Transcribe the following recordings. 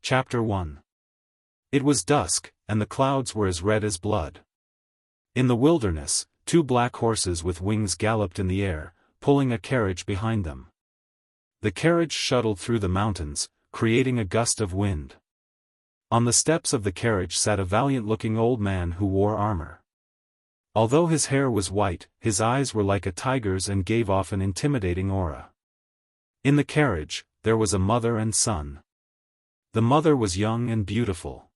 Chapter 1. It was dusk, and the clouds were as red as blood. In the wilderness, 2 black horses with wings galloped in the air, pulling a carriage behind them. The carriage shuttled through the mountains, creating a gust of wind. On the steps of the carriage sat a valiant-looking old man who wore armor. Although his hair was white, his eyes were like a tiger's and gave off an intimidating aura. In the carriage, there was a mother and son. The mother was young and beautiful.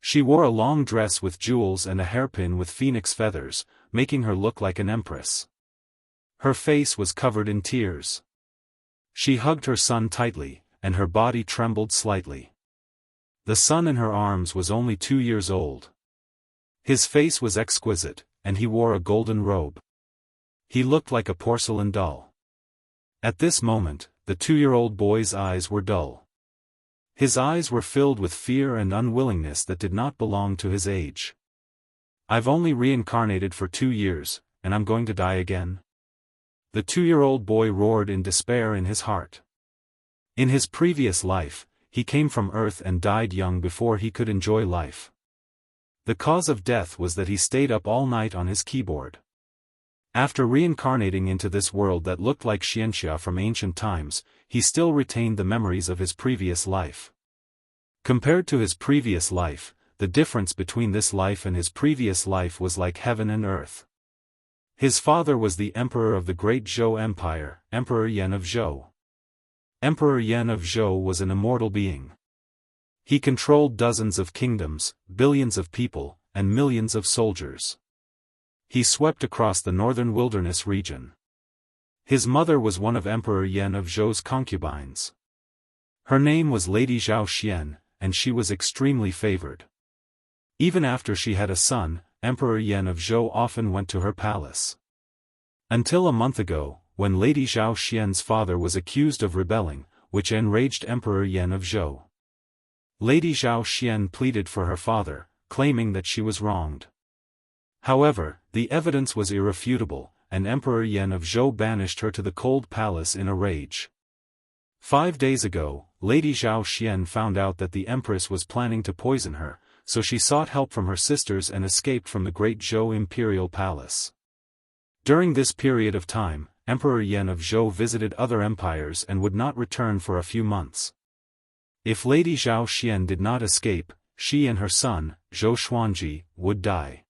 She wore a long dress with jewels and a hairpin with phoenix feathers, making her look like an empress. Her face was covered in tears. She hugged her son tightly, and her body trembled slightly. The son in her arms was only 2 years old. His face was exquisite, and he wore a golden robe. He looked like a porcelain doll. At this moment, the 2-year-old boy's eyes were dull. His eyes were filled with fear and unwillingness that did not belong to his age. "I've only reincarnated for 2 years, and I'm going to die again?" The 2-year-old boy roared in despair in his heart. In his previous life, he came from Earth and died young before he could enjoy life. The cause of death was that he stayed up all night on his keyboard. After reincarnating into this world that looked like Xianxia from ancient times, he still retained the memories of his previous life. Compared to his previous life, the difference between this life and his previous life was like heaven and earth. His father was the emperor of the great Zhou Empire, Emperor Yan of Zhou. Emperor Yan of Zhou was an immortal being. He controlled dozens of kingdoms, billions of people, and millions of soldiers. He swept across the northern wilderness region. His mother was one of Emperor Yan of Zhou's concubines. Her name was Lady Zhao Xian, and she was extremely favored. Even after she had a son, Emperor Yan of Zhou often went to her palace. Until a month ago, when Lady Zhao Xian's father was accused of rebelling, which enraged Emperor Yan of Zhou. Lady Zhao Xian pleaded for her father, claiming that she was wronged. However, the evidence was irrefutable, and Emperor Yan of Zhou banished her to the cold palace in a rage. 5 days ago, Lady Zhao Xian found out that the empress was planning to poison her, so she sought help from her sisters and escaped from the great Zhou imperial palace. During this period of time, Emperor Yan of Zhou visited other empires and would not return for a few months. If Lady Zhao Xian did not escape, she and her son, Zhou Xuanji, would die.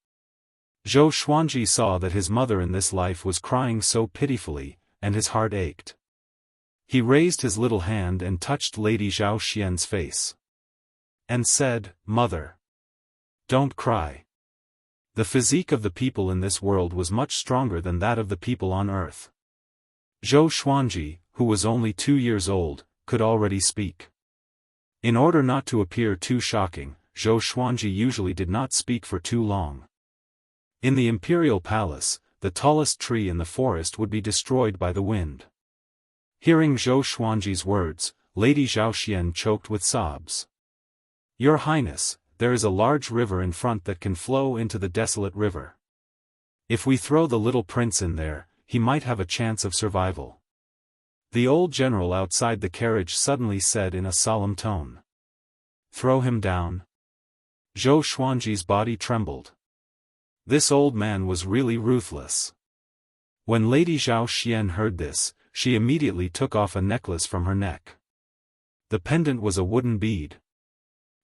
Zhou Xuanji saw that his mother in this life was crying so pitifully, and his heart ached. He raised his little hand and touched Lady Zhao Xian's face. And said, "Mother, don't cry." The physique of the people in this world was much stronger than that of the people on Earth. Zhou Xuanji, who was only 2 years old, could already speak. In order not to appear too shocking, Zhou Xuanji usually did not speak for too long. In the imperial palace, the tallest tree in the forest would be destroyed by the wind. Hearing Zhou Xuanji's words, Lady Zhao Xian choked with sobs. "Your Highness, there is a large river in front that can flow into the desolate river. If we throw the little prince in there, he might have a chance of survival." The old general outside the carriage suddenly said in a solemn tone. "Throw him down?" Zhou Xuanji's body trembled. This old man was really ruthless. When Lady Zhao Xian heard this, she immediately took off a necklace from her neck. The pendant was a wooden bead.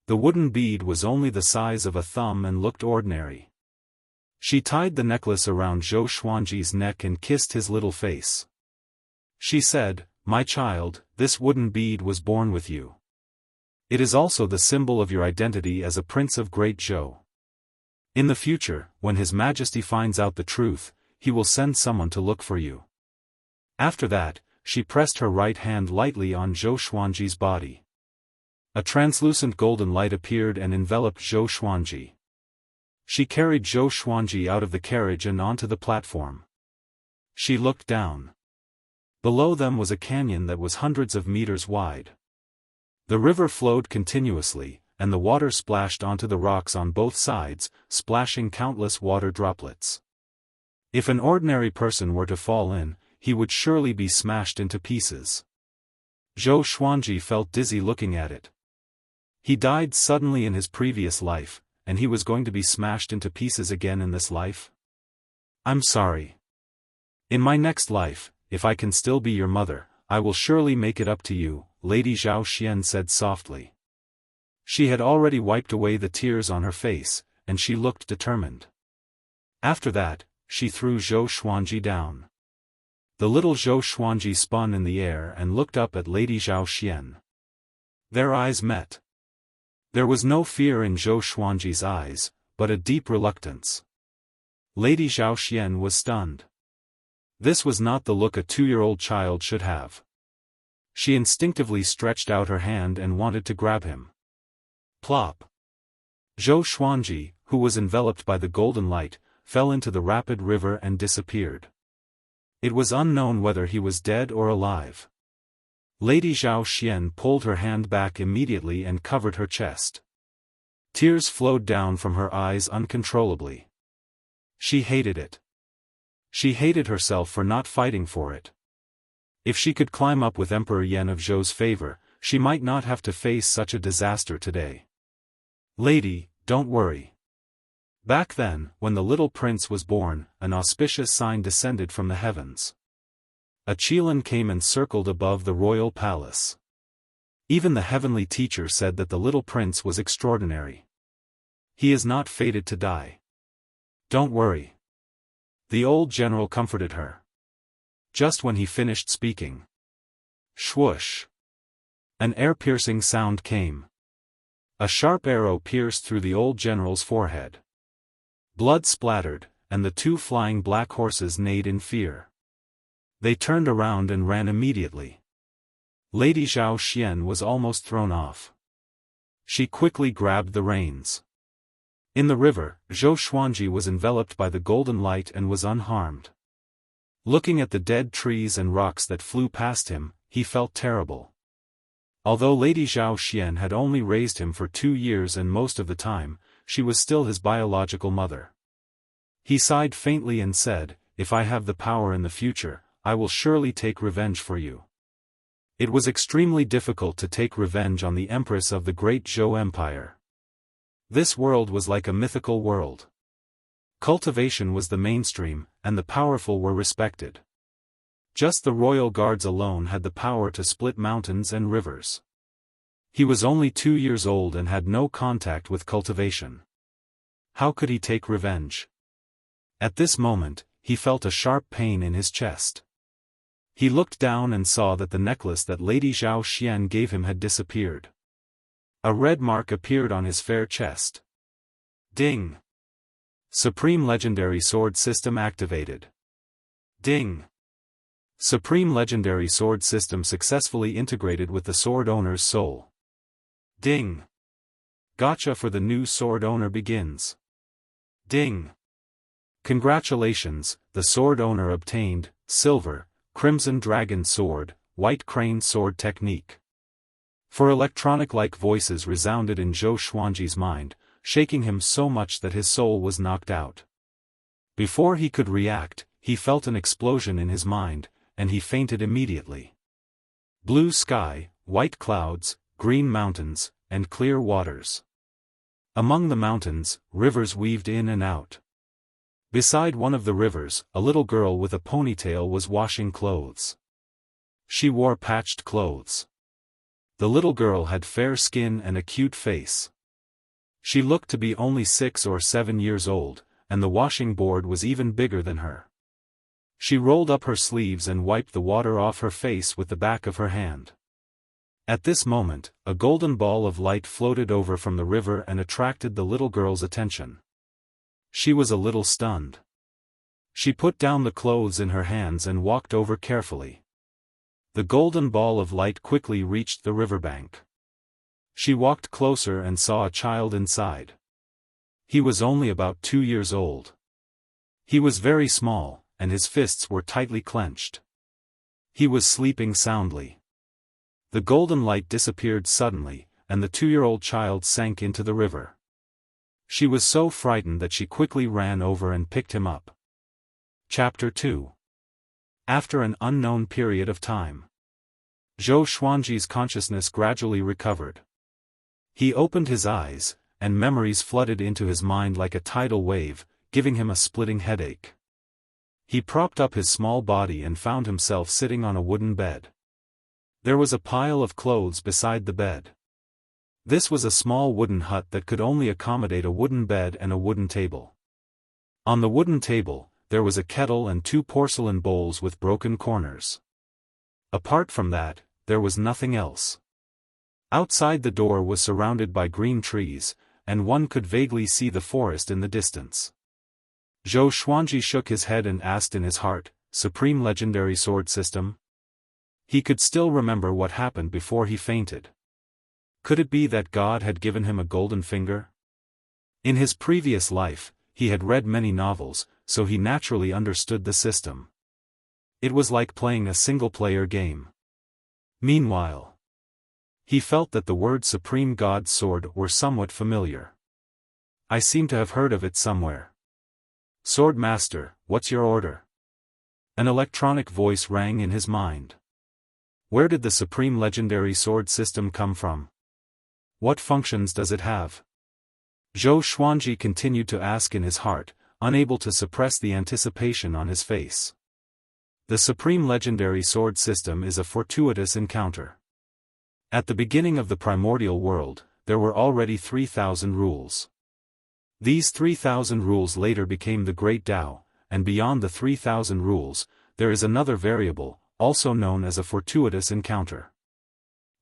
The wooden bead was only the size of a thumb and looked ordinary. She tied the necklace around Zhou Xuanji's neck and kissed his little face. She said, "My child, this wooden bead was born with you. It is also the symbol of your identity as a prince of Great Zhou. In the future, when His Majesty finds out the truth, he will send someone to look for you." After that, she pressed her right hand lightly on Zhou Xuanji's body. A translucent golden light appeared and enveloped Zhou Xuanji. She carried Zhou Xuanji out of the carriage and onto the platform. She looked down. Below them was a canyon that was hundreds of meters wide. The river flowed continuously, and the water splashed onto the rocks on both sides, splashing countless water droplets. If an ordinary person were to fall in, he would surely be smashed into pieces. Zhou Xuanji felt dizzy looking at it. He died suddenly in his previous life, and he was going to be smashed into pieces again in this life? I'm sorry. In my next life, if I can still be your mother, I will surely make it up to you, Lady Zhao Xian said softly. She had already wiped away the tears on her face, and she looked determined. After that, she threw Zhou Xuanji down. The little Zhou Xuanji spun in the air and looked up at Lady Zhao Xian. Their eyes met. There was no fear in Zhou Xuanji's eyes, but a deep reluctance. Lady Zhao Xian was stunned. This was not the look a 2-year-old child should have. She instinctively stretched out her hand and wanted to grab him. Plop! Zhou Xuanji, who was enveloped by the golden light, fell into the rapid river and disappeared. It was unknown whether he was dead or alive. Lady Zhao Xian pulled her hand back immediately and covered her chest. Tears flowed down from her eyes uncontrollably. She hated it. She hated herself for not fighting for it. If she could climb up with Emperor Yan of Zhou's favor, she might not have to face such a disaster today. Lady, don't worry. Back then, when the little prince was born, an auspicious sign descended from the heavens. A qilin came and circled above the royal palace. Even the heavenly teacher said that the little prince was extraordinary. He is not fated to die. Don't worry. The old general comforted her. Just when he finished speaking. Swoosh! An air-piercing sound came. A sharp arrow pierced through the old general's forehead. Blood splattered, and the 2 flying black horses neighed in fear. They turned around and ran immediately. Lady Zhao Xian was almost thrown off. She quickly grabbed the reins. In the river, Zhou Xuanji was enveloped by the golden light and was unharmed. Looking at the dead trees and rocks that flew past him, he felt terrible. Although Lady Zhao Xian had only raised him for 2 years and most of the time, she was still his biological mother. He sighed faintly and said, "If I have the power in the future, I will surely take revenge for you." It was extremely difficult to take revenge on the empress of the great Zhou Empire. This world was like a mythical world. Cultivation was the mainstream, and the powerful were respected. Just the royal guards alone had the power to split mountains and rivers. He was only 2 years old and had no contact with cultivation. How could he take revenge? At this moment, he felt a sharp pain in his chest. He looked down and saw that the necklace that Lady Zhao Xian gave him had disappeared. A red mark appeared on his fair chest. Ding! Supreme Legendary Sword System activated. Ding! Supreme Legendary Sword System successfully integrated with the sword owner's soul. Ding! Gacha for the new sword owner begins. Ding! Congratulations, the sword owner obtained, Silver, Crimson Dragon Sword, White Crane Sword Technique. For electronic-like voices resounded in Zhou Xuanji's mind, shaking him so much that his soul was knocked out. Before he could react, he felt an explosion in his mind, and he fainted immediately. Blue sky, white clouds, green mountains, and clear waters. Among the mountains, rivers weaved in and out. Beside one of the rivers, a little girl with a ponytail was washing clothes. She wore patched clothes. The little girl had fair skin and a cute face. She looked to be only 6 or 7 years old, and the washing board was even bigger than her. She rolled up her sleeves and wiped the water off her face with the back of her hand. At this moment, a golden ball of light floated over from the river and attracted the little girl's attention. She was a little stunned. She put down the clothes in her hands and walked over carefully. The golden ball of light quickly reached the riverbank. She walked closer and saw a child inside. He was only about 2 years old. He was very small, and his fists were tightly clenched. He was sleeping soundly. The golden light disappeared suddenly, and the 2-year-old child sank into the river. She was so frightened that she quickly ran over and picked him up. Chapter 2. After an unknown period of time, Zhou Xuanji's consciousness gradually recovered. He opened his eyes, and memories flooded into his mind like a tidal wave, giving him a splitting headache. He propped up his small body and found himself sitting on a wooden bed. There was a pile of clothes beside the bed. This was a small wooden hut that could only accommodate a wooden bed and a wooden table. On the wooden table, there was a kettle and 2 porcelain bowls with broken corners. Apart from that, there was nothing else. Outside the door was surrounded by green trees, and one could vaguely see the forest in the distance. Zhou Xuanji shook his head and asked in his heart, "Supreme Legendary Sword System?" He could still remember what happened before he fainted. Could it be that God had given him a golden finger? In his previous life, he had read many novels, so he naturally understood the system. It was like playing a single-player game. Meanwhile, he felt that the word Supreme God's Sword were somewhat familiar. I seem to have heard of it somewhere. "Sword Master, what's your order?" An electronic voice rang in his mind. Where did the Supreme Legendary Sword System come from? What functions does it have? Zhou Xuanji continued to ask in his heart, unable to suppress the anticipation on his face. The Supreme Legendary Sword System is a fortuitous encounter. At the beginning of the primordial world, there were already 3,000 rules. These 3,000 rules later became the Great Tao, and beyond the 3,000 rules, there is another variable, also known as a fortuitous encounter.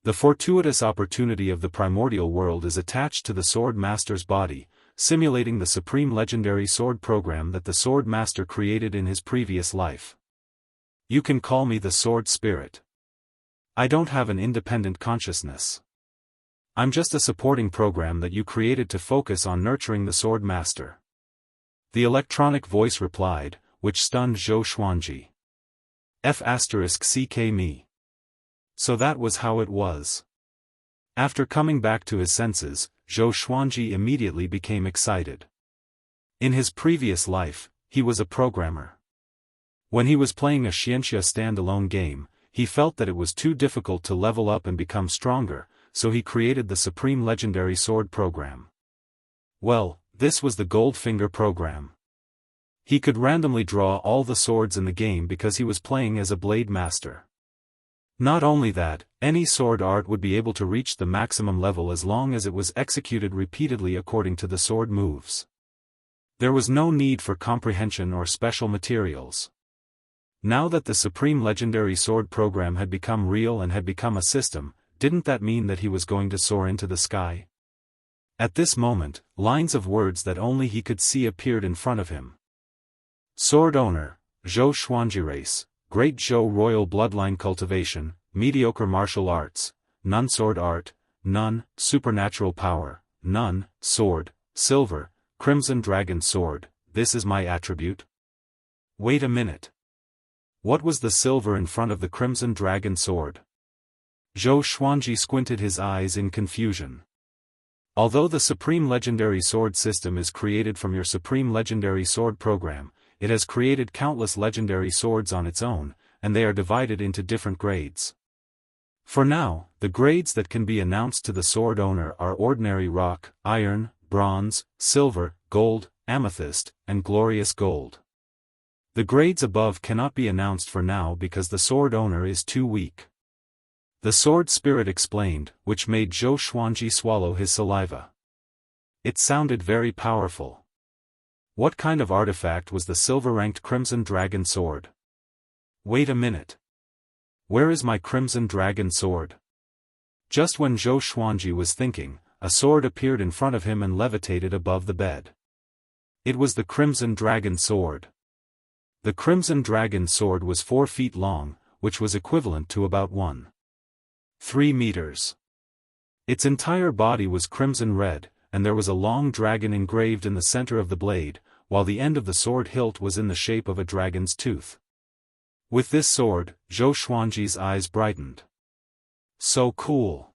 The fortuitous opportunity of the primordial world is attached to the Sword Master's body, simulating the Supreme Legendary Sword program that the Sword Master created in his previous life. You can call me the Sword Spirit. I don't have an independent consciousness. I'm just a supporting program that you created to focus on nurturing the Sword Master. The electronic voice replied, which stunned Zhou Xuanji. F***ck me. So that was how it was. After coming back to his senses, Zhou Xuanji immediately became excited. In his previous life, he was a programmer. When he was playing a Xianxia standalone game, he felt that it was too difficult to level up and become stronger, so he created the Supreme Legendary Sword program. Well, this was the Goldfinger program. He could randomly draw all the swords in the game because he was playing as a blade master. Not only that, any sword art would be able to reach the maximum level as long as it was executed repeatedly according to the sword moves. There was no need for comprehension or special materials. Now that the Supreme Legendary Sword program had become real and had become a system, didn't that mean that he was going to soar into the sky? At this moment, lines of words that only he could see appeared in front of him. Sword Owner, Zhou Xuanji Race, Great Zhou Royal Bloodline Cultivation, Mediocre Martial Arts, None Sword Art, None, Supernatural Power, None, Sword, Silver, Crimson Dragon Sword, this is my attribute? Wait a minute. What was the silver in front of the Crimson Dragon Sword? Zhou Xuanji squinted his eyes in confusion. Although the Supreme Legendary Sword system is created from your Supreme Legendary Sword program, it has created countless legendary swords on its own, and they are divided into different grades. For now, the grades that can be announced to the sword owner are Ordinary Rock, Iron, Bronze, Silver, Gold, Amethyst, and Glorious Gold. The grades above cannot be announced for now because the sword owner is too weak. The Sword Spirit explained, which made Zhou Xuanji swallow his saliva. It sounded very powerful. What kind of artifact was the silver-ranked Crimson Dragon Sword? Wait a minute. Where is my Crimson Dragon Sword? Just when Zhou Xuanji was thinking, a sword appeared in front of him and levitated above the bed. It was the Crimson Dragon Sword. The Crimson Dragon Sword was 4 feet long, which was equivalent to about 1.3 meters. Its entire body was crimson red, and there was a long dragon engraved in the center of the blade, while the end of the sword hilt was in the shape of a dragon's tooth. With this sword, Zhou Xuanji's eyes brightened. So cool.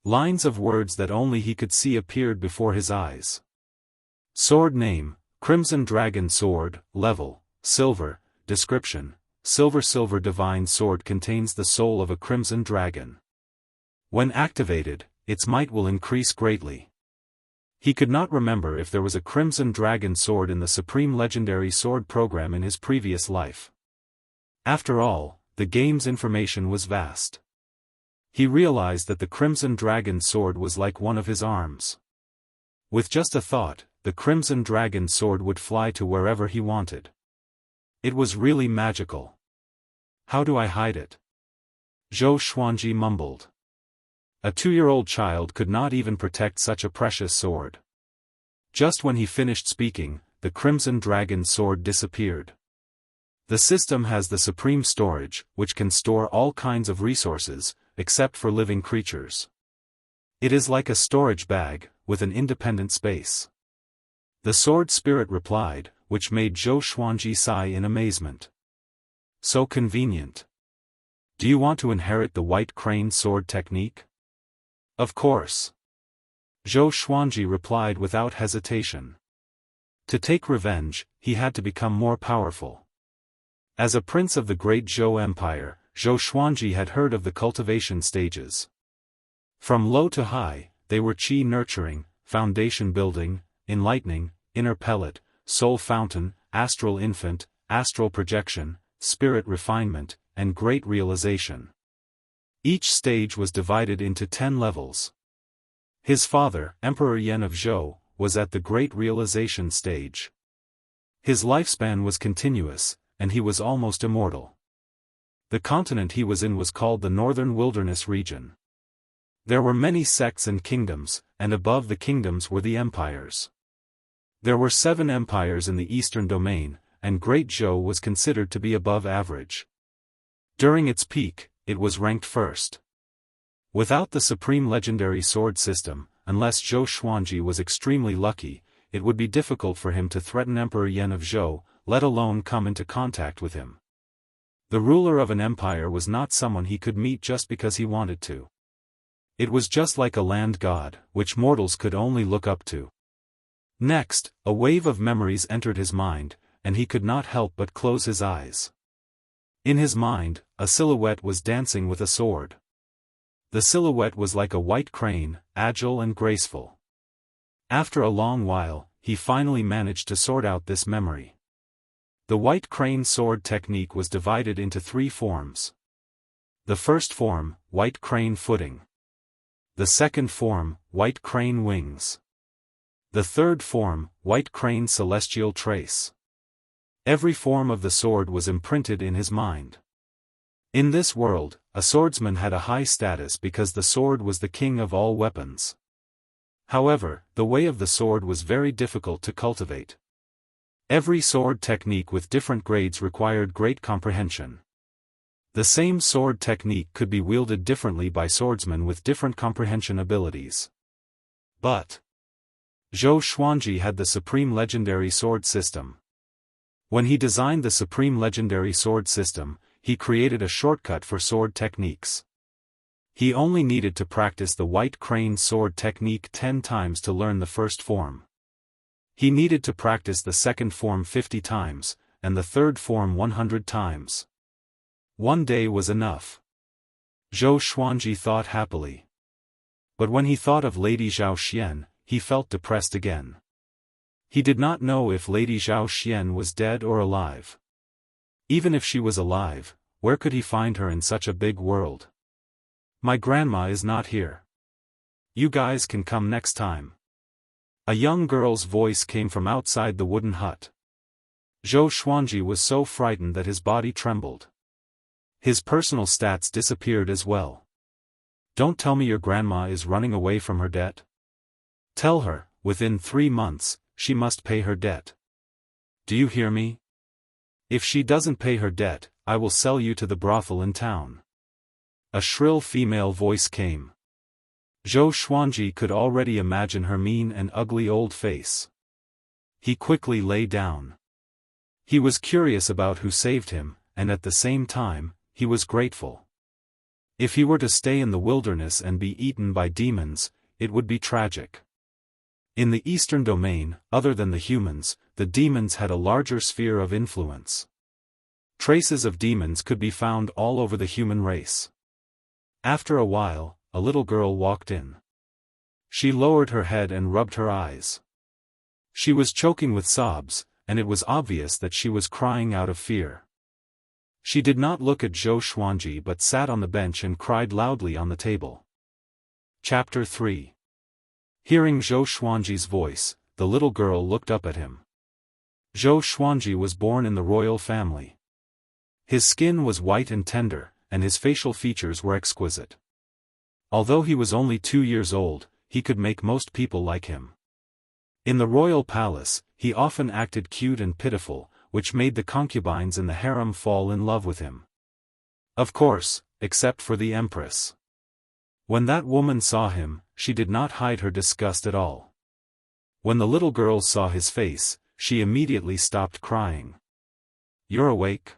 Lines of words that only he could see appeared before his eyes. Sword name, Crimson Dragon Sword, level, silver, description, Silver Divine Sword contains the soul of a crimson dragon. When activated, its might will increase greatly. He could not remember if there was a Crimson Dragon sword in the Supreme Legendary Sword program in his previous life. After all, the game's information was vast. He realized that the Crimson Dragon sword was like one of his arms. With just a thought, the Crimson Dragon sword would fly to wherever he wanted. It was really magical. How do I hide it? Zhou Xuanji mumbled. A 2-year-old child could not even protect such a precious sword. Just when he finished speaking, the Crimson Dragon sword disappeared. The system has the supreme storage, which can store all kinds of resources, except for living creatures. It is like a storage bag, with an independent space. The sword spirit replied, which made Zhou Xuanji sigh in amazement. So convenient. Do you want to inherit the White Crane sword technique? Of course. Zhou Xuanji replied without hesitation. To take revenge, he had to become more powerful. As a prince of the great Zhou Empire, Zhou Xuanji had heard of the cultivation stages. From low to high, they were qi nurturing, foundation building, enlightening, inner pellet, soul fountain, astral infant, astral projection, spirit refinement, and great realization. Each stage was divided into 10 levels. His father, Emperor Yan of Zhou, was at the great realization stage. His lifespan was continuous, and he was almost immortal. The continent he was in was called the Northern Wilderness region. There were many sects and kingdoms, and above the kingdoms were the empires. There were 7 empires in the eastern domain, and Great Zhou was considered to be above average. During its peak, it was ranked first. Without the Supreme Legendary Sword system, unless Zhou Xuanji was extremely lucky, it would be difficult for him to threaten Emperor Yan of Zhou, let alone come into contact with him. The ruler of an empire was not someone he could meet just because he wanted to. It was just like a land god, which mortals could only look up to. Next, a wave of memories entered his mind, and he could not help but close his eyes. In his mind, a silhouette was dancing with a sword. The silhouette was like a white crane, agile and graceful. After a long while, he finally managed to sort out this memory. The white crane sword technique was divided into 3 forms. The first form, white crane footing. The second form, white crane wings. The third form, white crane celestial trace. Every form of the sword was imprinted in his mind. In this world, a swordsman had a high status because the sword was the king of all weapons. However, the way of the sword was very difficult to cultivate. Every sword technique with different grades required great comprehension. The same sword technique could be wielded differently by swordsmen with different comprehension abilities. But Zhou Xuanji had the Supreme Legendary Sword system. When he designed the Supreme Legendary Sword system, he created a shortcut for sword techniques. He only needed to practice the White Crane sword technique 10 times to learn the first form. He needed to practice the second form 50 times, and the third form 100 times. One day was enough. Zhou Xuanji thought happily. But when he thought of Lady Zhao Xian, he felt depressed again. He did not know if Lady Zhao Xian was dead or alive. Even if she was alive, where could he find her in such a big world? My grandma is not here. You guys can come next time. A young girl's voice came from outside the wooden hut. Zhou Xuanji was so frightened that his body trembled. His personal stats disappeared as well. Don't tell me your grandma is running away from her debt. Tell her, within 3 months, she must pay her debt. Do you hear me? If she doesn't pay her debt, I will sell you to the brothel in town. A shrill female voice came. Zhou Xuanji could already imagine her mean and ugly old face. He quickly lay down. He was curious about who saved him, and at the same time, he was grateful. If he were to stay in the wilderness and be eaten by demons, it would be tragic. In the eastern domain, other than the humans, the demons had a larger sphere of influence. Traces of demons could be found all over the human race. After a while, a little girl walked in. She lowered her head and rubbed her eyes. She was choking with sobs, and it was obvious that she was crying out of fear. She did not look at Zhou Xuanji but sat on the bench and cried loudly on the table. Chapter 3. Hearing Zhou Xuanji's voice, the little girl looked up at him. Zhou Xuanji was born in the royal family. His skin was white and tender, and his facial features were exquisite. Although he was only 2 years old, he could make most people like him. In the royal palace, he often acted cute and pitiful, which made the concubines in the harem fall in love with him. Of course, except for the empress. When that woman saw him, she did not hide her disgust at all. When the little girl saw his face, she immediately stopped crying. "You're awake?"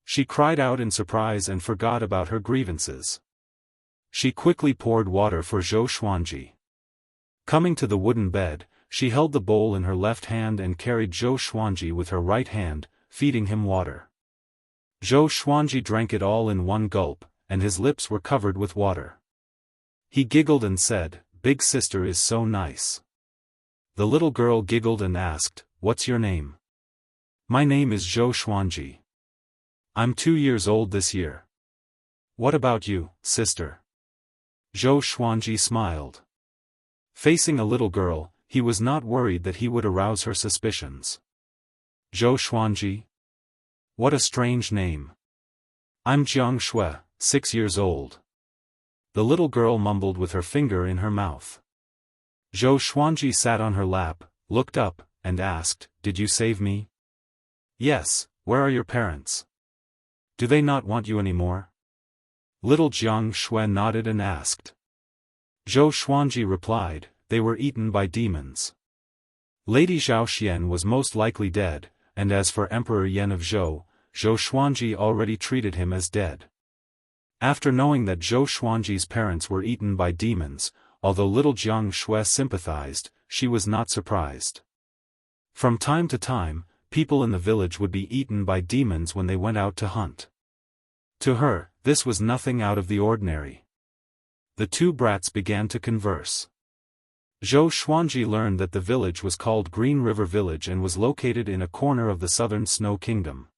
She cried out in surprise and forgot about her grievances. She quickly poured water for Zhou Xuanji. Coming to the wooden bed, she held the bowl in her left hand and carried Zhou Xuanji with her right hand, feeding him water. Zhou Xuanji drank it all in one gulp, and his lips were covered with water. He giggled and said, "Big sister is so nice." The little girl giggled and asked, "What's your name?" "My name is Zhou Xuanji. I'm 2 years old this year." "What about you, sister?" Zhou Xuanji smiled. Facing a little girl, he was not worried that he would arouse her suspicions. "Zhou Xuanji? What a strange name." "I'm Jianghu, 6 years old." The little girl mumbled with her finger in her mouth. Zhou Xuanji sat on her lap, looked up, and asked, "Did you save me?" "Yes. Where are your parents? Do they not want you anymore?" Little Jianghu nodded and asked. Zhou Xuanji replied, "They were eaten by demons." Lady Zhao Xian was most likely dead, and as for Emperor Yan of Zhou, Zhou Xuanji already treated him as dead. After knowing that Zhou Xuanji's parents were eaten by demons, although little Jianghu sympathized, she was not surprised. From time to time, people in the village would be eaten by demons when they went out to hunt. To her, this was nothing out of the ordinary. The two brats began to converse. Zhou Xuanji learned that the village was called Green River Village and was located in a corner of the Southern Snow Kingdom.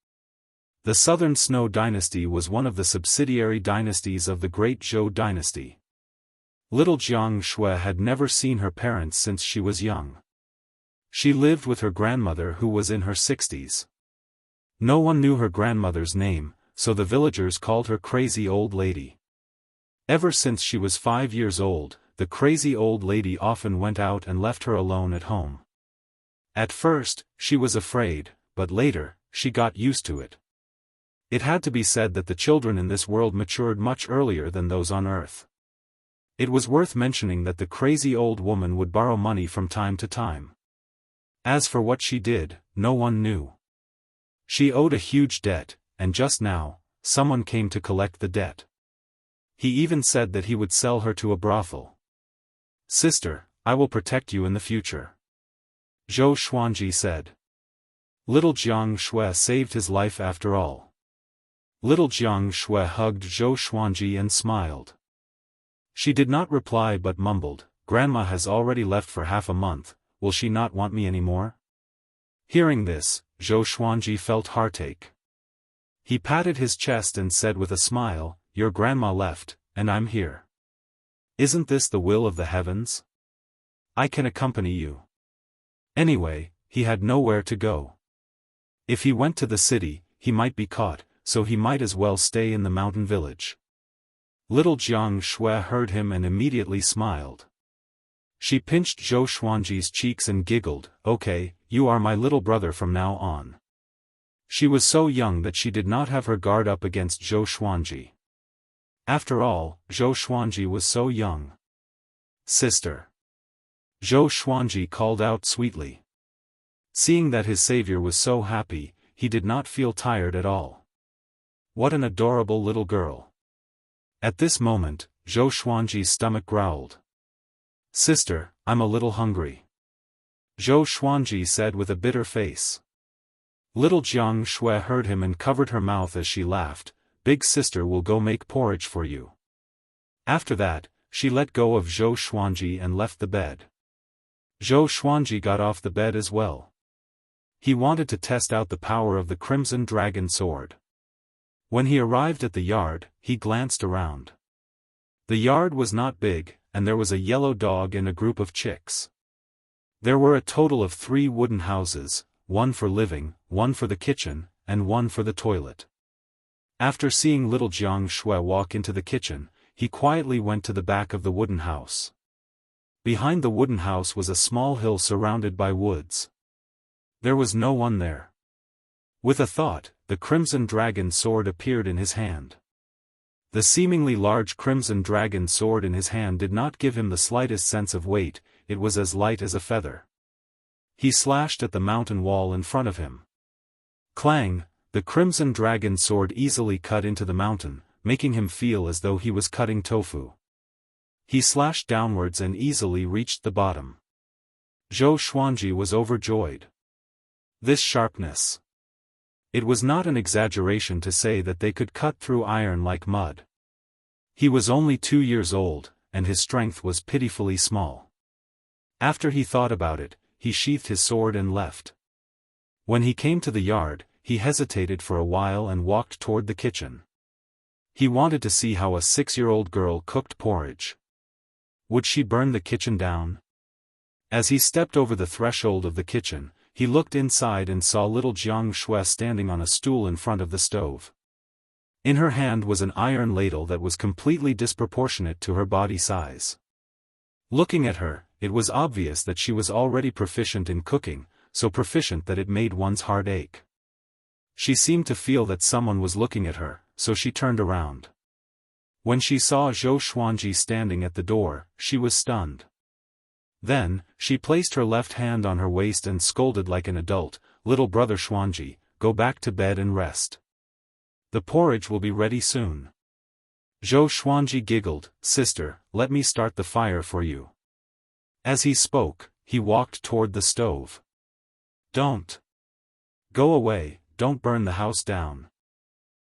The Southern Snow Dynasty was one of the subsidiary dynasties of the Great Zhou Dynasty. Little Jianghu had never seen her parents since she was young. She lived with her grandmother who was in her 60s. No one knew her grandmother's name, so the villagers called her Crazy Old Lady. Ever since she was 5 years old, the crazy old lady often went out and left her alone at home. At first, she was afraid, but later, she got used to it. It had to be said that the children in this world matured much earlier than those on Earth. It was worth mentioning that the crazy old woman would borrow money from time to time. As for what she did, no one knew. She owed a huge debt, and just now, someone came to collect the debt. He even said that he would sell her to a brothel. "Sister, I will protect you in the future," Zhou Xuanji said. Little Jianghu saved his life after all. Little Jianghu hugged Zhou Xuanji and smiled. She did not reply but mumbled, "Grandma has already left for half a month, will she not want me anymore?" Hearing this, Zhou Xuanji felt heartache. He patted his chest and said with a smile, "Your grandma left, and I'm here. Isn't this the will of the heavens? I can accompany you." Anyway, he had nowhere to go. If he went to the city, he might be caught, so he might as well stay in the mountain village. Little Jianghu heard him and immediately smiled. She pinched Zhou Xuanji's cheeks and giggled, "Okay, you are my little brother from now on." She was so young that she did not have her guard up against Zhou Xuanji. After all, Zhou Xuanji was so young. "Sister." Zhou Xuanji called out sweetly. Seeing that his savior was so happy, he did not feel tired at all. What an adorable little girl. At this moment, Zhou Xuanji's stomach growled. "Sister, I'm a little hungry," Zhou Xuanji said with a bitter face. Little Jianghu heard him and covered her mouth as she laughed, "Big sister will go make porridge for you." After that, she let go of Zhou Xuanji and left the bed. Zhou Xuanji got off the bed as well. He wanted to test out the power of the Crimson Dragon Sword. When he arrived at the yard, he glanced around. The yard was not big, and there was a yellow dog and a group of chicks. There were a total of 3 wooden houses, one for living, one for the kitchen, and one for the toilet. After seeing little Jiang Shui walk into the kitchen, he quietly went to the back of the wooden house. Behind the wooden house was a small hill surrounded by woods. There was no one there. With a thought, the Crimson Dragon Sword appeared in his hand. The seemingly large Crimson Dragon Sword in his hand did not give him the slightest sense of weight, it was as light as a feather. He slashed at the mountain wall in front of him. Clang! The Crimson Dragon Sword easily cut into the mountain, making him feel as though he was cutting tofu. He slashed downwards and easily reached the bottom. Zhou Xuanji was overjoyed. This sharpness! It was not an exaggeration to say that they could cut through iron like mud. He was only 2 years old, and his strength was pitifully small. After he thought about it, he sheathed his sword and left. When he came to the yard, he hesitated for a while and walked toward the kitchen. He wanted to see how a 6-year-old girl cooked porridge. Would she burn the kitchen down? As he stepped over the threshold of the kitchen, he looked inside and saw little Jiang Shui standing on a stool in front of the stove. In her hand was an iron ladle that was completely disproportionate to her body size. Looking at her, it was obvious that she was already proficient in cooking, so proficient that it made one's heart ache. She seemed to feel that someone was looking at her, so she turned around. When she saw Zhou Xuanji standing at the door, she was stunned. Then, she placed her left hand on her waist and scolded like an adult, "Little brother Xuanji, go back to bed and rest. The porridge will be ready soon." Zhou Xuanji giggled, "Sister, let me start the fire for you." As he spoke, he walked toward the stove. "Don't. Go away, don't burn the house down."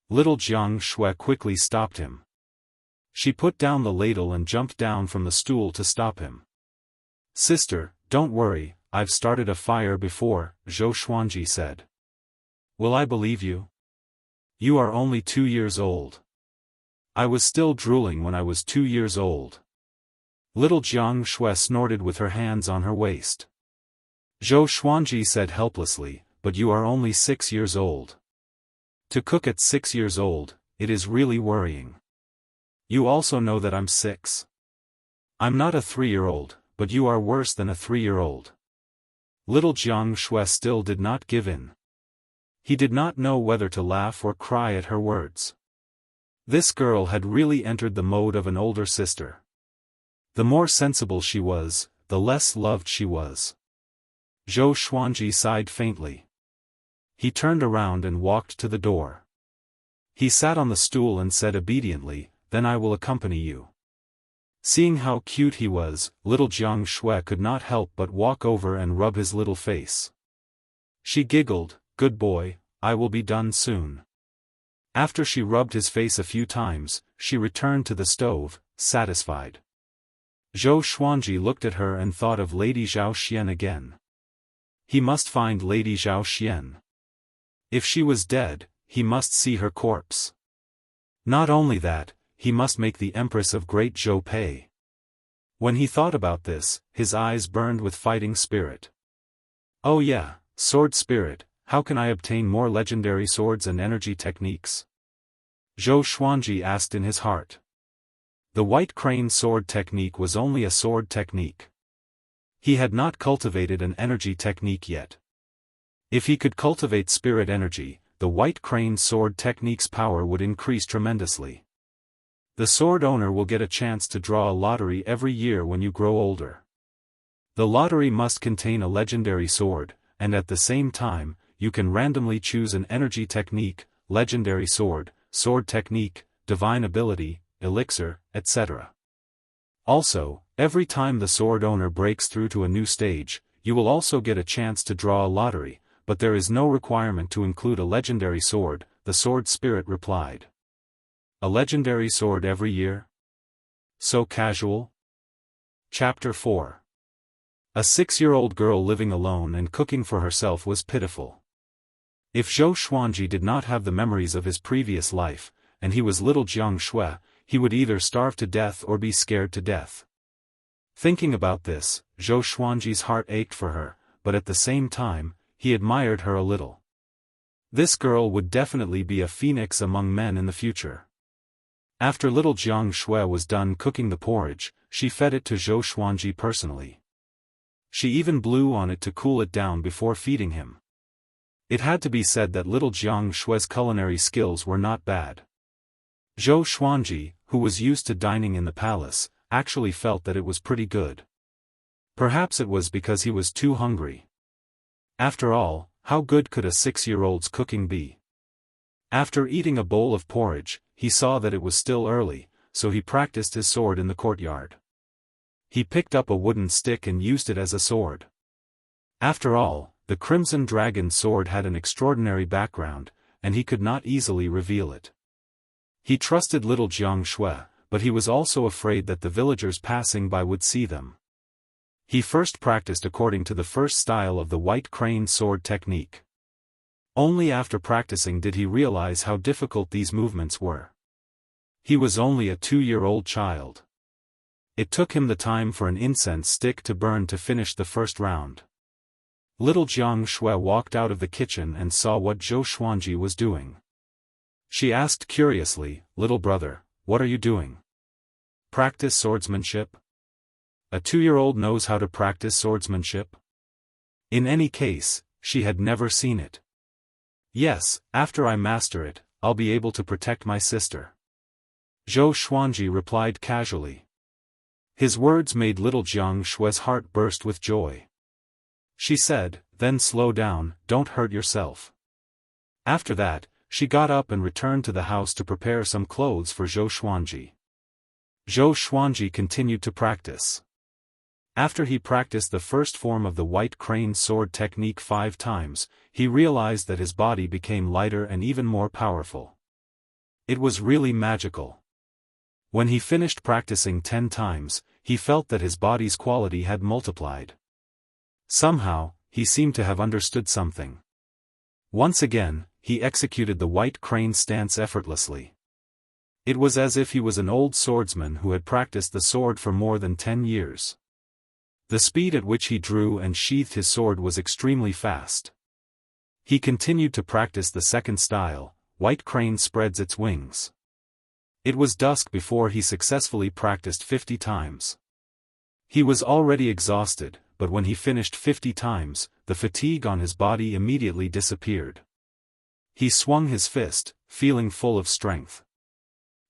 Little Jiang Shui quickly stopped him. She put down the ladle and jumped down from the stool to stop him. "Sister, don't worry, I've started a fire before," Zhou Xuanji said. "Will I believe you? You are only 2 years old. I was still drooling when I was 2 years old." Little Jiang Shui snorted with her hands on her waist. Zhou Xuanji said helplessly, "But you are only 6 years old. To cook at 6 years old, it is really worrying. You also know that I'm 6. I'm not a 3-year-old, but you are worse than a 3-year-old. Little Jiang Shui still did not give in. He did not know whether to laugh or cry at her words. This girl had really entered the mode of an older sister. The more sensible she was, the less loved she was. Zhou Xuanji sighed faintly. He turned around and walked to the door. He sat on the stool and said obediently, "Then I will accompany you." Seeing how cute he was, little Jiang Shui could not help but walk over and rub his little face. She giggled, "Good boy, I will be done soon." After she rubbed his face a few times, she returned to the stove, satisfied. Zhou Xuanji looked at her and thought of Lady Zhao Xian again. He must find Lady Zhao Xian. If she was dead, he must see her corpse. Not only that, he must make the Empress of Great Zhou pay. When he thought about this, his eyes burned with fighting spirit. "Oh yeah, sword spirit, how can I obtain more legendary swords and energy techniques?" Zhou Xuanji asked in his heart. The white crane sword technique was only a sword technique. He had not cultivated an energy technique yet. If he could cultivate spirit energy, the white crane sword technique's power would increase tremendously. The sword owner will get a chance to draw a lottery every year when you grow older. The lottery must contain a legendary sword, and at the same time, you can randomly choose an energy technique, legendary sword, sword technique, divine ability, elixir, etc. Also, every time the sword owner breaks through to a new stage, you will also get a chance to draw a lottery, but there is no requirement to include a legendary sword, the sword spirit replied. A legendary sword every year? so casual? Chapter 4. A 6-year-old girl living alone and cooking for herself was pitiful. If Zhou Xuanji did not have the memories of his previous life, and he was little Jianghu, he would either starve to death or be scared to death. Thinking about this, Zhou Xuanji's heart ached for her, but at the same time, he admired her a little. This girl would definitely be a phoenix among men in the future. After little Jianghu was done cooking the porridge, she fed it to Zhou Xuanji personally. She even blew on it to cool it down before feeding him. It had to be said that little Jianghu's culinary skills were not bad. Zhou Xuanji, who was used to dining in the palace, actually felt that it was pretty good. Perhaps it was because he was too hungry. After all, how good could a 6-year-old's cooking be? After eating a bowl of porridge, he saw that it was still early, so he practiced his sword in the courtyard. He picked up a wooden stick and used it as a sword. After all, the Crimson Dragon sword had an extraordinary background, and he could not easily reveal it. He trusted little Jianghu, but he was also afraid that the villagers passing by would see them. He first practiced according to the first style of the white crane sword technique. Only after practicing did he realize how difficult these movements were. He was only a 2-year-old child. It took him the time for an incense stick to burn to finish the first round. Little Jianghu walked out of the kitchen and saw what Zhou Xuanji was doing. She asked curiously, "Little brother, what are you doing? Practice swordsmanship?" A 2-year-old knows how to practice swordsmanship? In any case, she had never seen it. "Yes, after I master it, I'll be able to protect my sister," Zhou Xuanji replied casually. His words made little Jianghu's heart burst with joy. She said, "Then slow down, don't hurt yourself." After that, she got up and returned to the house to prepare some clothes for Zhou Xuanji. Zhou Xuanji continued to practice. After he practiced the first form of the white crane sword technique 5 times, he realized that his body became lighter and even more powerful. It was really magical. When he finished practicing 10 times, he felt that his body's quality had multiplied. Somehow, he seemed to have understood something. Once again, he executed the white crane stance effortlessly. It was as if he was an old swordsman who had practiced the sword for more than 10 years. The speed at which he drew and sheathed his sword was extremely fast. He continued to practice the second style, white crane spreads its wings. It was dusk before he successfully practiced 50 times. He was already exhausted, but when he finished 50 times, the fatigue on his body immediately disappeared. He swung his fist, feeling full of strength.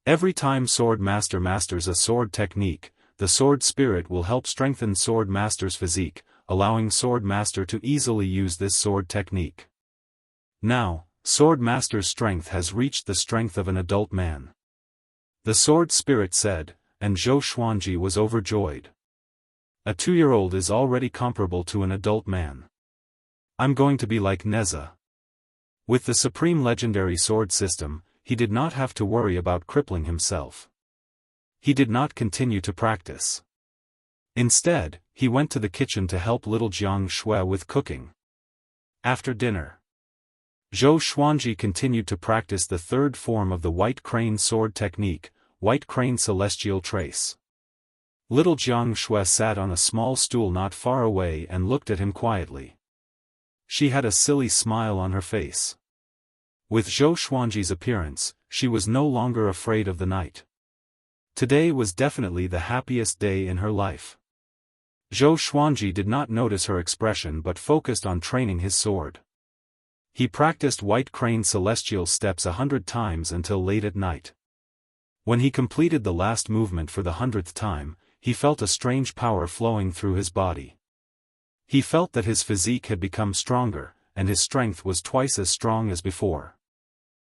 Every time Sword Master masters a sword technique, the sword spirit will help strengthen Sword Master's physique, allowing Sword Master to easily use this sword technique. Now, Sword Master's strength has reached the strength of an adult man. The sword spirit said, and Zhou Xuanji was overjoyed. A 2-year-old is already comparable to an adult man. I'm going to be like Neza. With the supreme legendary sword system, he did not have to worry about crippling himself. He did not continue to practice. Instead, he went to the kitchen to help little Jianghu with cooking. After dinner, Zhou Xuanji continued to practice the third form of the white crane sword technique, white crane celestial trace. Little Jianghu sat on a small stool not far away and looked at him quietly. She had a silly smile on her face. With Zhou Xuanji's appearance, she was no longer afraid of the night. Today was definitely the happiest day in her life. Zhou Xuanji did not notice her expression but focused on training his sword. He practiced white crane celestial steps 100 times until late at night. When he completed the last movement for the 100th time, he felt a strange power flowing through his body. He felt that his physique had become stronger, and his strength was twice as strong as before.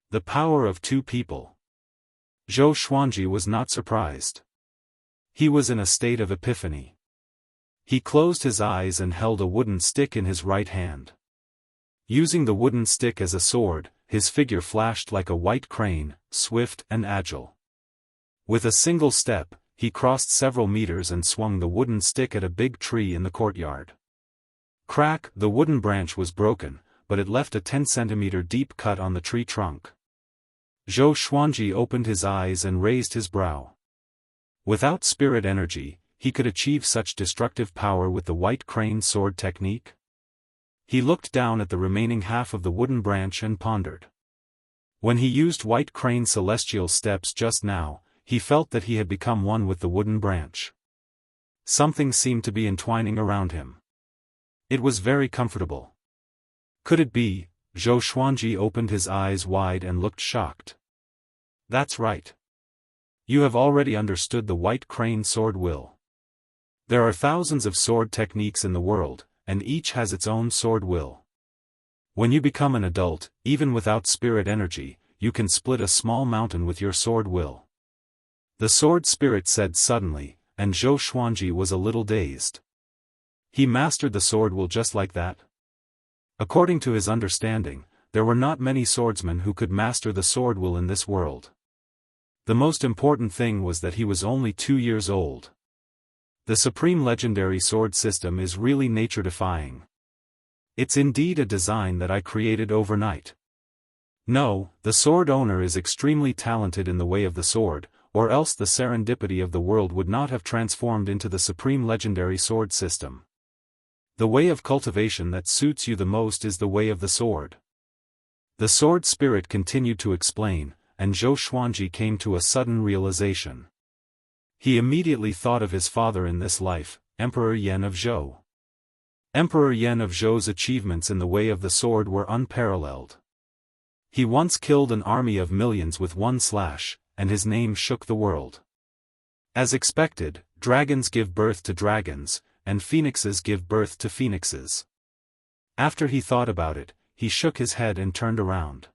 The power of 2 people. Zhou Xuanji was not surprised. He was in a state of epiphany. He closed his eyes and held a wooden stick in his right hand. Using the wooden stick as a sword, his figure flashed like a white crane, swift and agile. With a single step, he crossed several meters and swung the wooden stick at a big tree in the courtyard. Crack, the wooden branch was broken, but it left a 10-centimeter deep cut on the tree trunk. Zhou Xuanji opened his eyes and raised his brow. Without spirit energy, he could achieve such destructive power with the white crane sword technique? He looked down at the remaining half of the wooden branch and pondered. When he used white crane celestial steps just now, he felt that he had become one with the wooden branch. Something seemed to be entwining around him. It was very comfortable. Could it be? Zhou Xuanji opened his eyes wide and looked shocked. That's right. You have already understood the white crane sword will. There are thousands of sword techniques in the world, and each has its own sword will. When you become an adult, even without spirit energy, you can split a small mountain with your sword will. The sword spirit said suddenly, and Zhou Xuanji was a little dazed. He mastered the sword will just like that? According to his understanding, there were not many swordsmen who could master the sword will in this world. The most important thing was that he was only 2 years old. The supreme legendary sword system is really nature-defying. It's indeed a design that I created overnight. No, the sword owner is extremely talented in the way of the sword, or else the serendipity of the world would not have transformed into the supreme legendary sword system. The way of cultivation that suits you the most is the way of the sword. The sword spirit continued to explain, and Zhou Xuanji came to a sudden realization. He immediately thought of his father in this life, Emperor Yan of Zhou. Emperor Yan of Zhou's achievements in the way of the sword were unparalleled. He once killed an army of millions with one slash, and his name shook the world. As expected, dragons give birth to dragons, and phoenixes give birth to phoenixes. After he thought about it, he shook his head and turned around.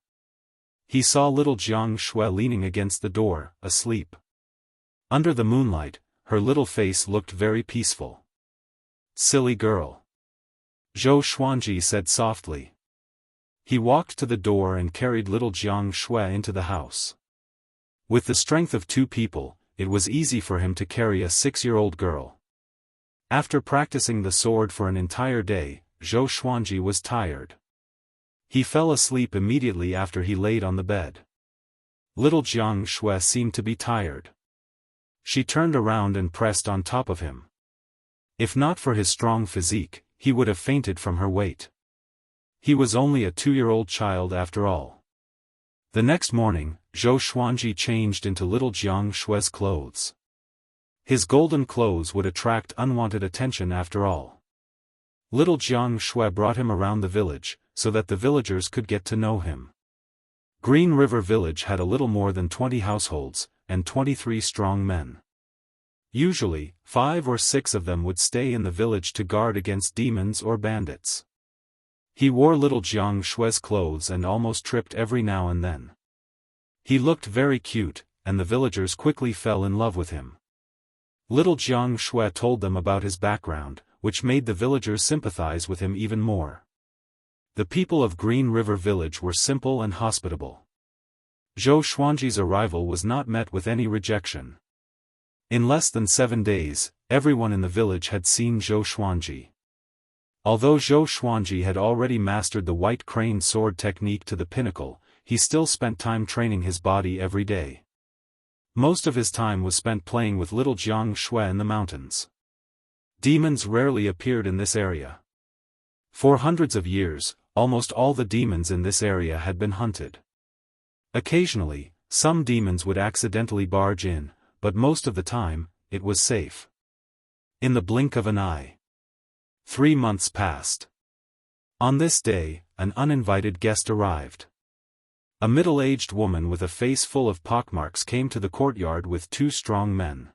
He saw little Jianghu leaning against the door, asleep. Under the moonlight, her little face looked very peaceful. Silly girl. Zhou Xuanji said softly. He walked to the door and carried little Jianghu into the house. With the strength of 2 people, it was easy for him to carry a 6-year-old girl. After practicing the sword for an entire day, Zhou Xuanji was tired. He fell asleep immediately after he laid on the bed. Little Jianghu seemed to be tired. She turned around and pressed on top of him. If not for his strong physique, he would have fainted from her weight. He was only a 2-year-old child after all. The next morning, Zhou Xuanji changed into little Jianghu's clothes. His golden clothes would attract unwanted attention after all. Little Jianghu brought him around the village, so that the villagers could get to know him. Green River Village had a little more than 20 households, and 23 strong men. Usually, 5 or 6 of them would stay in the village to guard against demons or bandits. He wore little Jianghu's clothes and almost tripped every now and then. He looked very cute, and the villagers quickly fell in love with him. Little Jianghu told them about his background, which made the villagers sympathize with him even more. The people of Green River Village were simple and hospitable. Zhou Xuanji's arrival was not met with any rejection. In less than 7 days, everyone in the village had seen Zhou Xuanji. Although Zhou Xuanji had already mastered the white crane sword technique to the pinnacle, he still spent time training his body every day. Most of his time was spent playing with little Jianghu in the mountains. Demons rarely appeared in this area. For hundreds of years, almost all the demons in this area had been hunted. Occasionally, some demons would accidentally barge in, but most of the time, it was safe. In the blink of an eye. 3 months passed. On this day, an uninvited guest arrived. A middle-aged woman with a face full of pockmarks came to the courtyard with 2 strong men.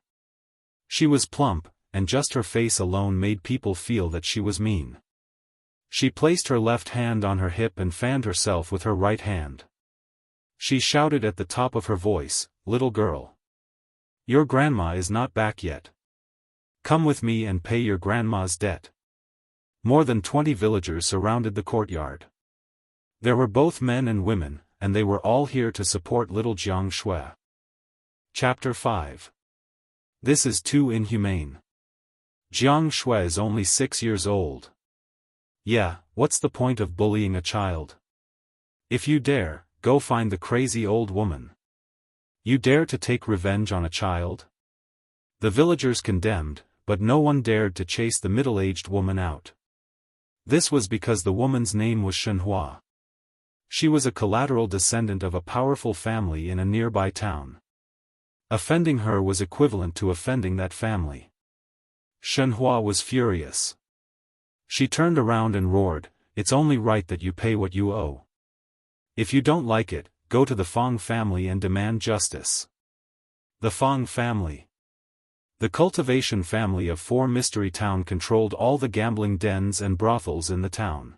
She was plump, and just her face alone made people feel that she was mean. She placed her left hand on her hip and fanned herself with her right hand. She shouted at the top of her voice, "Little girl. Your grandma is not back yet. Come with me and pay your grandma's debt." More than 20 villagers surrounded the courtyard. There were both men and women, and they were all here to support little Jianghu. Chapter 5. This is too inhumane. Jianghu is only 6 years old. Yeah, what's the point of bullying a child? If you dare, go find the crazy old woman. You dare to take revenge on a child? The villagers condemned, but no one dared to chase the middle-aged woman out. This was because the woman's name was Xianxia. She was a collateral descendant of a powerful family in a nearby town. Offending her was equivalent to offending that family. Xianxia was furious. She turned around and roared, "It's only right that you pay what you owe. If you don't like it, go to the Fang family and demand justice." The Fang family. The Cultivation family of 4 Mystery Town controlled all the gambling dens and brothels in the town.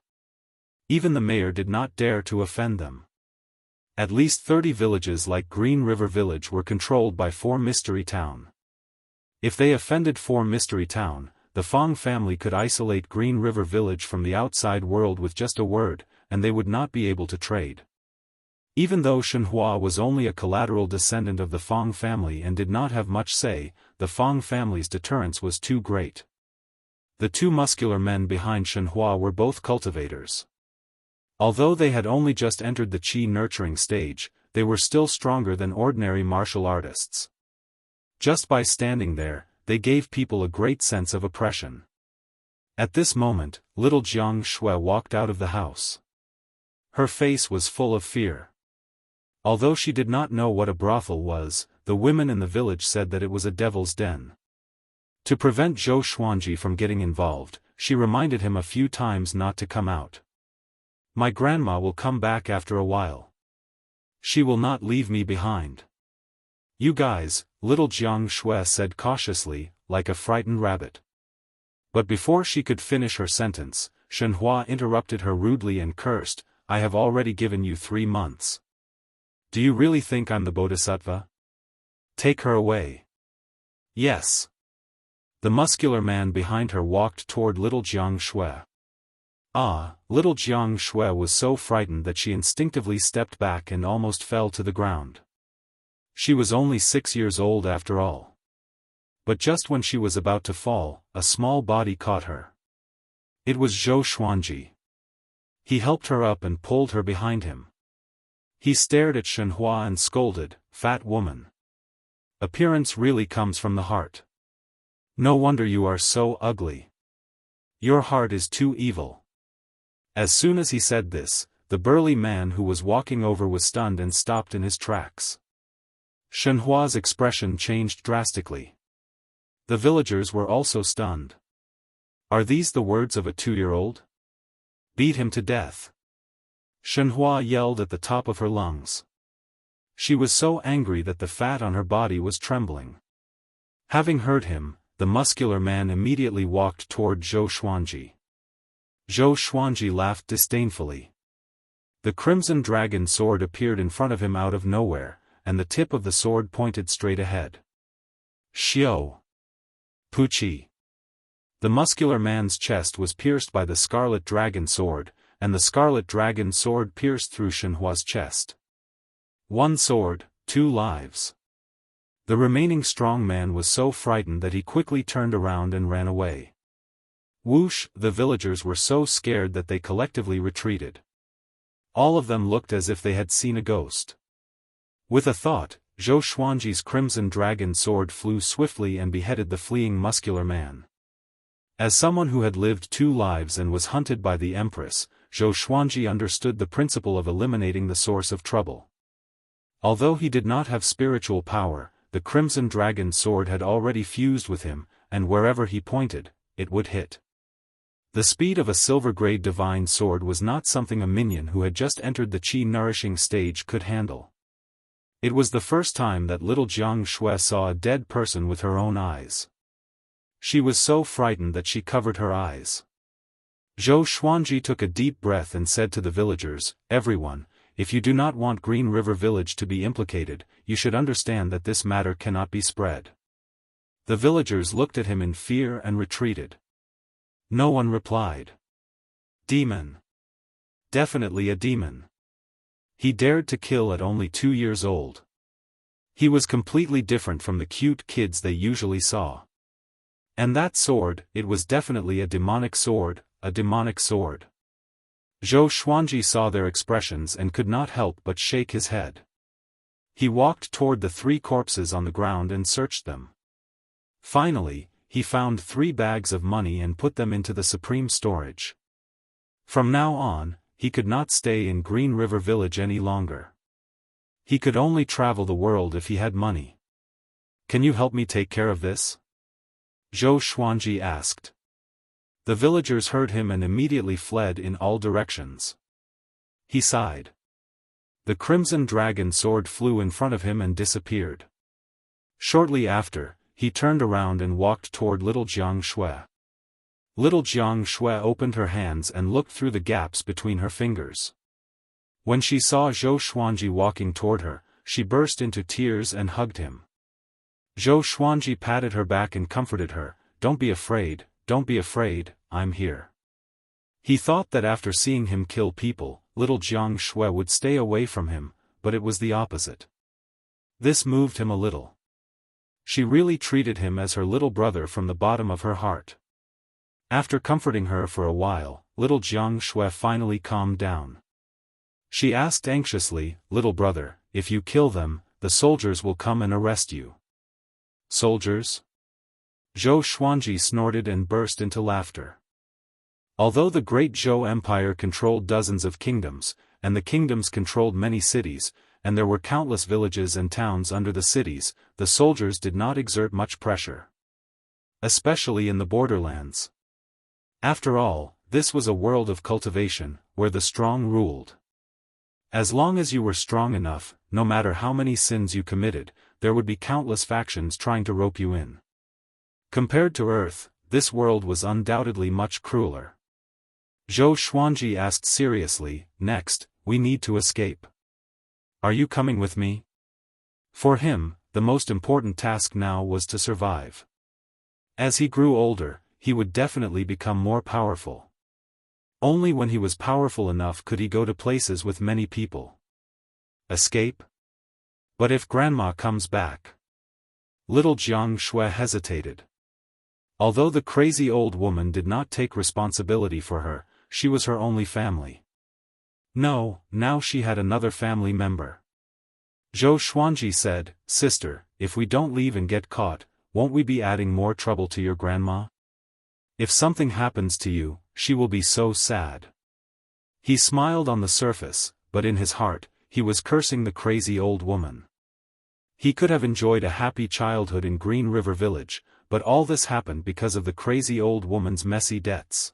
Even the mayor did not dare to offend them. At least 30 villages like Green River Village were controlled by 4 Mystery Town. If they offended 4 Mystery Town, the Fang family could isolate Green River Village from the outside world with just a word, and they would not be able to trade. Even though Xianxia was only a collateral descendant of the Fang family and did not have much say, the Fang family's deterrence was too great. The 2 muscular men behind Xianxia were both cultivators. Although they had only just entered the qi nurturing stage, they were still stronger than ordinary martial artists. Just by standing there, they gave people a great sense of oppression. At this moment, little Jianghu walked out of the house. Her face was full of fear. Although she did not know what a brothel was, the women in the village said that it was a devil's den. To prevent Zhou Xuanji from getting involved, she reminded him a few times not to come out. "My grandma will come back after a while. She will not leave me behind." "You guys," little Jianghu said cautiously, like a frightened rabbit. But before she could finish her sentence, Xianxia interrupted her rudely and cursed, "I have already given you 3 months. Do you really think I'm the Bodhisattva? Take her away." "Yes." The muscular man behind her walked toward little Jianghu. Little Jianghu was so frightened that she instinctively stepped back and almost fell to the ground. She was only 6 years old after all. But just when she was about to fall, a small body caught her. It was Zhou Xuanji. He helped her up and pulled her behind him. He stared at Xianxia and scolded, "Fat woman. Appearance really comes from the heart. No wonder you are so ugly. Your heart is too evil." As soon as he said this, the burly man who was walking over was stunned and stopped in his tracks. Xianhua's expression changed drastically. The villagers were also stunned. Are these the words of a 2-year-old? Beat him to death. Xianxia yelled at the top of her lungs. She was so angry that the fat on her body was trembling. Having heard him, the muscular man immediately walked toward Zhou Xuanji. Zhou Xuanji laughed disdainfully. The crimson dragon sword appeared in front of him out of nowhere, and the tip of the sword pointed straight ahead. Xiao. Puchi. The muscular man's chest was pierced by the scarlet dragon sword, and the scarlet dragon sword pierced through Xianhua's chest. 1 sword, 2 lives. The remaining strong man was so frightened that he quickly turned around and ran away. Whoosh! The villagers were so scared that they collectively retreated. All of them looked as if they had seen a ghost. With a thought, Zhou Xuanji's crimson dragon sword flew swiftly and beheaded the fleeing muscular man. As someone who had lived 2 lives and was hunted by the Empress, Zhou Xuanji understood the principle of eliminating the source of trouble. Although he did not have spiritual power, the crimson dragon sword had already fused with him, and wherever he pointed, it would hit. The speed of a silver-grade divine sword was not something a minion who had just entered the qi-nourishing stage could handle. It was the first time that little Jianghu saw a dead person with her own eyes. She was so frightened that she covered her eyes. Zhou Xuanji took a deep breath and said to the villagers, "Everyone, if you do not want Green River Village to be implicated, you should understand that this matter cannot be spread." The villagers looked at him in fear and retreated. No one replied. Demon. Definitely a demon. He dared to kill at only 2 years old. He was completely different from the cute kids they usually saw. And that sword, it was definitely a demonic sword, a demonic sword. Zhou Xuanji saw their expressions and could not help but shake his head. He walked toward the 3 corpses on the ground and searched them. Finally, he found 3 bags of money and put them into the supreme storage. From now on, he could not stay in Green River Village any longer. He could only travel the world if he had money. "Can you help me take care of this?" Zhou Xuanji asked. The villagers heard him and immediately fled in all directions. He sighed. The crimson dragon sword flew in front of him and disappeared. Shortly after, he turned around and walked toward little Jianghu. Little Jianghu opened her hands and looked through the gaps between her fingers. When she saw Zhou Xuanji walking toward her, she burst into tears and hugged him. Zhou Xuanji patted her back and comforted her, don't be afraid, I'm here." He thought that after seeing him kill people, little Jianghu would stay away from him, but it was the opposite. This moved him a little. She really treated him as her little brother from the bottom of her heart. After comforting her for a while, little Jianghu finally calmed down. She asked anxiously, "Little brother, if you kill them, the soldiers will come and arrest you." "Soldiers?" Zhou Xuanji snorted and burst into laughter. Although the great Zhou Empire controlled dozens of kingdoms, and the kingdoms controlled many cities, and there were countless villages and towns under the cities, the soldiers did not exert much pressure. Especially in the borderlands. After all, this was a world of cultivation, where the strong ruled. As long as you were strong enough, no matter how many sins you committed, there would be countless factions trying to rope you in. Compared to Earth, this world was undoubtedly much crueler. Zhou Xuanji asked seriously, "Next, we need to escape. Are you coming with me?" For him, the most important task now was to survive. As he grew older, he would definitely become more powerful. Only when he was powerful enough could he go to places with many people. Escape? But if Grandma comes back? Little Jianghu hesitated. Although the crazy old woman did not take responsibility for her, she was her only family. No, now she had another family member. Zhou Xuanji said, "Sister, if we don't leave and get caught, won't we be adding more trouble to your grandma? If something happens to you, she will be so sad." He smiled on the surface, but in his heart, he was cursing the crazy old woman. He could have enjoyed a happy childhood in Green River Village, but all this happened because of the crazy old woman's messy debts.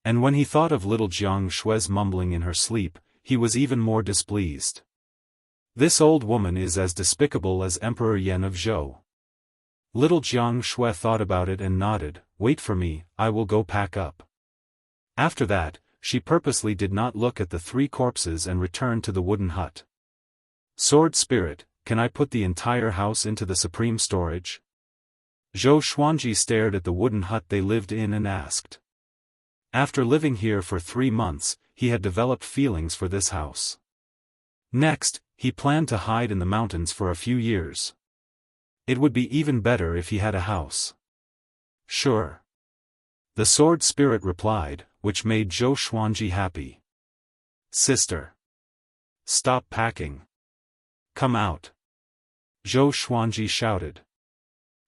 And when he thought of little Jianghu's mumbling in her sleep, he was even more displeased. This old woman is as despicable as Emperor Yan of Zhou. Little Jianghu thought about it and nodded, "Wait for me, I will go pack up." After that, she purposely did not look at the 3 corpses and returned to the wooden hut. "Sword Spirit, can I put the entire house into the supreme storage?" Zhou Xuanji stared at the wooden hut they lived in and asked. After living here for 3 months, he had developed feelings for this house. Next, he planned to hide in the mountains for a few years. It would be even better if he had a house. "Sure." The sword spirit replied, which made Zhou Xuanji happy. "Sister. Stop packing. Come out." Zhou Xuanji shouted.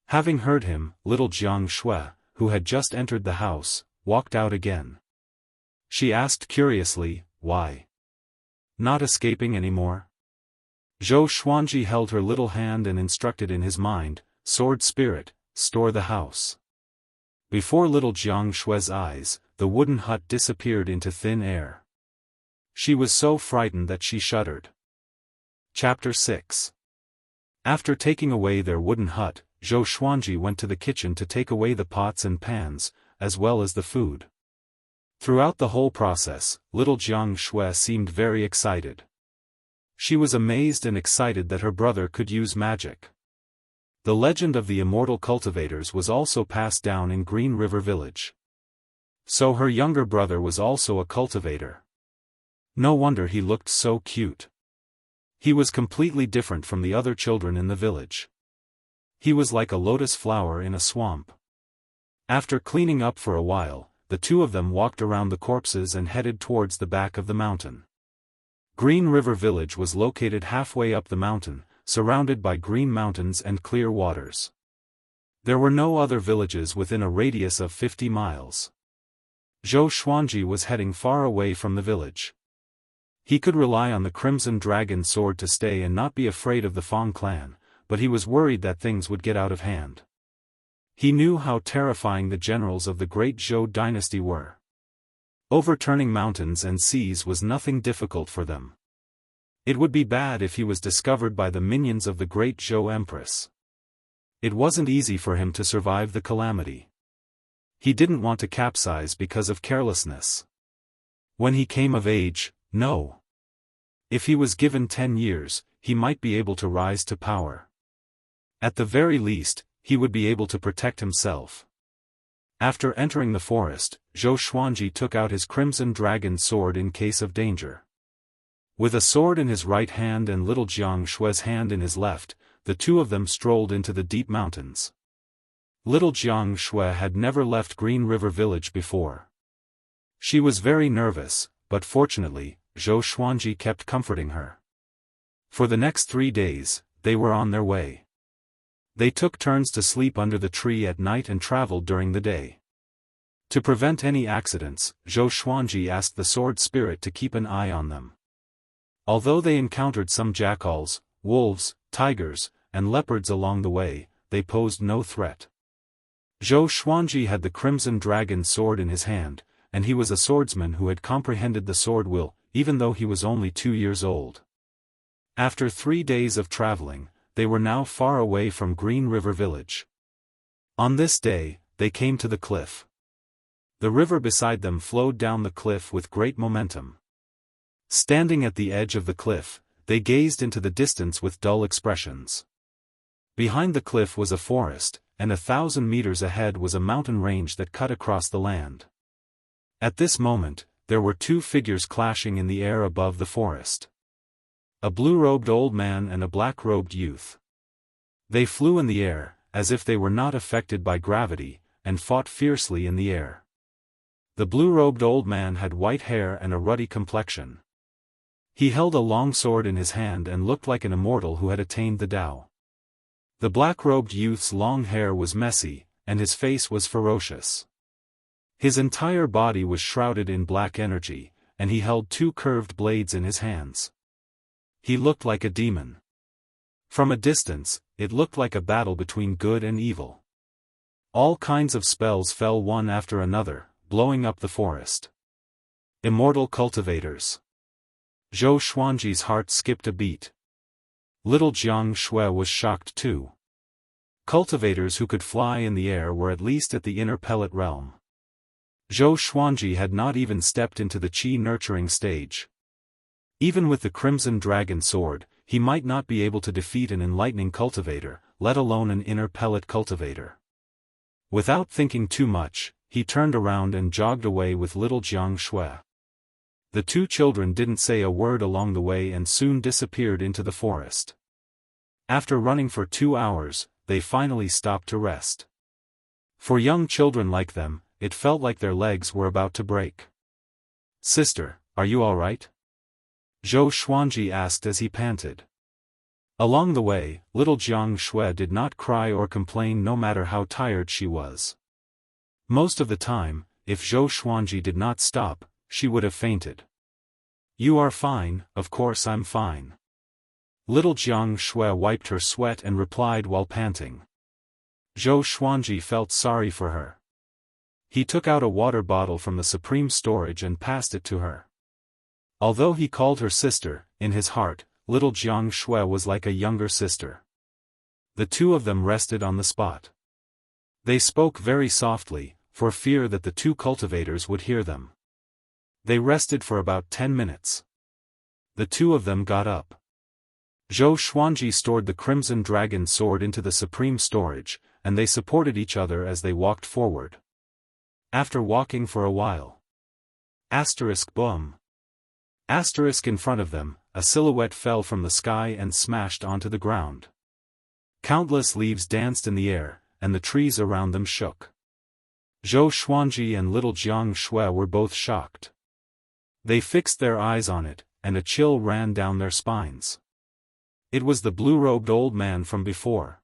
Having heard him, little Jianghu, who had just entered the house, walked out again. She asked curiously, "Why? Not escaping anymore?" Zhou Xuanji held her little hand and instructed in his mind, "Sword Spirit, store the house." Before little Jianghu's eyes, the wooden hut disappeared into thin air. She was so frightened that she shuddered. Chapter 6. After taking away their wooden hut, Zhou Xuanji went to the kitchen to take away the pots and pans, as well as the food. Throughout the whole process, little Jianghu seemed very excited. She was amazed and excited that her brother could use magic. The legend of the immortal cultivators was also passed down in Green River Village. So her younger brother was also a cultivator. No wonder he looked so cute. He was completely different from the other children in the village. He was like a lotus flower in a swamp. After cleaning up for a while, the two of them walked around the corpses and headed towards the back of the mountain. Green River Village was located halfway up the mountain, surrounded by green mountains and clear waters. There were no other villages within a radius of 50 miles. Zhou Xuanji was heading far away from the village. He could rely on the Crimson Dragon sword to stay and not be afraid of the Fang clan, but he was worried that things would get out of hand. He knew how terrifying the generals of the great Zhou dynasty were. Overturning mountains and seas was nothing difficult for them. It would be bad if he was discovered by the minions of the great Zhou Empress. It wasn't easy for him to survive the calamity. He didn't want to capsize because of carelessness. When he came of age, no. If he was given 10 years, he might be able to rise to power. At the very least, he would be able to protect himself. After entering the forest, Zhou Xuanji took out his Crimson Dragon sword in case of danger. With a sword in his right hand and little Jiang Shue's hand in his left, the two of them strolled into the deep mountains. Little Jiang Shue had never left Green River Village before. She was very nervous, but fortunately, Zhou Xuanji kept comforting her. For the next 3 days, they were on their way. They took turns to sleep under the tree at night and traveled during the day. To prevent any accidents, Zhou Xuanji asked the sword spirit to keep an eye on them. Although they encountered some jackals, wolves, tigers, and leopards along the way, they posed no threat. Zhou Xuanji had the Crimson Dragon sword in his hand, and he was a swordsman who had comprehended the sword will, even though he was only 2 years old. After 3 days of traveling, they were now far away from Green River Village. On this day, they came to the cliff. The river beside them flowed down the cliff with great momentum. Standing at the edge of the cliff, they gazed into the distance with dull expressions. Behind the cliff was a forest, and 1,000 meters ahead was a mountain range that cut across the land. At this moment, there were 2 figures clashing in the air above the forest. A blue-robed old man and a black-robed youth. They flew in the air, as if they were not affected by gravity, and fought fiercely in the air. The blue-robed old man had white hair and a ruddy complexion. He held a long sword in his hand and looked like an immortal who had attained the Tao. The black-robed youth's long hair was messy, and his face was ferocious. His entire body was shrouded in black energy, and he held 2 curved blades in his hands. He looked like a demon. From a distance, it looked like a battle between good and evil. All kinds of spells fell one after another, blowing up the forest. Immortal cultivators. Zhou Xuanji's heart skipped a beat. Little Jiang Shui was shocked too. Cultivators who could fly in the air were at least at the inner pellet realm. Zhou Xuanji had not even stepped into the qi nurturing stage. Even with the Crimson Dragon sword, he might not be able to defeat an enlightening cultivator, let alone an inner pellet cultivator. Without thinking too much, he turned around and jogged away with little Jiang Shui. The 2 children didn't say a word along the way and soon disappeared into the forest. After running for 2 hours, they finally stopped to rest. For young children like them, it felt like their legs were about to break. "Sister, are you all right?" Zhou Xuanji asked as he panted. Along the way, little Jiang Shui did not cry or complain no matter how tired she was. Most of the time, if Zhou Xuanji did not stop, she would have fainted. "You are fine, of course I'm fine." Little Jiang Shui wiped her sweat and replied while panting. Zhou Xuanji felt sorry for her. He took out a water bottle from the supreme storage and passed it to her. Although he called her sister, in his heart, little Jiang Shui was like a younger sister. The 2 of them rested on the spot. They spoke very softly, for fear that the 2 cultivators would hear them. They rested for about 10 minutes. The 2 of them got up. Zhou Xuanji stored the Crimson Dragon sword into the supreme storage, and they supported each other as they walked forward. After walking for a while. *Boom. Asterisk in front of them, a silhouette fell from the sky and smashed onto the ground. Countless leaves danced in the air, and the trees around them shook. Zhou Xuanji and little Jiang Shui were both shocked. They fixed their eyes on it, and a chill ran down their spines. It was the blue-robed old man from before.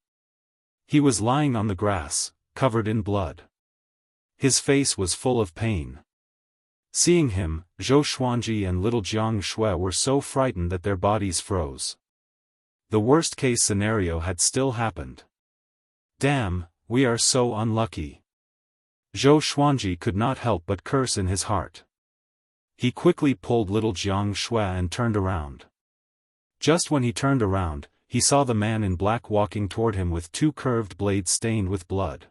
He was lying on the grass, covered in blood. His face was full of pain. Seeing him, Zhou Xuanji and little Jiang Shui were so frightened that their bodies froze. The worst-case scenario had still happened. Damn, we are so unlucky. Zhou Xuanji could not help but curse in his heart. He quickly pulled little Jiang Shui and turned around. Just when he turned around, he saw the man in black walking toward him with two curved blades stained with blood.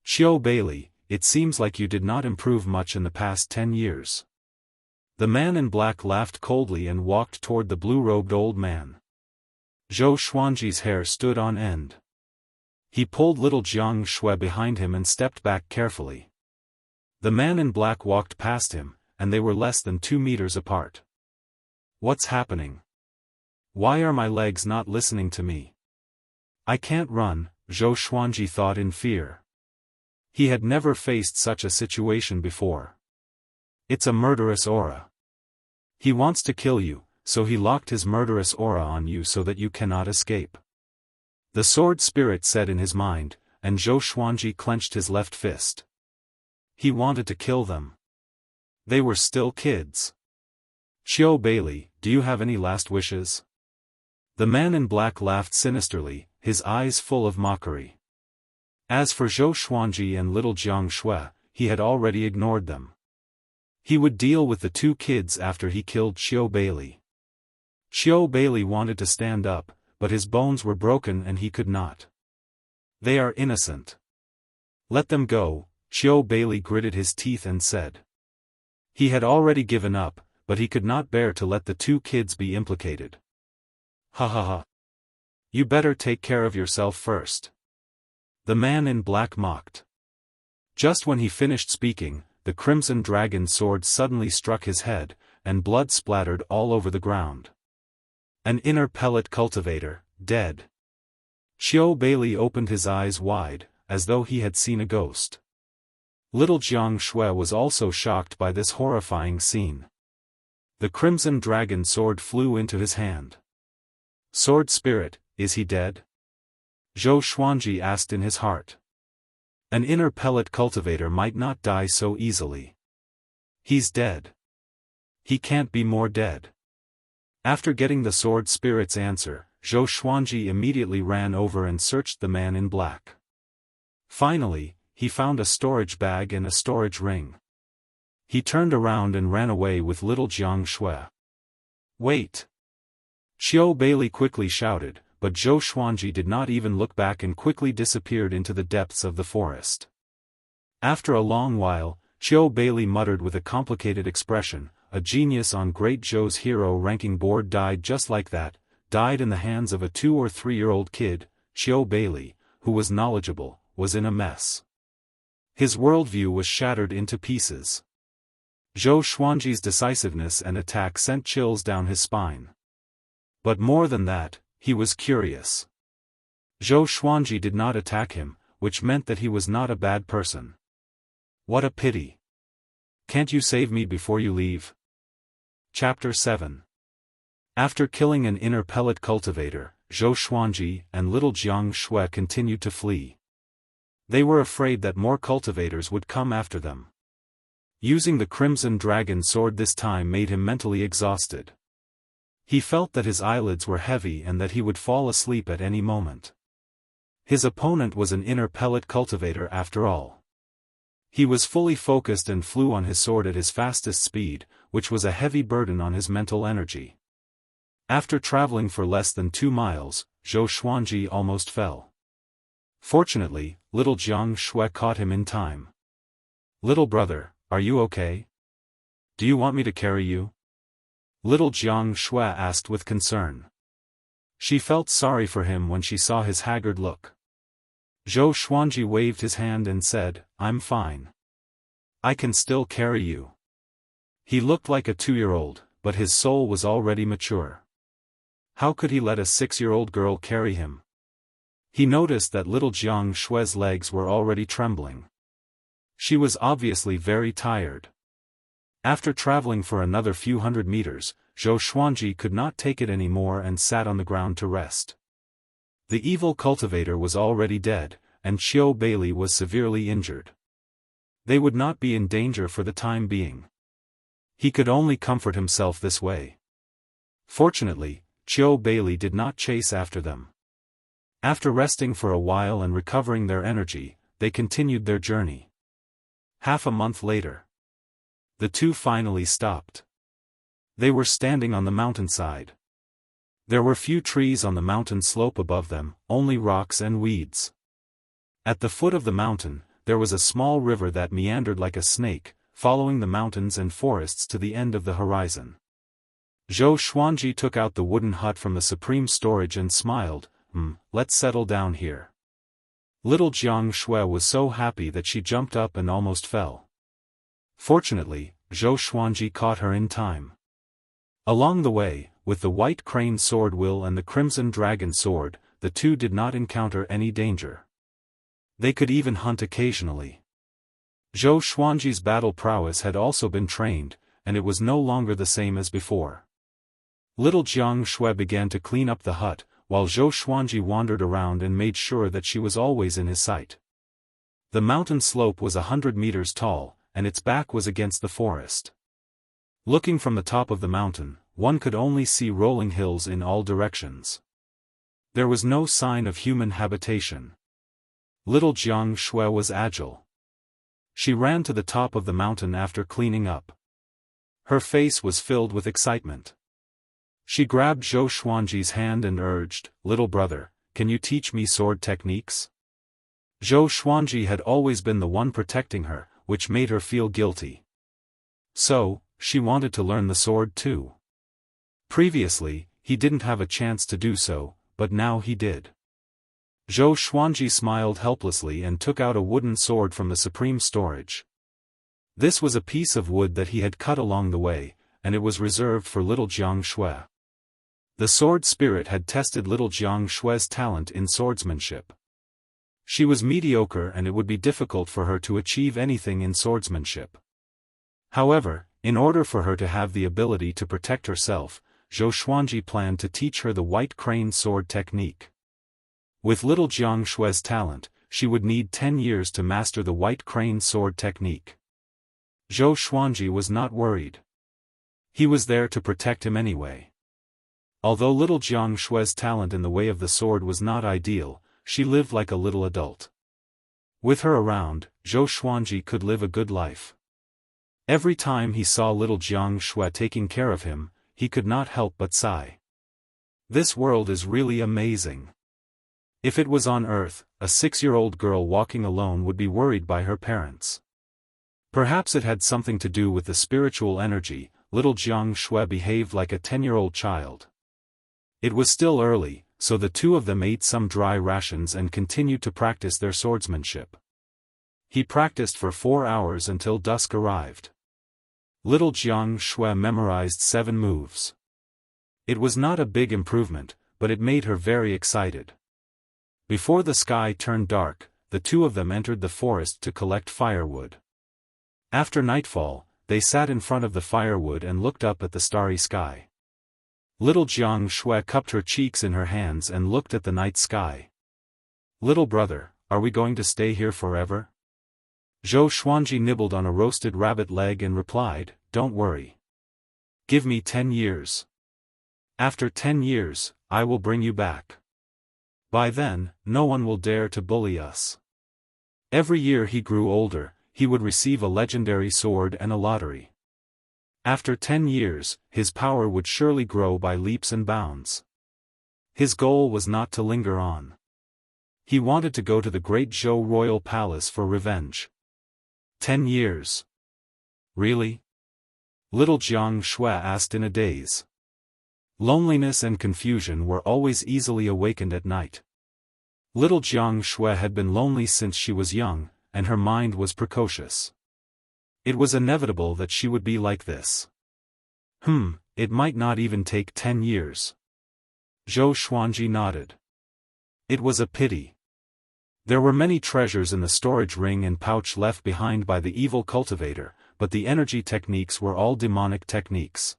Xiao Bailey, it seems like you did not improve much in the past 10 years. The man in black laughed coldly and walked toward the blue-robed old man. Zhou Xuanji's hair stood on end. He pulled little Jiang Shui behind him and stepped back carefully. The man in black walked past him, and they were less than 2 meters apart. What's happening? Why are my legs not listening to me? I can't run, Zhou Xuanji thought in fear. He had never faced such a situation before. It's a murderous aura. He wants to kill you, so he locked his murderous aura on you so that you cannot escape. The sword spirit said in his mind, and Zhou Xuanji clenched his left fist. He wanted to kill them. They were still kids. Xiao Bailey, do you have any last wishes? The man in black laughed sinisterly, his eyes full of mockery. As for Zhou Xuanji and little Jiang Shui, he had already ignored them. He would deal with the two kids after he killed Xiao Bailey. Xiao Bailey wanted to stand up, but his bones were broken and he could not. They are innocent. Let them go, Xiao Bailey gritted his teeth and said. He had already given up, but he could not bear to let the two kids be implicated. Ha ha ha. You better take care of yourself first. The man in black mocked. Just when he finished speaking, the crimson dragon sword suddenly struck his head, and blood splattered all over the ground. An inner pellet cultivator, dead. Xiao Bailey opened his eyes wide, as though he had seen a ghost. Little Jiang Shui was also shocked by this horrifying scene. The crimson dragon sword flew into his hand. Sword spirit, is he dead? Zhou Xuanji asked in his heart. An inner pellet cultivator might not die so easily. He's dead. He can't be more dead. After getting the sword spirit's answer, Zhou Xuanji immediately ran over and searched the man in black. Finally, he found a storage bag and a storage ring. He turned around and ran away with little Jiang Shui. Wait! Xiao Bailey quickly shouted, but Zhou Xuanji did not even look back and quickly disappeared into the depths of the forest. After a long while, Xiao Bailey muttered with a complicated expression, a genius on Great Zhou's hero ranking board died just like that, died in the hands of a 2- or 3-year-old kid. Xiao Bailey, who was knowledgeable, was in a mess. His worldview was shattered into pieces. Zhou Xuanji's decisiveness and attack sent chills down his spine. But more than that, he was curious. Zhou Xuanji did not attack him, which meant that he was not a bad person. What a pity. Can't you save me before you leave? Chapter 7. After killing an inner pellet cultivator, Zhou Xuanji and little Jiang Shui continued to flee. They were afraid that more cultivators would come after them. Using the crimson dragon sword this time made him mentally exhausted. He felt that his eyelids were heavy and that he would fall asleep at any moment. His opponent was an inner pellet cultivator after all. He was fully focused and flew on his sword at his fastest speed, which was a heavy burden on his mental energy. After traveling for less than 2 miles, Zhou Xuanji almost fell. Fortunately, little Jiang Shui caught him in time. Little brother, are you okay? Do you want me to carry you? Little Jiang Shui asked with concern. She felt sorry for him when she saw his haggard look. Zhou Xuanji waved his hand and said, I'm fine. I can still carry you. He looked like a 2-year-old, but his soul was already mature. How could he let a 6-year-old girl carry him? He noticed that little Jiang Shue's legs were already trembling. She was obviously very tired. After traveling for another few hundred meters, Zhou Xuanji could not take it anymore and sat on the ground to rest. The evil cultivator was already dead, and Qiu Bailey was severely injured. They would not be in danger for the time being. He could only comfort himself this way. Fortunately, Qiu Bailey did not chase after them. After resting for a while and recovering their energy, they continued their journey. Half a month later, the two finally stopped. They were standing on the mountainside. There were few trees on the mountain slope above them, only rocks and weeds. At the foot of the mountain, there was a small river that meandered like a snake, following the mountains and forests to the end of the horizon. Zhou Xuanji took out the wooden hut from the supreme storage and smiled, let's settle down here. Little Jiang Shui was so happy that she jumped up and almost fell. Fortunately, Zhou Xuanji caught her in time. Along the way, with the white crane sword Will and the crimson dragon sword, the two did not encounter any danger. They could even hunt occasionally. Zhou Xuanji's battle prowess had also been trained, and it was no longer the same as before. Little Jiang Shui began to clean up the hut, while Zhou Xuanji wandered around and made sure that she was always in his sight. The mountain slope was 100 meters tall, and its back was against the forest. Looking from the top of the mountain, one could only see rolling hills in all directions. There was no sign of human habitation. Little Jiang Shui was agile. She ran to the top of the mountain after cleaning up. Her face was filled with excitement. She grabbed Zhou Xuanji's hand and urged, "Little brother, can you teach me sword techniques?" Zhou Xuanji had always been the one protecting her, which made her feel guilty. So, she wanted to learn the sword too. Previously, he didn't have a chance to do so, but now he did. Zhou Xuanji smiled helplessly and took out a wooden sword from the supreme storage. This was a piece of wood that he had cut along the way, and it was reserved for little Jiang Shui. The sword spirit had tested little Jiang Shui's talent in swordsmanship. She was mediocre and it would be difficult for her to achieve anything in swordsmanship. However, in order for her to have the ability to protect herself, Zhou Xuanji planned to teach her the white crane sword technique. With little Jiang Shui's talent, she would need 10 years to master the white crane sword technique. Zhou Xuanji was not worried. He was there to protect him anyway. Although little Jiang Shui's talent in the way of the sword was not ideal, she lived like a little adult. With her around, Zhou Xuanji could live a good life. Every time he saw little Jiang Shui taking care of him, he could not help but sigh. This world is really amazing. If it was on Earth, a 6-year-old girl walking alone would be worried by her parents. Perhaps it had something to do with the spiritual energy. Little Jiang Shui behaved like a 10-year-old child. It was still early, so the two of them ate some dry rations and continued to practice their swordsmanship. He practiced for 4 hours until dusk arrived. Little Jiang Shui memorized 7 moves. It was not a big improvement, but it made her very excited. Before the sky turned dark, the two of them entered the forest to collect firewood. After nightfall, they sat in front of the firewood and looked up at the starry sky. Little Jiang Shui cupped her cheeks in her hands and looked at the night sky. "Little brother, are we going to stay here forever?" Zhou Xuanji nibbled on a roasted rabbit leg and replied, "Don't worry. Give me 10 years. After 10 years, I will bring you back. By then, no one will dare to bully us." Every year he grew older, he would receive a legendary sword and a lottery. After 10 years, his power would surely grow by leaps and bounds. His goal was not to linger on. He wanted to go to the great Zhou royal palace for revenge. 10 years. Really? Little Jiang Shui asked in a daze. Loneliness and confusion were always easily awakened at night. Little Jiang Shui had been lonely since she was young, and her mind was precocious. It was inevitable that she would be like this. It might not even take 10 years. Zhou Xuanji nodded. It was a pity. There were many treasures in the storage ring and pouch left behind by the evil cultivator, but the energy techniques were all demonic techniques.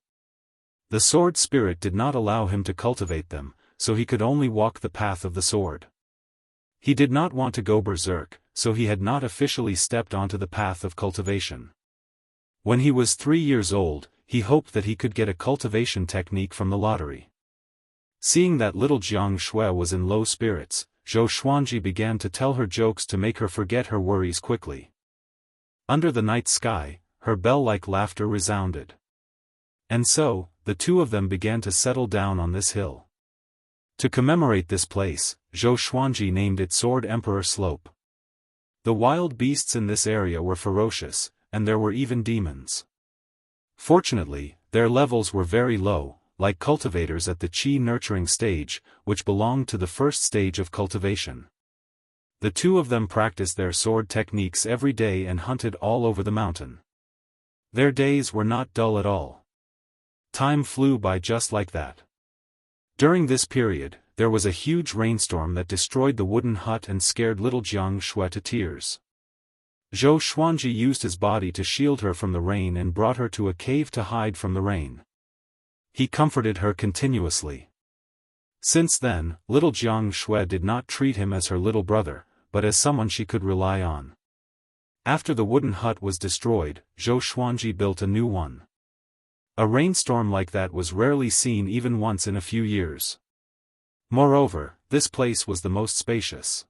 The sword spirit did not allow him to cultivate them, so he could only walk the path of the sword. He did not want to go berserk, so he had not officially stepped onto the path of cultivation. When he was 3 years old, he hoped that he could get a cultivation technique from the lottery. Seeing that little Jianghu was in low spirits, Zhou Xuanji began to tell her jokes to make her forget her worries quickly. Under the night sky, her bell-like laughter resounded. And so, the two of them began to settle down on this hill. To commemorate this place, Zhou Xuanji named it Sword Emperor Slope. The wild beasts in this area were ferocious, and there were even demons. Fortunately, their levels were very low, like cultivators at the Qi nurturing stage, which belonged to the first stage of cultivation. The two of them practiced their sword techniques every day and hunted all over the mountain. Their days were not dull at all. Time flew by just like that. During this period, there was a huge rainstorm that destroyed the wooden hut and scared little Jianghu to tears. Zhou Xuanji used his body to shield her from the rain and brought her to a cave to hide from the rain. He comforted her continuously. Since then, little Jianghu did not treat him as her little brother, but as someone she could rely on. After the wooden hut was destroyed, Zhou Xuanji built a new one. A rainstorm like that was rarely seen even once in a few years. Moreover, this place was the most spacious.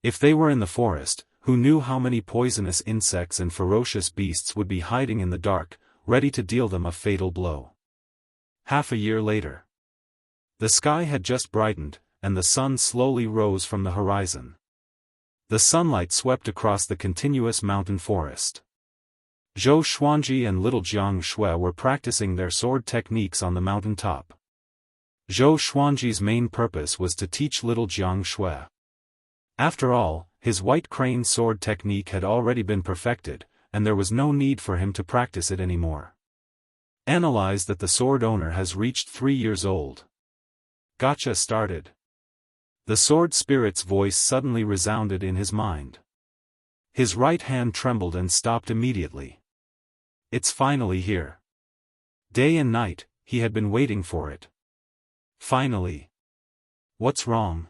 If they were in the forest, who knew how many poisonous insects and ferocious beasts would be hiding in the dark, ready to deal them a fatal blow. Half a year later. The sky had just brightened, and the sun slowly rose from the horizon. The sunlight swept across the continuous mountain forest. Zhou Xuanji and little Jianghu were practicing their sword techniques on the mountain top. Zhou Xuanji's main purpose was to teach little Jianghu. After all, his white crane sword technique had already been perfected, and there was no need for him to practice it anymore. Analyze that the sword owner has reached 3 years old. Gotcha started. The sword spirit's voice suddenly resounded in his mind. His right hand trembled and stopped immediately. It's finally here. Day and night, he had been waiting for it. Finally. What's wrong?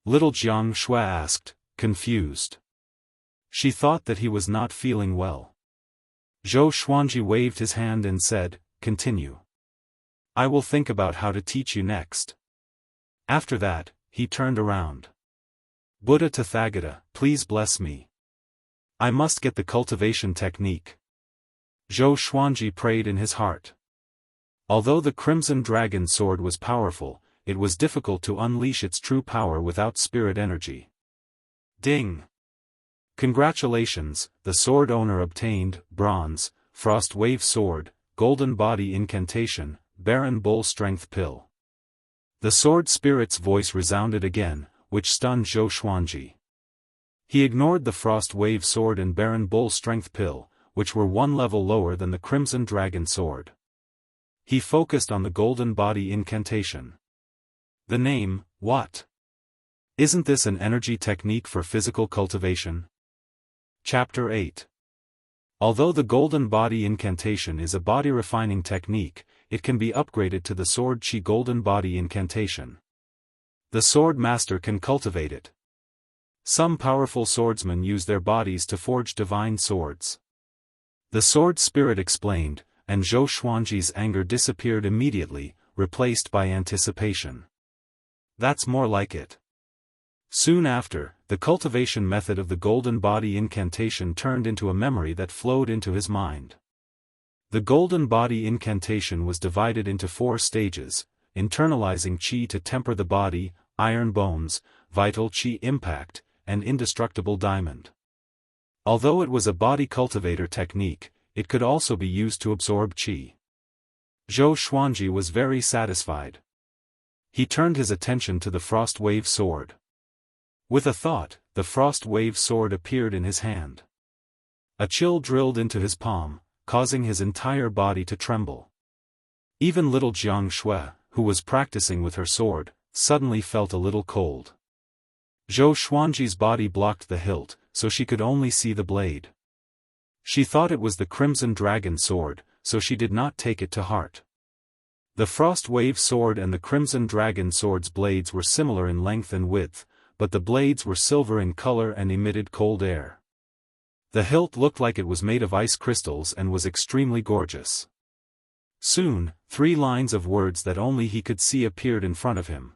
Little Jianghu asked, confused. She thought that he was not feeling well. Zhou Xuanji waved his hand and said, continue. I will think about how to teach you next. After that, he turned around. Buddha Tathagata, please bless me. I must get the cultivation technique. Zhou Xuanji prayed in his heart. Although the Crimson Dragon sword was powerful, it was difficult to unleash its true power without spirit energy. Ding! Congratulations, the sword owner obtained, Bronze, Frost Wave Sword, Golden Body Incantation, Baron Bull Strength Pill. The sword spirit's voice resounded again, which stunned Zhou Xuanji. He ignored the Frost Wave Sword and Baron Bull Strength Pill, which were one level lower than the Crimson Dragon Sword. He focused on the Golden Body Incantation. The name, what? Isn't this an energy technique for physical cultivation? Chapter 8. Although the Golden Body Incantation is a body-refining technique, it can be upgraded to the Sword Qi Golden Body Incantation. The sword master can cultivate it. Some powerful swordsmen use their bodies to forge divine swords. The sword spirit explained, and Zhou Xuanji's anger disappeared immediately, replaced by anticipation. That's more like it. Soon after, the cultivation method of the Golden Body Incantation turned into a memory that flowed into his mind. The Golden Body Incantation was divided into 4 stages: internalizing Qi to temper the body, Iron Bones, Vital Qi Impact, and Indestructible Diamond. Although it was a body cultivator technique, it could also be used to absorb Qi. Zhou Xuanji was very satisfied. He turned his attention to the Frost Wave Sword. With a thought, the Frost Wave Sword appeared in his hand. A chill drilled into his palm, causing his entire body to tremble. Even little Jianghu, who was practicing with her sword, suddenly felt a little cold. Zhou Xuanji's body blocked the hilt, so she could only see the blade. She thought it was the Crimson Dragon sword, so she did not take it to heart. The Frost Wave sword and the Crimson Dragon sword's blades were similar in length and width, but the blades were silver in color and emitted cold air. The hilt looked like it was made of ice crystals and was extremely gorgeous. Soon, 3 lines of words that only he could see appeared in front of him.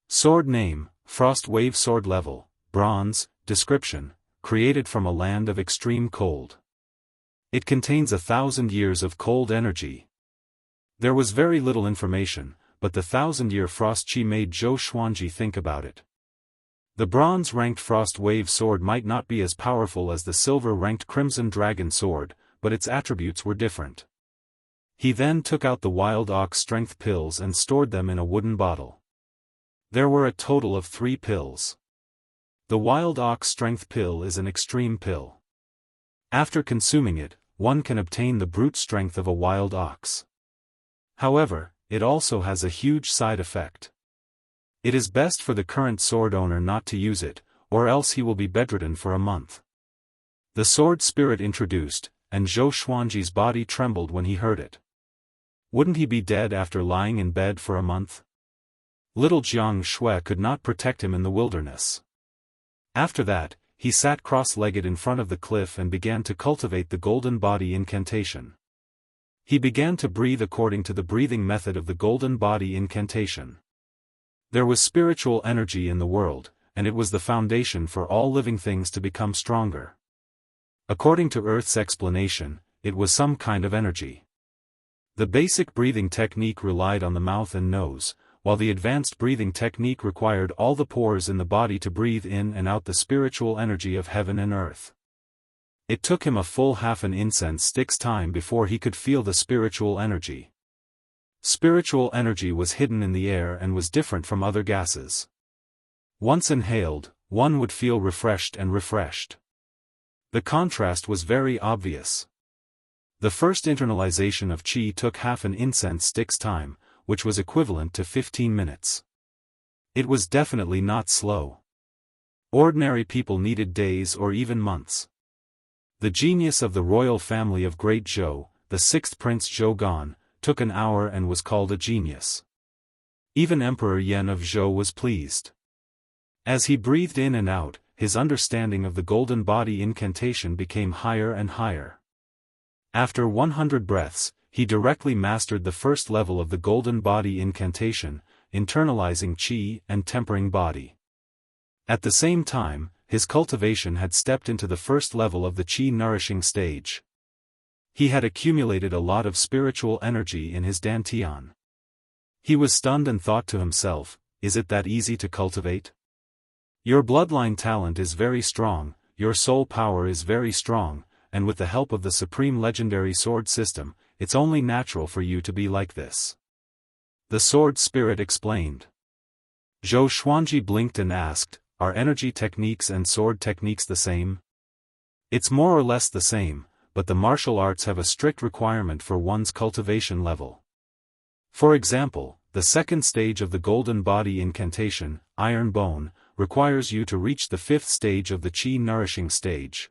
Sword name, Frost Wave sword level, bronze, description, created from a land of extreme cold. It contains 1,000 years of cold energy. There was very little information, but the 1,000-year frost chi made Zhou Xuanji think about it. The bronze-ranked Frost Wave sword might not be as powerful as the silver-ranked Crimson Dragon sword, but its attributes were different. He then took out the Wild Ox strength pills and stored them in a wooden bottle. There were a total of 3 pills. The Wild Ox strength pill is an extreme pill. After consuming it, one can obtain the brute strength of a wild ox. However, it also has a huge side effect. It is best for the current sword owner not to use it, or else he will be bedridden for a month. The sword spirit introduced, and Zhou Xuanji's body trembled when he heard it. Wouldn't he be dead after lying in bed for a month? Little Jianghu could not protect him in the wilderness. After that, he sat cross-legged in front of the cliff and began to cultivate the golden body incantation. He began to breathe according to the breathing method of the golden body incantation. There was spiritual energy in the world, and it was the foundation for all living things to become stronger. According to Earth's explanation, it was some kind of energy. The basic breathing technique relied on the mouth and nose, while the advanced breathing technique required all the pores in the body to breathe in and out the spiritual energy of heaven and earth. It took him a full half an incense stick's time before he could feel the spiritual energy. Spiritual energy was hidden in the air and was different from other gases. Once inhaled, one would feel refreshed and refreshed. The contrast was very obvious. The first internalization of qi took half an incense stick's time, which was equivalent to 15 minutes. It was definitely not slow. Ordinary people needed days or even months. The genius of the royal family of Great Zhou, the 6th Prince Zhou Gan, took an hour and was called a genius. Even Emperor Yan of Zhou was pleased. As he breathed in and out, his understanding of the golden body incantation became higher and higher. After 100 breaths, he directly mastered the first level of the golden body incantation, internalizing qi and tempering body. At the same time, his cultivation had stepped into the first level of the qi nourishing stage. He had accumulated a lot of spiritual energy in his dantian. He was stunned and thought to himself, is it that easy to cultivate? Your bloodline talent is very strong, your soul power is very strong, and with the help of the supreme legendary sword system, it's only natural for you to be like this. The sword spirit explained. Zhou Xuanji blinked and asked, are energy techniques and sword techniques the same? It's more or less the same, but the martial arts have a strict requirement for one's cultivation level. For example, the second stage of the golden body incantation, Iron Bone, requires you to reach the 5th stage of the qi nourishing stage.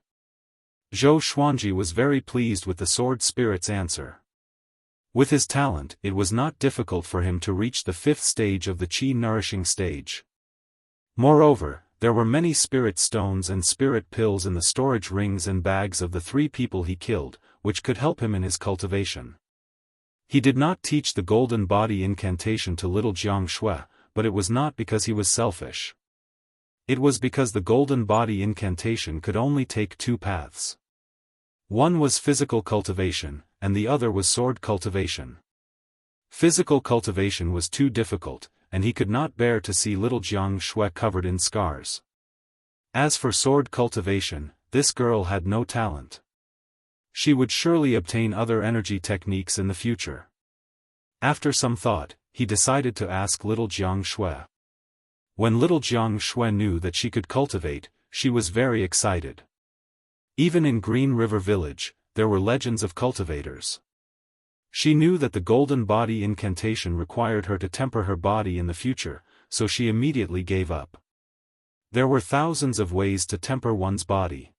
Zhou Xuanji was very pleased with the sword spirit's answer. With his talent, it was not difficult for him to reach the 5th stage of the qi nourishing stage. Moreover, there were many spirit stones and spirit pills in the storage rings and bags of the 3 people he killed, which could help him in his cultivation. He did not teach the golden body incantation to little Jianghu, but it was not because he was selfish. It was because the golden body incantation could only take 2 paths. One was physical cultivation, and the other was sword cultivation. Physical cultivation was too difficult, and he could not bear to see little Jianghu covered in scars. As for sword cultivation, this girl had no talent. She would surely obtain other energy techniques in the future. After some thought, he decided to ask little Jianghu. When little Jianghu knew that she could cultivate, she was very excited. Even in Green River Village, there were legends of cultivators. She knew that the golden body incantation required her to temper her body in the future, so she immediately gave up. There were thousands of ways to temper one's body.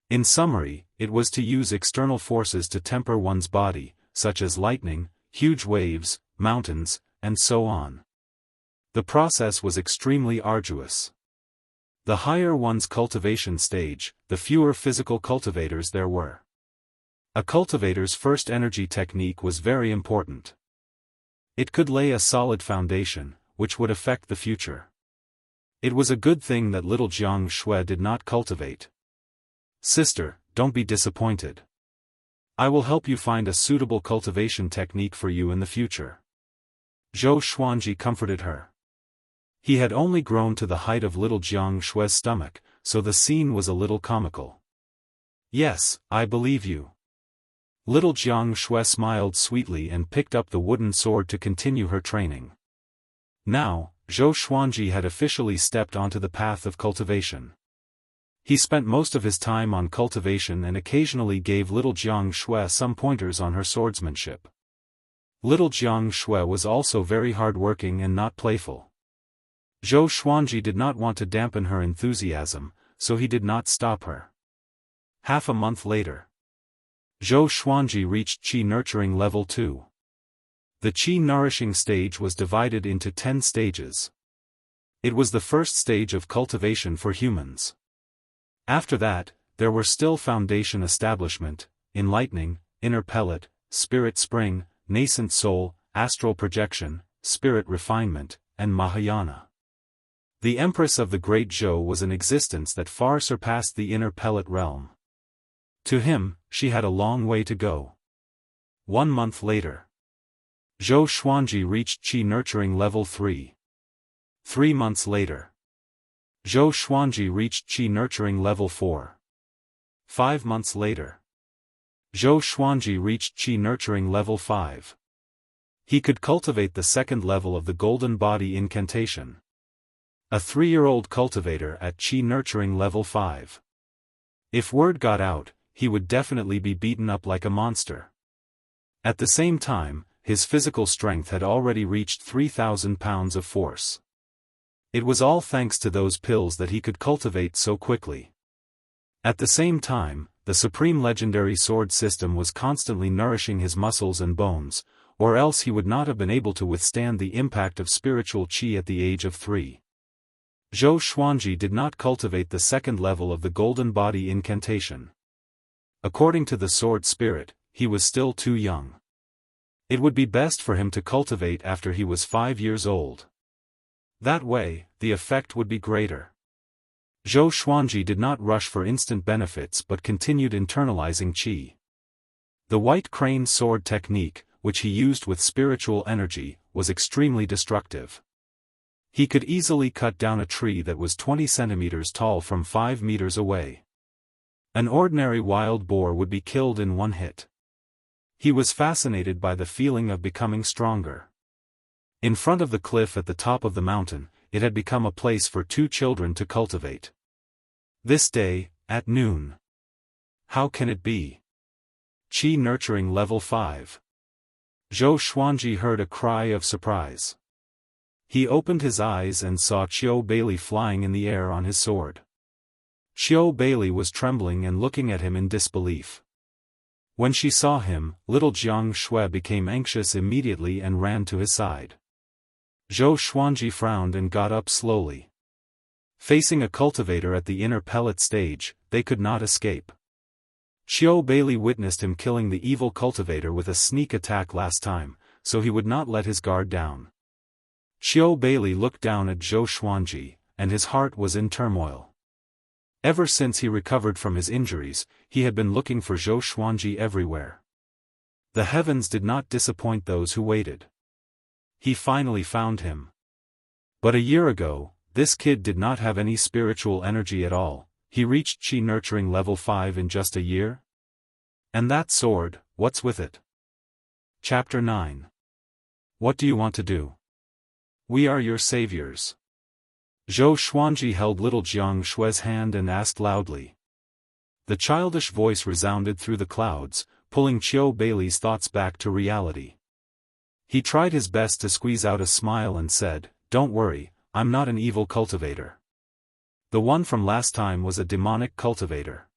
In summary, it was to use external forces to temper one's body, such as lightning, huge waves, mountains, and so on. The process was extremely arduous. The higher one's cultivation stage, the fewer physical cultivators there were. A cultivator's first energy technique was very important. It could lay a solid foundation, which would affect the future. It was a good thing that little Jianghu did not cultivate. Sister, don't be disappointed. I will help you find a suitable cultivation technique for you in the future. Zhou Xuanji comforted her. He had only grown to the height of little Jianghu's stomach, so the scene was a little comical. Yes, I believe you. Little Jianghu smiled sweetly and picked up the wooden sword to continue her training. Now, Zhou Xuanji had officially stepped onto the path of cultivation. He spent most of his time on cultivation and occasionally gave little Jianghu some pointers on her swordsmanship. Little Jianghu was also very hardworking and not playful. Zhou Xuanji did not want to dampen her enthusiasm, so he did not stop her. Half a month later, Zhou Xuanji reached Qi Nurturing Level 2. The Qi Nourishing stage was divided into 10 stages. It was the first stage of cultivation for humans. After that, there were still Foundation Establishment, Enlightening, Inner Pellet, Spirit Spring, Nascent Soul, Astral Projection, Spirit Refinement, and Mahayana. The Empress of the Great Zhou was an existence that far surpassed the Inner Pellet realm. To him, she had a long way to go. 1 month later, Zhou Xuanji reached Qi Nurturing Level 3. 3 months later, Zhou Xuanji reached Qi Nurturing Level 4. 5 months later, Zhou Xuanji reached Qi Nurturing Level 5. He could cultivate the second level of the Golden Body Incantation. A 3-year-old cultivator at Qi Nurturing Level 5. If word got out, he would definitely be beaten up like a monster. At the same time, his physical strength had already reached 3,000 pounds of force. It was all thanks to those pills that he could cultivate so quickly. At the same time, the Supreme Legendary Sword system was constantly nourishing his muscles and bones, or else he would not have been able to withstand the impact of spiritual qi at the age of 3. Zhou Xuanji did not cultivate the second level of the Golden Body Incantation. According to the Sword Spirit, he was still too young. It would be best for him to cultivate after he was 5 years old. That way, the effect would be greater. Zhou Xuanji did not rush for instant benefits but continued internalizing qi. The White Crane Sword technique, which he used with spiritual energy, was extremely destructive. He could easily cut down a tree that was 20 centimeters tall from 5 meters away. An ordinary wild boar would be killed in one hit. He was fascinated by the feeling of becoming stronger. In front of the cliff at the top of the mountain, it had become a place for 2 children to cultivate. This day, at noon. How can it be? Qi Nurturing Level 5. Zhou Xuanji heard a cry of surprise. He opened his eyes and saw Qiu Bailey flying in the air on his sword. Qiu Bailey was trembling and looking at him in disbelief. When she saw him, little Jianghu became anxious immediately and ran to his side. Zhou Xuanji frowned and got up slowly. Facing a cultivator at the Inner Pellet stage, they could not escape. Qiu Bailey witnessed him killing the evil cultivator with a sneak attack last time, so he would not let his guard down. Qiu Bailey looked down at Zhou Xuanji, and his heart was in turmoil. Ever since he recovered from his injuries, he had been looking for Zhou Xuanji everywhere. The heavens did not disappoint those who waited. He finally found him. But a year ago, this kid did not have any spiritual energy at all. He reached Qi Nurturing Level 5 in just a year? And that sword, what's with it? Chapter 9. What do you want to do? We are your saviors. Zhou Xuanji held little Jianghu's hand and asked loudly. The childish voice resounded through the clouds, pulling Chiu Bailey's thoughts back to reality. He tried his best to squeeze out a smile and said, "Don't worry, I'm not an evil cultivator. The one from last time was a demonic cultivator.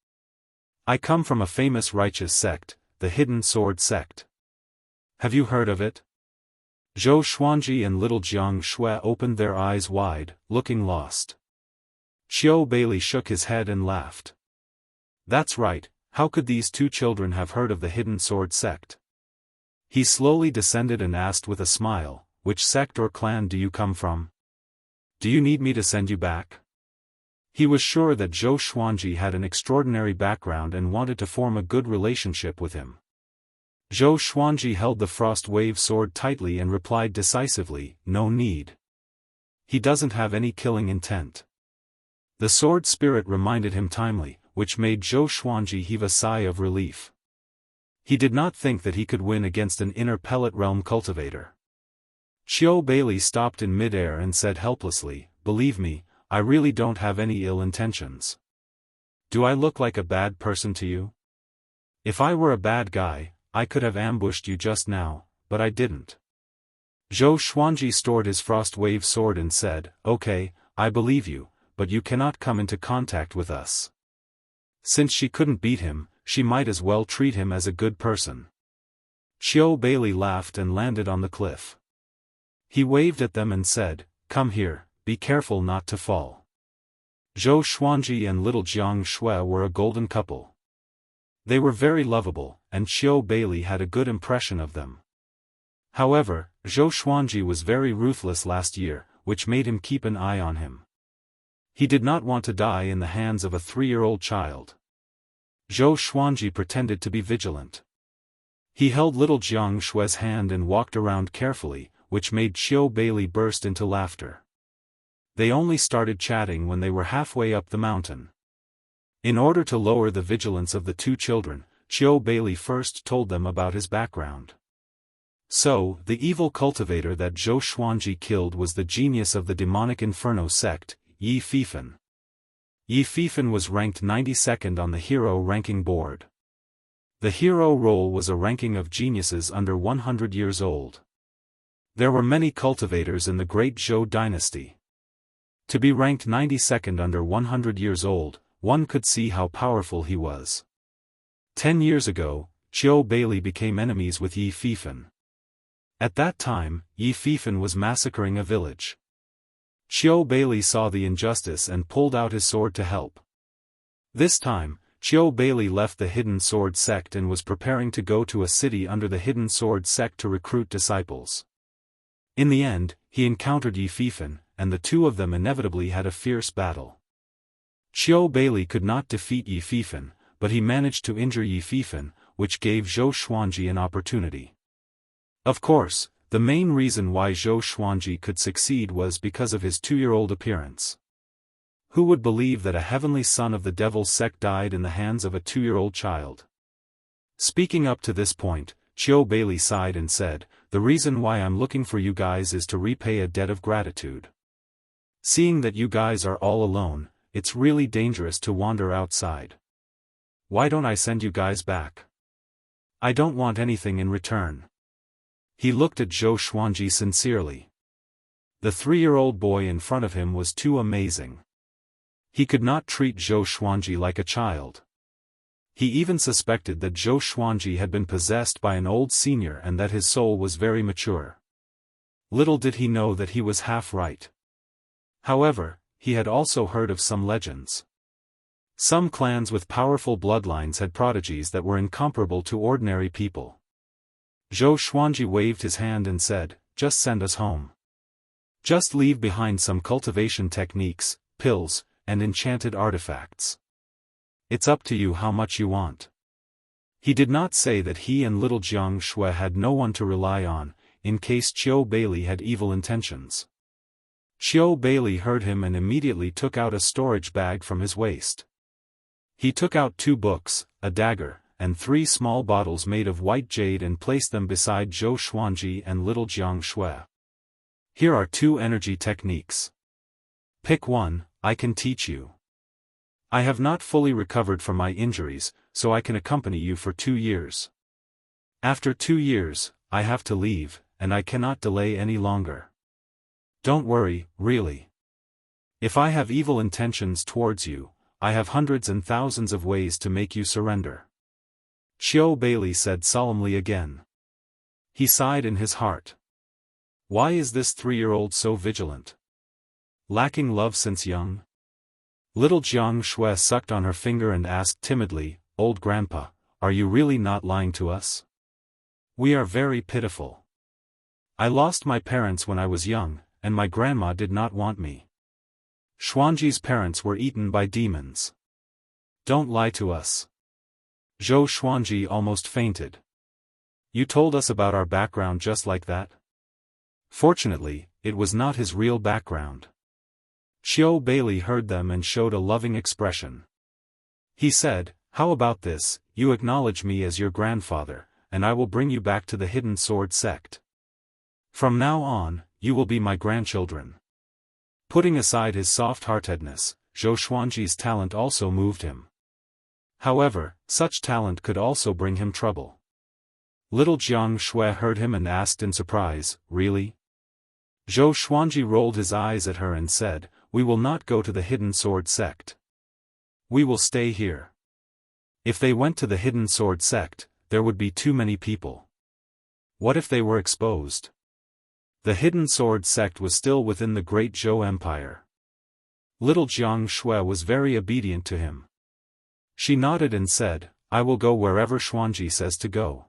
I come from a famous righteous sect, the Hidden Sword Sect. Have you heard of it?" Zhou Xuanji and little Jiang Shui opened their eyes wide, looking lost. Chiu Bailey shook his head and laughed. "That's right, how could these two children have heard of the Hidden Sword Sect?" He slowly descended and asked with a smile, "Which sect or clan do you come from? Do you need me to send you back?" He was sure that Zhou Xuanji had an extraordinary background and wanted to form a good relationship with him. Zhou Xuanji held the Frost Wave sword tightly and replied decisively, "No need. He doesn't have any killing intent." The sword spirit reminded him timely, which made Zhou Xuanji heave a sigh of relief. He did not think that he could win against an inner pellet realm cultivator. Chiu Bailey stopped in midair and said helplessly, "Believe me, I really don't have any ill intentions. Do I look like a bad person to you? If I were a bad guy, I could have ambushed you just now, but I didn't." Zhou Xuanji stored his Frost Wave sword and said, "Okay, I believe you, but you cannot come into contact with us." Since she couldn't beat him, she might as well treat him as a good person. Chiu Bailey laughed and landed on the cliff. He waved at them and said, "Come here, be careful not to fall." Zhou Xuanji and little Jiang Shui were a golden couple. They were very lovable, and Chiu Bailey had a good impression of them. However, Zhou Xuanji was very ruthless last year, which made him keep an eye on him. He did not want to die in the hands of a 3-year-old child. Zhou Xuanji pretended to be vigilant. He held little Jiang Shui's hand and walked around carefully, which made Chiu Bailey burst into laughter. They only started chatting when they were halfway up the mountain. In order to lower the vigilance of the two children, Chiu Bailey first told them about his background. So, the evil cultivator that Zhou Xuanji killed was the genius of the demonic Inferno sect, Yi Fifan. Yi Fifan was ranked 92nd on the hero ranking board. The hero role was a ranking of geniuses under 100 years old. There were many cultivators in the Great Zhou dynasty. To be ranked 92nd under 100 years old, one could see how powerful he was. 10 years ago, Chiu Bailey became enemies with Yi Fifan. At that time, Yi Fifan was massacring a village. Chiu Bailey saw the injustice and pulled out his sword to help. This time, Chiu Bailey left the Hidden Sword sect and was preparing to go to a city under the Hidden Sword sect to recruit disciples. In the end, he encountered Yi Fifan, and the two of them inevitably had a fierce battle. Chiu Bailey could not defeat Yi Fifan, but he managed to injure Yi Fifan, which gave Zhou Xuanji an opportunity. Of course, the main reason why Zhou Xuanji could succeed was because of his 2-year-old appearance. Who would believe that a heavenly son of the devil's sect died in the hands of a 2-year-old child? Speaking up to this point, Chiu Bailey sighed and said, "The reason why I'm looking for you guys is to repay a debt of gratitude. Seeing that you guys are all alone, it's really dangerous to wander outside. Why don't I send you guys back? I don't want anything in return." He looked at Zhou Xuanji sincerely. The 3-year-old boy in front of him was too amazing. He could not treat Zhou Xuanji like a child. He even suspected that Zhou Xuanji had been possessed by an old senior and that his soul was very mature. Little did he know that he was half right. However, he had also heard of some legends. Some clans with powerful bloodlines had prodigies that were incomparable to ordinary people. Zhou Xuanji waved his hand and said, "Just send us home. Just leave behind some cultivation techniques, pills, and enchanted artifacts. It's up to you how much you want." He did not say that he and little Jiang Shui had no one to rely on, in case Chiu Bailey had evil intentions. Chiu Bailey heard him and immediately took out a storage bag from his waist. He took out 2 books, a dagger, and 3 small bottles made of white jade and placed them beside Zhou Xuanji and little Jiang Shui. "Here are 2 energy techniques. Pick one, I can teach you. I have not fully recovered from my injuries, so I can accompany you for 2 years. After 2 years, I have to leave, and I cannot delay any longer. Don't worry, really. If I have evil intentions towards you, I have hundreds and thousands of ways to make you surrender. Qiu Bailey said solemnly again. He sighed in his heart. Why is this 3-year-old so vigilant? Lacking love since young? Little Jiang Shui sucked on her finger and asked timidly, Old Grandpa, are you really not lying to us? We are very pitiful. I lost my parents when I was young, and my grandma did not want me. Xuanji's parents were eaten by demons. Don't lie to us. Zhou Xuanji almost fainted. You told us about our background just like that? Fortunately, it was not his real background. Qiu Bailey heard them and showed a loving expression. He said, How about this, you acknowledge me as your grandfather, and I will bring you back to the Hidden Sword sect. From now on, you will be my grandchildren. Putting aside his soft-heartedness, Zhou Xuanji's talent also moved him. However, such talent could also bring him trouble. Little Jiang Shui heard him and asked in surprise, Really? Zhou Xuanji rolled his eyes at her and said, We will not go to the Hidden Sword sect. We will stay here. If they went to the Hidden Sword sect, there would be too many people. What if they were exposed? The Hidden Sword sect was still within the Great Zhou Empire. Little Jiang Shui was very obedient to him. She nodded and said, I will go wherever Xuanji says to go.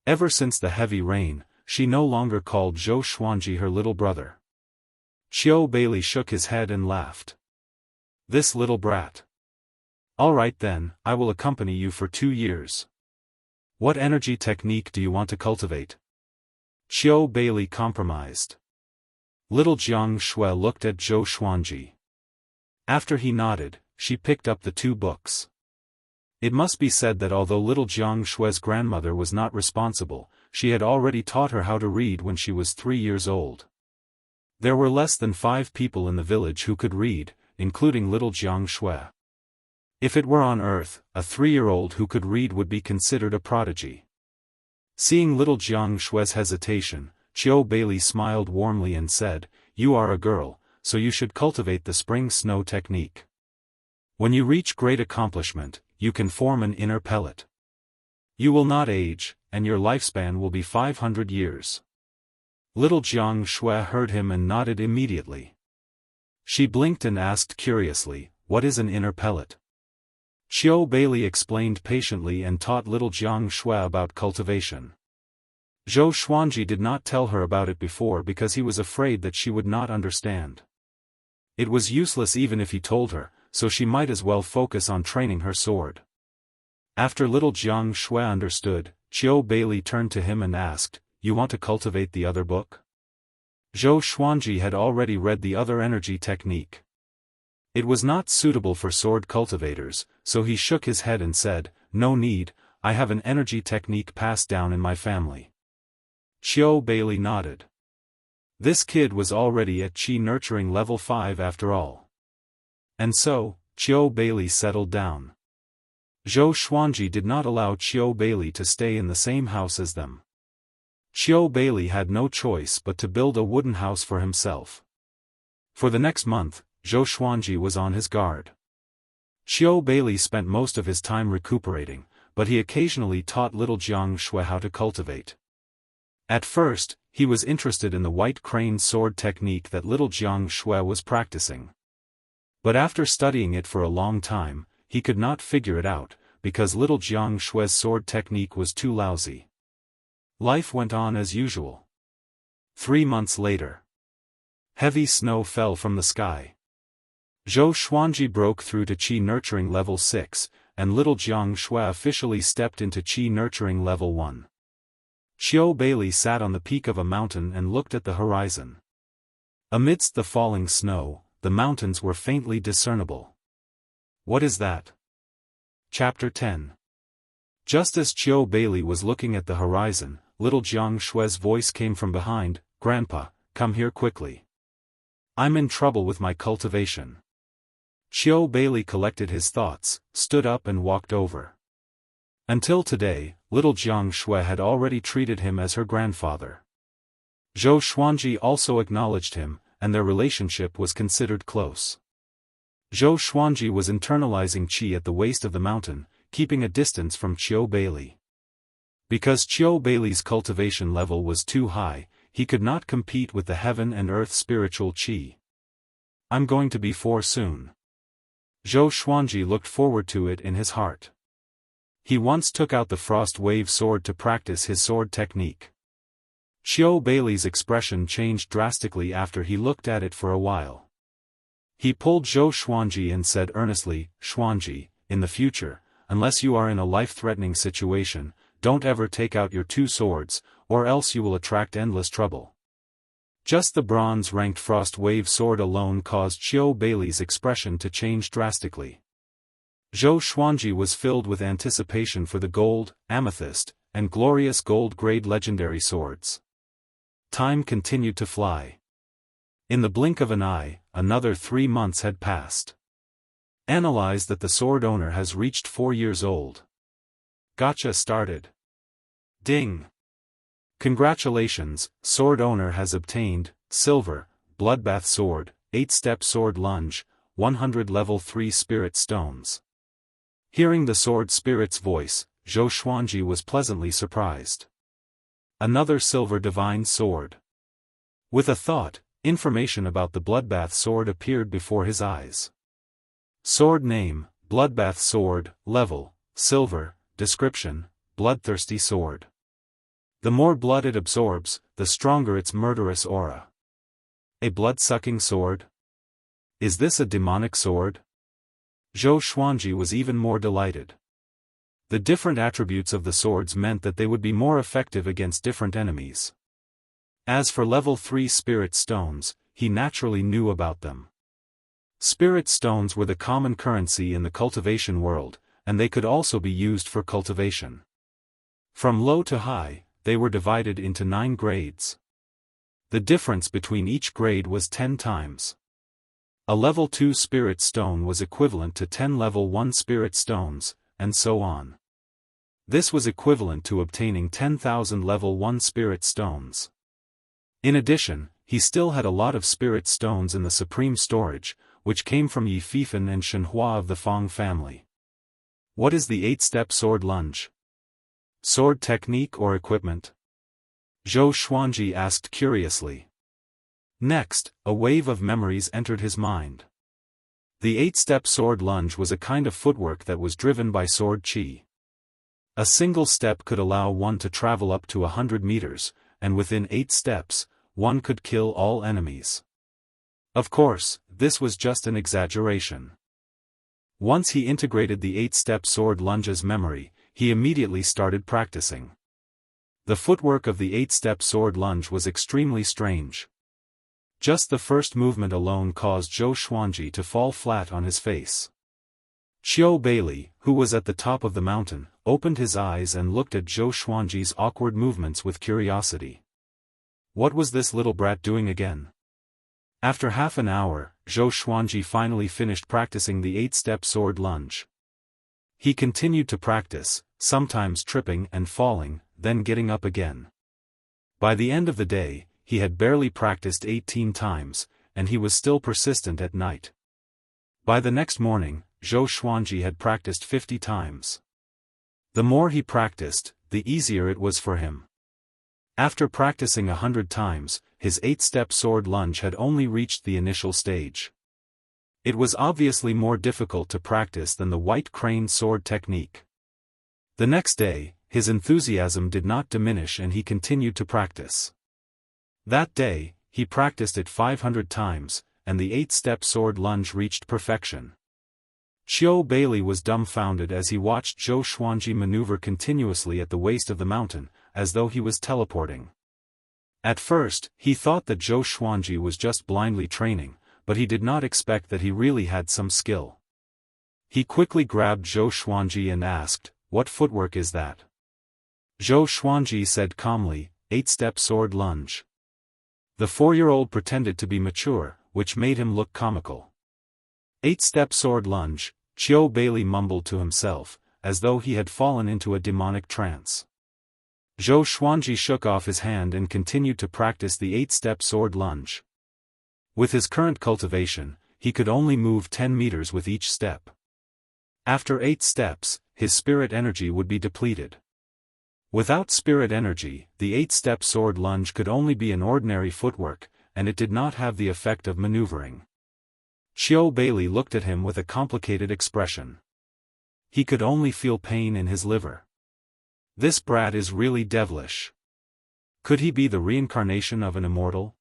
Ever since the heavy rain, she no longer called Zhou Xuanji her little brother. Qiu Bailey shook his head and laughed. This little brat. All right then, I will accompany you for 2 years. What energy technique do you want to cultivate? Qiu Bailey compromised. Little Jiang Shui looked at Zhou Xuanji. After he nodded, she picked up the 2 books. It must be said that although little Jiang Shui's grandmother was not responsible, she had already taught her how to read when she was 3 years old. There were less than 5 people in the village who could read, including little Jiang Shui. If it were on Earth, a 3-year-old who could read would be considered a prodigy. Seeing little Jiang Shui's hesitation, Qiu Bailey smiled warmly and said, You are a girl, so you should cultivate the spring snow technique. When you reach great accomplishment, you can form an inner pellet. You will not age, and your lifespan will be 500 years. Little Jiang Shui heard him and nodded immediately. She blinked and asked curiously, What is an inner pellet? Qiu Bailey explained patiently and taught little Jiang Shui about cultivation. Zhou Xuanji did not tell her about it before because he was afraid that she would not understand. It was useless even if he told her, so she might as well focus on training her sword. After little Jiang Shui understood, Qiu Bailey turned to him and asked, You want to cultivate the other book? Zhou Xuanji had already read the other energy technique. It was not suitable for sword cultivators, so he shook his head and said, No need, I have an energy technique passed down in my family. Qiu Bailey nodded. This kid was already at Qi nurturing level 5 after all. And so, Qiu Bailey settled down. Zhou Xuanji did not allow Qiu Bailey to stay in the same house as them. Qiu Bailey had no choice but to build a wooden house for himself. For the next month, Zhou Xuanji was on his guard. Qiu Bailey spent most of his time recuperating, but he occasionally taught little Jiang Shui how to cultivate. At first, he was interested in the white crane sword technique that little Jiang Shui was practicing. But after studying it for a long time, he could not figure it out, because little Jiang Shui's sword technique was too lousy. Life went on as usual. 3 months later. Heavy snow fell from the sky. Zhou Xuanji broke through to Qi nurturing level 6, and little Jiang Shui officially stepped into Qi nurturing level 1. Qiu Bailey sat on the peak of a mountain and looked at the horizon. Amidst the falling snow, the mountains were faintly discernible. What is that? Chapter 10. Just as Qiu Bailey was looking at the horizon, little Jiang Shui's voice came from behind, Grandpa, come here quickly. I'm in trouble with my cultivation. Qiu Bailey collected his thoughts, stood up and walked over. Until today, little Jianghu had already treated him as her grandfather. Zhou Xuanji also acknowledged him, and their relationship was considered close. Zhou Xuanji was internalizing qi at the waist of the mountain, keeping a distance from Qiu Beili. Because Qiu Beili's cultivation level was too high, he could not compete with the heaven and earth spiritual qi. I'm going to be 4 soon. Zhou Xuanji looked forward to it in his heart. He once took out the frost wave sword to practice his sword technique. Qiu Beili's expression changed drastically after he looked at it for a while. He pulled Zhou Xuanji and said earnestly, "Xuanji, in the future, unless you are in a life-threatening situation, don't ever take out your 2 swords, or else you will attract endless trouble." Just the bronze-ranked frost wave sword alone caused Qiu Beili's expression to change drastically. Zhou Xuanji was filled with anticipation for the gold, amethyst, and glorious gold-grade legendary swords. Time continued to fly. In the blink of an eye, another 3 months had passed. Analyze that the sword owner has reached 4 years old. Gotcha started. Ding! Congratulations, sword owner has obtained, silver, bloodbath sword, 8-step sword lunge, 100 level 3 spirit stones. Hearing the sword spirit's voice, Zhou Xuanji was pleasantly surprised. Another silver divine sword. With a thought, information about the bloodbath sword appeared before his eyes. Sword name, bloodbath sword, level, silver, description, bloodthirsty sword. The more blood it absorbs, the stronger its murderous aura. A blood-sucking sword? Is this a demonic sword? Zhou Xuanji was even more delighted. The different attributes of the swords meant that they would be more effective against different enemies. As for level 3 spirit stones, he naturally knew about them. Spirit stones were the common currency in the cultivation world, and they could also be used for cultivation. From low to high, they were divided into 9 grades. The difference between each grade was 10 times. A level 2 spirit stone was equivalent to 10 level 1 spirit stones, and so on. This was equivalent to obtaining 10,000 level 1 spirit stones. In addition, he still had a lot of spirit stones in the supreme storage, which came from Yi Fifan and Shenhua of the Fong family. What is the 8-step sword lunge? Sword technique or equipment? Zhou Xuanji asked curiously. Next, a wave of memories entered his mind. The 8-step sword lunge was a kind of footwork that was driven by sword qi. A single step could allow one to travel up to 100 meters, and within 8 steps, one could kill all enemies. Of course, this was just an exaggeration. Once he integrated the 8-step sword lunge's memory, he immediately started practicing. The footwork of the 8-step sword lunge was extremely strange. Just the first movement alone caused Zhou Xuanji to fall flat on his face. Qiu Beili, who was at the top of the mountain, opened his eyes and looked at Zhou Xuanji's awkward movements with curiosity. What was this little brat doing again? After half an hour, Zhou Xuanji finally finished practicing the 8-step sword lunge. He continued to practice, sometimes tripping and falling, then getting up again. By the end of the day, he had barely practiced 18 times, and he was still persistent at night. By the next morning, Zhou Xuanji had practiced 50 times. The more he practiced, the easier it was for him. After practicing 100 times, his 8-step sword lunge had only reached the initial stage. It was obviously more difficult to practice than the white crane sword technique. The next day, his enthusiasm did not diminish and he continued to practice. That day, he practiced it 500 times, and the 8-step sword lunge reached perfection. Qiu Beili was dumbfounded as he watched Zhou Xuanji maneuver continuously at the waist of the mountain, as though he was teleporting. At first, he thought that Zhou Xuanji was just blindly training, but he did not expect that he really had some skill. He quickly grabbed Zhou Xuanji and asked, "What footwork is that?" Zhou Xuanji said calmly, 8-step sword lunge. The 4-year-old pretended to be mature, which made him look comical. 8-step sword lunge, Qiu Beili mumbled to himself, as though he had fallen into a demonic trance. Zhou Xuanji shook off his hand and continued to practice the 8-step sword lunge. With his current cultivation, he could only move 10 meters with each step. After 8 steps, his spirit energy would be depleted. Without spirit energy, the 8-step sword lunge could only be an ordinary footwork, and it did not have the effect of maneuvering. Qiu Bailey looked at him with a complicated expression. He could only feel pain in his liver. This brat is really devilish. Could he be the reincarnation of an immortal?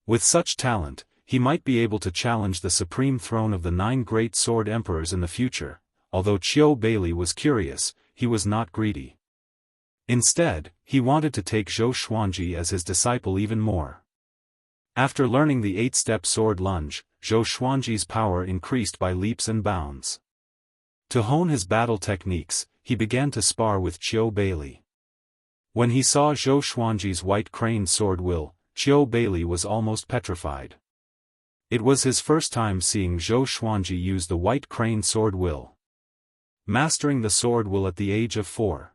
With such talent, he might be able to challenge the supreme throne of the 9 great sword emperors in the future. Although Qiu Bailey was curious, he was not greedy. Instead, he wanted to take Zhou Xuanji as his disciple even more. After learning the 8-step sword lunge, Zhou Xuanji's power increased by leaps and bounds. To hone his battle techniques, he began to spar with Qiu Bailey. When he saw Zhou Xuanji's white crane sword will, Qiu Bailey was almost petrified. It was his first time seeing Zhou Xuanji use the white crane sword will. Mastering the sword will at the age of 4.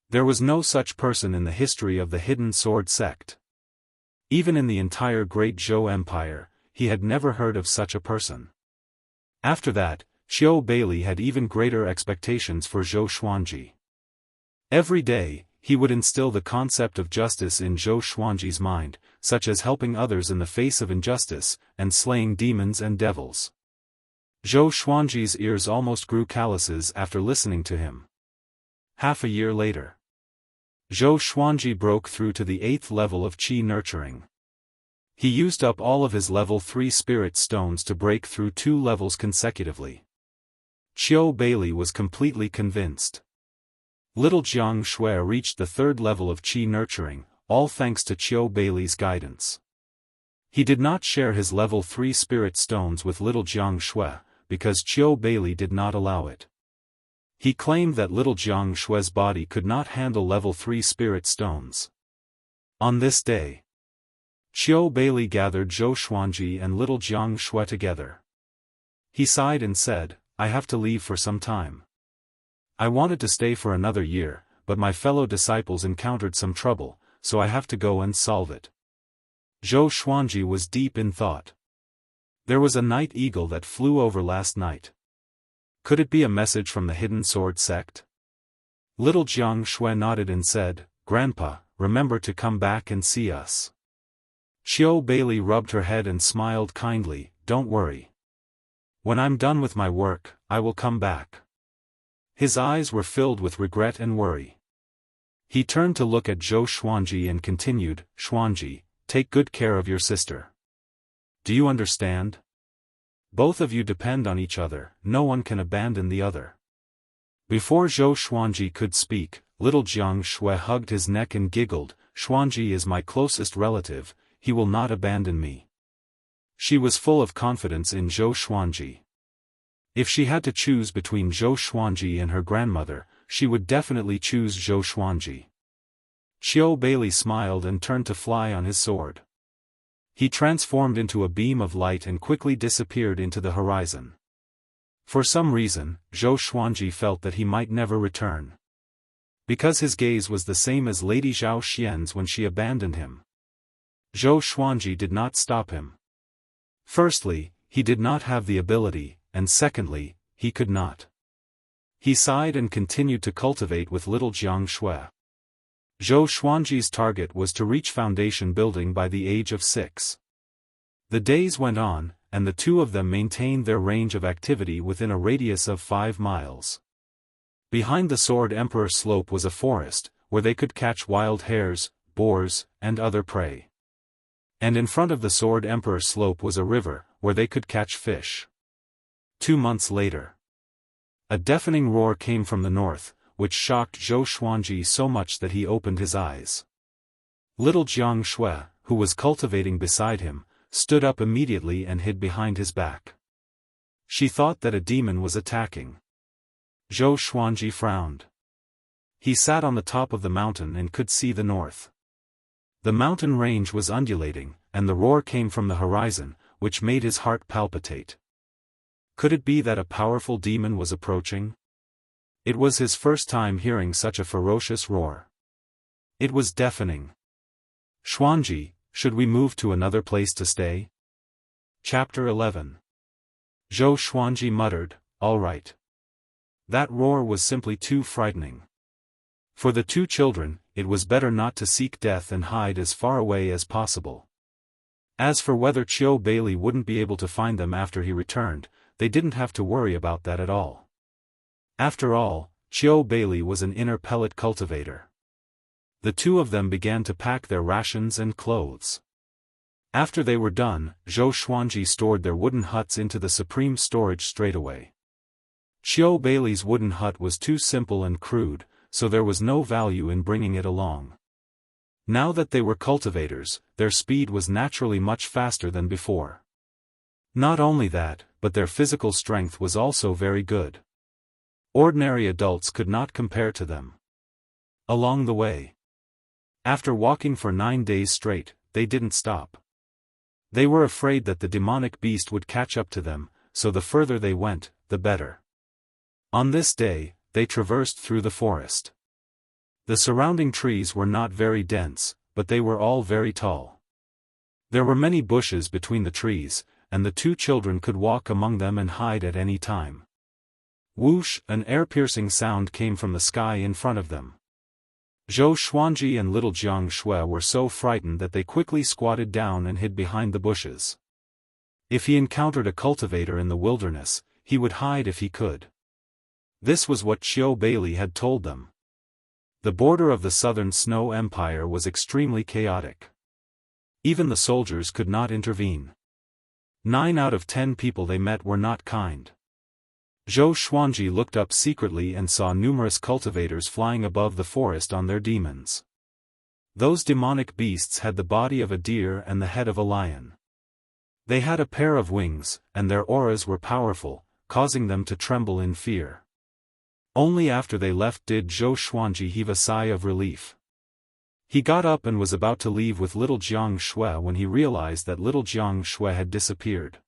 There was no such person in the history of the hidden sword sect. Even in the entire Great Zhou Empire, he had never heard of such a person. After that, Qiu Bailey had even greater expectations for Zhou Xuanji. Every day, he would instill the concept of justice in Zhou Xuanji's mind, such as helping others in the face of injustice, and slaying demons and devils. Zhou Xuanji's ears almost grew calluses after listening to him. Half a year later, Zhou Xuanji broke through to the 8th level of Qi nurturing. He used up all of his level 3 spirit stones to break through 2 levels consecutively. Qiu Bailey was completely convinced. Little Jianghu reached the 3rd level of Qi nurturing, all thanks to Qiu Bailey's guidance. He did not share his level 3 spirit stones with little Jianghu, because Qiu Bailey did not allow it. He claimed that little Jianghu's body could not handle level 3 spirit stones. On this day, Qiu Bailey gathered Zhou Xuanji and little Jianghu together. He sighed and said, "I have to leave for some time. I wanted to stay for another year, but my fellow disciples encountered some trouble, so I have to go and solve it." Zhou Xuanji was deep in thought. There was a night eagle that flew over last night. Could it be a message from the hidden sword sect? Little Jianghu nodded and said, "Grandpa, remember to come back and see us." Qiu Bailey rubbed her head and smiled kindly, "Don't worry. When I'm done with my work, I will come back." His eyes were filled with regret and worry. He turned to look at Zhou Xuanji and continued, "Xuanji, take good care of your sister. Do you understand? Both of you depend on each other, no one can abandon the other." Before Zhou Xuanji could speak, little Jianghu hugged his neck and giggled, "Xuanji is my closest relative, he will not abandon me." She was full of confidence in Zhou Xuanji. If she had to choose between Zhou Xuanji and her grandmother, she would definitely choose Zhou Xuanji. Qiu Bailey smiled and turned to fly on his sword. He transformed into a beam of light and quickly disappeared into the horizon. For some reason, Zhou Xuanji felt that he might never return. Because his gaze was the same as Lady Zhao Xian's when she abandoned him. Zhou Xuanji did not stop him. Firstly, he did not have the ability, and secondly, he could not. He sighed and continued to cultivate with little Jianghu. Zhou Xuanji's target was to reach foundation building by the age of 6. The days went on, and the two of them maintained their range of activity within a radius of 5 miles. Behind the Sword Emperor slope was a forest, where they could catch wild hares, boars, and other prey. And in front of the Sword Emperor slope was a river, where they could catch fish. 2 months later, a deafening roar came from the north, which shocked Zhou Xuanji so much that he opened his eyes. Little Jianghu, who was cultivating beside him, stood up immediately and hid behind his back. She thought that a demon was attacking. Zhou Xuanji frowned. He sat on the top of the mountain and could see the north. The mountain range was undulating, and the roar came from the horizon, which made his heart palpitate. Could it be that a powerful demon was approaching? It was his first time hearing such a ferocious roar. It was deafening. Xuanji, should we move to another place to stay? Chapter 11. Zhou Xuanji muttered, all right. That roar was simply too frightening. For the two children, it was better not to seek death and hide as far away as possible. As for whether Chiu Bailey wouldn't be able to find them after he returned, they didn't have to worry about that at all. After all, Chiu Bailey was an inner pellet cultivator. The two of them began to pack their rations and clothes. After they were done, Zhou Xuanji stored their wooden huts into the supreme storage straightaway. Chiu Bailey's wooden hut was too simple and crude, so there was no value in bringing it along. Now that they were cultivators, their speed was naturally much faster than before. Not only that, but their physical strength was also very good. Ordinary adults could not compare to them. Along the way, after walking for 9 days straight, they didn't stop. They were afraid that the demonic beast would catch up to them, so the further they went, the better. On this day, they traversed through the forest. The surrounding trees were not very dense, but they were all very tall. There were many bushes between the trees, and the two children could walk among them and hide at any time. Whoosh! An air-piercing sound came from the sky in front of them. Zhou Xuanji and little Jianghu were so frightened that they quickly squatted down and hid behind the bushes. If he encountered a cultivator in the wilderness, he would hide if he could. This was what Chiu Bailey had told them. The border of the southern Snow Empire was extremely chaotic. Even the soldiers could not intervene. 9 out of 10 people they met were not kind. Zhou Xuanji looked up secretly and saw numerous cultivators flying above the forest on their demons. Those demonic beasts had the body of a deer and the head of a lion. They had a pair of wings, and their auras were powerful, causing them to tremble in fear. Only after they left did Zhou Xuanji heave a sigh of relief. He got up and was about to leave with little Jianghu when he realized that little Jianghu had disappeared.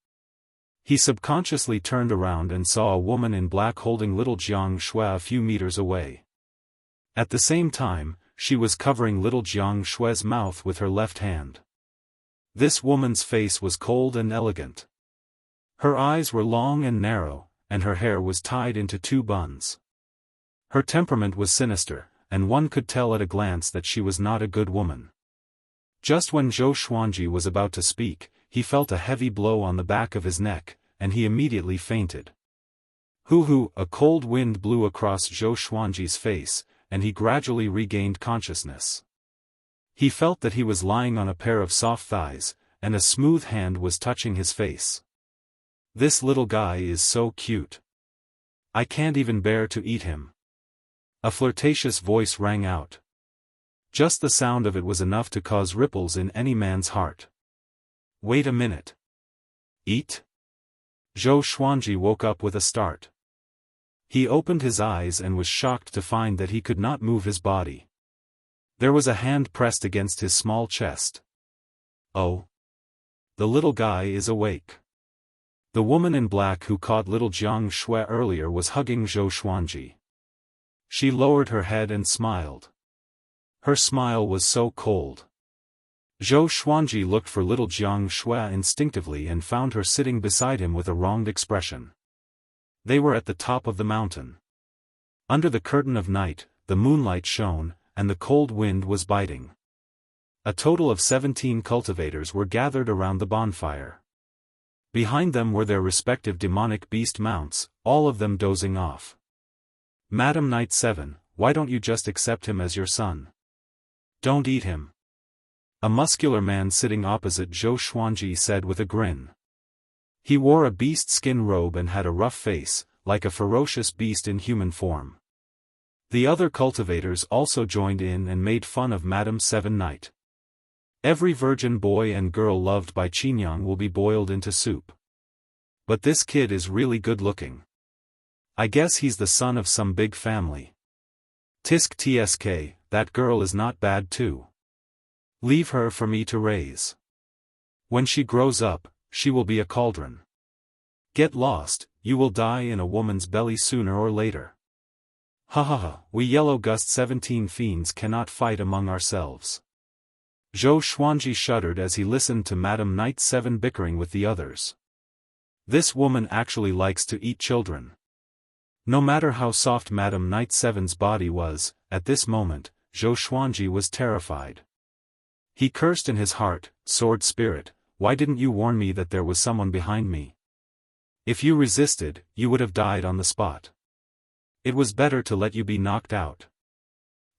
He subconsciously turned around and saw a woman in black holding little Jianghu a few meters away. At the same time, she was covering little Jianghu's mouth with her left hand. This woman's face was cold and elegant. Her eyes were long and narrow, and her hair was tied into 2 buns. Her temperament was sinister, and one could tell at a glance that she was not a good woman. Just when Zhou Xuanji was about to speak, he felt a heavy blow on the back of his neck, and he immediately fainted. Hoo-hoo! A cold wind blew across Zhou Xuanji's face, and he gradually regained consciousness. He felt that he was lying on a pair of soft thighs, and a smooth hand was touching his face. This little guy is so cute. I can't even bear to eat him. A flirtatious voice rang out. Just the sound of it was enough to cause ripples in any man's heart. Wait a minute. Eat? Zhou Xuanji woke up with a start. He opened his eyes and was shocked to find that he could not move his body. There was a hand pressed against his small chest. Oh. The little guy is awake. The woman in black who caught little Jianghu earlier was hugging Zhou Xuanji. She lowered her head and smiled. Her smile was so cold. Zhou Xuanji looked for little Jianghu instinctively and found her sitting beside him with a wronged expression. They were at the top of the mountain. Under the curtain of night, the moonlight shone, and the cold wind was biting. A total of 17 cultivators were gathered around the bonfire. Behind them were their respective demonic beast mounts, all of them dozing off. Madam Knight 7, why don't you just accept him as your son? Don't eat him. A muscular man sitting opposite Zhou Xuanji said with a grin. He wore a beast skin robe and had a rough face, like a ferocious beast in human form. The other cultivators also joined in and made fun of Madam 7 Knight. Every virgin boy and girl loved by Qingyang will be boiled into soup. But this kid is really good looking. I guess he's the son of some big family. Tisk tsk, that girl is not bad too. Leave her for me to raise. When she grows up, she will be a cauldron. Get lost, you will die in a woman's belly sooner or later. Ha ha ha, we Yellow Gust 17 fiends cannot fight among ourselves. Zhou Xuanji shuddered as he listened to Madame Knight 7 bickering with the others. This woman actually likes to eat children. No matter how soft Madame Knight 7's body was, at this moment, Zhou Xuanji was terrified. He cursed in his heart, sword spirit, why didn't you warn me that there was someone behind me? If you resisted, you would have died on the spot. It was better to let you be knocked out.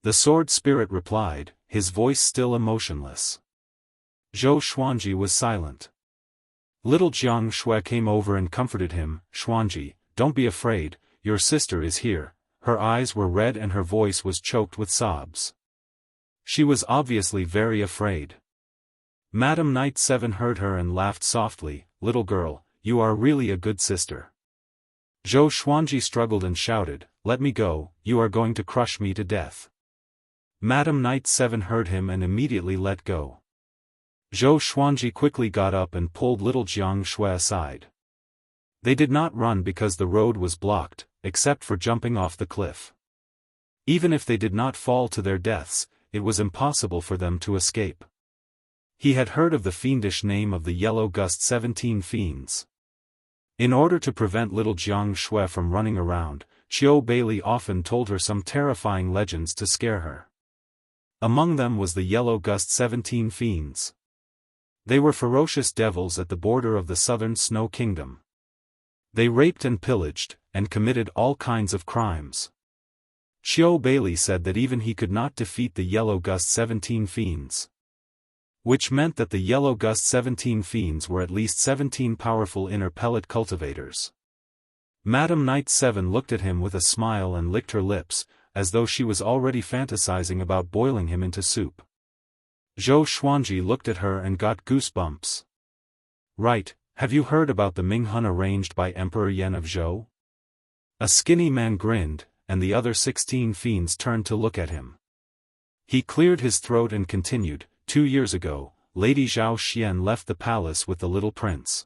The sword spirit replied, his voice still emotionless. Zhou Xuanji was silent. Little Jianghu came over and comforted him. Xuanji, don't be afraid, your sister is here. Her eyes were red and her voice was choked with sobs. She was obviously very afraid. Madame Knight 7 heard her and laughed softly. Little girl, you are really a good sister. Zhou Xuanji struggled and shouted, let me go, you are going to crush me to death. Madame Knight 7 heard him and immediately let go. Zhou Xuanji quickly got up and pulled little Jianghu aside. They did not run because the road was blocked, except for jumping off the cliff. Even if they did not fall to their deaths, it was impossible for them to escape. He had heard of the fiendish name of the Yellow Gust 17 fiends. In order to prevent little Jianghu from running around, Qiu Bailey often told her some terrifying legends to scare her. Among them was the Yellow Gust 17 fiends. They were ferocious devils at the border of the southern Snow Kingdom. They raped and pillaged, and committed all kinds of crimes. Qiu Bailey said that even he could not defeat the Yellow Gust 17 fiends. Which meant that the Yellow Gust 17 fiends were at least 17 powerful inner pellet cultivators. Madame Knight 7 looked at him with a smile and licked her lips, as though she was already fantasizing about boiling him into soup. Zhou Xuanji looked at her and got goosebumps. Right, have you heard about the Ming Hun arranged by Emperor Yan of Zhou? A skinny man grinned, and the other 16 fiends turned to look at him. He cleared his throat and continued, 2 years ago, Lady Zhao Xian left the palace with the little prince.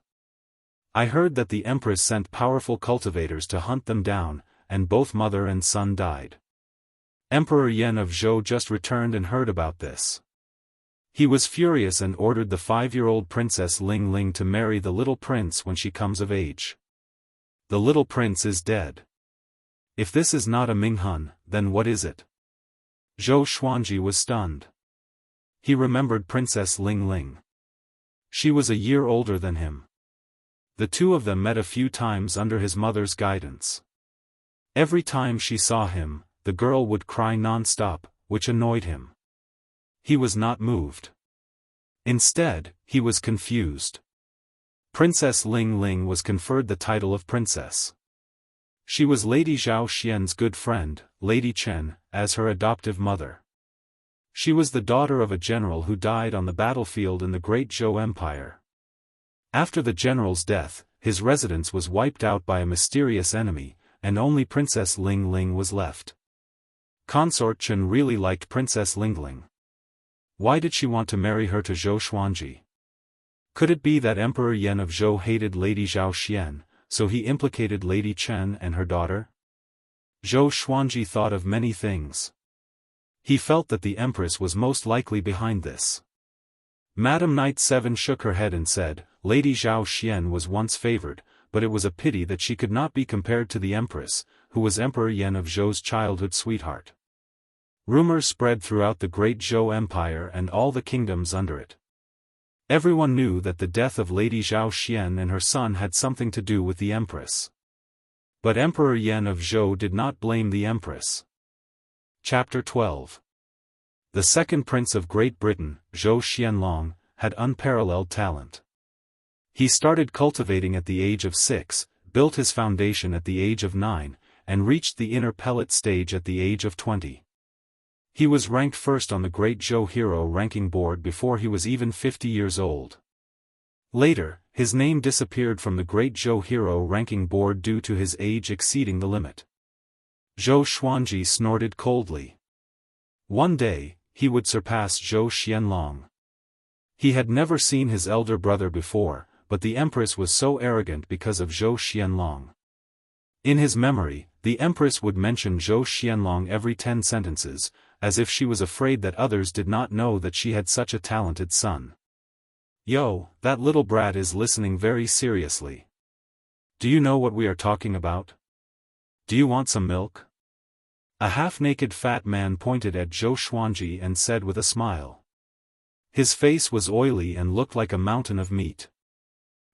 I heard that the empress sent powerful cultivators to hunt them down, and both mother and son died. Emperor Yan of Zhou just returned and heard about this. He was furious and ordered the 5-year-old Princess Ling Ling to marry the little prince when she comes of age. The little prince is dead. If this is not a Ming Hun, then what is it? Zhou Xuanji was stunned. He remembered Princess Ling Ling. She was a year older than him. The two of them met a few times under his mother's guidance. Every time she saw him, the girl would cry non-stop, which annoyed him. He was not moved. Instead, he was confused. Princess Ling Ling was conferred the title of princess. She was Lady Zhao Xian's good friend, Lady Chen, as her adoptive mother. She was the daughter of a general who died on the battlefield in the Great Zhou Empire. After the general's death, his residence was wiped out by a mysterious enemy, and only Princess Ling Ling was left. Consort Chen really liked Princess Ling Ling. Why did she want to marry her to Zhou Xuanji? Could it be that Emperor Yan of Zhou hated Lady Zhao Xian, so he implicated Lady Chen and her daughter? Zhou Xuanji thought of many things. He felt that the Empress was most likely behind this. Madame Knight 7 shook her head and said, Lady Zhao Xian was once favored, but it was a pity that she could not be compared to the Empress, who was Emperor Yan of Zhou's childhood sweetheart. Rumors spread throughout the Great Zhou Empire and all the kingdoms under it. Everyone knew that the death of Lady Zhao Xian and her son had something to do with the Empress. But Emperor Yan of Zhou did not blame the Empress. Chapter 12. The second prince of Great Britain, Zhou Xianlong, had unparalleled talent. He started cultivating at the age of 6, built his foundation at the age of 9, and reached the inner pellet stage at the age of 20. He was ranked first on the Great Zhou Hero ranking board before he was even 50 years old. Later, his name disappeared from the Great Zhou Hero ranking board due to his age exceeding the limit. Zhou Xuanji snorted coldly. One day, he would surpass Zhou Xianlong. He had never seen his elder brother before, but the Empress was so arrogant because of Zhou Xianlong. In his memory, the Empress would mention Zhou Xianlong every 10 sentences, as if she was afraid that others did not know that she had such a talented son. Yo, that little brat is listening very seriously. Do you know what we are talking about? Do you want some milk? A half-naked fat man pointed at Zhou Xuanji and said with a smile. His face was oily and looked like a mountain of meat.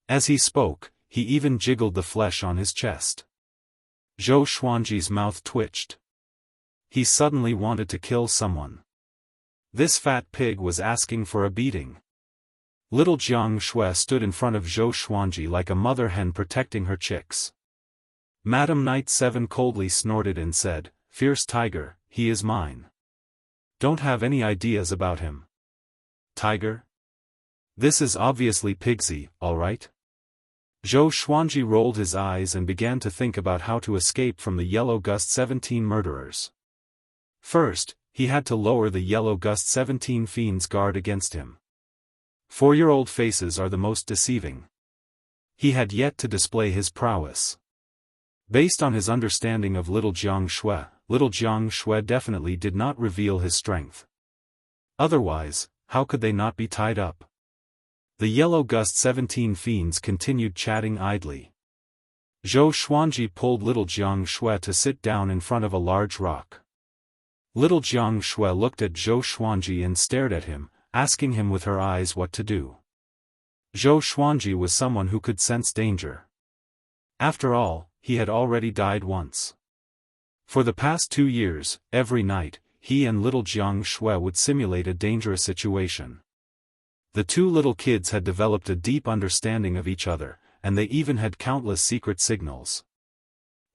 As he spoke, he even jiggled the flesh on his chest. Zhou Xuanji's mouth twitched. He suddenly wanted to kill someone. This fat pig was asking for a beating. Little Jianghu stood in front of Zhou Xuanji like a mother hen protecting her chicks. Madam Knight 7 coldly snorted and said, "Fierce tiger, he is mine. Don't have any ideas about him." Tiger? This is obviously Pigsy, alright? Zhou Xuanji rolled his eyes and began to think about how to escape from the Yellow Gust 17 murderers. First, he had to lower the Yellow Gust 17 fiends' guard against him. 4-year-old faces are the most deceiving. He had yet to display his prowess. Based on his understanding of Little Jianghu definitely did not reveal his strength. Otherwise, how could they not be tied up? The Yellow Gust 17 fiends continued chatting idly. Zhou Xuanji pulled Little Jianghu to sit down in front of a large rock. Little Jianghu looked at Zhou Xuanji and stared at him, asking him with her eyes what to do. Zhou Xuanji was someone who could sense danger. After all, he had already died once. For the past 2 years, every night, he and Little Jianghu would simulate a dangerous situation. The two little kids had developed a deep understanding of each other, and they even had countless secret signals.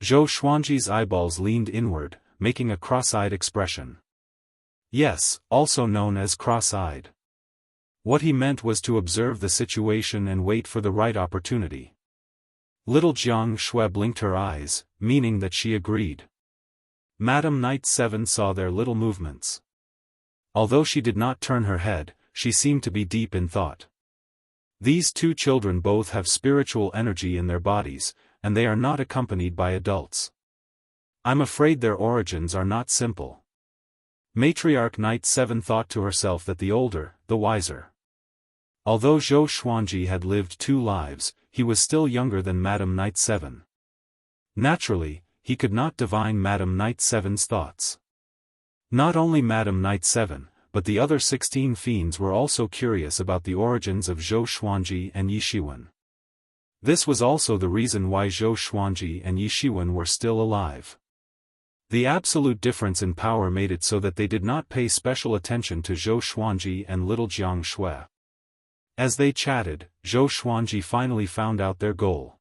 Zhou Xuanji's eyeballs leaned inward, making a cross-eyed expression. Yes, also known as cross-eyed. What he meant was to observe the situation and wait for the right opportunity. Little Jianghu blinked her eyes, meaning that she agreed. Madam Knight 7 saw their little movements. Although she did not turn her head, she seemed to be deep in thought. These two children both have spiritual energy in their bodies, and they are not accompanied by adults. I'm afraid their origins are not simple. Matriarch Knight 7 thought to herself that the older, the wiser. Although Zhou Xuanji had lived 2 lives, he was still younger than Madam Knight 7. Naturally, he could not divine Madam Knight 7's thoughts. Not only Madam Knight 7, but the other 16 fiends were also curious about the origins of Zhou Xuanji and Yi Shiwen. This was also the reason why Zhou Xuanji and Yi Shiwen were still alive. The absolute difference in power made it so that they did not pay special attention to Zhou Xuanji and Little Jianghu. As they chatted, Zhou Xuanji finally found out their goal.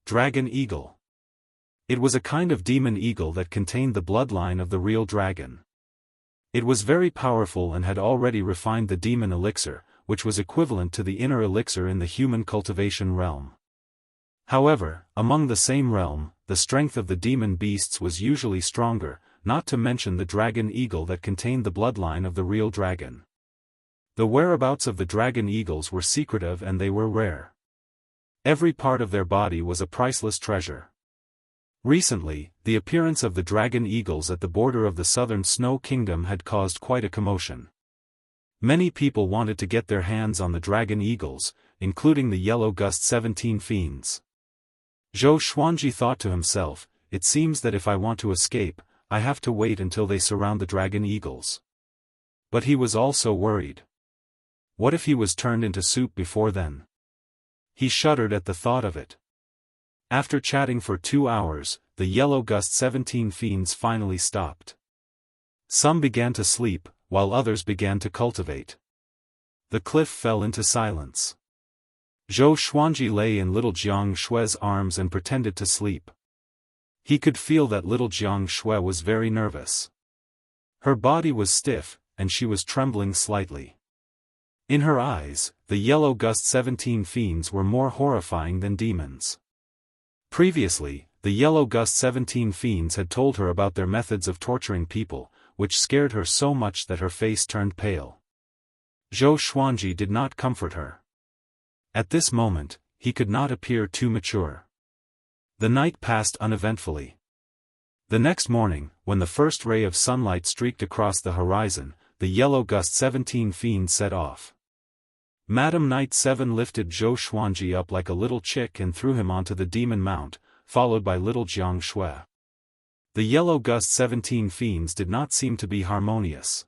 Dragon Eagle. It was a kind of demon eagle that contained the bloodline of the real dragon. It was very powerful and had already refined the demon elixir, which was equivalent to the inner elixir in the human cultivation realm. However, among the same realm, the strength of the demon beasts was usually stronger, not to mention the dragon eagle that contained the bloodline of the real dragon. The whereabouts of the dragon eagles were secretive and they were rare. Every part of their body was a priceless treasure. Recently, the appearance of the dragon eagles at the border of the southern Snow Kingdom had caused quite a commotion. Many people wanted to get their hands on the dragon eagles, including the Yellow Gust 17 fiends. Zhou Xuanji thought to himself, it seems that if I want to escape, I have to wait until they surround the dragon eagles. But he was also worried. What if he was turned into soup before then? He shuddered at the thought of it. After chatting for 2 hours, the Yellow Gust 17 fiends finally stopped. Some began to sleep, while others began to cultivate. The cliff fell into silence. Zhou Xuanji lay in Little Jianghu's arms and pretended to sleep. He could feel that Little Jianghu was very nervous. Her body was stiff, and she was trembling slightly. In her eyes, the Yellow Gust 17 fiends were more horrifying than demons. Previously, the Yellow Gust 17 fiends had told her about their methods of torturing people, which scared her so much that her face turned pale. Zhou Xuanji did not comfort her. At this moment, he could not appear too mature. The night passed uneventfully. The next morning, when the first ray of sunlight streaked across the horizon, the yellow gust 17 fiends set off. Madam Knight 7 lifted Zhou Xuanji up like a little chick and threw him onto the demon mount, followed by little Jianghu. The yellow gust 17 fiends did not seem to be harmonious.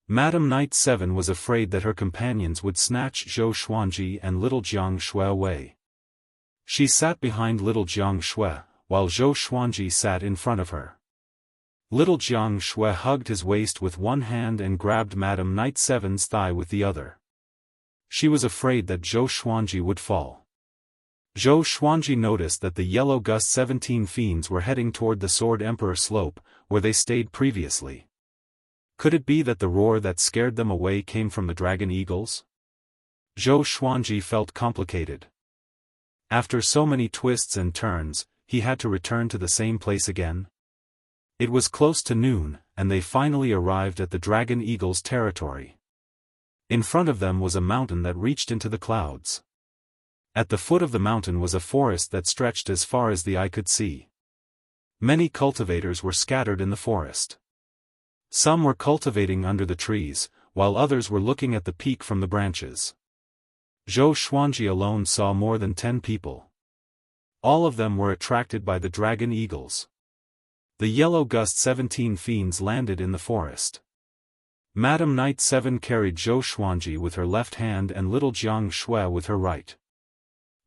Madam Knight 7 was afraid that her companions would snatch Zhou Xuanji and little Jianghu away. She sat behind little Jianghu, while Zhou Xuanji sat in front of her. Little Jianghu hugged his waist with one hand and grabbed Madam Knight 7's thigh with the other. She was afraid that Zhou Xuanji would fall. Zhou Xuanji noticed that the yellow gust 17 fiends were heading toward the Sword Emperor slope, where they stayed previously. Could it be that the roar that scared them away came from the dragon eagles? Zhou Xuanji felt complicated. After so many twists and turns, he had to return to the same place again. It was close to noon, and they finally arrived at the dragon eagle's territory. In front of them was a mountain that reached into the clouds. At the foot of the mountain was a forest that stretched as far as the eye could see. Many cultivators were scattered in the forest. Some were cultivating under the trees, while others were looking at the peak from the branches. Zhou Xuanji alone saw more than 10 people. All of them were attracted by the dragon eagles. The yellow gust 17 fiends landed in the forest. Madam Knight 7 carried Zhou Xuanji with her left hand and little Jianghu with her right.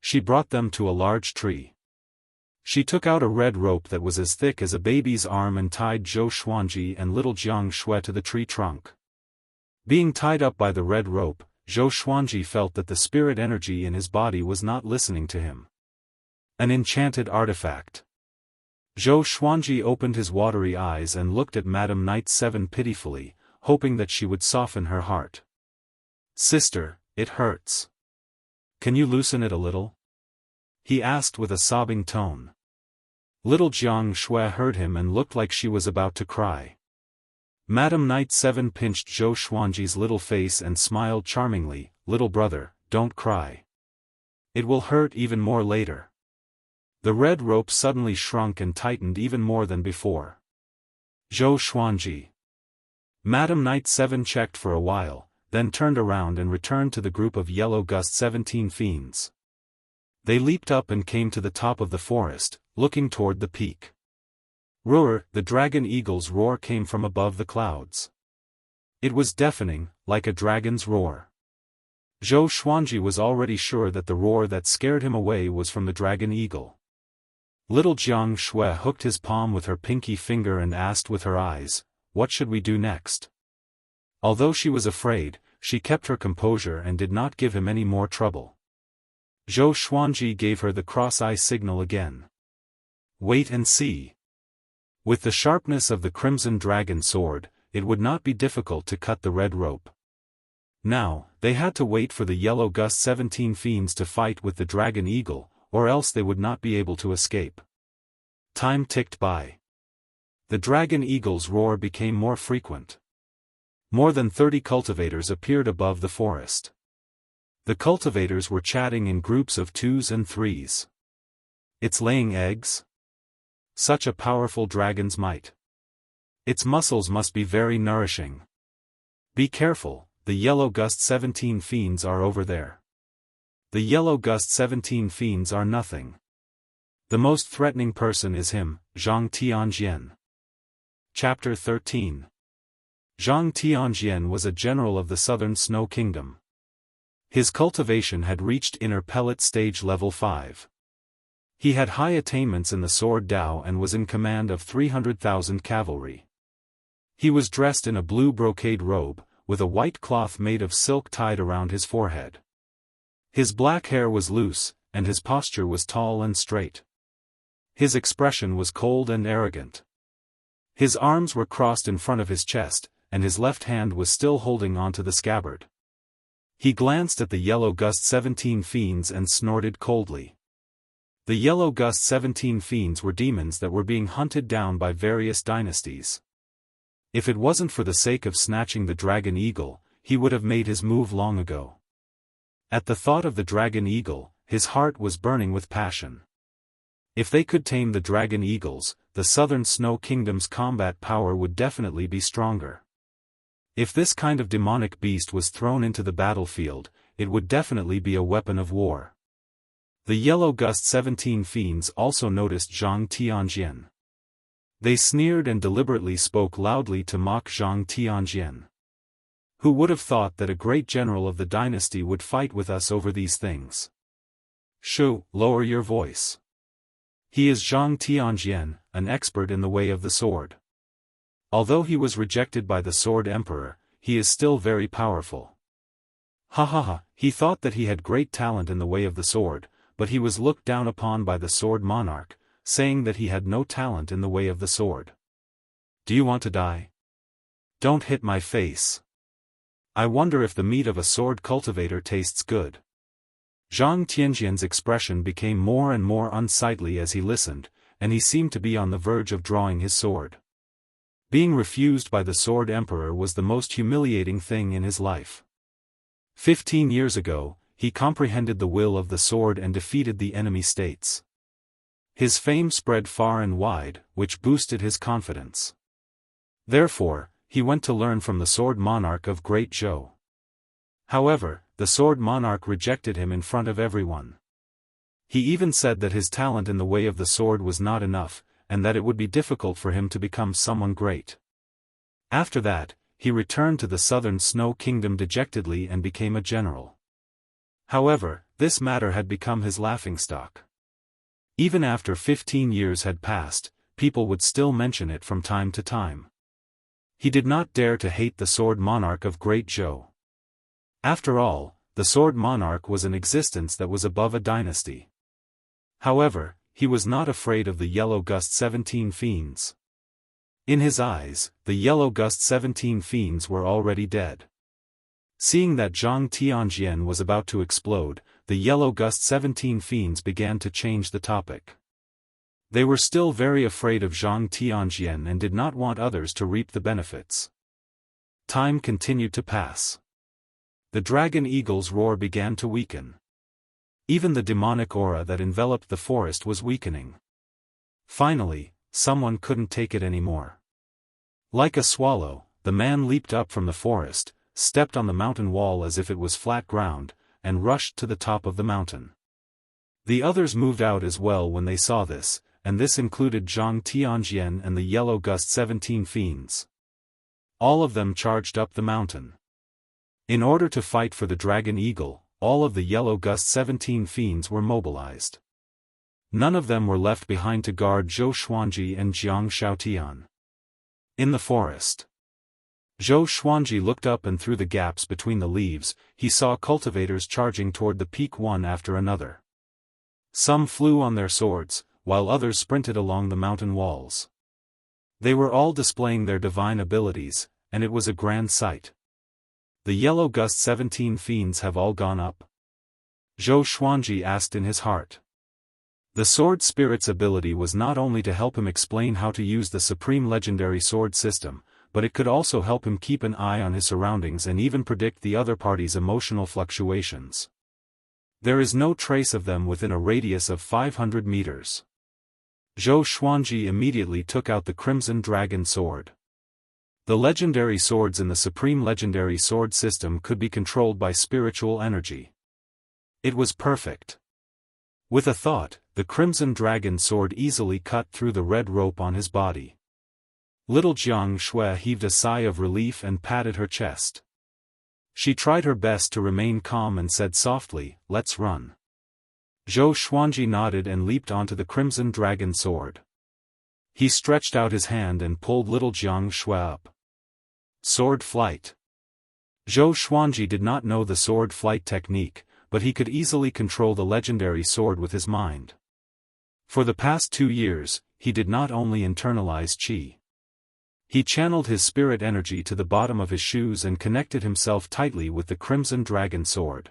She brought them to a large tree. She took out a red rope that was as thick as a baby's arm and tied Zhou Xuanji and little Jianghu to the tree trunk. Being tied up by the red rope, Zhou Xuanji felt that the spirit energy in his body was not listening to him. An enchanted artifact. Zhou Xuanji opened his watery eyes and looked at Madam Knight 7 pitifully, hoping that she would soften her heart. "Sister, it hurts. Can you loosen it a little?" he asked with a sobbing tone. Little Jianghu heard him and looked like she was about to cry. Madam Knight 7 pinched Zhou Xuanji's little face and smiled charmingly. "Little brother, don't cry. It will hurt even more later." The red rope suddenly shrunk and tightened even more than before. "Zhou Xuanji." Madam Knight 7 checked for a while, then turned around and returned to the group of yellow gust 17 fiends. They leaped up and came to the top of the forest, looking toward the peak. Roar! The dragon eagle's roar came from above the clouds. It was deafening, like a dragon's roar. Zhou Xuanji was already sure that the roar that scared him away was from the dragon eagle. Little Jianghu hooked his palm with her pinky finger and asked with her eyes, "What should we do next?" Although she was afraid, she kept her composure and did not give him any more trouble. Zhou Xuanji gave her the cross-eye signal again. "Wait and see." With the sharpness of the crimson dragon sword, it would not be difficult to cut the red rope. Now, they had to wait for the yellow gust 17 fiends to fight with the dragon eagle, or else they would not be able to escape. Time ticked by. The dragon eagle's roar became more frequent. More than 30 cultivators appeared above the forest. The cultivators were chatting in groups of 2s and 3s. "It's laying eggs? Such a powerful dragon's might. Its muscles must be very nourishing. Be careful, the yellow gust 17 fiends are over there." The yellow gust 17 fiends are nothing. The most threatening person is him, Zhang Tianjian. Chapter 13. Zhang Tianjian was a general of the southern Snow Kingdom. His cultivation had reached inner pellet stage level 5. He had high attainments in the sword Dao and was in command of 300,000 cavalry. He was dressed in a blue brocade robe, with a white cloth made of silk tied around his forehead. His black hair was loose, and his posture was tall and straight. His expression was cold and arrogant. His arms were crossed in front of his chest, and his left hand was still holding onto the scabbard. He glanced at the yellow gust 17 fiends and snorted coldly. The yellow gust 17 fiends were demons that were being hunted down by various dynasties. If it wasn't for the sake of snatching the dragon eagle, he would have made his move long ago. At the thought of the dragon eagle, his heart was burning with passion. If they could tame the dragon eagles, the southern Snow Kingdom's combat power would definitely be stronger. If this kind of demonic beast was thrown into the battlefield, it would definitely be a weapon of war. The Yellow Gust 17 fiends also noticed Zhang Tianjian. They sneered and deliberately spoke loudly to mock Zhang Tianjian. Who would have thought that a great general of the dynasty would fight with us over these things? Shu, lower your voice. He is Zhang Tianjian, an expert in the way of the sword. Although he was rejected by the Sword Emperor, he is still very powerful. Ha ha ha, he thought that he had great talent in the way of the sword, but he was looked down upon by the Sword Monarch, saying that he had no talent in the way of the sword. Do you want to die? Don't hit my face. I wonder if the meat of a sword cultivator tastes good. Zhang Tianjian's expression became more and more unsightly as he listened, and he seemed to be on the verge of drawing his sword. Being refused by the Sword Emperor was the most humiliating thing in his life. 15 years ago, he comprehended the will of the sword and defeated the enemy states. His fame spread far and wide, which boosted his confidence. Therefore, he went to learn from the Sword Monarch of Great Zhou. However, the Sword Monarch rejected him in front of everyone. He even said that his talent in the way of the sword was not enough, and that it would be difficult for him to become someone great. After that, he returned to the southern Snow Kingdom dejectedly and became a general. However, this matter had become his laughingstock. Even after 15 years had passed, people would still mention it from time to time. He did not dare to hate the Sword Monarch of Great Zhou. After all, the Sword Monarch was an existence that was above a dynasty. However, he was not afraid of the Yellow Gust 17 fiends. In his eyes, the Yellow Gust 17 fiends were already dead. Seeing that Zhang Tianjian was about to explode, the Yellow Gust 17 fiends began to change the topic. They were still very afraid of Zhang Tianjian and did not want others to reap the benefits. Time continued to pass. The dragon eagle's roar began to weaken. Even the demonic aura that enveloped the forest was weakening. Finally, someone couldn't take it anymore. Like a swallow, the man leaped up from the forest, stepped on the mountain wall as if it was flat ground, and rushed to the top of the mountain. The others moved out as well when they saw this, and this included Zhang Tianjian and the Yellow Gust 17 fiends. All of them charged up the mountain. In order to fight for the dragon eagle, all of the Yellow Gust 17 fiends were mobilized. None of them were left behind to guard Zhou Xuanji and Jiang Shaotian. In the forest, Zhou Xuanji looked up, and through the gaps between the leaves, he saw cultivators charging toward the peak one after another. Some flew on their swords, while others sprinted along the mountain walls. They were all displaying their divine abilities, and it was a grand sight. The Yellow Gust 17 fiends have all gone up? Zhou Xuanji asked in his heart. The sword spirit's ability was not only to help him explain how to use the supreme legendary sword system, but it could also help him keep an eye on his surroundings and even predict the other party's emotional fluctuations. There is no trace of them within a radius of 500 meters. Zhou Xuanji immediately took out the Crimson Dragon Sword. The legendary swords in the Supreme Legendary Sword system could be controlled by spiritual energy. It was perfect. With a thought, the Crimson Dragon Sword easily cut through the red rope on his body. Little Jiang Shui heaved a sigh of relief and patted her chest. She tried her best to remain calm and said softly, "Let's run." Zhou Xuanji nodded and leaped onto the Crimson Dragon Sword. He stretched out his hand and pulled little Jiang Shui up. Sword flight. Zhou Xuanji did not know the sword flight technique, but he could easily control the legendary sword with his mind. For the past 2 years, he did not only internalize qi. He channeled his spirit energy to the bottom of his shoes and connected himself tightly with the Crimson Dragon Sword.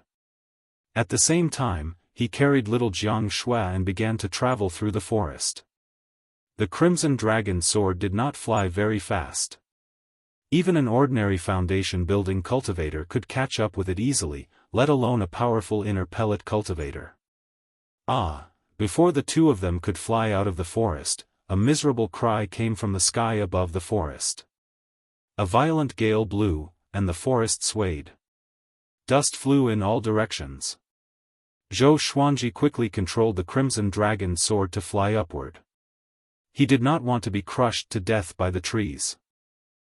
At the same time, he carried little Jiang Shui and began to travel through the forest. The Crimson Dragon Sword did not fly very fast. Even an ordinary foundation-building cultivator could catch up with it easily, let alone a powerful inner pellet cultivator. Ah, Before the two of them could fly out of the forest, a miserable cry came from the sky above the forest. A violent gale blew, and the forest swayed. Dust flew in all directions. Zhou Xuanji quickly controlled the crimson dragon sword to fly upward. He did not want to be crushed to death by the trees.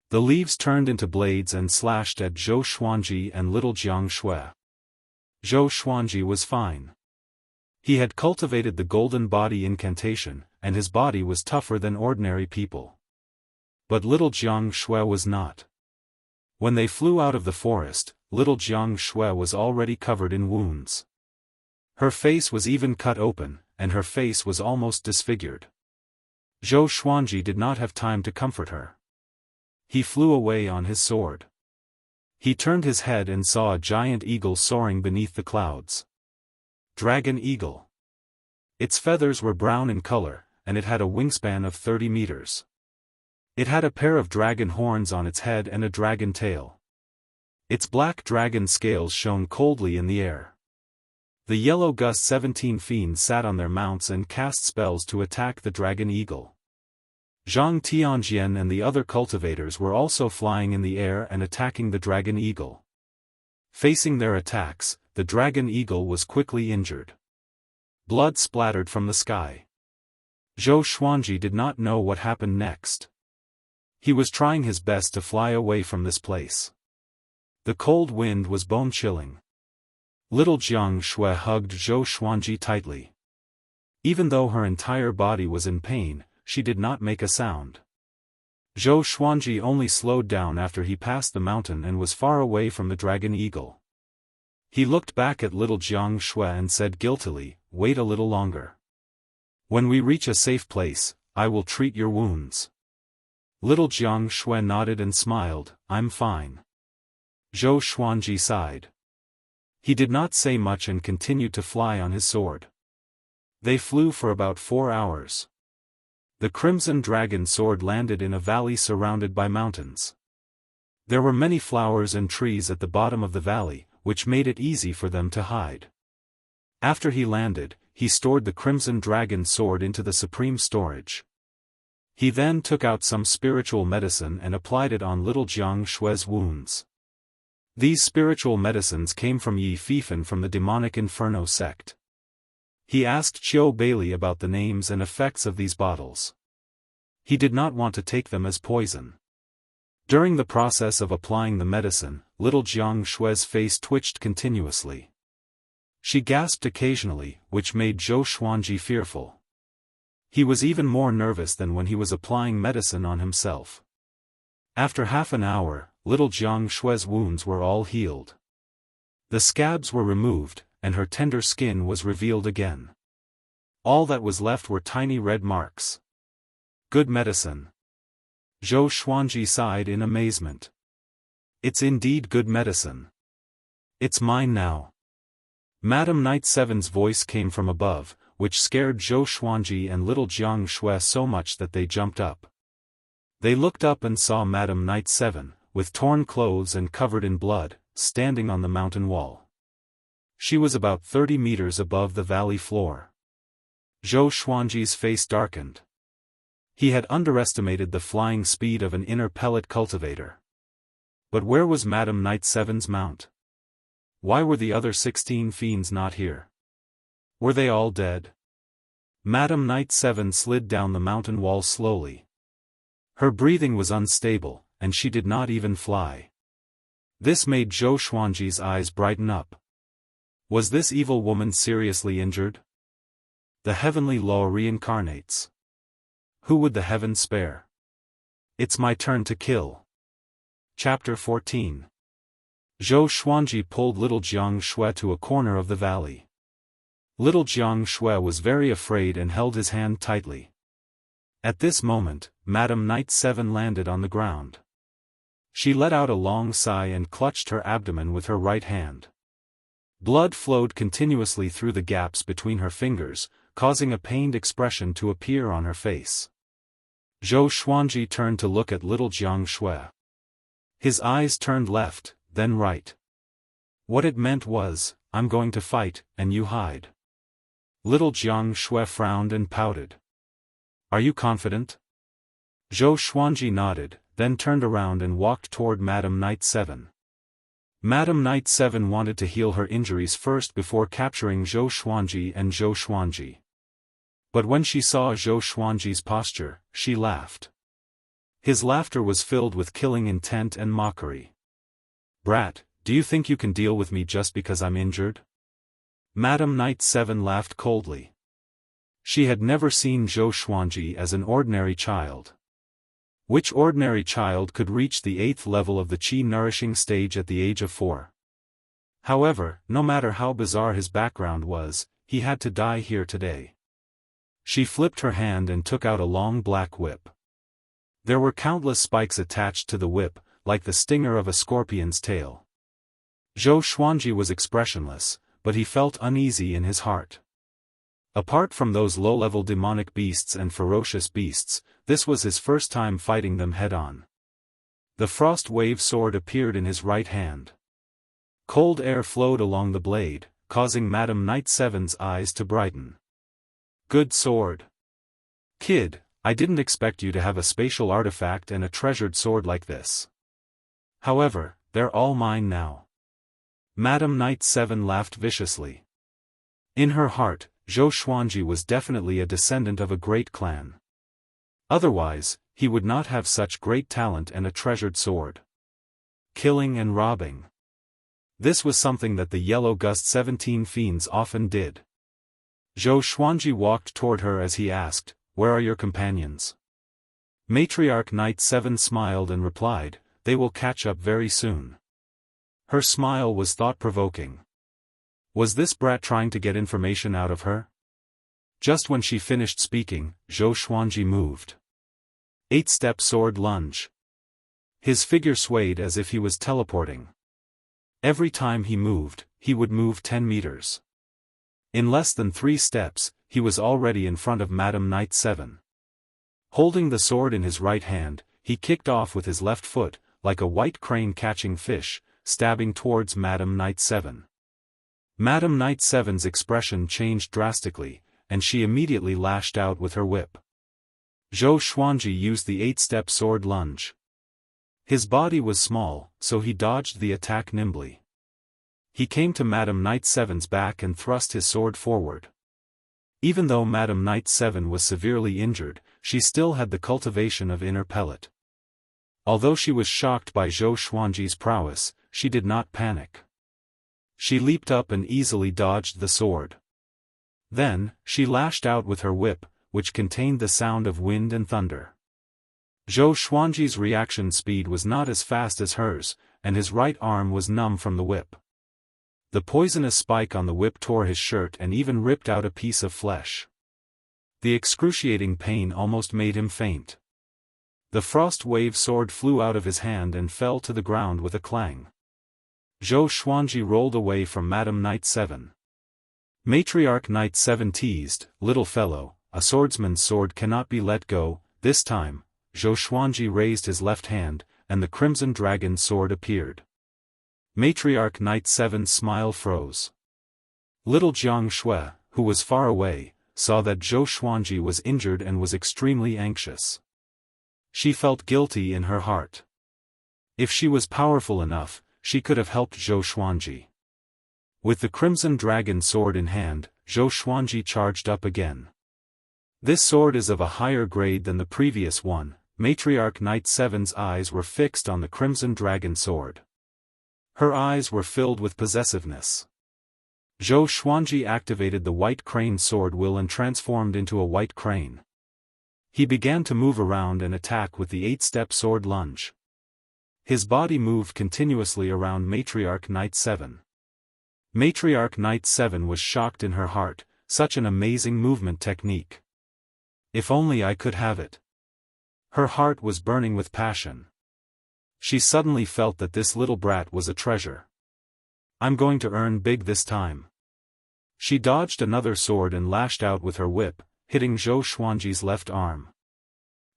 The leaves turned into blades and slashed at Zhou Xuanji and little Jianghu. Zhou Xuanji was fine. He had cultivated the golden body incantation, and his body was tougher than ordinary people. But little Jianghu was not. When they flew out of the forest, little Jianghu was already covered in wounds. Her face was even cut open, and her face was almost disfigured. Zhou Xuanji did not have time to comfort her. He flew away on his sword. He turned his head and saw a giant eagle soaring beneath the clouds. Dragon eagle. Its feathers were brown in color, and it had a wingspan of 30 meters. It had a pair of dragon horns on its head and a dragon tail. Its black dragon scales shone coldly in the air. The yellow gust 17 fiends sat on their mounts and cast spells to attack the dragon eagle. Zhang Tianjian and the other cultivators were also flying in the air and attacking the dragon eagle. Facing their attacks, the dragon eagle was quickly injured. Blood splattered from the sky. Zhou Xuanji did not know what happened next. He was trying his best to fly away from this place. The cold wind was bone-chilling. Little Jianghu hugged Zhou Xuanji tightly. Even though her entire body was in pain, she did not make a sound. Zhou Xuanji only slowed down after he passed the mountain and was far away from the dragon eagle. He looked back at little Jianghu and said guiltily, "Wait a little longer. When we reach a safe place, I will treat your wounds." Little Jianghu nodded and smiled, "I'm fine." Zhou Xuanji sighed. He did not say much and continued to fly on his sword. They flew for about 4 hours. The crimson dragon sword landed in a valley surrounded by mountains. There were many flowers and trees at the bottom of the valley, which made it easy for them to hide. After he landed, he stored the crimson dragon sword into the supreme storage. He then took out some spiritual medicine and applied it on little Jianghu's wounds. These spiritual medicines came from Yi Fifan from the demonic Inferno sect. He asked Qiu Bailey about the names and effects of these bottles. He did not want to take them as poison. During the process of applying the medicine, little Jianghu's face twitched continuously. She gasped occasionally, which made Zhou Xuanji fearful. He was even more nervous than when he was applying medicine on himself. After half an hour, little Jianghu's wounds were all healed. The scabs were removed, and her tender skin was revealed again. All that was left were tiny red marks. Good medicine. Zhou Xuanji sighed in amazement. It's indeed good medicine. It's mine now. Madame Knight Seven's voice came from above, which scared Zhou Xuanji and little Jianghu so much that they jumped up. They looked up and saw Madame Knight Seven, with torn clothes and covered in blood, standing on the mountain wall. She was about 30 meters above the valley floor. Zhou Xuanji's face darkened. He had underestimated the flying speed of an inner pellet cultivator. But where was Madame Knight Seven's mount? Why were the other 16 fiends not here? Were they all dead? Madame Knight Seven slid down the mountain wall slowly. Her breathing was unstable, and she did not even fly. This made Zhou Xuanji's eyes brighten up. Was this evil woman seriously injured? The heavenly law reincarnates. Who would the heavens spare? It's my turn to kill. Chapter 14. Zhou Xuanji pulled little Jianghu to a corner of the valley. Little Jianghu was very afraid and held his hand tightly. At this moment, Madame Knight Seven landed on the ground. She let out a long sigh and clutched her abdomen with her right hand. Blood flowed continuously through the gaps between her fingers, causing a pained expression to appear on her face. Zhou Xuanji turned to look at little Jianghu. His eyes turned left, then right. What it meant was, "I'm going to fight, and you hide." Little Jianghu frowned and pouted. Are you confident? Zhou Xuanji nodded, then turned around and walked toward Madame Knight 7. Madame Knight 7 wanted to heal her injuries first before capturing Zhou Xuanji and Zhou Xuanji. But when she saw Zhou Xuanji's posture, she laughed. His laughter was filled with killing intent and mockery. Brat, do you think you can deal with me just because I'm injured? Madame Knight 7 laughed coldly. She had never seen Zhou Xuanji as an ordinary child. Which ordinary child could reach the 8th level of the qi-nourishing stage at the age of 4? However, no matter how bizarre his background was, he had to die here today. She flipped her hand and took out a long black whip. There were countless spikes attached to the whip, like the stinger of a scorpion's tail. Zhou Xuanji was expressionless, but he felt uneasy in his heart. Apart from those low-level demonic beasts and ferocious beasts, this was his first time fighting them head-on. The frost wave sword appeared in his right hand. Cold air flowed along the blade, causing Madame Knight 7's eyes to brighten. Good sword. Kid, I didn't expect you to have a spatial artifact and a treasured sword like this. However, they're all mine now. Madame Knight 7 laughed viciously. In her heart, Zhou Xuanji was definitely a descendant of a great clan. Otherwise, he would not have such great talent and a treasured sword. Killing and robbing. This was something that the Yellow Gust 17 fiends often did. Zhou Xuanji walked toward her as he asked, "Where are your companions?" Matriarch Knight 7 smiled and replied, "They will catch up very soon." Her smile was thought-provoking. Was this brat trying to get information out of her? Just when she finished speaking, Zhou Xuanji moved. 8-step sword lunge. His figure swayed as if he was teleporting. Every time he moved, he would move 10 meters. In less than 3 steps, he was already in front of Madame Knight 7. Holding the sword in his right hand, he kicked off with his left foot, like a white crane catching fish, stabbing towards Madame Knight 7. Madame Knight 7's expression changed drastically, and she immediately lashed out with her whip. Zhou Xuanji used the 8-step sword lunge. His body was small, so he dodged the attack nimbly. He came to Madame Knight 7's back and thrust his sword forward. Even though Madame Knight 7 was severely injured, she still had the cultivation of inner pellet. Although she was shocked by Zhou Xuanji's prowess, she did not panic. She leaped up and easily dodged the sword. Then, she lashed out with her whip, which contained the sound of wind and thunder. Zhou Xuanji's reaction speed was not as fast as hers, and his right arm was numb from the whip. The poisonous spike on the whip tore his shirt and even ripped out a piece of flesh. The excruciating pain almost made him faint. The frost wave sword flew out of his hand and fell to the ground with a clang. Zhou Xuanji rolled away from Madame Knight 7. Matriarch Knight 7 teased, "Little fellow, a swordsman's sword cannot be let go." This time, Zhou Xuanji raised his left hand, and the crimson dragon sword appeared. Matriarch Knight 7's smile froze. Little Jianghu, who was far away, saw that Zhou Xuanji was injured and was extremely anxious. She felt guilty in her heart. If she was powerful enough, she could have helped Zhou Xuanji. With the crimson dragon sword in hand, Zhou Xuanji charged up again. This sword is of a higher grade than the previous one. Matriarch Knight 7's eyes were fixed on the crimson dragon sword. Her eyes were filled with possessiveness. Zhou Xuanji activated the white crane sword will and transformed into a white crane. He began to move around and attack with the 8-step sword lunge. His body moved continuously around Matriarch Knight 7. Matriarch Knight 7 was shocked in her heart, such an amazing movement technique. If only I could have it. Her heart was burning with passion. She suddenly felt that this little brat was a treasure. I'm going to earn big this time. She dodged another sword and lashed out with her whip, hitting Zhou Xuanji's left arm.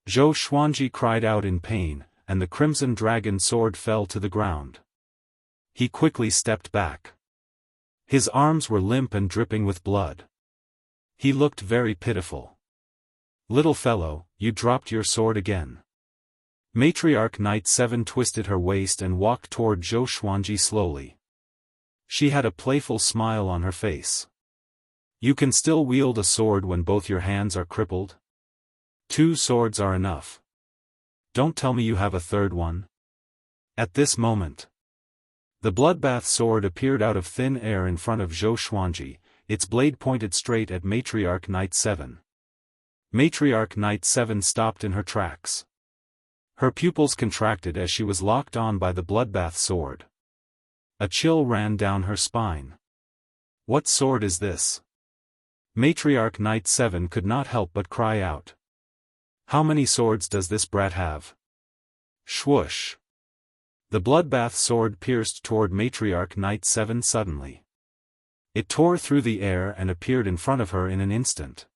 Zhou Xuanji cried out in pain, and the crimson dragon sword fell to the ground. He quickly stepped back. His arms were limp and dripping with blood. He looked very pitiful. "Little fellow, you dropped your sword again." Matriarch Knight 7 twisted her waist and walked toward Zhou Xuanji slowly. She had a playful smile on her face. "You can still wield a sword when both your hands are crippled? 2 swords are enough. Don't tell me you have a third one." At this moment, the bloodbath sword appeared out of thin air in front of Zhou Xuanji, its blade pointed straight at Matriarch Knight 7. Matriarch Knight 7 stopped in her tracks. Her pupils contracted as she was locked on by the bloodbath sword. A chill ran down her spine. "What sword is this?" Matriarch Knight 7 could not help but cry out. "How many swords does this brat have?" Swoosh! The bloodbath sword pierced toward Matriarch Knight 7 suddenly. It tore through the air and appeared in front of her in an instant.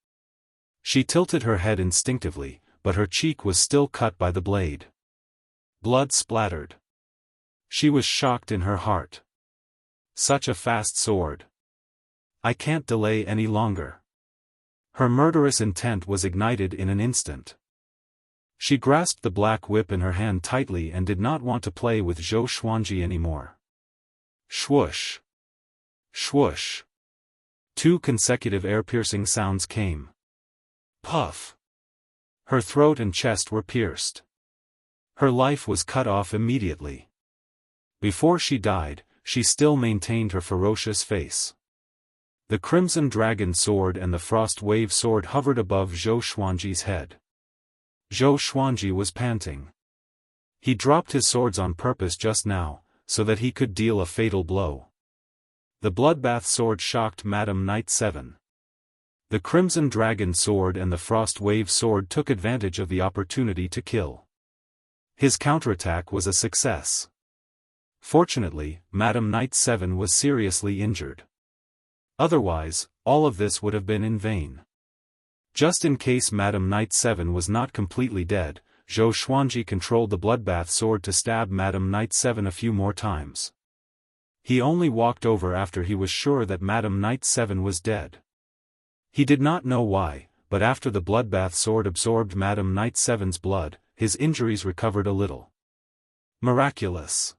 She tilted her head instinctively, but her cheek was still cut by the blade. Blood splattered. She was shocked in her heart. Such a fast sword. "I can't delay any longer." Her murderous intent was ignited in an instant. She grasped the black whip in her hand tightly and did not want to play with Zhou Xuanji anymore. Swoosh! Swoosh! 2 consecutive air-piercing sounds came. Puff! Her throat and chest were pierced. Her life was cut off immediately. Before she died, she still maintained her ferocious face. The Crimson Dragon Sword and the Frost Wave Sword hovered above Zhou Xuanji's head. Zhou Xuanji was panting. He dropped his swords on purpose just now, so that he could deal a fatal blow. The Bloodbath Sword shocked Madam Knight 7. The Crimson Dragon Sword and the Frost Wave Sword took advantage of the opportunity to kill. His counterattack was a success. Fortunately, Madam Knight 7 was seriously injured. Otherwise, all of this would have been in vain. Just in case Madam Knight 7 was not completely dead, Zhou Xuanji controlled the Bloodbath Sword to stab Madam Knight 7 a few more times. He only walked over after he was sure that Madam Knight 7 was dead. He did not know why, but after the Bloodbath Sword absorbed Madam Knight 7's blood, his injuries recovered a little. Miraculous!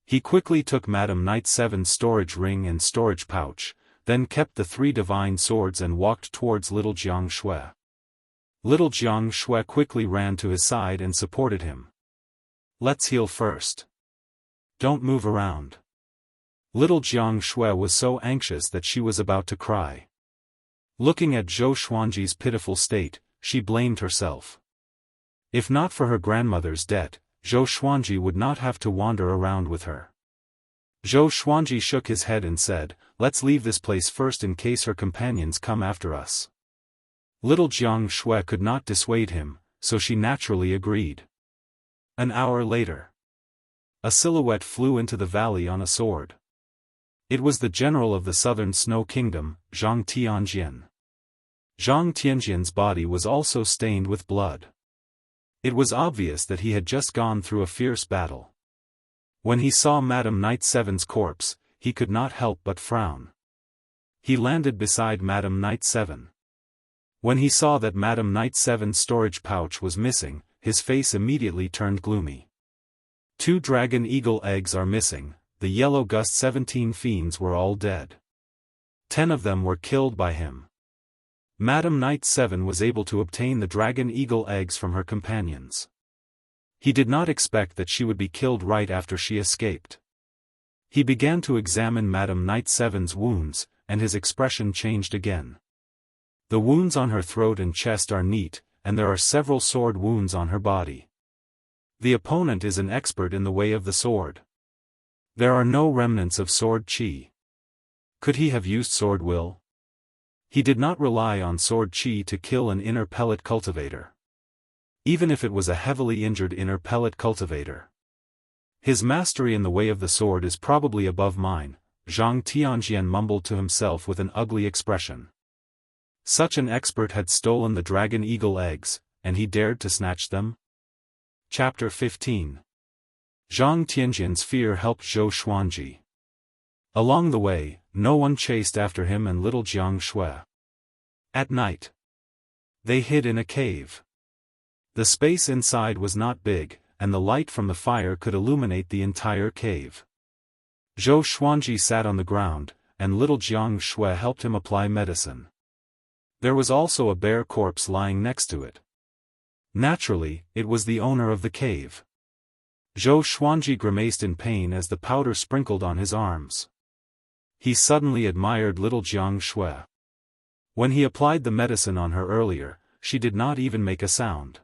He quickly took Madam Knight 7's storage ring and storage pouch, then kept the 3 divine swords and walked towards little Jianghu. Little Jianghu quickly ran to his side and supported him. "Let's heal first. Don't move around." Little Jianghu was so anxious that she was about to cry. Looking at Zhou Xuanji's pitiful state, she blamed herself. If not for her grandmother's debt, Zhou Xuanji would not have to wander around with her. Zhou Xuanji shook his head and said, "Let's leave this place first in case her companions come after us." Little Jianghu could not dissuade him, so she naturally agreed. An hour later, a silhouette flew into the valley on a sword. It was the general of the southern Snow Kingdom, Zhang Tianjian. Zhang Tianjian's body was also stained with blood. It was obvious that he had just gone through a fierce battle. When he saw Madam Knight 7's corpse, he could not help but frown. He landed beside Madam Knight 7. When he saw that Madam Knight 7's storage pouch was missing, his face immediately turned gloomy. 2 dragon eagle eggs are missing. The Yellow Gust 17 fiends were all dead. 10 of them were killed by him. Madam Knight 7 was able to obtain the dragon eagle eggs from her companions. He did not expect that she would be killed right after she escaped. He began to examine Madam Knight 7's wounds, and his expression changed again. The wounds on her throat and chest are neat, and there are several sword wounds on her body. The opponent is an expert in the way of the sword. There are no remnants of sword chi. Could he have used sword will? He did not rely on sword chi to kill an inner pellet cultivator. Even if it was a heavily injured inner pellet cultivator. His mastery in the way of the sword is probably above mine, Zhang Tianjian mumbled to himself with an ugly expression. Such an expert had stolen the dragon eagle eggs, and he dared to snatch them? Chapter 15. Zhang Tianjian's fear helped Zhou Xuanji. Along the way, no one chased after him and little Jianghu. At night, they hid in a cave. The space inside was not big, and the light from the fire could illuminate the entire cave. Zhou Xuanji sat on the ground, and little Jianghu helped him apply medicine. There was also a bare corpse lying next to it. Naturally, it was the owner of the cave. Zhou Xuanji grimaced in pain as the powder sprinkled on his arms. He suddenly admired little Jianghu. When he applied the medicine on her earlier, she did not even make a sound.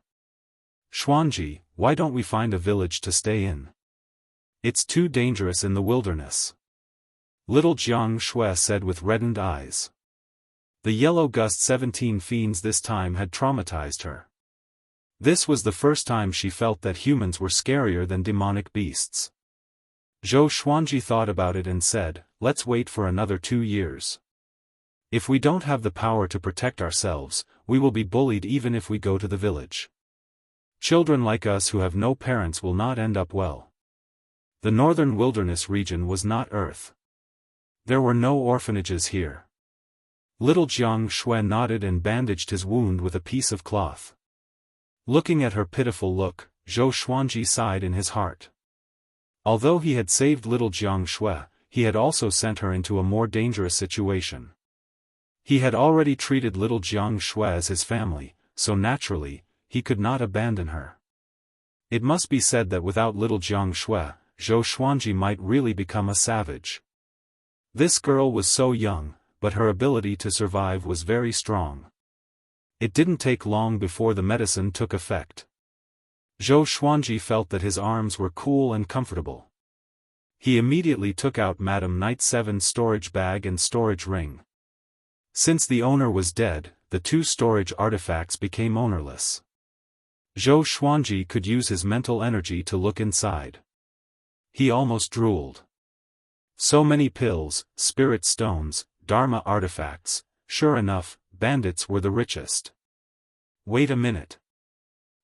"Xuanji, why don't we find a village to stay in? It's too dangerous in the wilderness," little Jianghu said with reddened eyes. The yellow gust 17 fiends this time had traumatized her. This was the first time she felt that humans were scarier than demonic beasts. Zhou Xuanji thought about it and said, "Let's wait for another 2 years. If we don't have the power to protect ourselves, we will be bullied even if we go to the village. Children like us who have no parents will not end up well." The northern wilderness region was not Earth. There were no orphanages here. Little Jianghu nodded and bandaged his wound with a piece of cloth. Looking at her pitiful look, Zhou Xuanji sighed in his heart. Although he had saved little Jianghu, he had also sent her into a more dangerous situation. He had already treated little Jianghu as his family, so naturally, he could not abandon her. It must be said that without little Jianghu, Zhou Xuanji might really become a savage. This girl was so young, but her ability to survive was very strong. It didn't take long before the medicine took effect. Zhou Xuanji felt that his arms were cool and comfortable. He immediately took out Madame Knight 7's storage bag and storage ring. Since the owner was dead, the 2 storage artifacts became ownerless. Zhou Xuanji could use his mental energy to look inside. He almost drooled. So many pills, spirit stones, Dharma artifacts. Sure enough, bandits were the richest. Wait a minute.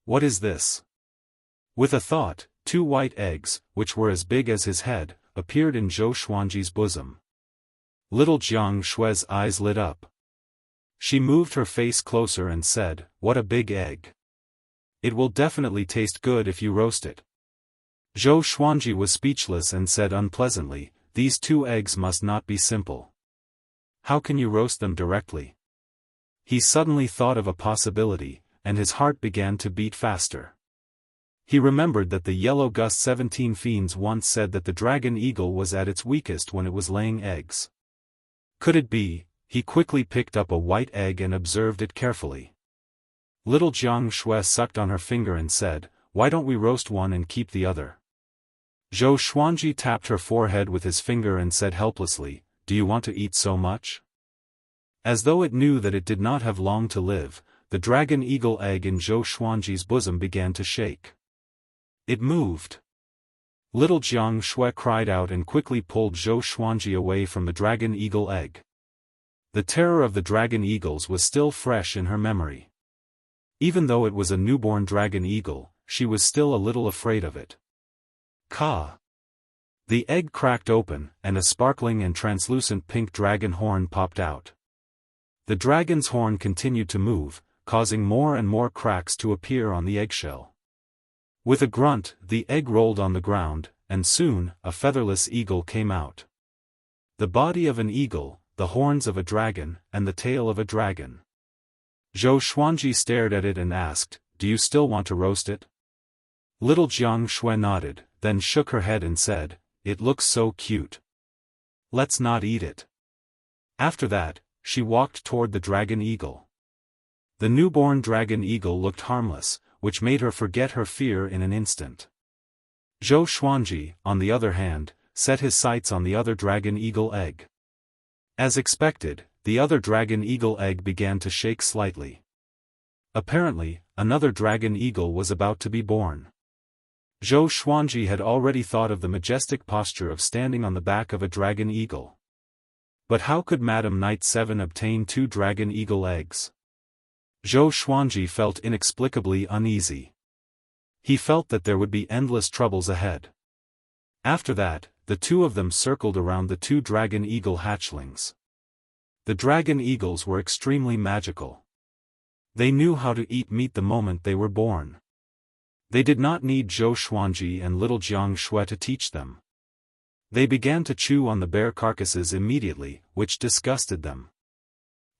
What is this? With a thought, 2 white eggs, which were as big as his head, appeared in Zhou Xuanji's bosom. Little Jianghu's eyes lit up. She moved her face closer and said, "What a big egg. It will definitely taste good if you roast it." Zhou Xuanji was speechless and said unpleasantly, "These 2 eggs must not be simple. How can you roast them directly?" He suddenly thought of a possibility, and his heart began to beat faster. He remembered that the yellow gust 17 fiends once said that the dragon eagle was at its weakest when it was laying eggs. Could it be? He quickly picked up a white egg and observed it carefully. Little Jianghu sucked on her finger and said, "Why don't we roast one and keep the other?" Zhou Xuanji tapped her forehead with his finger and said helplessly, "Do you want to eat so much?" As though it knew that it did not have long to live, the dragon eagle egg in Zhou Xuanji's bosom began to shake. It moved. Little Jianghu cried out and quickly pulled Zhou Xuanji away from the dragon eagle egg. The terror of the dragon eagles was still fresh in her memory. Even though it was a newborn dragon eagle, she was still a little afraid of it. Ka! The egg cracked open, and a sparkling and translucent pink dragon horn popped out. The dragon's horn continued to move, causing more and more cracks to appear on the eggshell. With a grunt, the egg rolled on the ground, and soon, a featherless eagle came out. The body of an eagle, the horns of a dragon, and the tail of a dragon. Zhou Xuanji stared at it and asked, "Do you still want to roast it?" Little Jianghu nodded, then shook her head and said, "It looks so cute. Let's not eat it." After that, she walked toward the dragon eagle. The newborn dragon eagle looked harmless, which made her forget her fear in an instant. Zhou Xuanji, on the other hand, set his sights on the other dragon eagle egg. As expected, the other dragon eagle egg began to shake slightly. Apparently, another dragon eagle was about to be born. Zhou Xuanji had already thought of the majestic posture of standing on the back of a dragon eagle. But how could Madame Knight 7 obtain 2 dragon eagle eggs? Zhou Xuanji felt inexplicably uneasy. He felt that there would be endless troubles ahead. After that, the 2 of them circled around the 2 dragon eagle hatchlings. The dragon eagles were extremely magical. They knew how to eat meat the moment they were born. They did not need Zhou Xuanji and little Jianghu to teach them. They began to chew on the bear carcasses immediately, which disgusted them.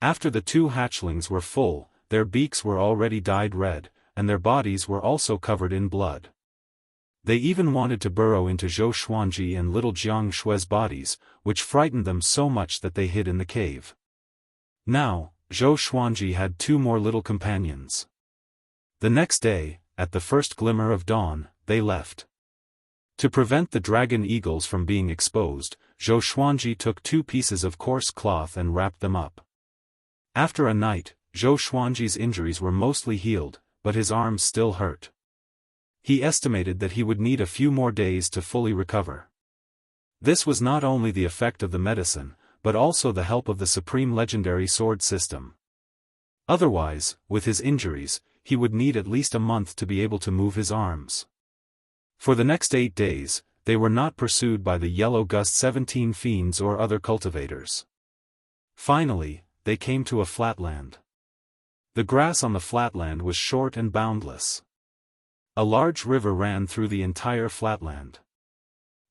After the two hatchlings were full, their beaks were already dyed red, and their bodies were also covered in blood. They even wanted to burrow into Zhou Xuanji and little Jianghu's bodies, which frightened them so much that they hid in the cave. Now, Zhou Xuanji had two more little companions. The next day, at the first glimmer of dawn, they left. To prevent the dragon eagles from being exposed, Zhou Xuanji took 2 pieces of coarse cloth and wrapped them up. After a night, Zhou Xuanji's injuries were mostly healed, but his arms still hurt. He estimated that he would need a few more days to fully recover. This was not only the effect of the medicine, but also the help of the supreme legendary sword system. Otherwise, with his injuries, he would need at least a month to be able to move his arms. For the next 8 days, they were not pursued by the Yellow Gust 17 fiends or other cultivators. Finally, they came to a flatland. The grass on the flatland was short and boundless. A large river ran through the entire flatland.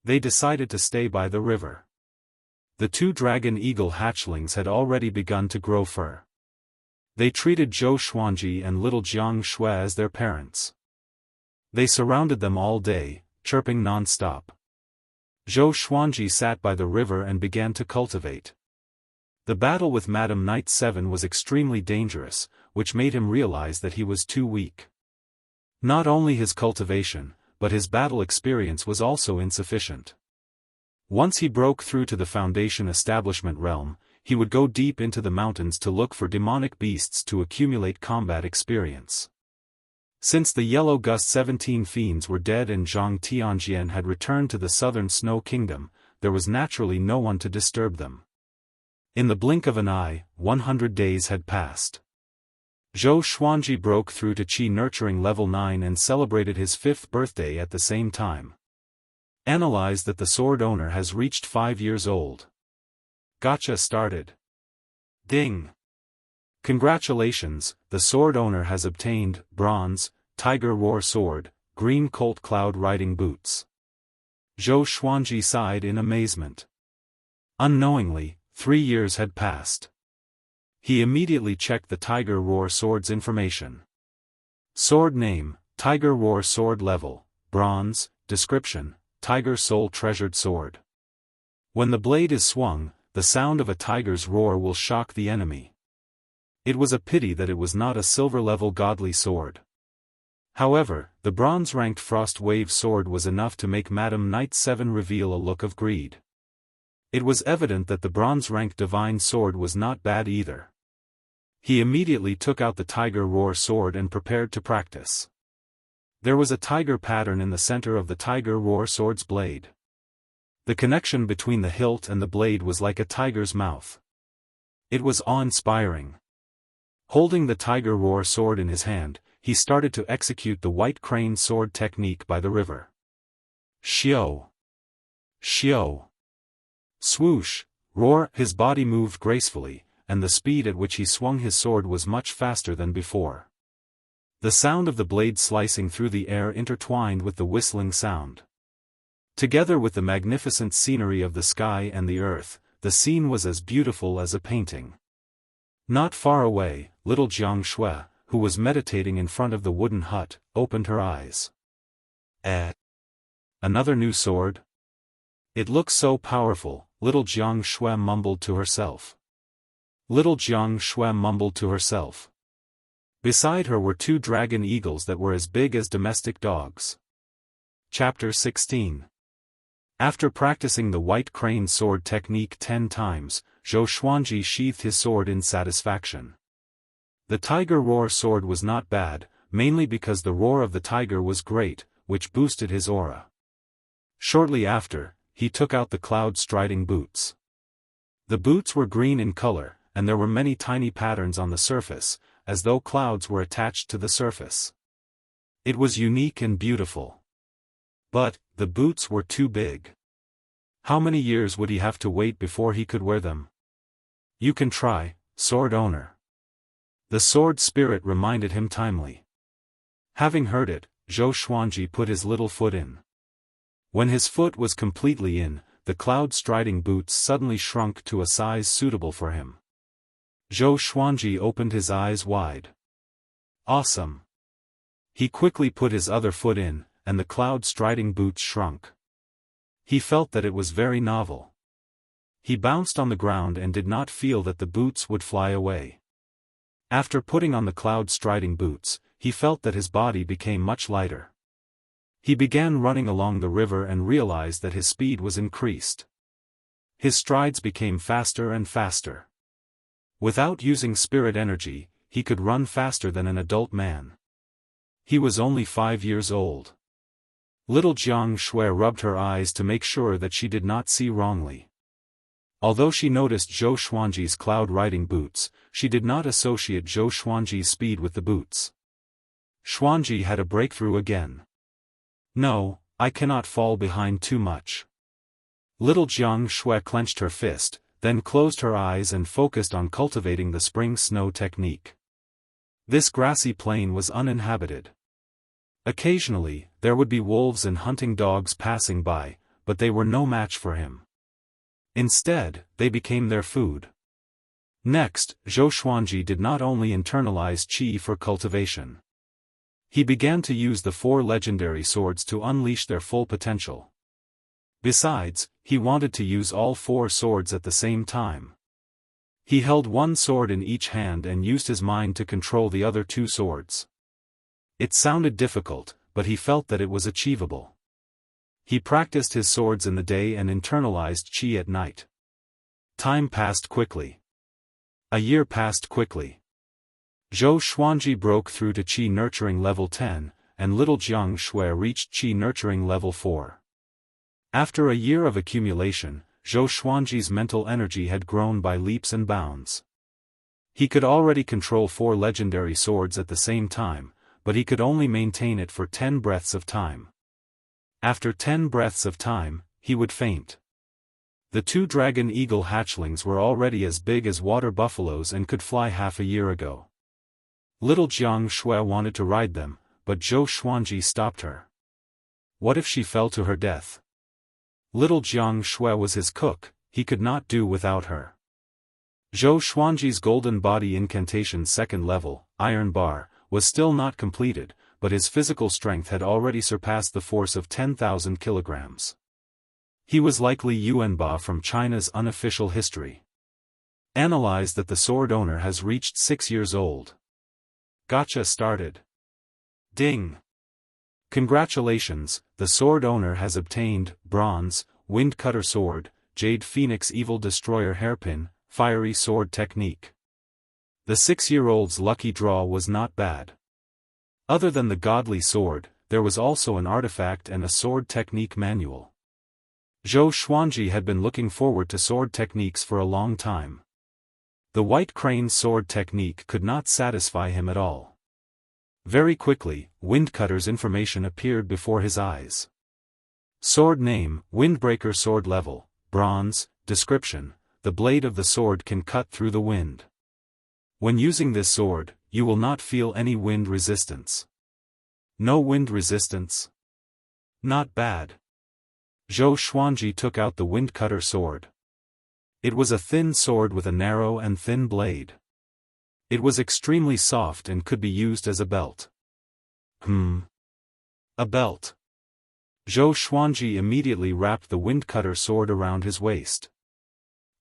They decided to stay by the river. The 2 dragon eagle hatchlings had already begun to grow fur. They treated Zhou Xuanji and little Jianghu as their parents. They surrounded them all day, chirping non-stop. Zhou Xuanji sat by the river and began to cultivate. The battle with Madam Knight 7 was extremely dangerous, which made him realize that he was too weak. Not only his cultivation, but his battle experience was also insufficient. Once he broke through to the Foundation Establishment realm, he would go deep into the mountains to look for demonic beasts to accumulate combat experience. Since the Yellow Gust 17 fiends were dead and Zhang Tianjian had returned to the southern Snow Kingdom, there was naturally no one to disturb them. In the blink of an eye, 100 days had passed. Zhou Xuanji broke through to Qi Nurturing level 9 and celebrated his 5th birthday at the same time. Analyze that the sword owner has reached 5 years old. Gotcha started. Ding! Congratulations, the sword owner has obtained bronze, tiger roar sword, green colt cloud riding boots. Zhou Xuanji sighed in amazement. Unknowingly, 3 years had passed. He immediately checked the tiger roar sword's information. Sword name, tiger roar sword level, bronze, description, tiger soul treasured sword. When the blade is swung, the sound of a tiger's roar will shock the enemy. It was a pity that it was not a silver-level godly sword. However, the bronze-ranked Frost Wave sword was enough to make Madam Knight 7 reveal a look of greed. It was evident that the bronze-ranked divine sword was not bad either. He immediately took out the tiger roar sword and prepared to practice. There was a tiger pattern in the center of the tiger roar sword's blade. The connection between the hilt and the blade was like a tiger's mouth. It was awe-inspiring. Holding the tiger roar sword in his hand, he started to execute the white crane sword technique by the river. Xiao! Xiao! Swoosh! Roar! His body moved gracefully, and the speed at which he swung his sword was much faster than before. The sound of the blade slicing through the air intertwined with the whistling sound. Together with the magnificent scenery of the sky and the earth, the scene was as beautiful as a painting. Not far away, little Jianghu, who was meditating in front of the wooden hut, opened her eyes. Another new sword? It looks so powerful, little Jianghu mumbled to herself. Little Jianghu mumbled to herself. Beside her were 2 dragon eagles that were as big as domestic dogs. Chapter 16. After practicing the white crane sword technique 10 times, Zhou Xuanji sheathed his sword in satisfaction. The tiger roar sword was not bad, mainly because the roar of the tiger was great, which boosted his aura. Shortly after, he took out the cloud striding boots. The boots were green in color, and there were many tiny patterns on the surface, as though clouds were attached to the surface. It was unique and beautiful. But, the boots were too big. How many years would he have to wait before he could wear them? You can try, sword owner. The sword spirit reminded him timely. Having heard it, Zhou Xuanji put his little foot in. When his foot was completely in, the cloud-striding boots suddenly shrunk to a size suitable for him. Zhou Xuanji opened his eyes wide. Awesome! He quickly put his other foot in, and the cloud-striding boots shrunk. He felt that it was very novel. He bounced on the ground and did not feel that the boots would fly away. After putting on the cloud-striding boots, he felt that his body became much lighter. He began running along the river and realized that his speed was increased. His strides became faster and faster. Without using spirit energy, he could run faster than an adult man. He was only 5 years old. Little Jianghu rubbed her eyes to make sure that she did not see wrongly. Although she noticed Zhou Xuanji's cloud-riding boots, she did not associate Zhou Xuanji's speed with the boots. Xuanji had a breakthrough again. No, I cannot fall behind too much. Little Jianghu clenched her fist, then closed her eyes and focused on cultivating the spring snow technique. This grassy plain was uninhabited. Occasionally, there would be wolves and hunting dogs passing by, but they were no match for him. Instead, they became their food. Next, Zhou Xuanji did not only internalize qi for cultivation. He began to use the 4 legendary swords to unleash their full potential. Besides, he wanted to use all 4 swords at the same time. He held one sword in each hand and used his mind to control the other 2 swords. It sounded difficult, but he felt that it was achievable. He practiced his swords in the day and internalized qi at night. Time passed quickly. A year passed quickly. Zhou Xuanji broke through to qi nurturing level 10, and little Jianghu reached qi nurturing level 4. After a year of accumulation, Zhou Xuanji's mental energy had grown by leaps and bounds. He could already control 4 legendary swords at the same time, but he could only maintain it for 10 breaths of time. After 10 breaths of time, he would faint. The 2 dragon eagle hatchlings were already as big as water buffaloes and could fly half a year ago. Little Jianghu wanted to ride them, but Zhou Xuanji stopped her. What if she fell to her death? Little Jianghu was his cook, he could not do without her. Zhou Xuanji's golden body incantation 2nd level, iron bar, was still not completed, but his physical strength had already surpassed the force of 10,000 kilograms. He was likely Yuanba from China's unofficial history. Analyze that the sword owner has reached 6 years old. Gotcha started. Ding! Congratulations, the sword owner has obtained, bronze, wind cutter sword, jade phoenix evil destroyer hairpin, fiery sword technique. The 6-year-old's lucky draw was not bad. Other than the godly sword, there was also an artifact and a sword technique manual. Zhou Xuanji had been looking forward to sword techniques for a long time. The white crane sword technique could not satisfy him at all. Very quickly, Windcutter's information appeared before his eyes. Sword name, Windbreaker sword level, bronze, description, the blade of the sword can cut through the wind. When using this sword, you will not feel any wind resistance. No wind resistance? Not bad. Zhou Xuanji took out the Windcutter sword. It was a thin sword with a narrow and thin blade. It was extremely soft and could be used as a belt. A belt. Zhou Xuanji immediately wrapped the Windcutter sword around his waist.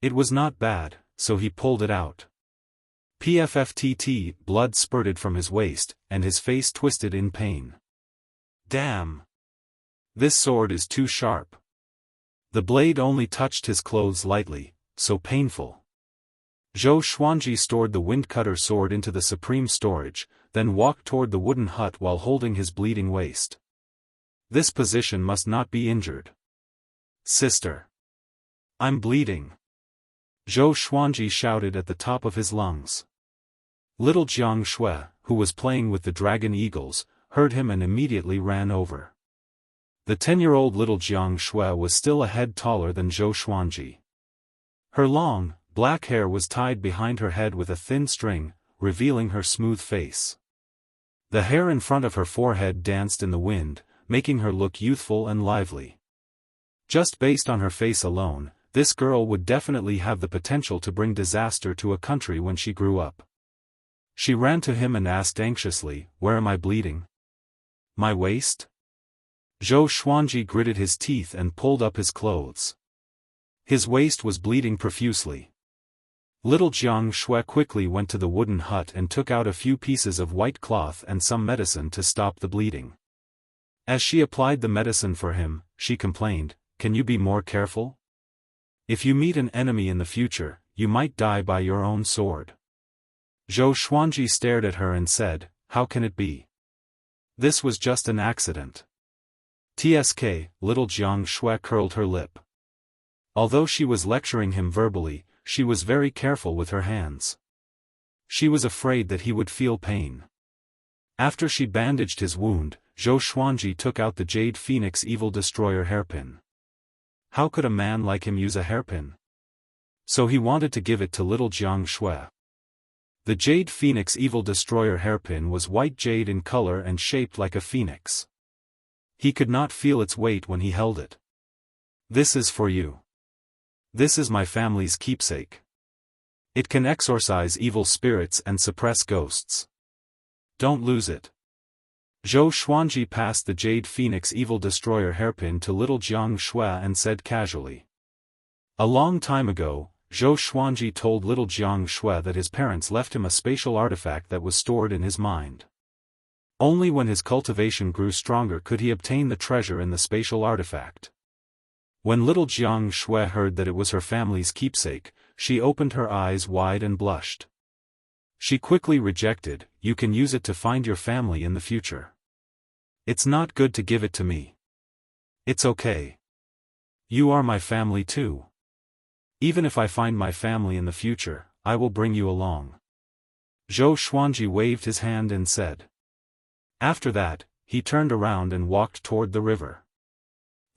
It was not bad, so he pulled it out. PFFTT, blood spurted from his waist, and his face twisted in pain. Damn! This sword is too sharp. The blade only touched his clothes lightly, so painful. Zhou Xuanji stored the Windcutter sword into the supreme storage, then walked toward the wooden hut while holding his bleeding waist. This position must not be injured. Sister! I'm bleeding! Zhou Xuanji shouted at the top of his lungs. Little Jianghu, who was playing with the dragon eagles, heard him and immediately ran over. The 10-year-old little Jianghu was still a head taller than Zhou Xuanji. Her long, Black hair was tied behind her head with a thin string, revealing her smooth face. The hair in front of her forehead danced in the wind, making her look youthful and lively. Just based on her face alone, this girl would definitely have the potential to bring disaster to a country when she grew up. She ran to him and asked anxiously, "Where am I bleeding?" "My waist?" Zhou Xuanji gritted his teeth and pulled up his clothes. His waist was bleeding profusely. Little Jianghu quickly went to the wooden hut and took out a few pieces of white cloth and some medicine to stop the bleeding. As she applied the medicine for him, she complained, "Can you be more careful? If you meet an enemy in the future, you might die by your own sword." Zhou Xuanji stared at her and said, "How can it be? This was just an accident." Tsk, little Jianghu curled her lip. Although she was lecturing him verbally, she was very careful with her hands. She was afraid that he would feel pain. After she bandaged his wound, Zhou Xuanji took out the Jade Phoenix Evil Destroyer hairpin. How could a man like him use a hairpin? So he wanted to give it to little Jianghu. The Jade Phoenix Evil Destroyer hairpin was white jade in color and shaped like a phoenix. He could not feel its weight when he held it. "This is for you. This is my family's keepsake. It can exorcise evil spirits and suppress ghosts. Don't lose it." Zhou Xuanji passed the Jade Phoenix Evil Destroyer hairpin to little Jianghu and said casually. A long time ago, Zhou Xuanji told little Jianghu that his parents left him a spatial artifact that was stored in his mind. Only when his cultivation grew stronger could he obtain the treasure in the spatial artifact. When little Jianghu heard that it was her family's keepsake, she opened her eyes wide and blushed. She quickly rejected, "You can use it to find your family in the future. It's not good to give it to me. It's okay. You are my family too. Even if I find my family in the future, I will bring you along." Zhou Xuanji waved his hand and said. After that, he turned around and walked toward the river.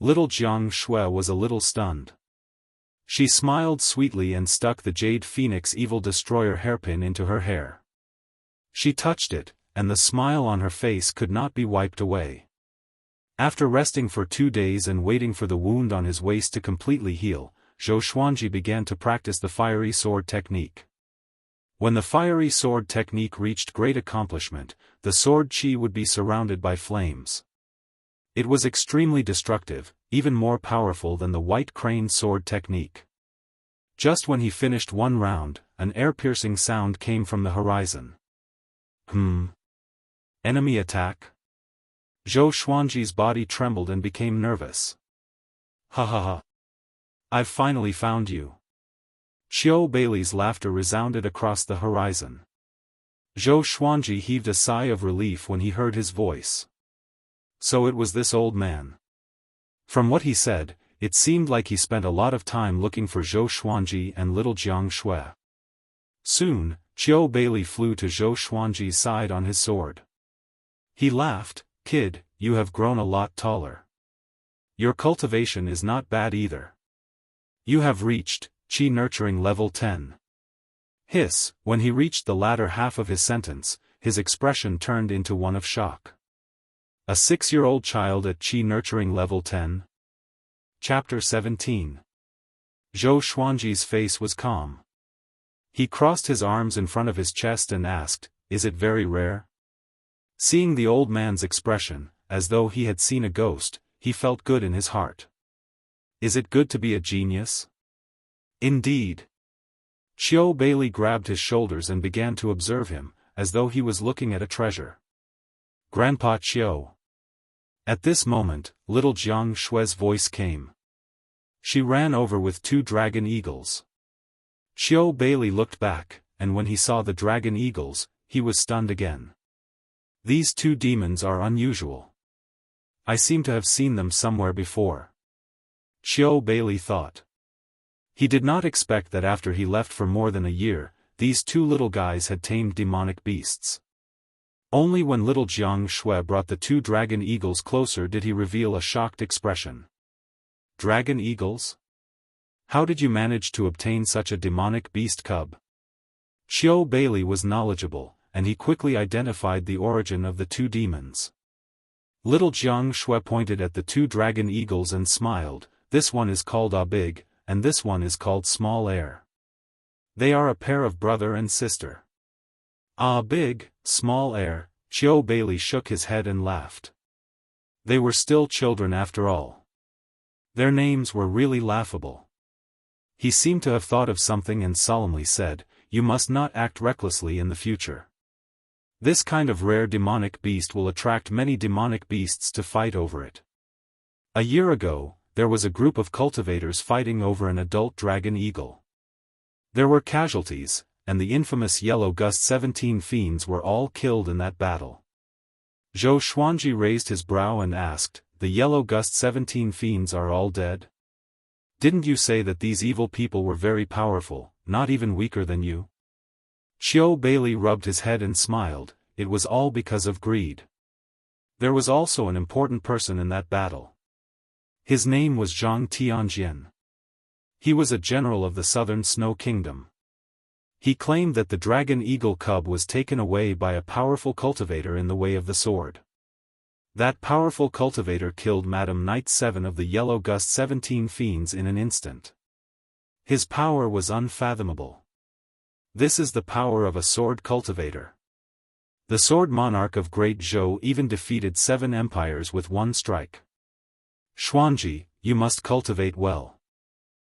Little Jianghu was a little stunned. She smiled sweetly and stuck the Jade Phoenix Evil Destroyer hairpin into her hair. She touched it, and the smile on her face could not be wiped away. After resting for 2 days and waiting for the wound on his waist to completely heal, Zhou Xuanji began to practice the fiery sword technique. When the fiery sword technique reached great accomplishment, the sword chi would be surrounded by flames. It was extremely destructive, even more powerful than the white crane sword technique. Just when he finished one round, an ear-piercing sound came from the horizon. Enemy attack? Zhou Xuanji's body trembled and became nervous. "Ha ha ha. I've finally found you." Qiu Bei's laughter resounded across the horizon. Zhou Xuanji heaved a sigh of relief when he heard his voice. So it was this old man. From what he said, it seemed like he spent a lot of time looking for Zhou Xuanji and little Jianghu. Soon, Qiu Bei flew to Zhou Xuanji's side on his sword. He laughed, "Kid, you have grown a lot taller. Your cultivation is not bad either. You have reached Qi Nurturing level 10. Hiss, when he reached the latter half of his sentence, his expression turned into one of shock. A 6-year-old child at Qi Nurturing level 10? Chapter 17. Zhou Xuanji's face was calm. He crossed his arms in front of his chest and asked, "Is it very rare?" Seeing the old man's expression, as though he had seen a ghost, he felt good in his heart. Is it good to be a genius? Indeed. Qiu Bei grabbed his shoulders and began to observe him, as though he was looking at a treasure. Grandpa Qiu. At this moment, little Jianghu's voice came. She ran over with 2 dragon eagles. Qiu Bei looked back, and when he saw the dragon eagles, he was stunned again. These 2 demons are unusual. I seem to have seen them somewhere before. Qiu Bei thought. He did not expect that after he left for more than a year, these 2 little guys had tamed demonic beasts. Only when little Jianghu brought the 2 dragon eagles closer did he reveal a shocked expression. Dragon eagles? How did you manage to obtain such a demonic beast cub? Xiao Bailey was knowledgeable, and he quickly identified the origin of the two demons. Little Jianghu pointed at the two dragon eagles and smiled. This one is called Big, and this one is called Small Air. They are a pair of brother and sister. Big, Small Air, Xiao Bailey shook his head and laughed. They were still children after all. Their names were really laughable. He seemed to have thought of something and solemnly said, "You must not act recklessly in the future. This kind of rare demonic beast will attract many demonic beasts to fight over it." A year ago, there was a group of cultivators fighting over an adult dragon eagle. There were casualties, and the infamous Yellow Gust 17 fiends were all killed in that battle. Zhou Xuanji raised his brow and asked, "The Yellow Gust 17 fiends are all dead? Didn't you say that these evil people were very powerful, not even weaker than you?" Xiao Bailey rubbed his head and smiled. It was all because of greed. There was also an important person in that battle. His name was Zhang Tianjian. He was a general of the Southern Snow Kingdom. He claimed that the dragon eagle cub was taken away by a powerful cultivator in the way of the sword. That powerful cultivator killed Madam Knight 7 of the Yellow Gust 17 fiends in an instant. His power was unfathomable. This is the power of a sword cultivator. The sword monarch of Great Zhou even defeated 7 empires with one strike. Xuanji, you must cultivate well.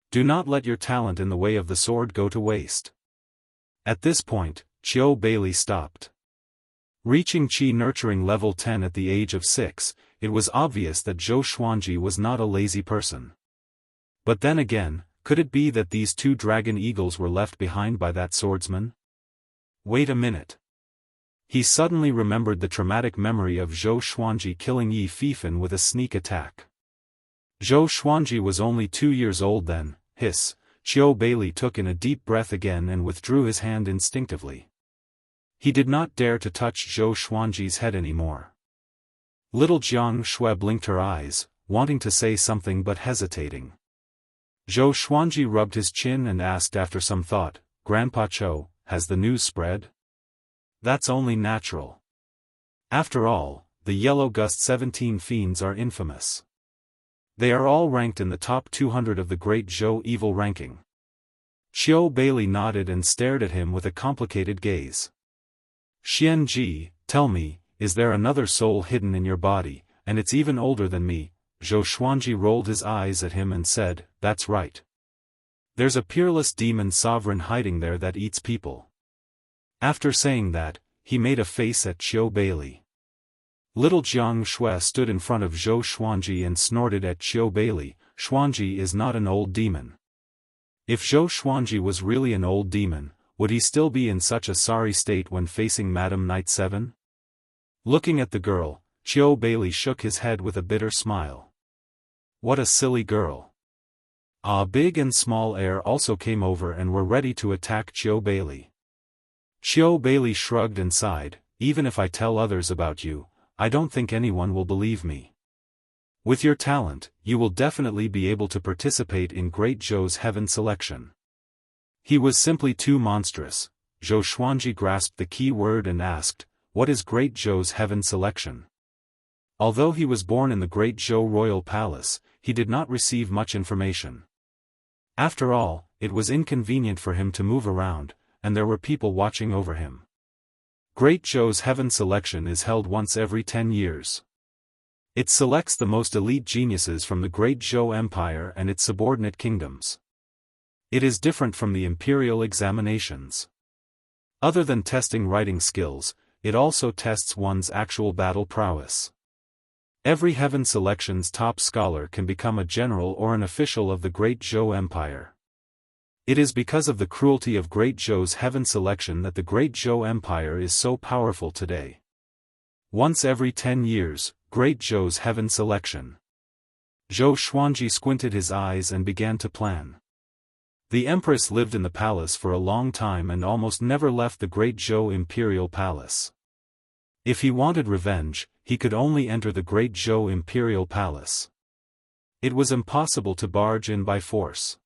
Do not let your talent in the way of the sword go to waste. At this point, Xiao Bailey stopped. Reaching Qi nurturing level 10 at the age of 6, it was obvious that Zhou Xuanji was not a lazy person. But then again, could it be that these two dragon eagles were left behind by that swordsman? Wait a minute. He suddenly remembered the traumatic memory of Zhou Xuanji killing Yi Fifan with a sneak attack. Zhou Xuanji was only 2 years old then. Hiss. Xiao Bailey took in a deep breath again and withdrew his hand instinctively. He did not dare to touch Zhou Xuanji's head anymore. Little Jianghu blinked her eyes, wanting to say something but hesitating. Zhou Xuanji rubbed his chin and asked after some thought, "Grandpa Zhou, has the news spread?" "That's only natural. After all, the Yellow Gust 17 fiends are infamous. They are all ranked in the top 200 of the Great Zhou evil ranking." Xiao Bailey nodded and stared at him with a complicated gaze. "Xianji, tell me, is there another soul hidden in your body, and it's even older than me?" Zhou Xuanji rolled his eyes at him and said, "That's right. There's a peerless demon sovereign hiding there that eats people." After saying that, he made a face at Xiao Bailey. Little Jianghu stood in front of Zhou Xuanji and snorted at Xiao Bailey. "Xuanji is not an old demon. If Zhou Xuanji was really an old demon, would he still be in such a sorry state when facing Madam Knight 7? Looking at the girl, Xiao Bailey shook his head with a bitter smile. What a silly girl. Big and Small Air also came over and were ready to attack Xiao Bailey. Xiao Bailey shrugged and sighed, "Even if I tell others about you, I don't think anyone will believe me. With your talent, you will definitely be able to participate in Great Zhou's heaven selection." He was simply too monstrous. Zhou Xuanji grasped the key word and asked, "What is Great Zhou's heaven selection?" Although he was born in the Great Zhou royal palace, he did not receive much information. After all, it was inconvenient for him to move around, and there were people watching over him. Great Zhou's heaven selection is held once every 10 years. It selects the most elite geniuses from the Great Zhou Empire and its subordinate kingdoms. It is different from the imperial examinations. Other than testing writing skills, it also tests one's actual battle prowess. Every heaven selection's top scholar can become a general or an official of the Great Zhou Empire. It is because of the cruelty of Great Zhou's heaven selection that the Great Zhou Empire is so powerful today. Once every 10 years, Great Zhou's heaven selection. Zhou Xuanji squinted his eyes and began to plan. The Empress lived in the palace for a long time and almost never left the Great Zhou Imperial Palace. If he wanted revenge, he could only enter the Great Zhou Imperial Palace. It was impossible to barge in by force.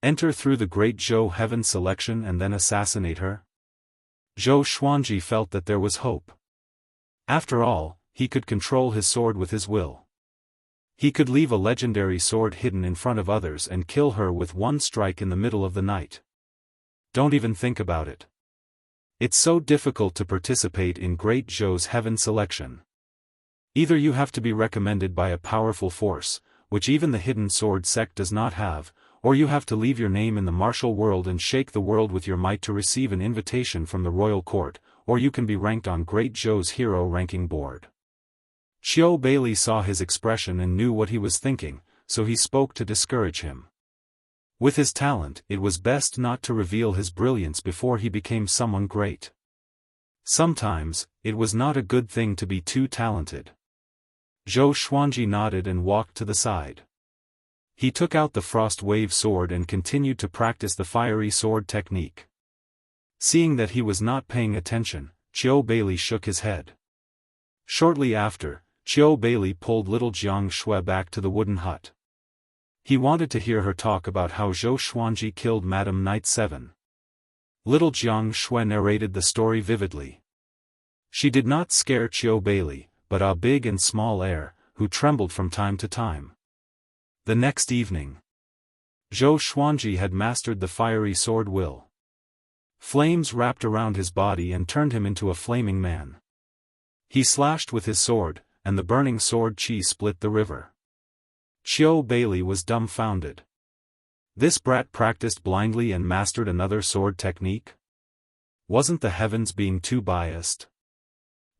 Enter through the great Zhou heaven selection and then assassinate her? Zhou Xuanji felt that there was hope. After all, he could control his sword with his will. He could leave a legendary sword hidden in front of others and kill her with one strike in the middle of the night. Don't even think about it. It's so difficult to participate in Great Zhou's heaven selection. Either you have to be recommended by a powerful force, which even the hidden sword sect does not have, or you have to leave your name in the martial world and shake the world with your might to receive an invitation from the royal court, or you can be ranked on Great Zhou's hero ranking board. Qiu Bailey saw his expression and knew what he was thinking, so he spoke to discourage him. With his talent, it was best not to reveal his brilliance before he became someone great. Sometimes, it was not a good thing to be too talented. Zhou Xuanji nodded and walked to the side. He took out the frost wave sword and continued to practice the fiery sword technique. Seeing that he was not paying attention, Qiu Bailey shook his head. Shortly after, Qiu Bailey pulled little Jiang Shui back to the wooden hut. He wanted to hear her talk about how Zhou Xuanji killed Madame Knight 7. Little Jiang Shui narrated the story vividly. She did not scare Qiu Bailey, but a big and small heir, who trembled from time to time. The next evening, Zhou Xuanji had mastered the fiery sword will. Flames wrapped around his body and turned him into a flaming man. He slashed with his sword, and the burning sword qi split the river. Qiu Bailey was dumbfounded. This brat practiced blindly and mastered another sword technique? Wasn't the heavens being too biased?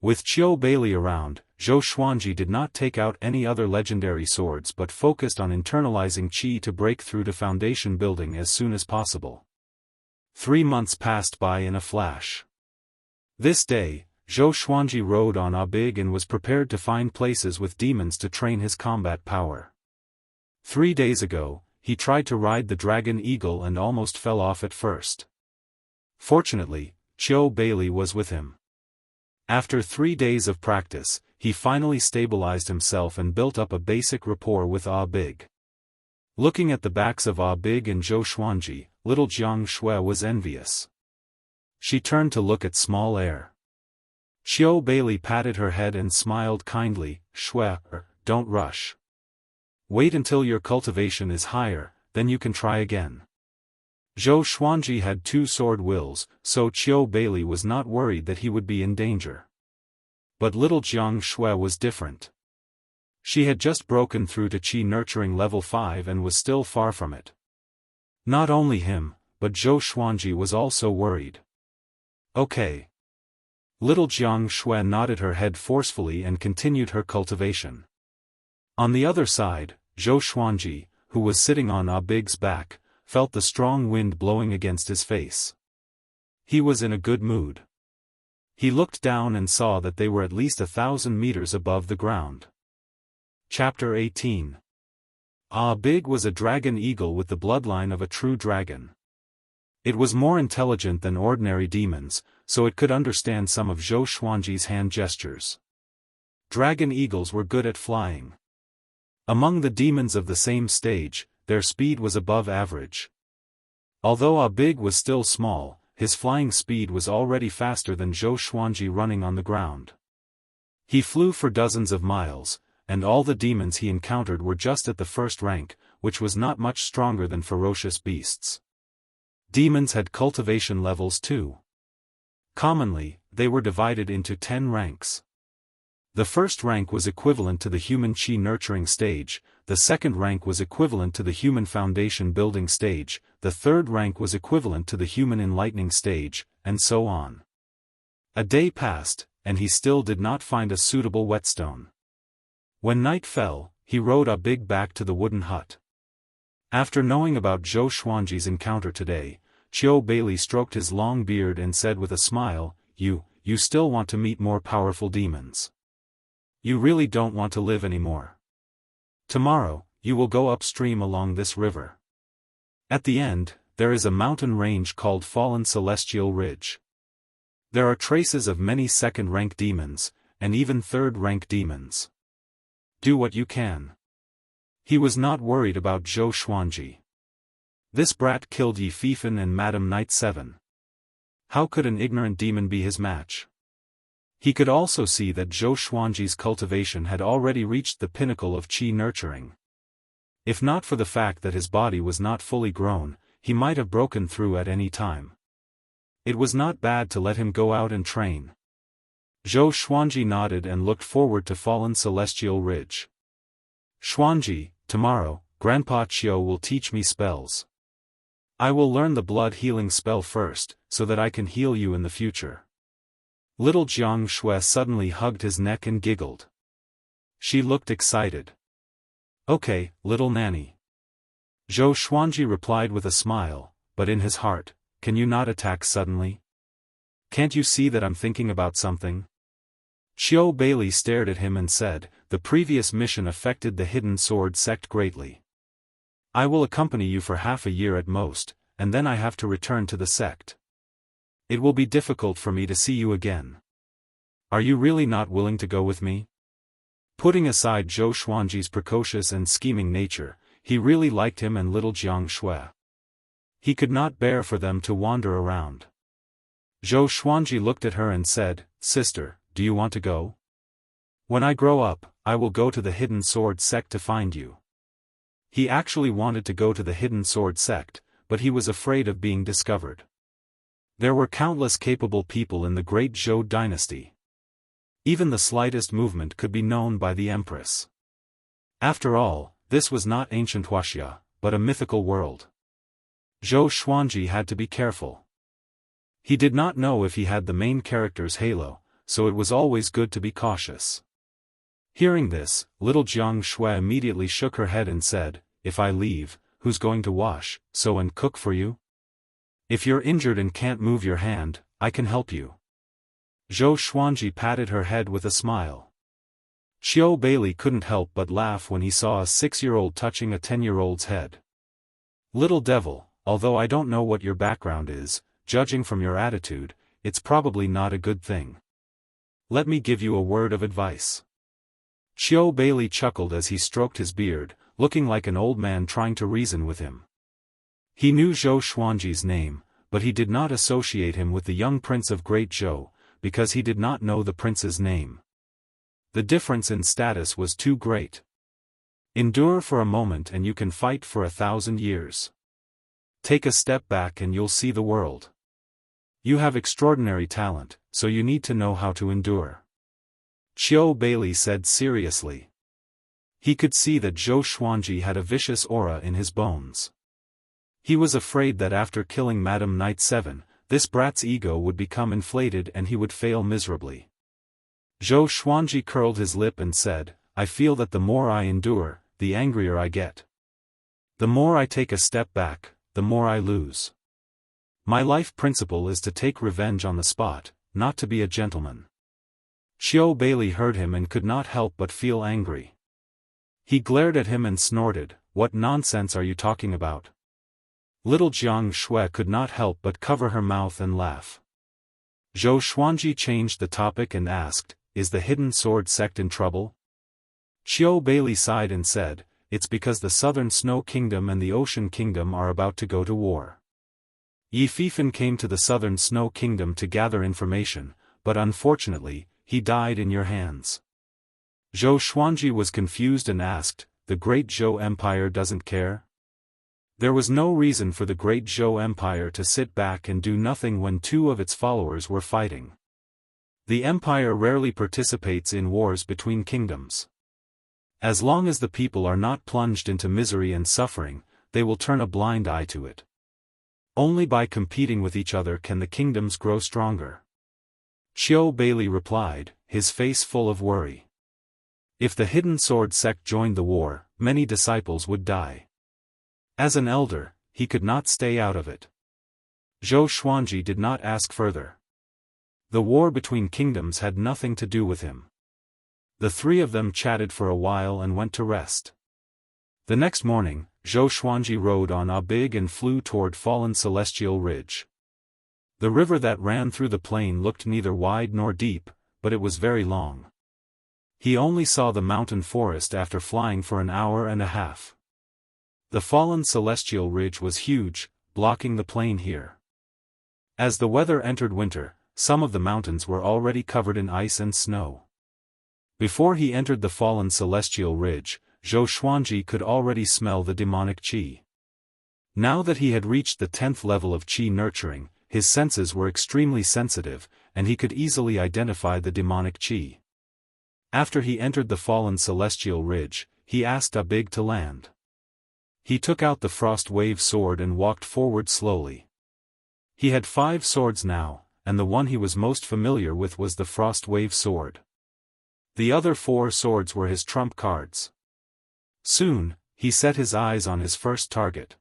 With Qiu Bailey around, Zhou Xuanji did not take out any other legendary swords but focused on internalizing qi to break through to foundation building as soon as possible. 3 months passed by in a flash. This day, Zhou Xuanji rode on a big and was prepared to find places with demons to train his combat power. 3 days ago, he tried to ride the dragon eagle and almost fell off at first. Fortunately, Qiu Bailey was with him. After 3 days of practice, he finally stabilized himself and built up a basic rapport with Ah Big. Looking at the backs of Ah Big and Zhou Xuanji, little Jiang Shui was envious. She turned to look at small heir. Qiu Bailey patted her head and smiled kindly. Shui, don't rush. Wait until your cultivation is higher, then you can try again. Zhou Xuanji had 2 sword wills, so Qiu Bailey was not worried that he would be in danger. But little Jiang Shui was different. She had just broken through to qi nurturing level 5 and was still far from it. Not only him, but Zhou Xuanji was also worried. Okay. Little Jiang Shui nodded her head forcefully and continued her cultivation. On the other side, Zhou Xuanji, who was sitting on Ah Big's back, felt the strong wind blowing against his face. He was in a good mood. He looked down and saw that they were at least 1,000 meters above the ground. Chapter 18. Ah Big was a dragon eagle with the bloodline of a true dragon. It was more intelligent than ordinary demons, so it could understand some of Zhou Xuanji's hand gestures. Dragon eagles were good at flying. Among the demons of the same stage, their speed was above average. Although Ah Big was still small, his flying speed was already faster than Zhou Xuanji running on the ground. He flew for dozens of miles, and all the demons he encountered were just at the first rank, which was not much stronger than ferocious beasts. Demons had cultivation levels too. Commonly, they were divided into 10 ranks. The first rank was equivalent to the human qi nurturing stage, the second rank was equivalent to the human foundation building stage, the third rank was equivalent to the human enlightening stage, and so on. A day passed, and he still did not find a suitable whetstone. When night fell, he rode Ah Big back to the wooden hut. After knowing about Zhou Xuanji's encounter today, Qiu Bailey stroked his long beard and said with a smile, You still want to meet more powerful demons. You really don't want to live anymore. Tomorrow, you will go upstream along this river. At the end, there is a mountain range called Fallen Celestial Ridge. There are traces of many second-rank demons, and even third-rank demons. Do what you can. He was not worried about Zhou Xuanji. This brat killed Yi Fifan and Madam Knight 7. How could an ignorant demon be his match? He could also see that Zhou Xuanji's cultivation had already reached the pinnacle of qi nurturing. If not for the fact that his body was not fully grown, he might have broken through at any time. It was not bad to let him go out and train. Zhou Xuanji nodded and looked forward to fallen celestial ridge. Xuanji, tomorrow, Grandpa Qiu will teach me spells. I will learn the blood healing spell first, so that I can heal you in the future. Little Jianghu suddenly hugged his neck and giggled. She looked excited. Okay, little nanny. Zhou Xuanji replied with a smile, but in his heart, can you not attack suddenly? Can't you see that I'm thinking about something? Qiu Bailey stared at him and said, the previous mission affected the hidden sword sect greatly. I will accompany you for half a year at most, and then I have to return to the sect. It will be difficult for me to see you again. Are you really not willing to go with me? Putting aside Zhou Xuanji's precocious and scheming nature, he really liked him and little Jianghu. He could not bear for them to wander around. Zhou Xuanji looked at her and said, Sister, do you want to go? When I grow up, I will go to the hidden sword sect to find you. He actually wanted to go to the hidden sword sect, but he was afraid of being discovered. There were countless capable people in the great Zhou dynasty. Even the slightest movement could be known by the empress. After all, this was not ancient Wuxia, but a mythical world. Zhou Xuanji had to be careful. He did not know if he had the main character's halo, so it was always good to be cautious. Hearing this, little Jianghu immediately shook her head and said, if I leave, who's going to wash, sew and cook for you? If you're injured and can't move your hand, I can help you. Zhou Xuanji patted her head with a smile. Qiu Bailey couldn't help but laugh when he saw a 6-year-old touching a 10-year-old's head. Little devil, although I don't know what your background is, judging from your attitude, it's probably not a good thing. Let me give you a word of advice. Qiu Bailey chuckled as he stroked his beard, looking like an old man trying to reason with him. He knew Zhou Xuanji's name, but he did not associate him with the young prince of Great Zhou, because he did not know the prince's name. The difference in status was too great. Endure for a moment and you can fight for 1,000 years. Take a step back and you'll see the world. You have extraordinary talent, so you need to know how to endure. Qiu Bailey said seriously. He could see that Zhou Xuanji had a vicious aura in his bones. He was afraid that after killing Madam Knight 7, this brat's ego would become inflated and he would fail miserably. Zhou Xuanji curled his lip and said, I feel that the more I endure, the angrier I get. The more I take a step back, the more I lose. My life principle is to take revenge on the spot, not to be a gentleman. Qiu Bailey heard him and could not help but feel angry. He glared at him and snorted, what nonsense are you talking about? Little Jianghu could not help but cover her mouth and laugh. Zhou Xuanji changed the topic and asked, is the hidden sword sect in trouble? Qiu Bailey sighed and said, it's because the Southern Snow Kingdom and the Ocean Kingdom are about to go to war. Yi Fifan came to the Southern Snow Kingdom to gather information, but unfortunately, he died in your hands. Zhou Xuanji was confused and asked, the Great Zhou Empire doesn't care? There was no reason for the Great Zhou Empire to sit back and do nothing when 2 of its followers were fighting. The empire rarely participates in wars between kingdoms. As long as the people are not plunged into misery and suffering, they will turn a blind eye to it. Only by competing with each other can the kingdoms grow stronger. Qiu Bailey replied, his face full of worry. If the hidden sword sect joined the war, many disciples would die. As an elder, he could not stay out of it. Zhou Xuanji did not ask further. The war between kingdoms had nothing to do with him. The 3 of them chatted for a while and went to rest. The next morning, Zhou Xuanji rode on a big and flew toward fallen celestial ridge. The river that ran through the plain looked neither wide nor deep, but it was very long. He only saw the mountain forest after flying for an hour and a half. The fallen celestial ridge was huge, blocking the plain here. As the weather entered winter, some of the mountains were already covered in ice and snow. Before he entered the fallen celestial ridge, Zhou Xuanji could already smell the demonic qi. Now that he had reached the 10th level of qi nurturing, his senses were extremely sensitive, and he could easily identify the demonic qi. After he entered the fallen celestial ridge, he asked Abig to land. He took out the frost wave sword and walked forward slowly. He had 5 swords now, and the one he was most familiar with was the frost wave sword. The other 4 swords were his trump cards. Soon, he set his eyes on his first target.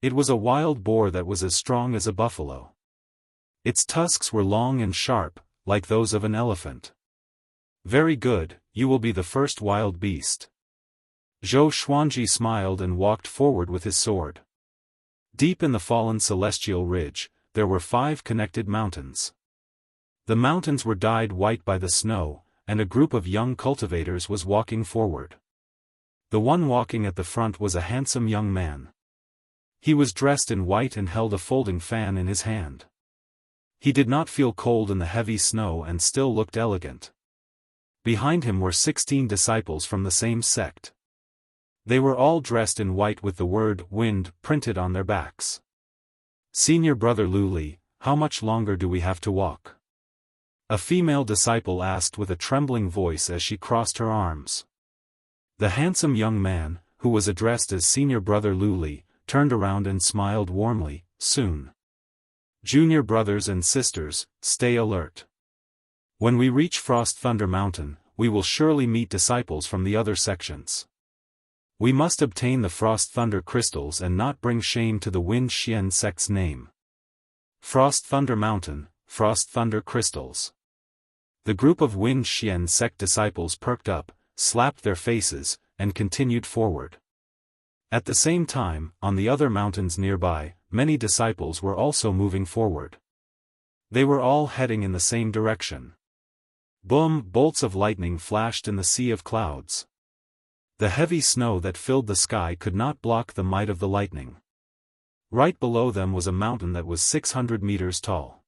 It was a wild boar that was as strong as a buffalo. Its tusks were long and sharp, like those of an elephant. Very good, you will be the first wild beast. Zhou Xuanji smiled and walked forward with his sword. Deep in the fallen celestial ridge, there were 5 connected mountains. The mountains were dyed white by the snow, and a group of young cultivators was walking forward. The one walking at the front was a handsome young man. He was dressed in white and held a folding fan in his hand. He did not feel cold in the heavy snow and still looked elegant. Behind him were 16 disciples from the same sect. They were all dressed in white with the word "wind" printed on their backs. "Senior brother Luli, how much longer do we have to walk?" a female disciple asked with a trembling voice as she crossed her arms. The handsome young man, who was addressed as Senior Brother Luli, turned around and smiled warmly, "Soon. Junior brothers and sisters, stay alert. When we reach Frost Thunder Mountain, we will surely meet disciples from the other sections. We must obtain the Frost Thunder crystals and not bring shame to the Wind Xian sect's name. Frost Thunder Mountain, Frost Thunder crystals." The group of Wind Xian sect disciples perked up, slapped their faces, and continued forward. At the same time, on the other mountains nearby, many disciples were also moving forward. They were all heading in the same direction. Boom! Bolts of lightning flashed in the sea of clouds. The heavy snow that filled the sky could not block the might of the lightning. Right below them was a mountain that was 600 meters tall.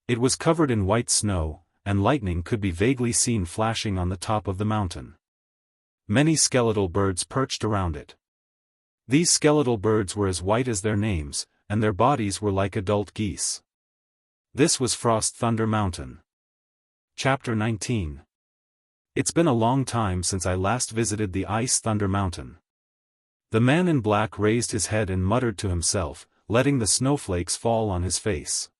It was covered in white snow, and lightning could be vaguely seen flashing on the top of the mountain. Many skeletal birds perched around it. These skeletal birds were as white as their names, and their bodies were like adult geese. This was Frost Thunder Mountain. Chapter 19. It's been a long time since I last visited the Ice Thunder Mountain. The man in black raised his head and muttered to himself, letting the snowflakes fall on his face.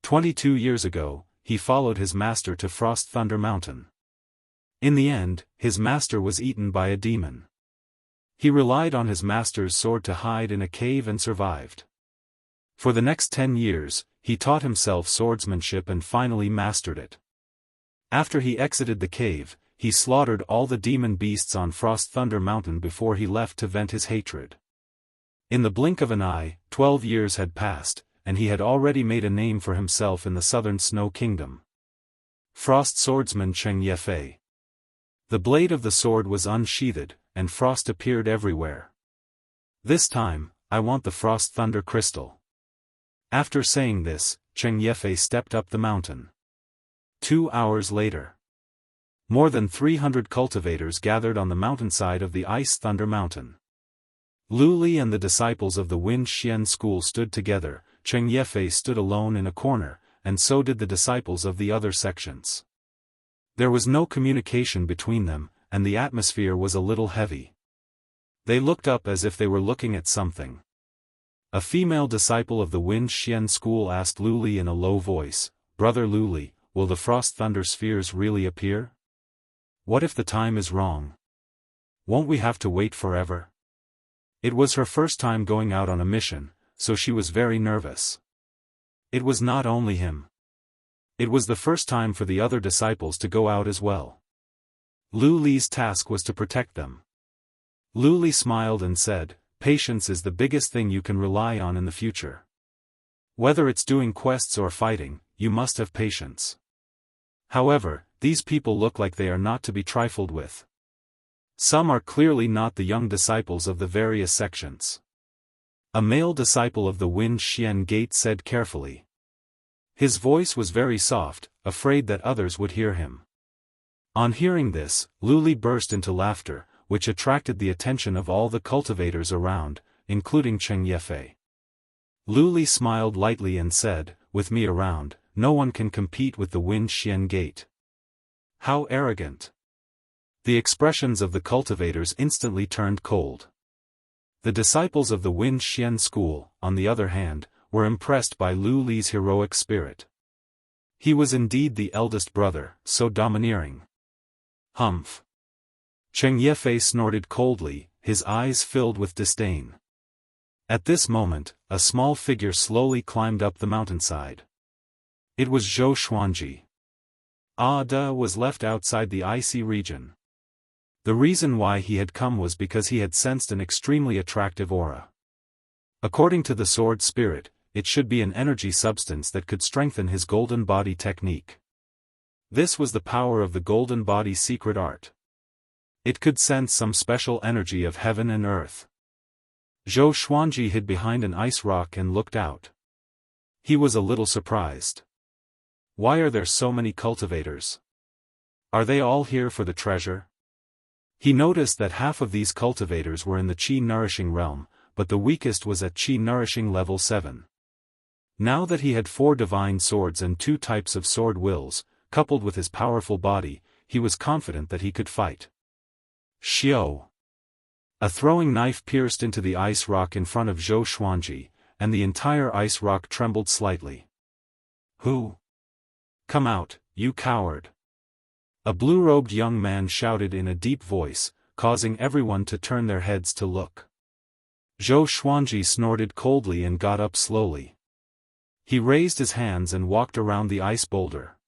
22 years ago, he followed his master to Frost Thunder Mountain. In the end, his master was eaten by a demon. He relied on his master's sword to hide in a cave and survived. For the next 10 years, he taught himself swordsmanship and finally mastered it. After he exited the cave, he slaughtered all the demon beasts on Frost Thunder Mountain before he left to vent his hatred. In the blink of an eye, 12 years had passed, and he had already made a name for himself in the southern Snow Kingdom. Frost Swordsman Cheng Yefei. The blade of the sword was unsheathed, and frost appeared everywhere. "This time, I want the Frost Thunder Crystal." After saying this, Cheng Yefei stepped up the mountain. 2 hours later. More than 300 cultivators gathered on the mountainside of the Ice Thunder Mountain. Luli and the disciples of the Wind Xian school stood together, Cheng Yefei stood alone in a corner, and so did the disciples of the other sections. There was no communication between them, and the atmosphere was a little heavy. They looked up as if they were looking at something. A female disciple of the Wind Xian school asked Luli in a low voice, "Brother Luli, will the Frost Thunder spheres really appear? What if the time is wrong? Won't we have to wait forever?" It was her first time going out on a mission, so she was very nervous. It was not only him. It was the first time for the other disciples to go out as well. Luli's task was to protect them. Luli smiled and said, "Patience is the biggest thing you can rely on in the future. Whether it's doing quests or fighting, you must have patience. However, these people look like they are not to be trifled with." Some are clearly not the young disciples of the various sections. A male disciple of the Wind Xian Gate said carefully. His voice was very soft, afraid that others would hear him. On hearing this, Luli burst into laughter, which attracted the attention of all the cultivators around, including Cheng Yefei. Luli smiled lightly and said, "With me around, no one can compete with the Wind Xian Gate." How arrogant! The expressions of the cultivators instantly turned cold. The disciples of the Wind Xian school, on the other hand, were impressed by Lu Li's heroic spirit. He was indeed the eldest brother, so domineering. Humph! Cheng Yefei snorted coldly, his eyes filled with disdain. At this moment, a small figure slowly climbed up the mountainside. It was Zhou Xuanji. Ada was left outside the icy region. The reason why he had come was because he had sensed an extremely attractive aura. According to the sword spirit, it should be an energy substance that could strengthen his golden body technique. This was the power of the golden body secret art. It could sense some special energy of heaven and earth. Zhou Xuanji hid behind an ice rock and looked out. He was a little surprised. Why are there so many cultivators? Are they all here for the treasure? He noticed that half of these cultivators were in the Qi-nourishing realm, but the weakest was at Qi-nourishing level 7. Now that he had 4 divine swords and 2 types of sword wills, coupled with his powerful body, he was confident that he could fight. Xiao! A throwing knife pierced into the ice rock in front of Zhou Xuanji, and the entire ice rock trembled slightly. Who? Come out, you coward! A blue-robed young man shouted in a deep voice, causing everyone to turn their heads to look. Zhou Xuanji snorted coldly and got up slowly. He raised his hands and walked around the ice boulder.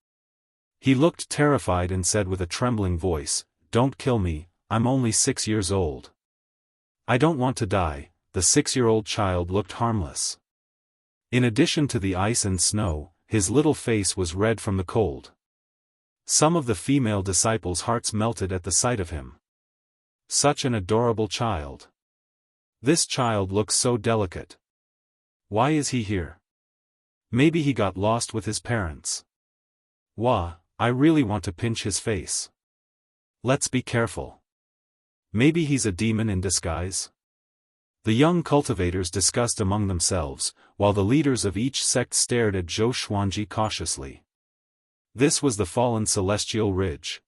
He looked terrified and said with a trembling voice, "Don't kill me, I'm only 6 years old." "I don't want to die." The 6-year-old child looked harmless. In addition to the ice and snow, his little face was red from the cold. Some of the female disciples' hearts melted at the sight of him. Such an adorable child. This child looks so delicate. Why is he here? Maybe he got lost with his parents. Wah, I really want to pinch his face. Let's be careful. Maybe he's a demon in disguise? The young cultivators discussed among themselves, while the leaders of each sect stared at Zhou Xuanji cautiously. This was the fallen celestial ridge.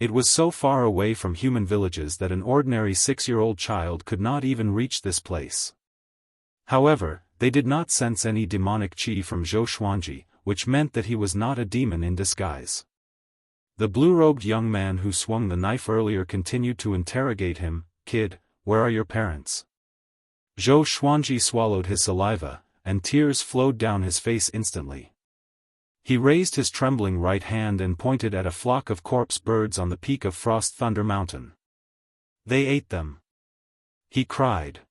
It was so far away from human villages that an ordinary 6-year-old child could not even reach this place. However, they did not sense any demonic qi from Zhou Xuanji, which meant that he was not a demon in disguise. The blue-robed young man who swung the knife earlier continued to interrogate him. "Kid, where are your parents?" Zhou Xuanji swallowed his saliva, and tears flowed down his face instantly. He raised his trembling right hand and pointed at a flock of corpse birds on the peak of Frost Thunder Mountain. "They ate them!" he cried.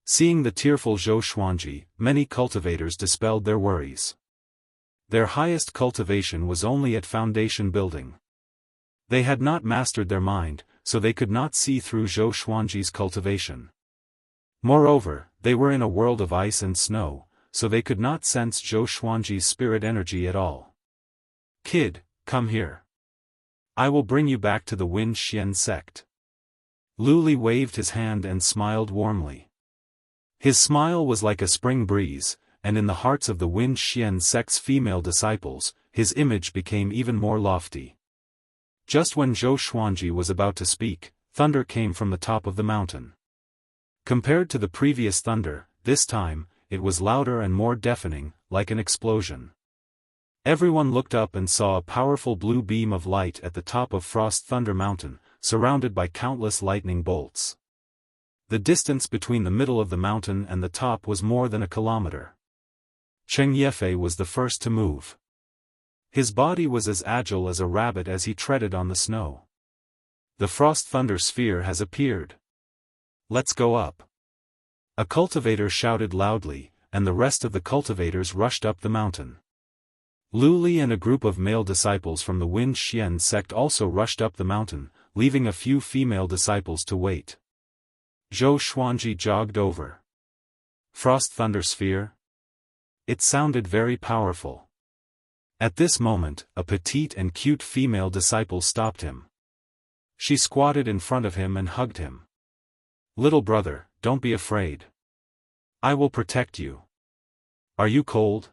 Seeing the tearful Zhou Xuanji, many cultivators dispelled their worries. Their highest cultivation was only at foundation building. They had not mastered their mind, so they could not see through Zhou Xuanji's cultivation. Moreover, they were in a world of ice and snow, so they could not sense Zhou Xuanji's spirit energy at all. "Kid, come here. I will bring you back to the Wind Xian sect." Lu Li waved his hand and smiled warmly. His smile was like a spring breeze, and in the hearts of the Wind Xian sect's female disciples, his image became even more lofty. Just when Zhou Xuanji was about to speak, thunder came from the top of the mountain. Compared to the previous thunder, this time, it was louder and more deafening, like an explosion. Everyone looked up and saw a powerful blue beam of light at the top of Frost Thunder Mountain, surrounded by countless lightning bolts. The distance between the middle of the mountain and the top was more than a kilometer. Cheng Yefei was the first to move. His body was as agile as a rabbit as he treaded on the snow. "The Frost Thunder Sphere has appeared. Let's go up." A cultivator shouted loudly, and the rest of the cultivators rushed up the mountain. Lu Li and a group of male disciples from the Wind Xian sect also rushed up the mountain, leaving a few female disciples to wait. Zhou Xuanji jogged over. Frost Thunder Sphere? It sounded very powerful. At this moment, a petite and cute female disciple stopped him. She squatted in front of him and hugged him. "Little brother, don't be afraid. I will protect you. Are you cold?"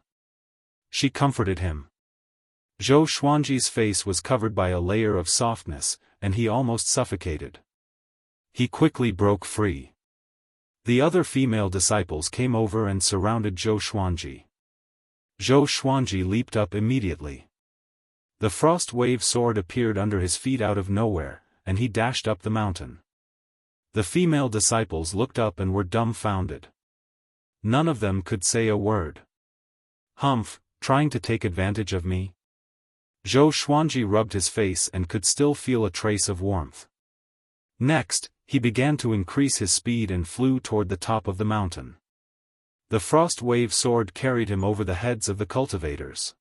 She comforted him. Zhou Xuanji's face was covered by a layer of softness, and he almost suffocated. He quickly broke free. The other female disciples came over and surrounded Zhou Xuanji. Zhou Xuanji leaped up immediately. The frost wave sword appeared under his feet out of nowhere, and he dashed up the mountain. The female disciples looked up and were dumbfounded. None of them could say a word. "Humph, trying to take advantage of me?" Zhou Xuanji rubbed his face and could still feel a trace of warmth. Next, he began to increase his speed and flew toward the top of the mountain. The frost wave sword carried him over the heads of the cultivators.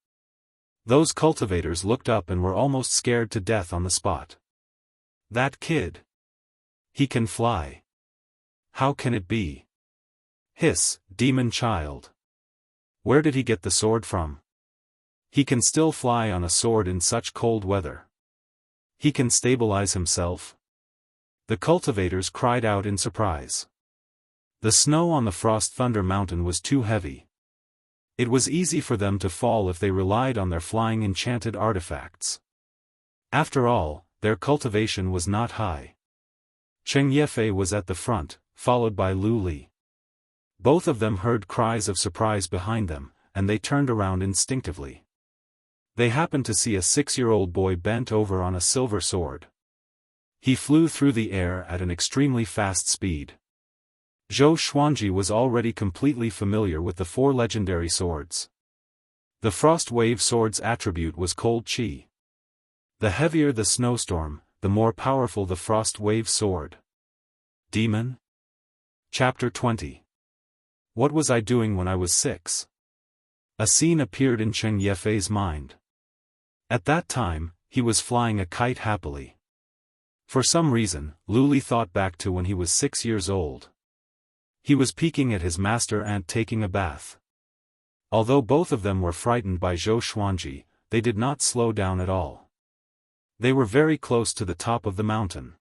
Those cultivators looked up and were almost scared to death on the spot. "That kid. He can fly. How can it be? Hiss, demon child. Where did he get the sword from? He can still fly on a sword in such cold weather. He can stabilize himself." The cultivators cried out in surprise. The snow on the Frost Thunder Mountain was too heavy. It was easy for them to fall if they relied on their flying enchanted artifacts. After all, their cultivation was not high. Cheng Yefei was at the front, followed by Lu Li. Both of them heard cries of surprise behind them, and they turned around instinctively. They happened to see a 6-year-old boy bent over on a silver sword. He flew through the air at an extremely fast speed. Zhou Xuanji was already completely familiar with the 4 legendary swords. The Frost Wave Sword's attribute was Cold Qi. The heavier the snowstorm, the more powerful the Frost Wave Sword. Demon? Chapter 20. What was I doing when I was 6? A scene appeared in Cheng Yefei's mind. At that time, he was flying a kite happily. For some reason, Lu Li thought back to when he was 6 years old. He was peeking at his master ant taking a bath. Although both of them were frightened by Zhou Xuanji, they did not slow down at all. They were very close to the top of the mountain.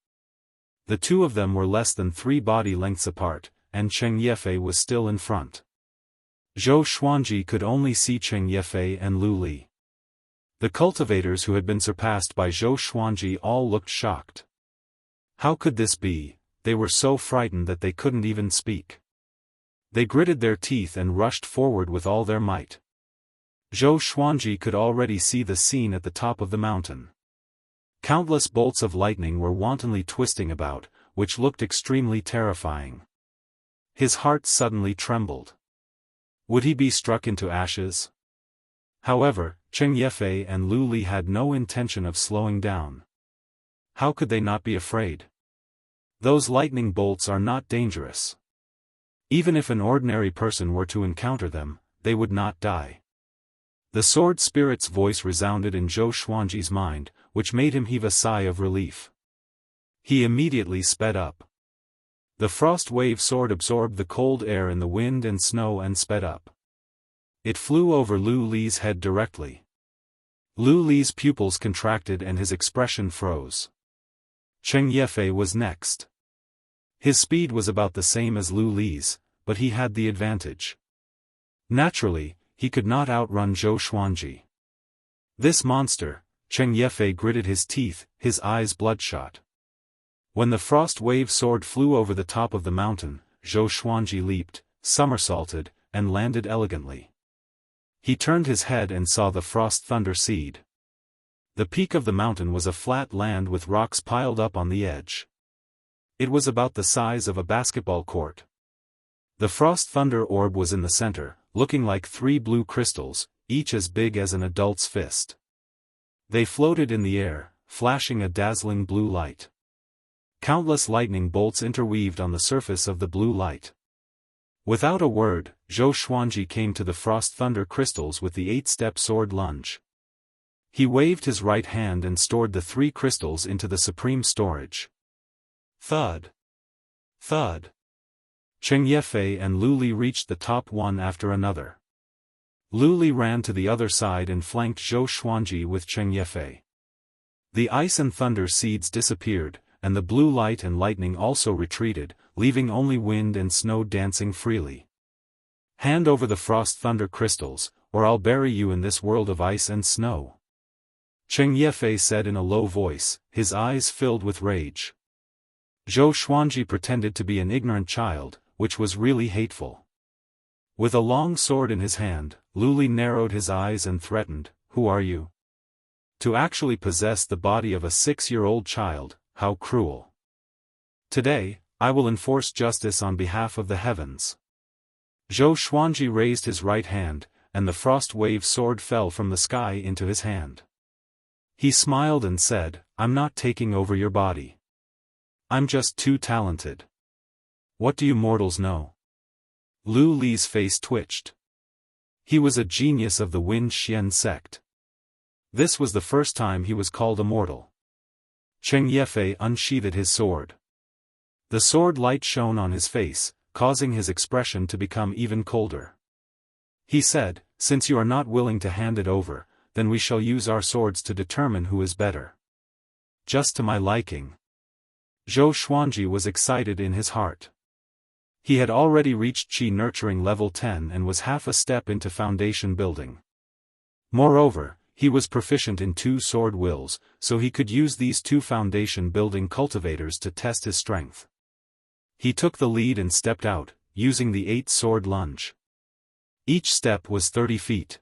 The two of them were less than 3 body lengths apart, and Cheng Yefei was still in front. Zhou Xuanji could only see Cheng Yefei and Lu Li. The cultivators who had been surpassed by Zhou Xuanji all looked shocked. How could this be? They were so frightened that they couldn't even speak. They gritted their teeth and rushed forward with all their might. Zhou Xuanji could already see the scene at the top of the mountain. Countless bolts of lightning were wantonly twisting about, which looked extremely terrifying. His heart suddenly trembled. Would he be struck into ashes? However, Cheng Yefei and Lu Li had no intention of slowing down. How could they not be afraid? Those lightning bolts are not dangerous. Even if an ordinary person were to encounter them, they would not die. The sword spirit's voice resounded in Zhou Xuanji's mind, which made him heave a sigh of relief. He immediately sped up. The frost wave sword absorbed the cold air in the wind and snow and sped up. It flew over Lu Li's head directly. Lu Li's pupils contracted and his expression froze. Cheng Yefei was next. His speed was about the same as Lu Li's, but he had the advantage. Naturally, he could not outrun Zhou Xuanji. This monster, Cheng Yefei gritted his teeth, his eyes bloodshot. When the frost wave sword flew over the top of the mountain, Zhou Xuanji leaped, somersaulted, and landed elegantly. He turned his head and saw the frost thunder seed. The peak of the mountain was a flat land with rocks piled up on the edge. It was about the size of a basketball court. The frost thunder orb was in the center, looking like 3 blue crystals, each as big as an adult's fist. They floated in the air, flashing a dazzling blue light. Countless lightning bolts interweaved on the surface of the blue light. Without a word, Zhou Xuanji came to the frost thunder crystals with the 8-step sword lunge. He waved his right hand and stored the 3 crystals into the supreme storage. Thud. Thud. Cheng Yefei and Lu Li reached the top one after another. Lu Li ran to the other side and flanked Zhou Xuanji with Cheng Yefei. The ice and thunder seeds disappeared, and the blue light and lightning also retreated, leaving only wind and snow dancing freely. Hand over the frost thunder crystals, or I'll bury you in this world of ice and snow. Cheng Yefei said in a low voice, his eyes filled with rage. Zhou Xuanji pretended to be an ignorant child, which was really hateful. With a long sword in his hand, Lu Li narrowed his eyes and threatened, "Who are you? To actually possess the body of a 6-year-old child, how cruel. Today, I will enforce justice on behalf of the heavens." Zhou Xuanji raised his right hand, and the frost wave sword fell from the sky into his hand. He smiled and said, "I'm not taking over your body. I'm just too talented. What do you mortals know?" Lu Li's face twitched. He was a genius of the Wind Xian sect. This was the first time he was called immortal. Cheng Yefei unsheathed his sword. The sword light shone on his face, causing his expression to become even colder. He said, "Since you are not willing to hand it over, then we shall use our swords to determine who is better." Just to my liking. Zhou Xuanji was excited in his heart. He had already reached Qi nurturing level 10 and was half a step into foundation building. Moreover, he was proficient in 2 sword wills, so he could use these 2 foundation building cultivators to test his strength. He took the lead and stepped out, using the 8-sword lunge. Each step was 30 feet.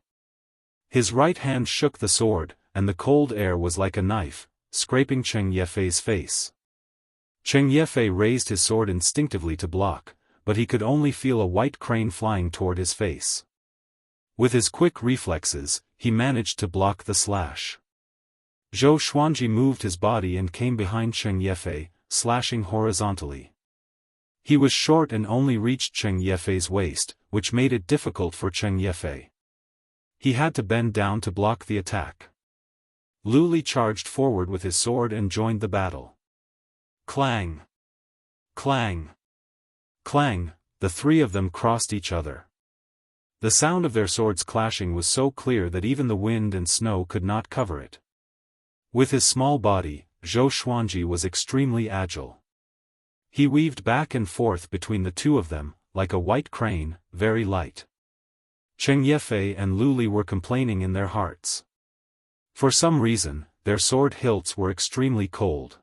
His right hand shook the sword, and the cold air was like a knife, scraping Cheng Yefei's face. Cheng Yefei raised his sword instinctively to block, but he could only feel a white crane flying toward his face. With his quick reflexes, he managed to block the slash. Zhou Xuanji moved his body and came behind Cheng Yefei, slashing horizontally. He was short and only reached Cheng Yefei's waist, which made it difficult for Cheng Yefei. He had to bend down to block the attack. Lu Li charged forward with his sword and joined the battle. Clang! Clang! Clang! The 3 of them crossed each other. The sound of their swords clashing was so clear that even the wind and snow could not cover it. With his small body, Zhou Xuanji was extremely agile. He weaved back and forth between the 2 of them, like a white crane, very light. Cheng Yefei and Lu Li were complaining in their hearts. For some reason, their sword hilts were extremely cold.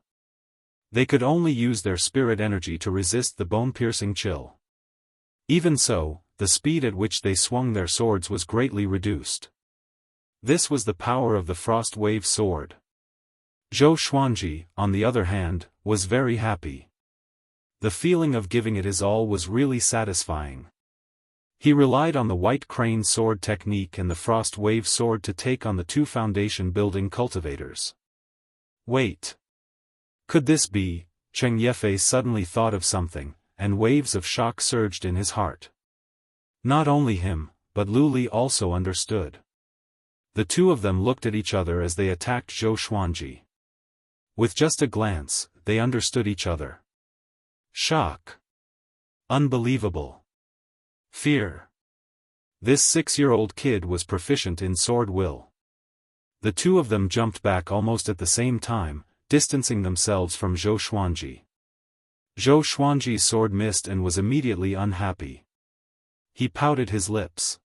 They could only use their spirit energy to resist the bone-piercing chill. Even so, the speed at which they swung their swords was greatly reduced. This was the power of the frost wave sword. Zhou Xuanji, on the other hand, was very happy. The feeling of giving it his all was really satisfying. He relied on the white crane sword technique and the frost wave sword to take on the 2 foundation building cultivators. Wait. Could this be? Cheng Yefei suddenly thought of something, and waves of shock surged in his heart. Not only him, but Lu Li also understood. The 2 of them looked at each other as they attacked Zhou Xuanji. With just a glance, they understood each other. Shock. Unbelievable. Fear. This 6-year-old kid was proficient in sword will. The 2 of them jumped back almost at the same time, distancing themselves from Zhou Xuanji. Zhou Xuanji's sword missed and was immediately unhappy. He pouted his lips.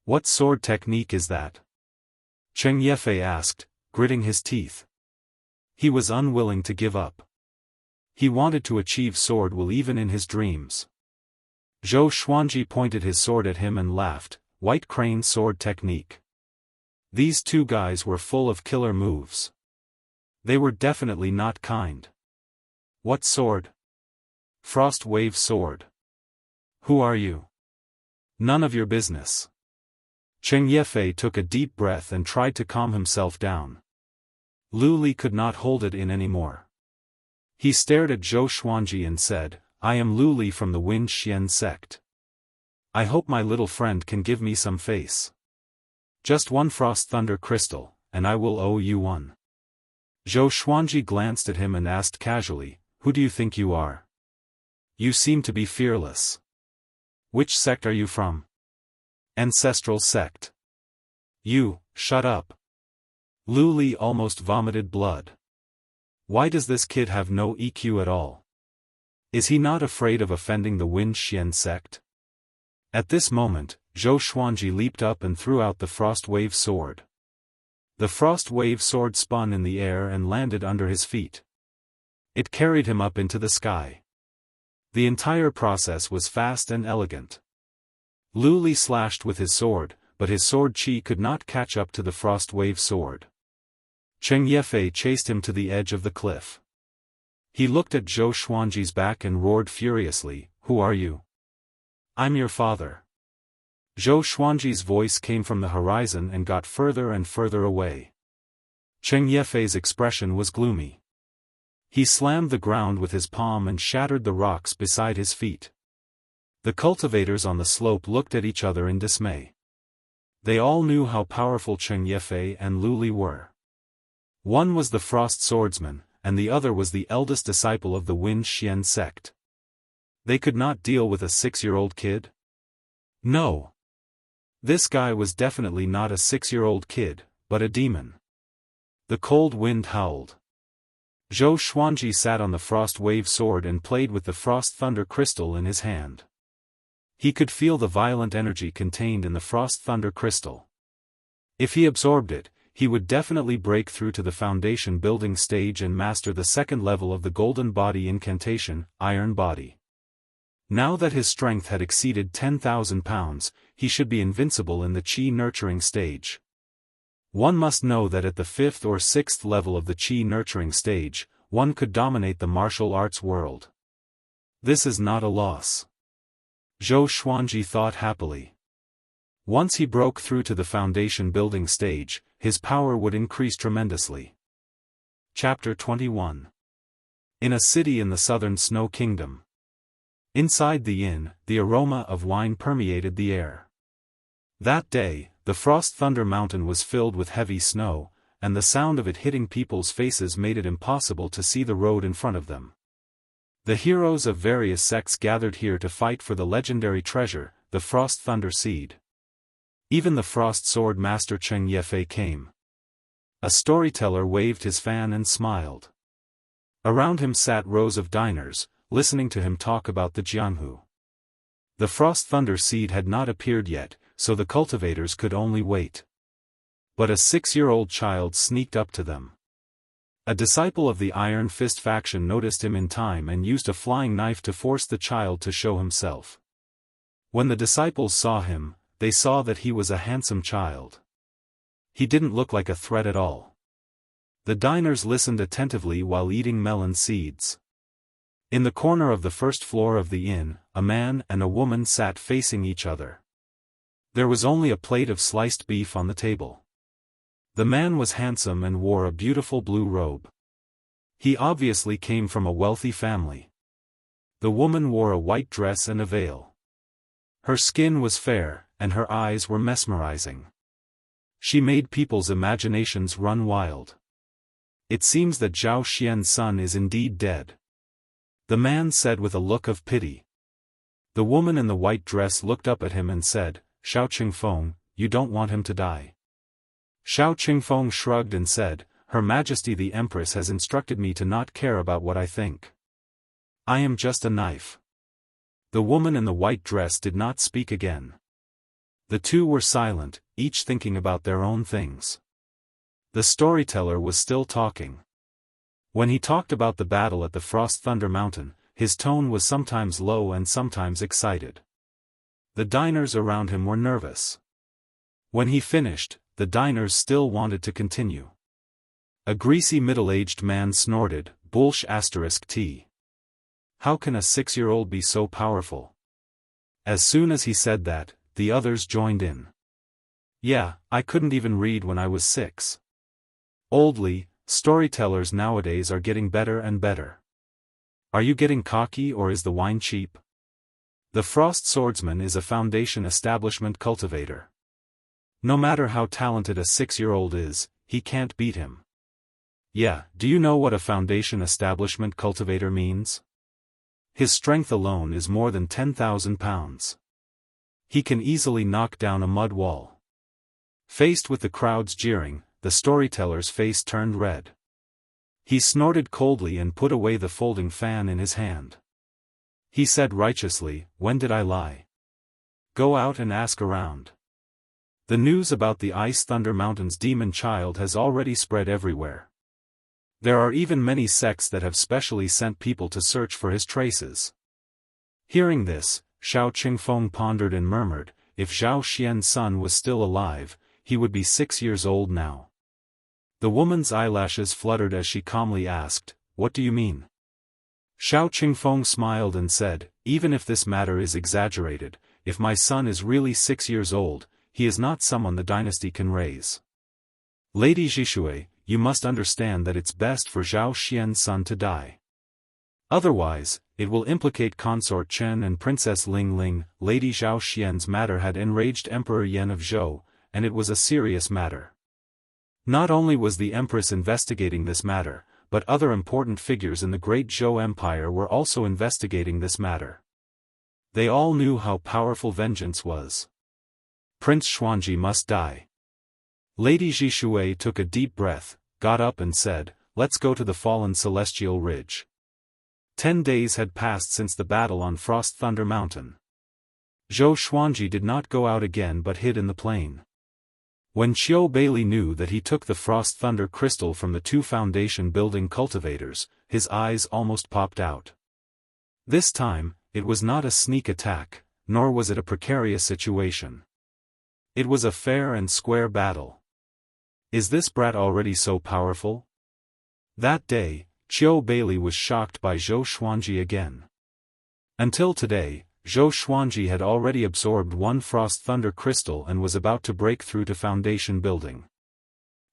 "What sword technique is that?" Cheng Yefei asked, gritting his teeth. He was unwilling to give up. He wanted to achieve sword will even in his dreams. Zhou Xuanji pointed his sword at him and laughed, "White crane sword technique." These 2 guys were full of killer moves. They were definitely not kind. "What sword?" "Frost wave sword." "Who are you?" "None of your business." Cheng Yefei took a deep breath and tried to calm himself down. Lu Li could not hold it in anymore. He stared at Zhou Xuanji and said, "I am Lu Li from the Wind Xian sect. I hope my little friend can give me some face. Just 1 frost thunder crystal, and I will owe you one. Zhou Xuanji glanced at him and asked casually, "Who do you think you are? You seem to be fearless. Which sect are you from?" "Ancestral sect." "You, shut up." Lu Li almost vomited blood. Why does this kid have no EQ at all? Is he not afraid of offending the Wind Xian sect? At this moment, Zhou Xuanji leaped up and threw out the Frost Wave Sword. The Frost Wave Sword spun in the air and landed under his feet. It carried him up into the sky. The entire process was fast and elegant. Lu Li slashed with his sword, but his sword chi could not catch up to the Frost Wave Sword. Cheng Yefei chased him to the edge of the cliff. He looked at Zhou Xuanji's back and roared furiously, "Who are you?" "I'm your father." Zhou Xuanji's voice came from the horizon and got further and further away. Cheng Yefei's expression was gloomy. He slammed the ground with his palm and shattered the rocks beside his feet. The cultivators on the slope looked at each other in dismay. They all knew how powerful Cheng Yefei and Lu Li were. One was the Frost Swordsman, and the other was the eldest disciple of the Wind Xian sect. They could not deal with a 6-year-old kid? No. This guy was definitely not a 6-year-old kid, but a demon. The cold wind howled. Zhou Xuanji sat on the Frost Wave Sword and played with the Frost Thunder Crystal in his hand. He could feel the violent energy contained in the Frost Thunder Crystal. If he absorbed it, he would definitely break through to the foundation building stage and master the second level of the Golden Body incantation, Iron Body. Now that his strength had exceeded 10,000 pounds, he should be invincible in the Qi nurturing stage. One must know that at the 5th or 6th level of the Qi nurturing stage, one could dominate the martial arts world. This is not a loss. Zhou Xuanji thought happily. Once he broke through to the foundation building stage, his power would increase tremendously. Chapter 21. In a city in the southern Snow Kingdom. Inside the inn, the aroma of wine permeated the air. That day, the Frost Thunder Mountain was filled with heavy snow, and the sound of it hitting people's faces made it impossible to see the road in front of them. The heroes of various sects gathered here to fight for the legendary treasure, the Frost Thunder Seed. Even the Frost Sword Master Cheng Yefei came. A storyteller waved his fan and smiled. Around him sat rows of diners, listening to him talk about the Jianghu. The Frost Thunder Seed had not appeared yet, so the cultivators could only wait. But a 6-year-old child sneaked up to them. A disciple of the Iron Fist faction noticed him in time and used a flying knife to force the child to show himself. When the disciples saw him, they saw that he was a handsome child. He didn't look like a threat at all. The diners listened attentively while eating melon seeds. In the corner of the first floor of the inn, a man and a woman sat facing each other. There was only a plate of sliced beef on the table. The man was handsome and wore a beautiful blue robe. He obviously came from a wealthy family. The woman wore a white dress and a veil. Her skin was fair, and her eyes were mesmerizing. She made people's imaginations run wild. It seems that Zhao Xian's son is indeed dead. The man said with a look of pity. The woman in the white dress looked up at him and said, "Xiao Qingfeng, you don't want him to die." Xiao Qingfeng shrugged and said, "Her Majesty the Empress has instructed me to not care about what I think. I am just a knife." The woman in the white dress did not speak again. The two were silent, each thinking about their own things. The storyteller was still talking. When he talked about the battle at the Frost Thunder Mountain, his tone was sometimes low and sometimes excited. The diners around him were nervous. When he finished, the diners still wanted to continue. A greasy middle-aged man snorted, "Bullsh**T. How can a 6-year-old be so powerful?" As soon as he said that, the others joined in. "Yeah, I couldn't even read when I was 6. Oldly, storytellers nowadays are getting better and better. Are you getting cocky or is the wine cheap?" The Frost Swordsman is a foundation establishment cultivator. No matter how talented a 6-year-old is, he can't beat him. Yeah, do you know what a foundation establishment cultivator means? His strength alone is more than 10,000 pounds. He can easily knock down a mud wall. Faced with the crowd's jeering, the storyteller's face turned red. He snorted coldly and put away the folding fan in his hand. He said righteously, "When did I lie? Go out and ask around." The news about the Ice Thunder Mountain's demon child has already spread everywhere. There are even many sects that have specially sent people to search for his traces. Hearing this, Xiao Qingfeng pondered and murmured, if Zhao Xian's son was still alive, he would be 6 years old now. The woman's eyelashes fluttered as she calmly asked, "What do you mean?" Xiao Qingfeng smiled and said, "Even if this matter is exaggerated, if my son is really 6 years old, he is not someone the dynasty can raise. Lady Zhishui, you must understand that it's best for Zhao Xian's son to die. Otherwise, it will implicate Consort Chen and Princess Ling Ling." Lady Zhao Xian's matter had enraged Emperor Yan of Zhou, and it was a serious matter. Not only was the Empress investigating this matter, but other important figures in the Great Zhou Empire were also investigating this matter. They all knew how powerful vengeance was. Prince Xuanji must die. Lady Zhishui took a deep breath, got up and said, "Let's go to the fallen Celestial Ridge." 10 days had passed since the battle on Frost Thunder Mountain. Zhou Xuanji did not go out again but hid in the plain. When Qiu Bailey knew that he took the Frost Thunder crystal from the 2 foundation building cultivators, his eyes almost popped out. This time, it was not a sneak attack, nor was it a precarious situation. It was a fair and square battle. Is this brat already so powerful? That day, Qiu Bailey was shocked by Zhou Xuanji again. Until today, Zhou Xuanji had already absorbed 1 Frost Thunder crystal and was about to break through to foundation building.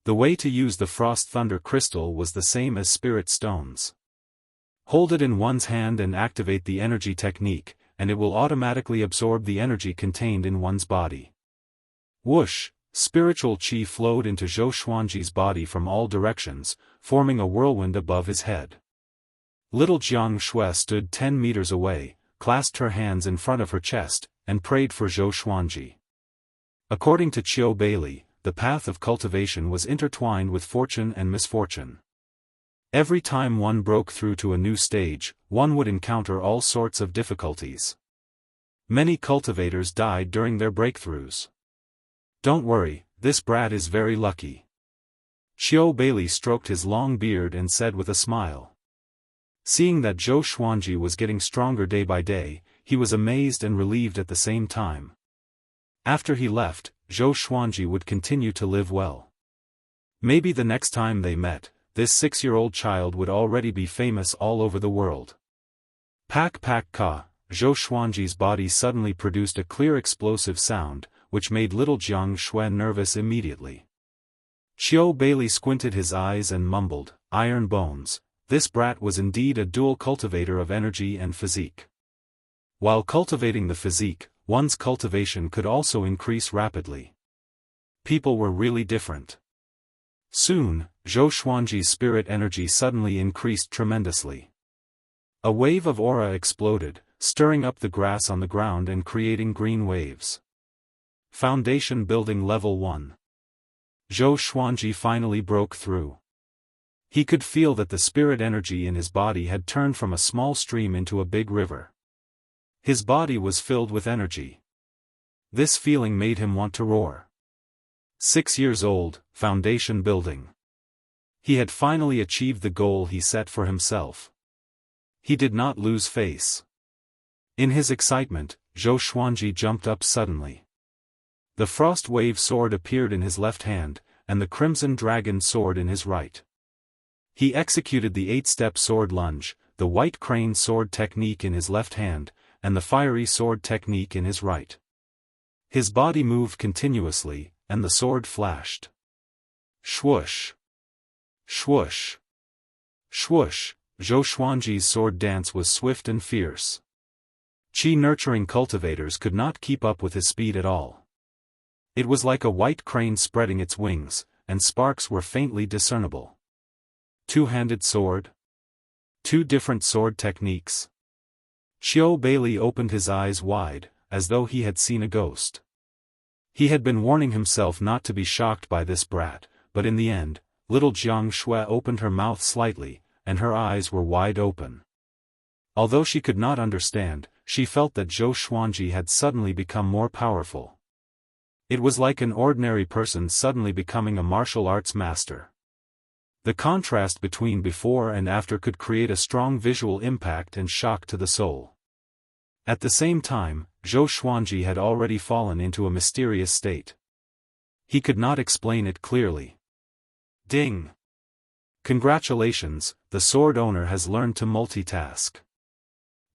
The way to use the Frost Thunder crystal was the same as spirit stones. Hold it in one's hand and activate the energy technique, and it will automatically absorb the energy contained in one's body. Whoosh! Spiritual qi flowed into Zhou Xuanji's body from all directions, forming a whirlwind above his head. Little Jianghu stood 10 meters away, clasped her hands in front of her chest, and prayed for Zhou Xuanji. According to Qiu Bailey, the path of cultivation was intertwined with fortune and misfortune. Every time one broke through to a new stage, one would encounter all sorts of difficulties. Many cultivators died during their breakthroughs. Don't worry, this brat is very lucky. Qiu Bailey stroked his long beard and said with a smile. Seeing that Zhou Xuanji was getting stronger day by day, he was amazed and relieved at the same time. After he left, Zhou Xuanji would continue to live well. Maybe the next time they met, this 6-year-old child would already be famous all over the world. Pak pak ka, Zhou Xuanji's body suddenly produced a clear explosive sound, which made little Jianghu nervous immediately. Qiu Bailey squinted his eyes and mumbled, "Iron bones." This brat was indeed a dual cultivator of energy and physique. While cultivating the physique, one's cultivation could also increase rapidly. People were really different. Soon, Zhou Xuanji's spirit energy suddenly increased tremendously. A wave of aura exploded, stirring up the grass on the ground and creating green waves. Foundation Building Level 1. Zhou Xuanji finally broke through. He could feel that the spirit energy in his body had turned from a small stream into a big river. His body was filled with energy. This feeling made him want to roar. 6 years old, foundation building. He had finally achieved the goal he set for himself. He did not lose face. In his excitement, Zhou Xuanji jumped up suddenly. The frost wave sword appeared in his left hand, and the crimson dragon sword in his right. He executed the 8-step sword lunge, the white crane sword technique in his left hand, and the fiery sword technique in his right. His body moved continuously, and the sword flashed. Swoosh! Swoosh! Swoosh! Zhou Xuanji's sword dance was swift and fierce. Qi-nurturing cultivators could not keep up with his speed at all. It was like a white crane spreading its wings, and sparks were faintly discernible. Two-handed sword? Two different sword techniques? Xiao Beili opened his eyes wide, as though he had seen a ghost. He had been warning himself not to be shocked by this brat, but in the end, little Jiang Shui opened her mouth slightly, and her eyes were wide open. Although she could not understand, she felt that Zhou Xuanji had suddenly become more powerful. It was like an ordinary person suddenly becoming a martial arts master. The contrast between before and after could create a strong visual impact and shock to the soul. At the same time, Zhou Xuanji had already fallen into a mysterious state. He could not explain it clearly. Ding! Congratulations, the sword owner has learned to multitask.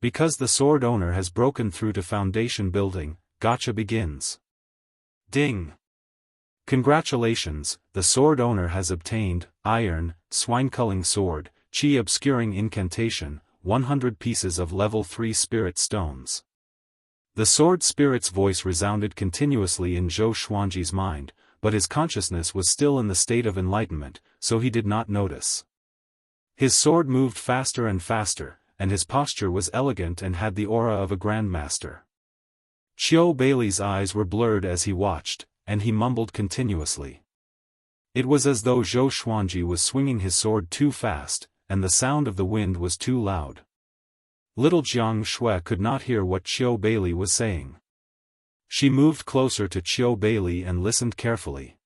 Because the sword owner has broken through to foundation building, gacha begins. Ding! Congratulations, the sword owner has obtained, iron, swine-culling sword, chi obscuring incantation, 100 pieces of level 3 spirit stones. The sword spirit's voice resounded continuously in Zhou Xuanji's mind, but his consciousness was still in the state of enlightenment, so he did not notice. His sword moved faster and faster, and his posture was elegant and had the aura of a grandmaster. Xiao Beili's eyes were blurred as he watched, and he mumbled continuously. It was as though Zhou Xuanji was swinging his sword too fast, and the sound of the wind was too loud. Little Jiang Shui could not hear what Xiao Beili was saying. She moved closer to Xiao Beili and listened carefully.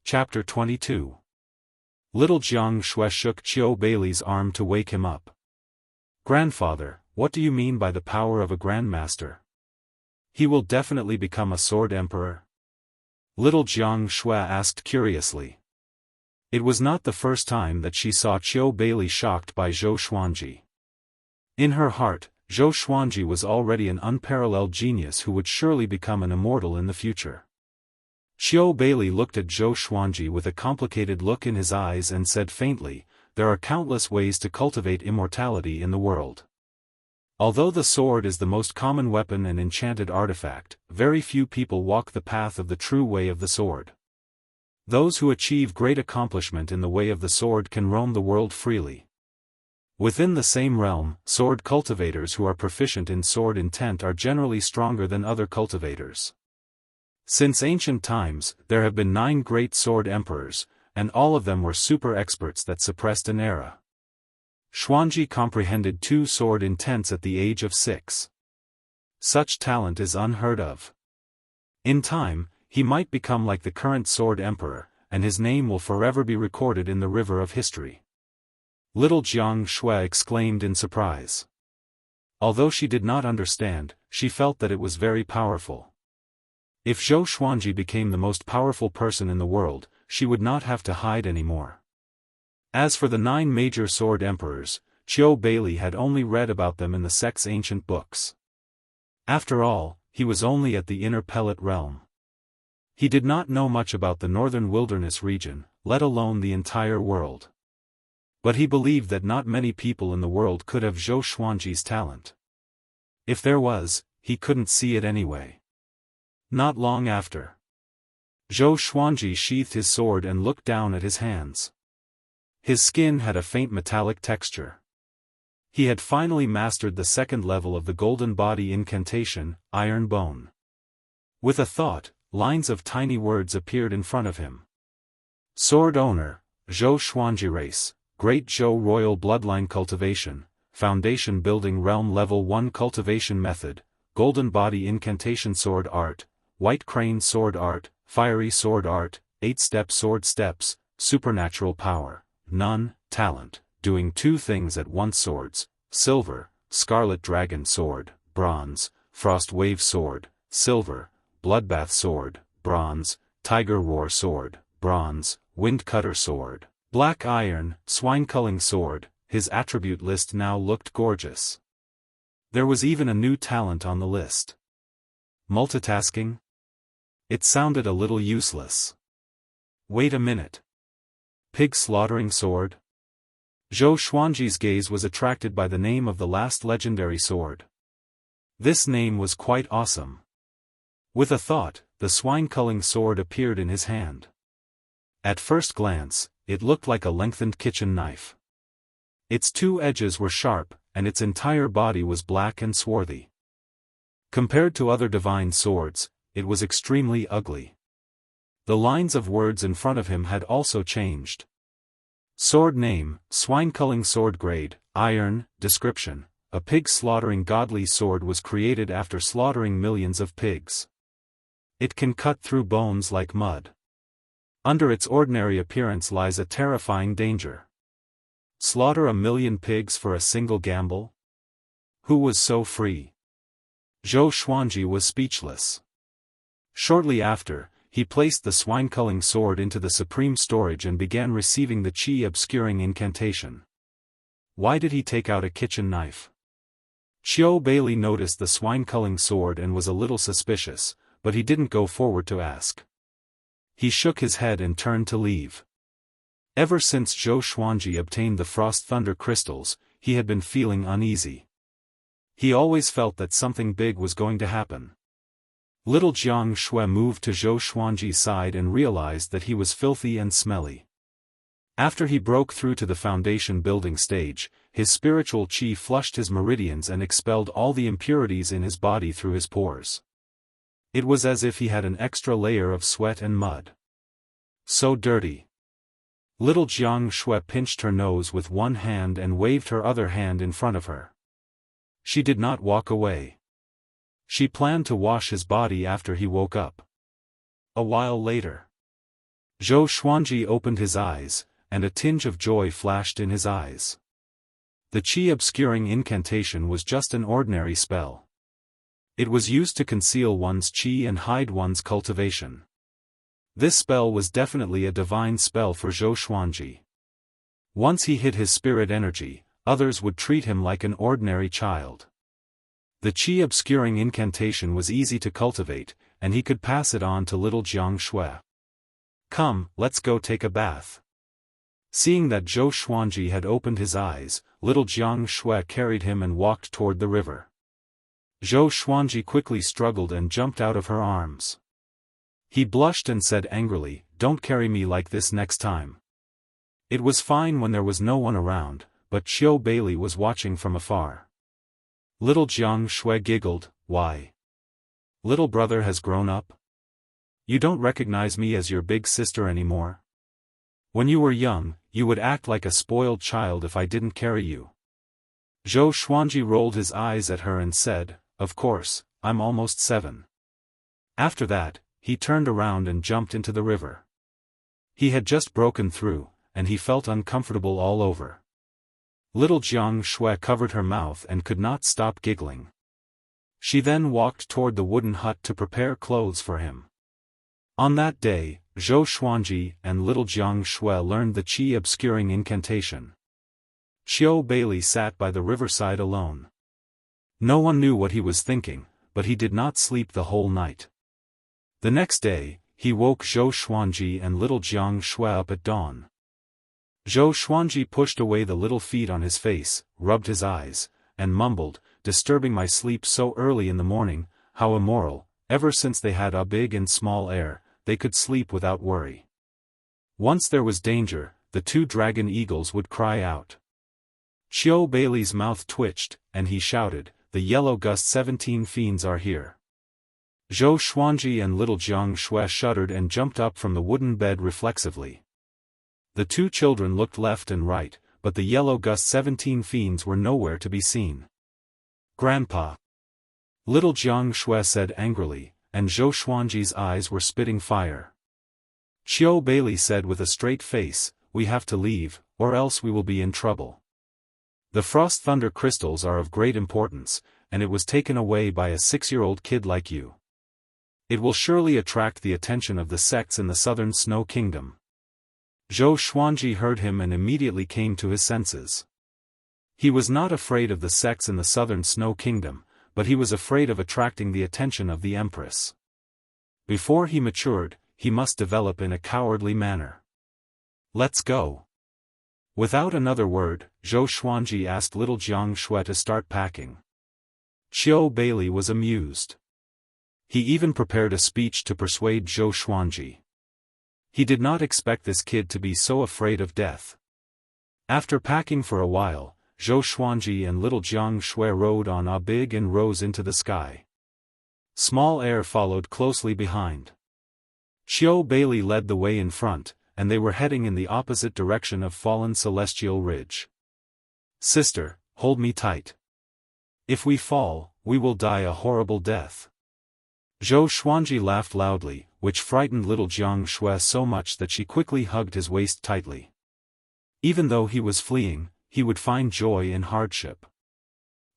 Chapter 22. Little Jiang Shui shook Xiao Beili's arm to wake him up. Grandfather, what do you mean by the power of a grandmaster? He will definitely become a sword emperor? Little Jiang Shui asked curiously. It was not the first time that she saw Xiao Beili shocked by Zhou Xuanji. In her heart, Zhou Xuanji was already an unparalleled genius who would surely become an immortal in the future. Xiao Beili looked at Zhou Xuanji with a complicated look in his eyes and said faintly, there are countless ways to cultivate immortality in the world. Although the sword is the most common weapon and enchanted artifact, very few people walk the path of the true way of the sword. Those who achieve great accomplishment in the way of the sword can roam the world freely. Within the same realm, sword cultivators who are proficient in sword intent are generally stronger than other cultivators. Since ancient times, there have been 9 great sword emperors, and all of them were super experts that suppressed an era. Xuanji comprehended 2 sword intents at the age of 6. Such talent is unheard of. In time, he might become like the current sword emperor, and his name will forever be recorded in the river of history. Little Jiang Shui exclaimed in surprise. Although she did not understand, she felt that it was very powerful. If Zhou Xuanji became the most powerful person in the world, she would not have to hide anymore. As for the 9 major sword emperors, Xiao Beili had only read about them in the sect's ancient books. After all, he was only at the inner pellet realm. He did not know much about the northern wilderness region, let alone the entire world. But he believed that not many people in the world could have Zhou Xuanji's talent. If there was, he couldn't see it anyway. Not long after, Zhou Xuanji sheathed his sword and looked down at his hands. His skin had a faint metallic texture. He had finally mastered the 2nd level of the golden body incantation, Iron Bone. With a thought, lines of tiny words appeared in front of him. Sword owner, Zhou Xuanji race, Great Zhou royal bloodline cultivation, foundation building realm level 1 cultivation method, golden body incantation sword art, white crane sword art, fiery sword art, 8-step sword steps, supernatural power, none, talent, doing 2 things at once swords, silver, scarlet dragon sword, bronze, frost wave sword, silver, bloodbath sword, bronze, tiger roar sword, bronze, wind cutter sword, black iron, swine culling sword. His attribute list now looked gorgeous. There was even a new talent on the list. Multitasking? It sounded a little useless. Wait a minute. Pig slaughtering sword? Zhou Xuanji's gaze was attracted by the name of the last legendary sword. This name was quite awesome. With a thought, the swine culling sword appeared in his hand. At first glance, it looked like a lengthened kitchen knife. Its two edges were sharp, and its entire body was black and swarthy. Compared to other divine swords, it was extremely ugly. The lines of words in front of him had also changed. Sword name, swine-culling sword grade, iron, description. A pig-slaughtering godly sword was created after slaughtering millions of pigs. It can cut through bones like mud. Under its ordinary appearance lies a terrifying danger. Slaughter 1,000,000 pigs for a single gamble? Who was so free? Zhou Xuanji was speechless. Shortly after, he placed the swine-culling sword into the supreme storage and began receiving the chi-obscuring incantation. Why did he take out a kitchen knife? Qiu Bailey noticed the swine-culling sword and was a little suspicious, but he didn't go forward to ask. He shook his head and turned to leave. Ever since Zhou Xuanji obtained the Frost Thunder crystals, he had been feeling uneasy. He always felt that something big was going to happen. Little Jiang Shui moved to Zhou Xuanji's side and realized that he was filthy and smelly. After he broke through to the foundation building stage, his spiritual qi flushed his meridians and expelled all the impurities in his body through his pores. It was as if he had an extra layer of sweat and mud. So dirty. Little Jiang Shui pinched her nose with one hand and waved her other hand in front of her. She did not walk away. She planned to wash his body after he woke up. A while later, Zhou Xuanji opened his eyes, and a tinge of joy flashed in his eyes. The chi-obscuring incantation was just an ordinary spell. It was used to conceal one's chi and hide one's cultivation. This spell was definitely a divine spell for Zhou Xuanji. Once he hid his spirit energy, others would treat him like an ordinary child. The chi-obscuring incantation was easy to cultivate, and he could pass it on to little Jiang Shui. Come, let's go take a bath. Seeing that Zhou Xuanji had opened his eyes, little Jiang Shui carried him and walked toward the river. Zhou Xuanji quickly struggled and jumped out of her arms. He blushed and said angrily, "Don't carry me like this next time." It was fine when there was no one around, but Qiu Bailey was watching from afar. Little Jiang Shui giggled, "Why? Little brother has grown up? You don't recognize me as your big sister anymore? When you were young, you would act like a spoiled child if I didn't carry you." Zhou Xuanji rolled his eyes at her and said, "Of course, I'm almost 7. After that, he turned around and jumped into the river. He had just broken through, and he felt uncomfortable all over. Little Jiang Shui covered her mouth and could not stop giggling. She then walked toward the wooden hut to prepare clothes for him. On that day, Zhou Xuanji and little Jiang Shui learned the chi-obscuring incantation. Qiu Bailey sat by the riverside alone. No one knew what he was thinking, but he did not sleep the whole night. The next day, he woke Zhou Xuanji and little Jiang Shui up at dawn. Zhou Xuanji pushed away the little feet on his face, rubbed his eyes, and mumbled, "Disturbing my sleep so early in the morning, how immoral." Ever since they had a big and small heir, they could sleep without worry. Once there was danger, the two dragon eagles would cry out. Qiu Bailey's mouth twitched, and he shouted, "The yellow gust 17 fiends are here." Zhou Xuanji and little Jiang Shui shuddered and jumped up from the wooden bed reflexively. The two children looked left and right, but the yellow gust 17 fiends were nowhere to be seen. "Grandpa!" Little Jiang Shui said angrily, and Zhou Xuanji's eyes were spitting fire. Qiu Bailey said with a straight face, "We have to leave, or else we will be in trouble. The Frost Thunder crystals are of great importance, and it was taken away by a 6-year-old kid like you. It will surely attract the attention of the sects in the southern Snow Kingdom." Zhou Xuanji heard him and immediately came to his senses. He was not afraid of the sects in the southern Snow Kingdom, but he was afraid of attracting the attention of the Empress. Before he matured, he must develop in a cowardly manner. "Let's go." Without another word, Zhou Xuanji asked little Jiang Shui to start packing. Qiu Bailey was amused. He even prepared a speech to persuade Zhou Xuanji. He did not expect this kid to be so afraid of death. After packing for a while, Zhou Xuanji and little Jiang Shui rode on a big and rose into the sky. Small Air followed closely behind. Qiu Bailey led the way in front, and they were heading in the opposite direction of fallen Celestial Ridge. Sister, hold me tight. If we fall, we will die a horrible death. Zhou Xuanji laughed loudly, which frightened little Jiang Shui so much that she quickly hugged his waist tightly. Even though he was fleeing, he would find joy in hardship.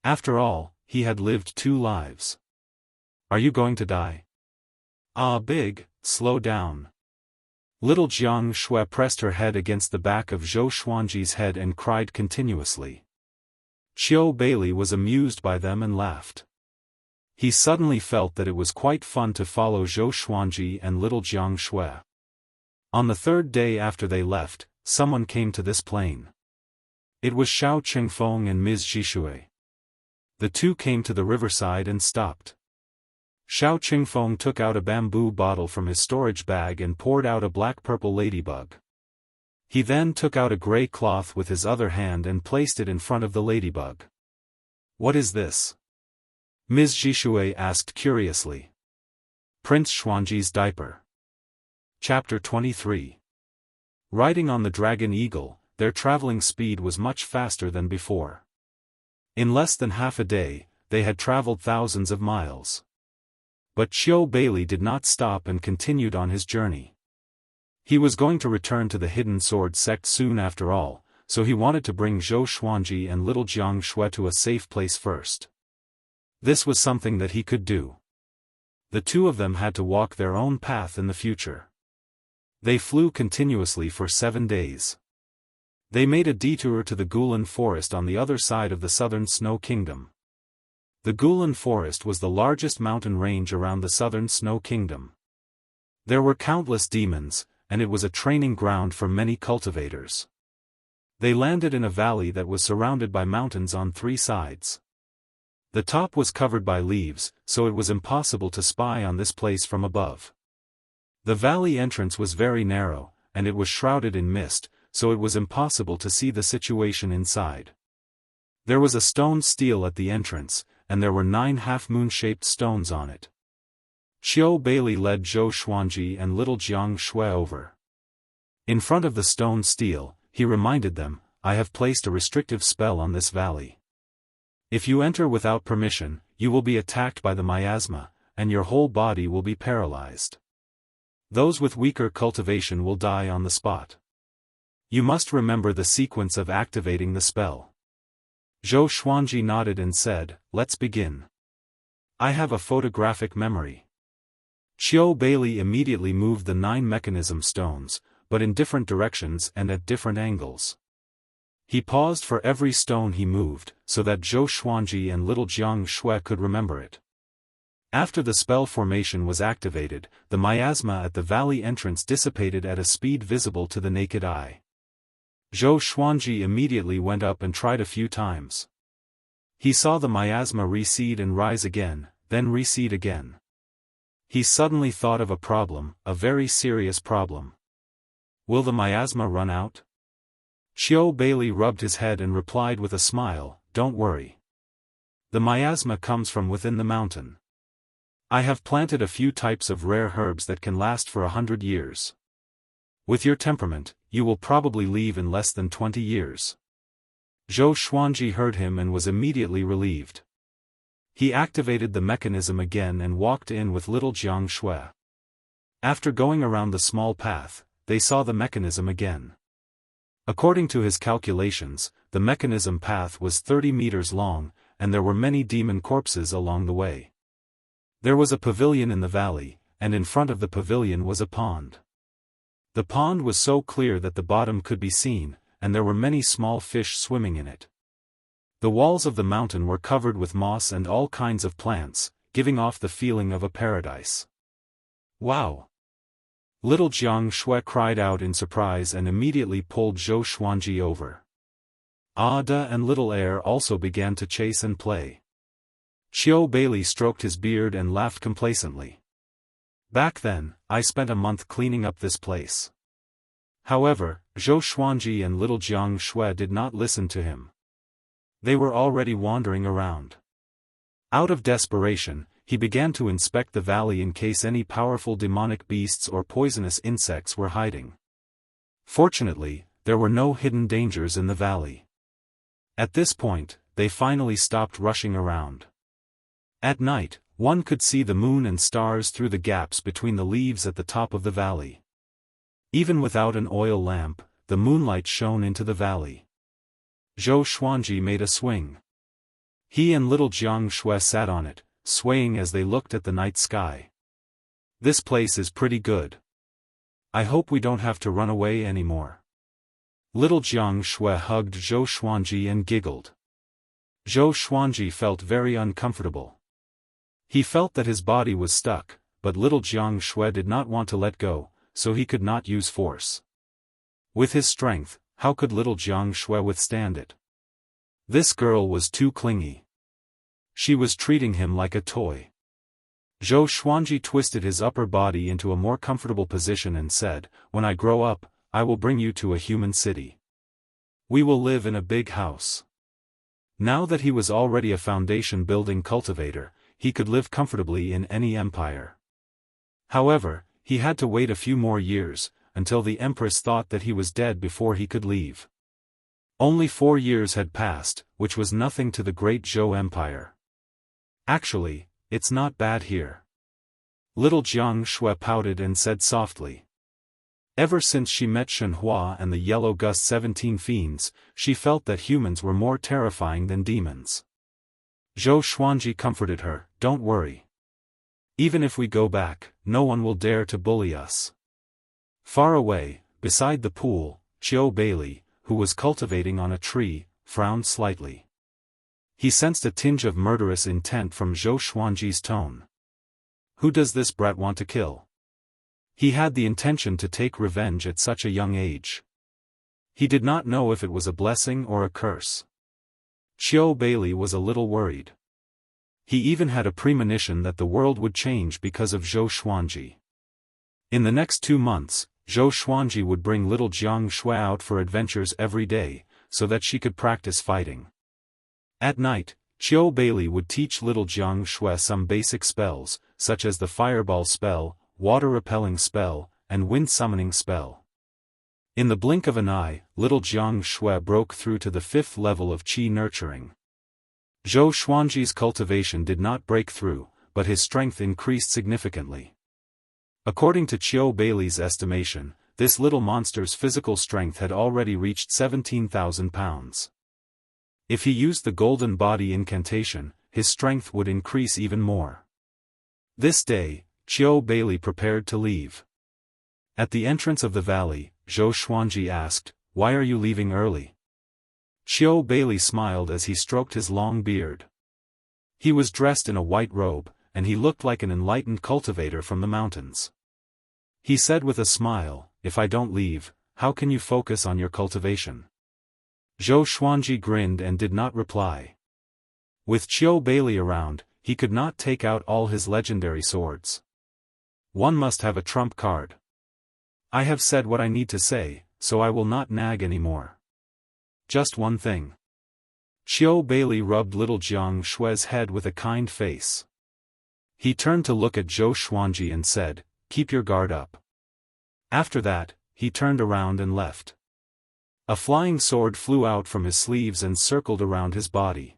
After all, he had lived 2 lives. Are you going to die? Ah, big, slow down. Little Jiang Shui pressed her head against the back of Zhou Xuanji's head and cried continuously. Qiu Bailey was amused by them and laughed. He suddenly felt that it was quite fun to follow Zhou Xuanji and little Jiang Shui. On the 3rd day after they left, someone came to this plain. It was Xiao Qingfeng and Ms. Jishui. The two came to the riverside and stopped. Xiao Qingfeng took out a bamboo bottle from his storage bag and poured out a black-purple ladybug. He then took out a gray cloth with his other hand and placed it in front of the ladybug. What is this? Ms. Jishui asked curiously. Prince Xuanji's diaper. Chapter 23. Riding on the dragon eagle, their traveling speed was much faster than before. In less than half a day, they had traveled thousands of miles. But Qiu Bailey did not stop and continued on his journey. He was going to return to the Hidden Sword sect soon after all, so he wanted to bring Zhou Xuanji and little Jiang Shui to a safe place first. This was something that he could do. The two of them had to walk their own path in the future. They flew continuously for 7 days. They made a detour to the Gulan Forest on the other side of the southern Snow Kingdom. The Gulan Forest was the largest mountain range around the southern Snow Kingdom. There were countless demons, and it was a training ground for many cultivators. They landed in a valley that was surrounded by mountains on 3 sides. The top was covered by leaves, so it was impossible to spy on this place from above. The valley entrance was very narrow, and it was shrouded in mist, so it was impossible to see the situation inside. There was a stone stele at the entrance, and there were 9 half-moon-shaped stones on it. Qiu Bailey led Zhou Xuanji and little Jiang Shui over. In front of the stone stele, he reminded them, I have placed a restrictive spell on this valley. If you enter without permission, you will be attacked by the miasma, and your whole body will be paralyzed. Those with weaker cultivation will die on the spot. You must remember the sequence of activating the spell. Zhou Xuanji nodded and said, let's begin. I have a photographic memory. Qiu Bailey immediately moved the 9 mechanism stones, but in different directions and at different angles. He paused for every stone he moved, so that Zhou Xuanji and little Jiang Shui could remember it. After the spell formation was activated, the miasma at the valley entrance dissipated at a speed visible to the naked eye. Zhou Xuanji immediately went up and tried a few times. He saw the miasma recede and rise again, then recede again. He suddenly thought of a problem, a very serious problem. Will the miasma run out? Qiu Bailey rubbed his head and replied with a smile, don't worry. The miasma comes from within the mountain. I have planted a few types of rare herbs that can last for 100 years. With your temperament, you will probably leave in less than 20 years. Zhou Xuanji heard him and was immediately relieved. He activated the mechanism again and walked in with little Jiang Shui. After going around the small path, they saw the mechanism again. According to his calculations, the mechanism path was 30 meters long, and there were many demon corpses along the way. There was a pavilion in the valley, and in front of the pavilion was a pond. The pond was so clear that the bottom could be seen, and there were many small fish swimming in it. The walls of the mountain were covered with moss and all kinds of plants, giving off the feeling of a paradise. Wow! Little Jiang Shui cried out in surprise and immediately pulled Zhou Xuanji over. Ada and Little Air also began to chase and play. Qiu Bailey stroked his beard and laughed complacently. Back then, I spent a month cleaning up this place. However, Zhou Xuanji and little Jiang Shui did not listen to him. They were already wandering around. Out of desperation, he began to inspect the valley in case any powerful demonic beasts or poisonous insects were hiding. Fortunately, there were no hidden dangers in the valley. At this point, they finally stopped rushing around. At night, one could see the moon and stars through the gaps between the leaves at the top of the valley. Even without an oil lamp, the moonlight shone into the valley. Zhou Xuanji made a swing. He and little Jiang Shui sat on it, swaying as they looked at the night sky. This place is pretty good. I hope we don't have to run away anymore. Little Jiang Shui hugged Zhou Xuanji and giggled. Zhou Xuanji felt very uncomfortable. He felt that his body was stuck, but little Jiang Shui did not want to let go, so he could not use force. With his strength, how could little Jiang Shui withstand it? This girl was too clingy. She was treating him like a toy. Zhou Xuanji twisted his upper body into a more comfortable position and said, "When I grow up, I will bring you to a human city. We will live in a big house." Now that he was already a foundation-building cultivator, he could live comfortably in any empire. However, he had to wait a few more years, until the empress thought that he was dead before he could leave. Only 4 years had passed, which was nothing to the great Zhou Empire. Actually, it's not bad here. Little Jiang Shui pouted and said softly. Ever since she met Shenhua and the Yellow Gust 17 fiends, she felt that humans were more terrifying than demons. Zhou Xuanji comforted her, "Don't worry. Even if we go back, no one will dare to bully us." Far away, beside the pool, Qiu Beili, who was cultivating on a tree, frowned slightly. He sensed a tinge of murderous intent from Zhou Xuanji's tone. Who does this brat want to kill? He had the intention to take revenge at such a young age. He did not know if it was a blessing or a curse. Qiu Beili was a little worried. He even had a premonition that the world would change because of Zhou Xuanji. In the next 2 months, Zhou Xuanji would bring little Jiang Shui out for adventures every day, so that she could practice fighting. At night, Qiu Beili would teach little Jiang Shui some basic spells, such as the fireball spell, water-repelling spell, and wind-summoning spell. In the blink of an eye, little Jiang Shui broke through to the 5th level of qi nurturing. Zhou Xuanji's cultivation did not break through, but his strength increased significantly. According to Qiu Beili's estimation, this little monster's physical strength had already reached 17,000 pounds. If he used the golden body incantation, his strength would increase even more. This day, Qiu Beili prepared to leave. At the entrance of the valley, Zhou Xuanji asked, "Why are you leaving early?" Qiu Beili smiled as he stroked his long beard. He was dressed in a white robe, and he looked like an enlightened cultivator from the mountains. He said with a smile, "If I don't leave, how can you focus on your cultivation?" Zhou Xuanji grinned and did not reply. With Qiu Beili around, he could not take out all his legendary swords. One must have a trump card. I have said what I need to say, so I will not nag anymore. Just one thing. Qiu Beili rubbed little Jiang Shui's head with a kind face. He turned to look at Zhou Xuanji and said, "Keep your guard up." After that, he turned around and left. A flying sword flew out from his sleeves and circled around his body.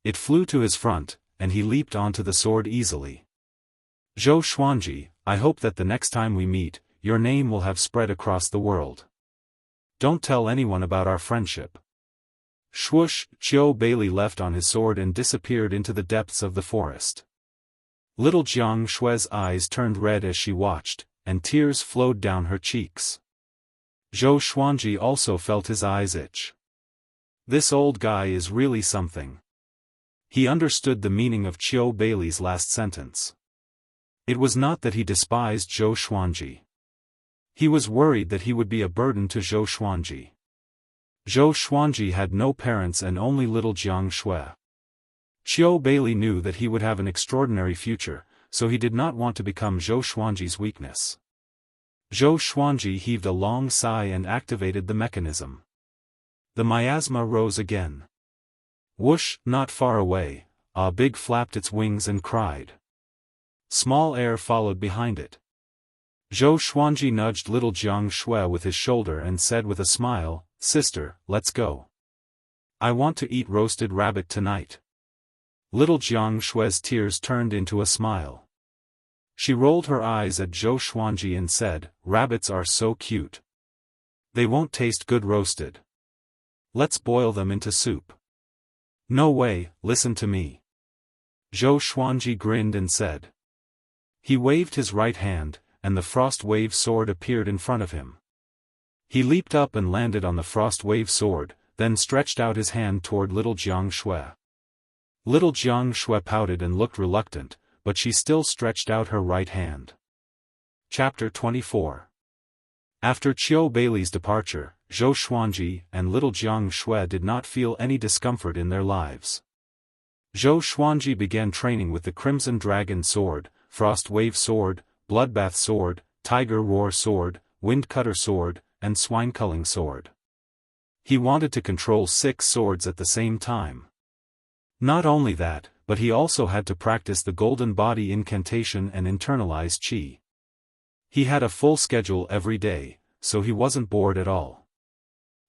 It flew to his front, and he leaped onto the sword easily. "Zhou Xuanji, I hope that the next time we meet, your name will have spread across the world. Don't tell anyone about our friendship." Swoosh, Qiu Beili left on his sword and disappeared into the depths of the forest. Little Jiang Shui's eyes turned red as she watched, and tears flowed down her cheeks. Zhou Xuanji also felt his eyes itch. This old guy is really something. He understood the meaning of Qiu Beili's last sentence. It was not that he despised Zhou Xuanji. He was worried that he would be a burden to Zhou Xuanji. Zhou Xuanji had no parents and only little Jiang Shui. Qiu Beili knew that he would have an extraordinary future, so he did not want to become Zhou Xuanji's weakness. Zhou Xuanji heaved a long sigh and activated the mechanism. The miasma rose again. Whoosh, not far away, a big flapped its wings and cried. Small air followed behind it. Zhou Xuanji nudged little Jianghu with his shoulder and said with a smile, "Sister, let's go. I want to eat roasted rabbit tonight." Little Jianghu's tears turned into a smile. She rolled her eyes at Zhou Xuanji and said, "Rabbits are so cute. They won't taste good roasted. Let's boil them into soup." "No way, listen to me." Zhou Xuanji grinned and said. He waved his right hand, and the frost wave sword appeared in front of him. He leaped up and landed on the frost wave sword, then stretched out his hand toward little Jianghu. Little Jianghu pouted and looked reluctant, but she still stretched out her right hand. Chapter 24. After Qiu Bei's departure, Zhou Xuanji and little Jianghu did not feel any discomfort in their lives. Zhou Xuanji began training with the Crimson Dragon Sword, Frost Wave Sword, Bloodbath Sword, Tiger Roar Sword, Wind Cutter Sword, and Swine Culling Sword. He wanted to control 6 swords at the same time. Not only that, but he also had to practice the Golden Body Incantation and internalize Qi. He had a full schedule every day, so he wasn't bored at all.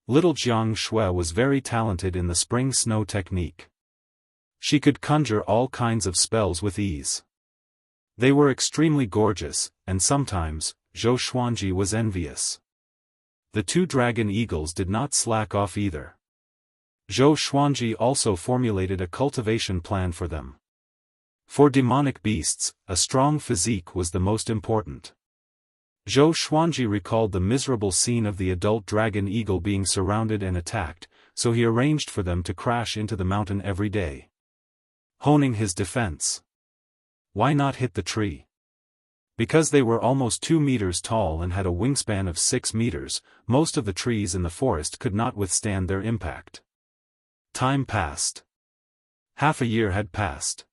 Little Jianghu was very talented in the Spring Snow technique. She could conjure all kinds of spells with ease. They were extremely gorgeous, and sometimes, Zhou Xuanji was envious. The 2 dragon eagles did not slack off either. Zhou Xuanji also formulated a cultivation plan for them. For demonic beasts, a strong physique was the most important. Zhou Xuanji recalled the miserable scene of the adult dragon eagle being surrounded and attacked, so he arranged for them to crash into the mountain every day. Honing his defense. Why not hit the tree? Because they were almost 2 meters tall and had a wingspan of 6 meters, most of the trees in the forest could not withstand their impact. Time passed. Half a year had passed.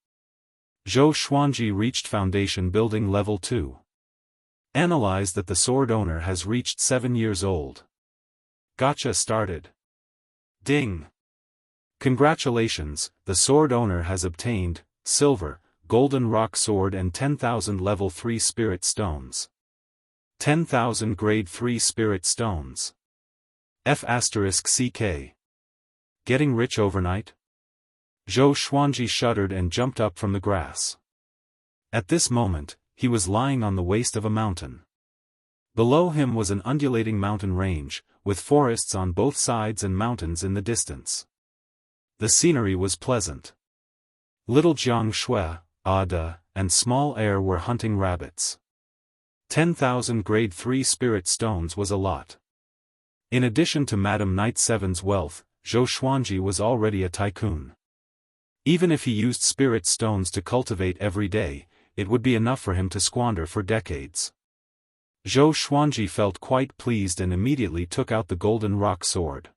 Zhou Xuanji reached foundation building level 2. Analyze that the sword owner has reached 7 years old. Gotcha started. Ding! Congratulations, the sword owner has obtained silver, golden rock sword and 10,000 level 3 spirit stones. 10,000 grade 3 spirit stones. F***CK. Getting rich overnight? Zhou Xuanji shuddered and jumped up from the grass. At this moment, he was lying on the waist of a mountain. Below him was an undulating mountain range, with forests on both sides and mountains in the distance. The scenery was pleasant. Little Jianghu, Ada, and Small Air were hunting rabbits. 10,000 grade 3 spirit stones was a lot. In addition to Madame Knight Seven's wealth, Zhou Xuanji was already a tycoon. Even if he used spirit stones to cultivate every day, it would be enough for him to squander for decades. Zhou Xuanji felt quite pleased and immediately took out the golden rock sword.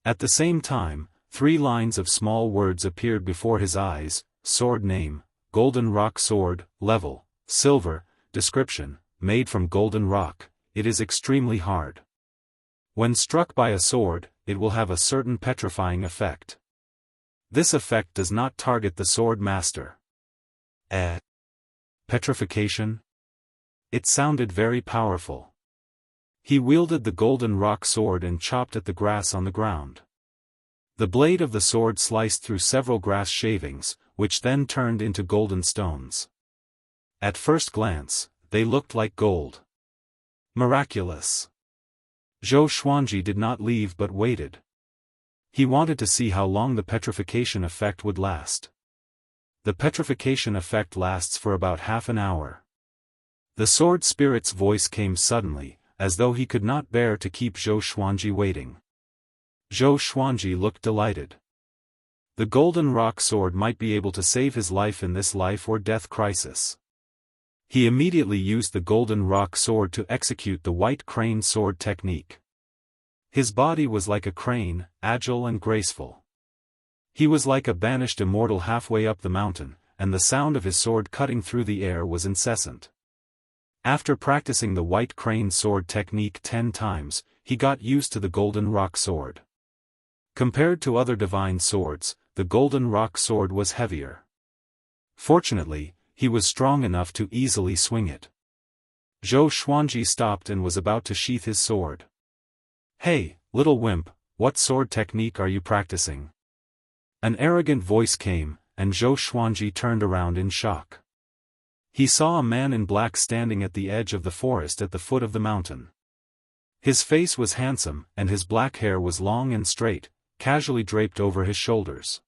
At the same time, 3 lines of small words appeared before his eyes: sword name, golden rock sword, level, silver, description, made from golden rock, it is extremely hard. When struck by a sword, it will have a certain petrifying effect. This effect does not target the sword master. Petrification? It sounded very powerful. He wielded the golden rock sword and chopped at the grass on the ground. The blade of the sword sliced through several grass shavings, which then turned into golden stones. At first glance, they looked like gold. Miraculous. Zhou Xuanji did not leave but waited. He wanted to see how long the petrification effect would last. The petrification effect lasts for about half an hour. The sword spirit's voice came suddenly, as though he could not bear to keep Zhou Xuanji waiting. Zhou Xuanji looked delighted. The golden rock sword might be able to save his life in this life or death crisis. He immediately used the golden rock sword to execute the white crane sword technique. His body was like a crane, agile and graceful. He was like a banished immortal halfway up the mountain, and the sound of his sword cutting through the air was incessant. After practicing the white crane sword technique 10 times, he got used to the golden rock sword. Compared to other divine swords, the golden rock sword was heavier. Fortunately, he was strong enough to easily swing it. Zhou Xuanji stopped and was about to sheath his sword. "Hey, little wimp, what sword technique are you practicing?" An arrogant voice came, and Zhou Xuanji turned around in shock. He saw a man in black standing at the edge of the forest at the foot of the mountain. His face was handsome, and his black hair was long and straight, casually draped over his shoulders.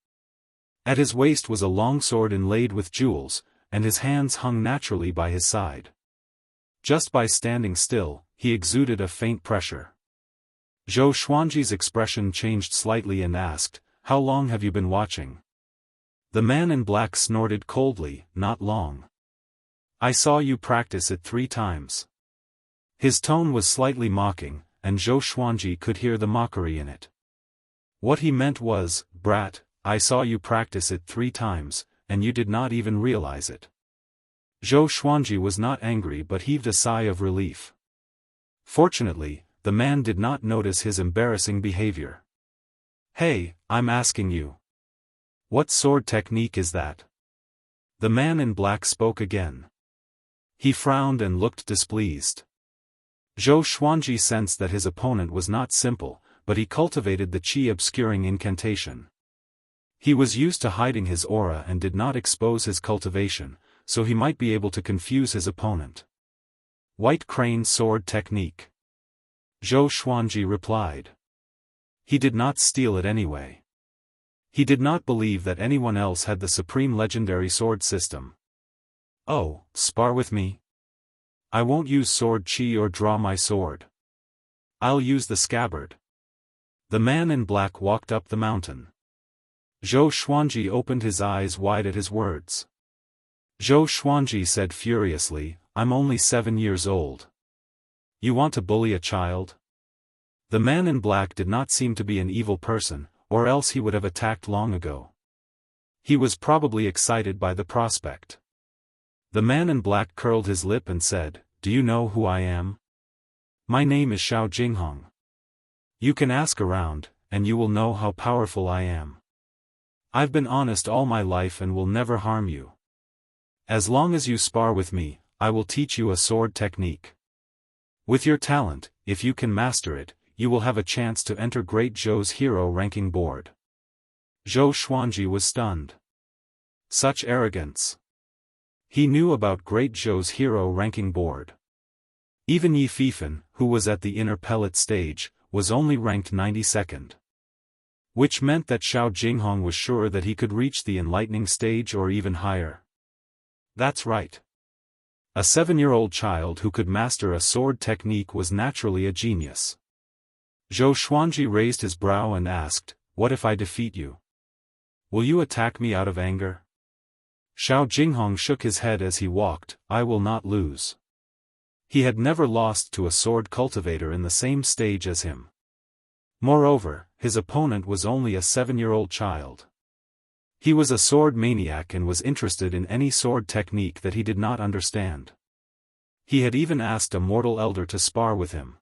At his waist was a long sword inlaid with jewels, and his hands hung naturally by his side. Just by standing still, he exuded a faint pressure. Zhou Xuanji's expression changed slightly and asked, "How long have you been watching?" The man in black snorted coldly, "Not long. I saw you practice it 3 times. His tone was slightly mocking, and Zhou Xuanji could hear the mockery in it. What he meant was, "Brat, I saw you practice it 3 times, and you did not even realize it." Zhou Xuanji was not angry but heaved a sigh of relief. Fortunately, the man did not notice his embarrassing behavior. "Hey, I'm asking you. What sword technique is that?" The man in black spoke again. He frowned and looked displeased. Zhou Xuanji sensed that his opponent was not simple, but he cultivated the qi-obscuring incantation. He was used to hiding his aura and did not expose his cultivation, so he might be able to confuse his opponent. "White crane sword technique," Zhou Xuanji replied. He did not steal it anyway. He did not believe that anyone else had the supreme legendary sword system. "Oh, spar with me? I won't use sword chi or draw my sword. I'll use the scabbard." The man in black walked up the mountain. Zhou Xuanji opened his eyes wide at his words. Zhou Xuanji said furiously, "I'm only 7 years old. You want to bully a child?" The man in black did not seem to be an evil person, or else he would have attacked long ago. He was probably excited by the prospect. The man in black curled his lip and said, "Do you know who I am? My name is Xiao Jinghong. You can ask around, and you will know how powerful I am. I've been honest all my life and will never harm you. As long as you spar with me, I will teach you a sword technique. With your talent, if you can master it, you will have a chance to enter Great Zhou's hero ranking board." Zhou Xuanji was stunned. Such arrogance. He knew about Great Zhou's hero ranking board. Even Yi Fifan, who was at the inner pellet stage, was only ranked 92nd. Which meant that Xiao Jinghong was sure that he could reach the enlightening stage or even higher. That's right. A 7-year-old child who could master a sword technique was naturally a genius. Zhou Xuanji raised his brow and asked, "What if I defeat you? Will you attack me out of anger?" Xiao Jinghong shook his head as he walked, "I will not lose." He had never lost to a sword cultivator in the same stage as him. Moreover, his opponent was only a 7-year-old child. He was a sword maniac and was interested in any sword technique that he did not understand. He had even asked a mortal elder to spar with him.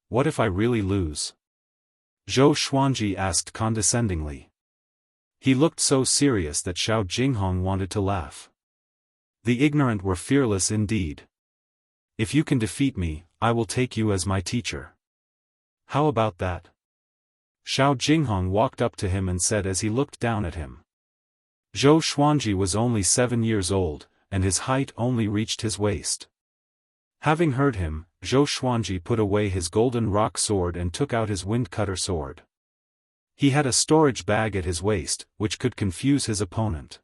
"What if I really lose?" Zhou Xuanji asked condescendingly. He looked so serious that Xiao Jinghong wanted to laugh. The ignorant were fearless indeed. "If you can defeat me, I will take you as my teacher. How about that?" Xiao Jinghong walked up to him and said as he looked down at him. Zhou Xuanji was only 7 years old, and his height only reached his waist. Having heard him, Zhou Xuanji put away his golden rock sword and took out his wind cutter sword. He had a storage bag at his waist, which could confuse his opponent.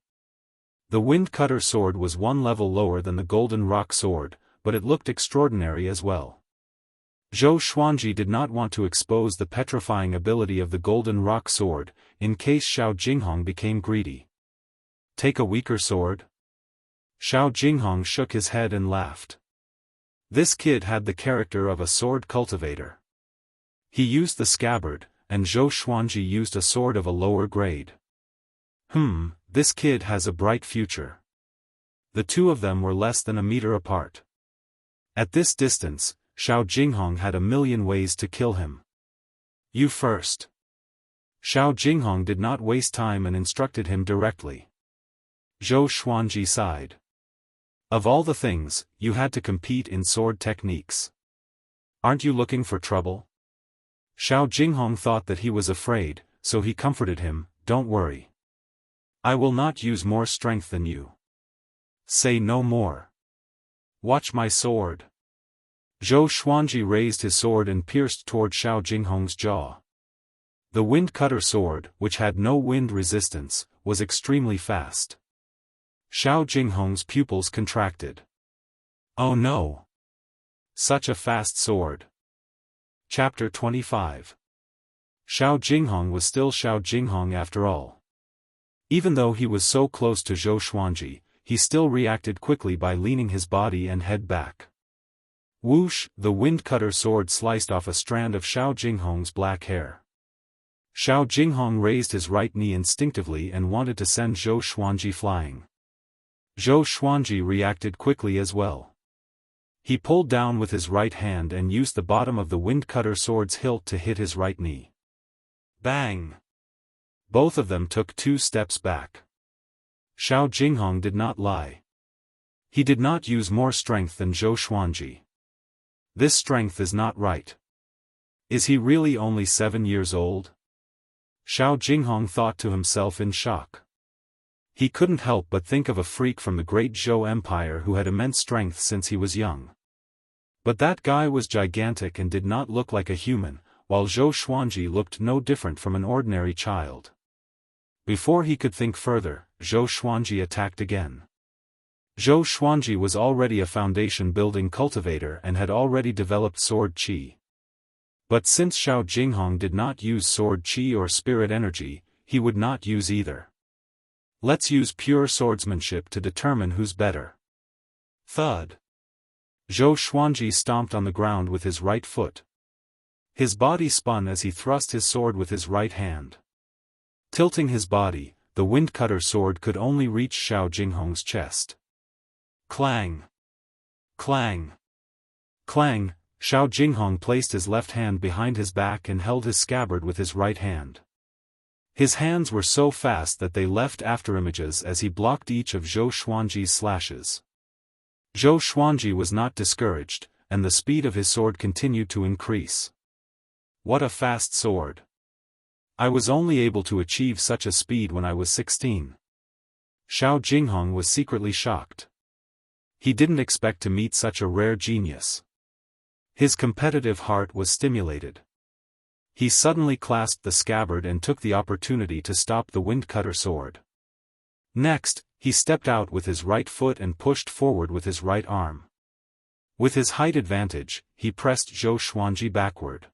The wind cutter sword was 1 level lower than the golden rock sword, but it looked extraordinary as well. Zhou Xuanji did not want to expose the petrifying ability of the golden rock sword, in case Xiao Jinghong became greedy. "Take a weaker sword?" Xiao Jinghong shook his head and laughed. This kid had the character of a sword cultivator. He used the scabbard, and Zhou Xuanji used a sword of a lower grade. This kid has a bright future. The two of them were less than a meter apart. At this distance, Xiao Jinghong had a million ways to kill him. You first. Xiao Jinghong did not waste time and instructed him directly. Zhou Xuanji sighed. Of all the things, you had to compete in sword techniques. Aren't you looking for trouble? Xiao Jinghong thought that he was afraid, so he comforted him, don't worry. I will not use more strength than you. Say no more. Watch my sword. Zhou Xuanji raised his sword and pierced toward Xiao Jinghong's jaw. The wind cutter sword, which had no wind resistance, was extremely fast. Xiao Jinghong's pupils contracted. Oh no! Such a fast sword. Chapter 25. Xiao Jinghong was still Xiao Jinghong after all. Even though he was so close to Zhou Xuanji, he still reacted quickly by leaning his body and head back. Whoosh! The wind cutter sword sliced off a strand of Xiao Jinghong's black hair. Xiao Jinghong raised his right knee instinctively and wanted to send Zhou Xuanji flying. Zhou Xuanji reacted quickly as well. He pulled down with his right hand and used the bottom of the wind cutter sword's hilt to hit his right knee. Bang! Both of them took 2 steps back. Xiao Jinghong did not lie. He did not use more strength than Zhou Xuanji. This strength is not right. Is he really only 7 years old? Xiao Jinghong thought to himself in shock. He couldn't help but think of a freak from the great Zhou Empire who had immense strength since he was young. But that guy was gigantic and did not look like a human, while Zhou Xuanji looked no different from an ordinary child. Before he could think further, Zhou Xuanji attacked again. Zhou Xuanji was already a foundation-building cultivator and had already developed sword qi. But since Xiao Jinghong did not use sword qi or spirit energy, he would not use either. Let's use pure swordsmanship to determine who's better. Thud. Zhou Xuanji stomped on the ground with his right foot. His body spun as he thrust his sword with his right hand. Tilting his body, the wind cutter sword could only reach Xiao Jinghong's chest. Clang! Clang! Clang! Xiao Jinghong placed his left hand behind his back and held his scabbard with his right hand. His hands were so fast that they left afterimages as he blocked each of Zhou Xuanji's slashes. Zhou Xuanji was not discouraged, and the speed of his sword continued to increase. What a fast sword! I was only able to achieve such a speed when I was 16. Xiao Jinghong was secretly shocked. He didn't expect to meet such a rare genius. His competitive heart was stimulated. He suddenly clasped the scabbard and took the opportunity to stop the wind cutter sword. Next, he stepped out with his right foot and pushed forward with his right arm. With his height advantage, he pressed Zhou Xuanji backward.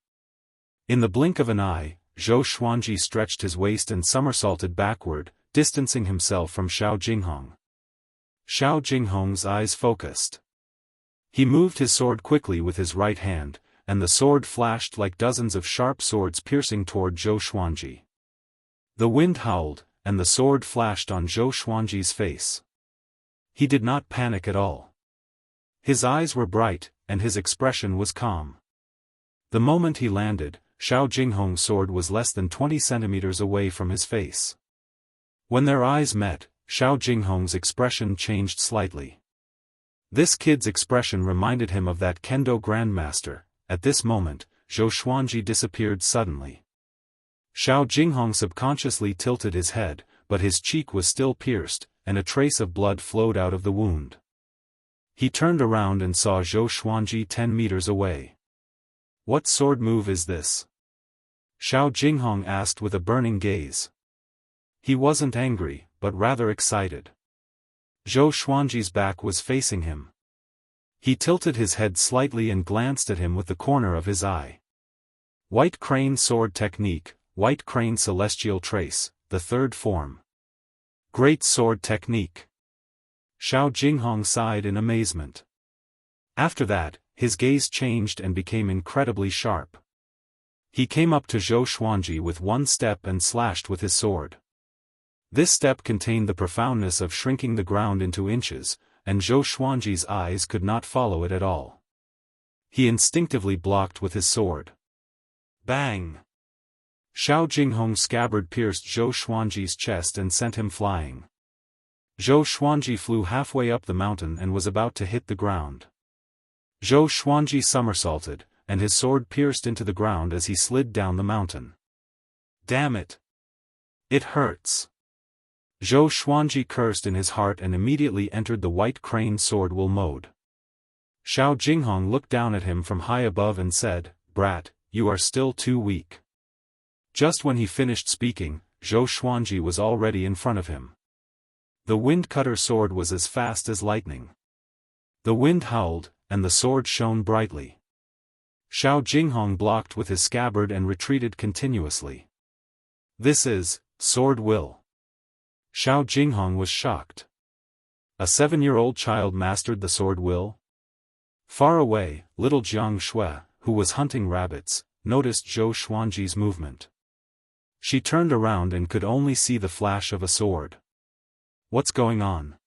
In the blink of an eye, Zhou Xuanji stretched his waist and somersaulted backward, distancing himself from Xiao Jinghong. Xiao Jinghong's eyes focused. He moved his sword quickly with his right hand, and the sword flashed like dozens of sharp swords piercing toward Zhou Xuanji. The wind howled, and the sword flashed on Zhou Xuanji's face. He did not panic at all. His eyes were bright, and his expression was calm. The moment he landed, Xiao Jinghong's sword was less than 20 centimeters away from his face. When their eyes met, Xiao Jinghong's expression changed slightly. This kid's expression reminded him of that kendo grandmaster. At this moment, Zhou Xuanji disappeared suddenly. Xiao Jinghong subconsciously tilted his head, but his cheek was still pierced, and a trace of blood flowed out of the wound. He turned around and saw Zhou Xuanji 10 meters away. What sword move is this? Xiao Jinghong asked with a burning gaze. He wasn't angry, but rather excited. Zhou Xuanji's back was facing him. He tilted his head slightly and glanced at him with the corner of his eye. White Crane Sword Technique, White Crane Celestial Trace, the third form. Great Sword Technique. Xiao Jinghong sighed in amazement. After that, his gaze changed and became incredibly sharp. He came up to Zhou Xuanji with one step and slashed with his sword. This step contained the profoundness of shrinking the ground into inches, and Zhou Xuanji's eyes could not follow it at all. He instinctively blocked with his sword. Bang! Xiao Jinghong's scabbard pierced Zhou Xuanji's chest and sent him flying. Zhou Xuanji flew halfway up the mountain and was about to hit the ground. Zhou Xuanji somersaulted, and his sword pierced into the ground as he slid down the mountain. Damn it! It hurts! Zhou Xuanji cursed in his heart and immediately entered the white crane SwordWill mode. Xiao Jinghong looked down at him from high above and said, "Brat, you are still too weak." Just when he finished speaking, Zhou Xuanji was already in front of him. The wind-cutter sword was as fast as lightning. The wind howled, and the sword shone brightly. Xiao Jinghong blocked with his scabbard and retreated continuously. This is SwordWill. Xiao Jinghong was shocked. A 7-year-old child mastered the SwordWill? Far away, little Jianghu, who was hunting rabbits, noticed Zhou Xuanji's movement. She turned around and could only see the flash of a sword. What's going on?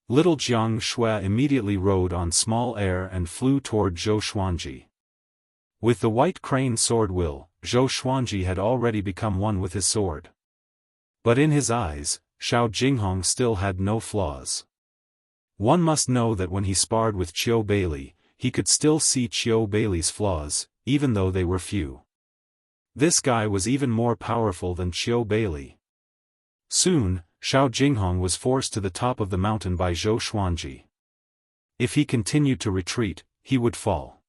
Little Jianghu immediately rode on small air and flew toward Zhou Xuanji. With the white crane SwordWill, Zhou Xuanji had already become one with his sword. But in his eyes, Xiao Jinghong still had no flaws. One must know that when he sparred with Qiu Beili, he could still see Qiu Beili's flaws, even though they were few. This guy was even more powerful than Qiu Beili. Soon, Xiao Jinghong was forced to the top of the mountain by Zhou Xuanji. If he continued to retreat, he would fall.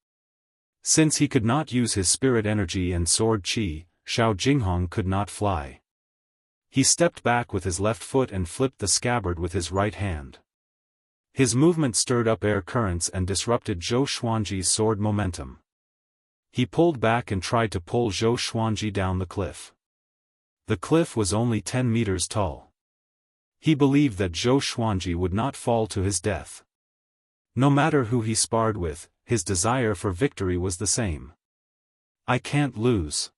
Since he could not use his spirit energy and sword qi, Xiao Jinghong could not fly. He stepped back with his left foot and flipped the scabbard with his right hand. His movement stirred up air currents and disrupted Zhou Xuanji's sword momentum. He pulled back and tried to pull Zhou Xuanji down the cliff. The cliff was only 10 meters tall. He believed that Zhou Xuanji would not fall to his death. No matter who he sparred with, his desire for victory was the same. I can't lose.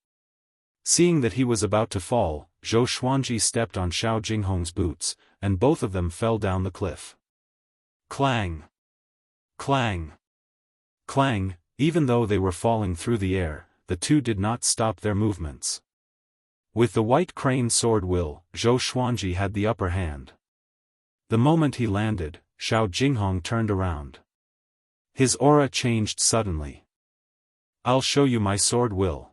Seeing that he was about to fall, Zhou Xuanji stepped on Xiao Jinghong's boots, and both of them fell down the cliff. Clang! Clang! Clang! Even though they were falling through the air, the two did not stop their movements. With the white crane SwordWill, Zhou Xuanji had the upper hand. The moment he landed, Xiao Jinghong turned around. His aura changed suddenly. I'll show you my SwordWill.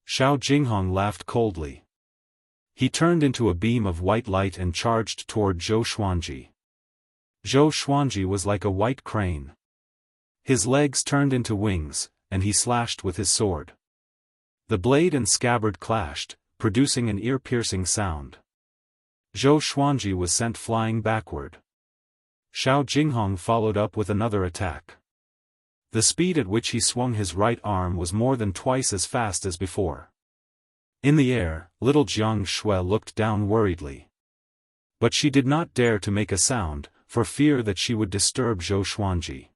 Xiao Jinghong laughed coldly. He turned into a beam of white light and charged toward Zhou Xuanji. Zhou Xuanji was like a white crane. His legs turned into wings, and he slashed with his sword. The blade and scabbard clashed, producing an ear-piercing sound. Zhou Xuanji was sent flying backward. Xiao Jinghong followed up with another attack. The speed at which he swung his right arm was more than twice as fast as before. In the air, little Jianghu looked down worriedly. But she did not dare to make a sound, for fear that she would disturb Zhou Xuanji.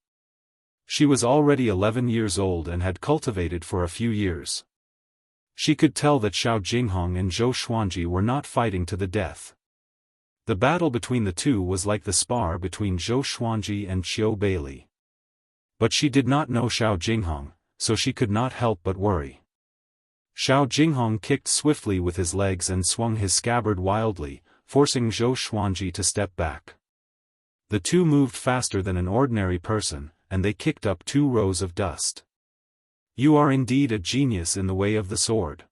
She was already 11 years old and had cultivated for a few years. She could tell that Xiao Jinghong and Zhou Xuanji were not fighting to the death. The battle between the two was like the spar between Zhou Xuanji and Qiu Beili. But she did not know Xiao Jinghong, so she could not help but worry. Xiao Jinghong kicked swiftly with his legs and swung his scabbard wildly, forcing Zhou Xuanji to step back. The two moved faster than an ordinary person, and they kicked up 2 rows of dust. You are indeed a genius in the way of the sword.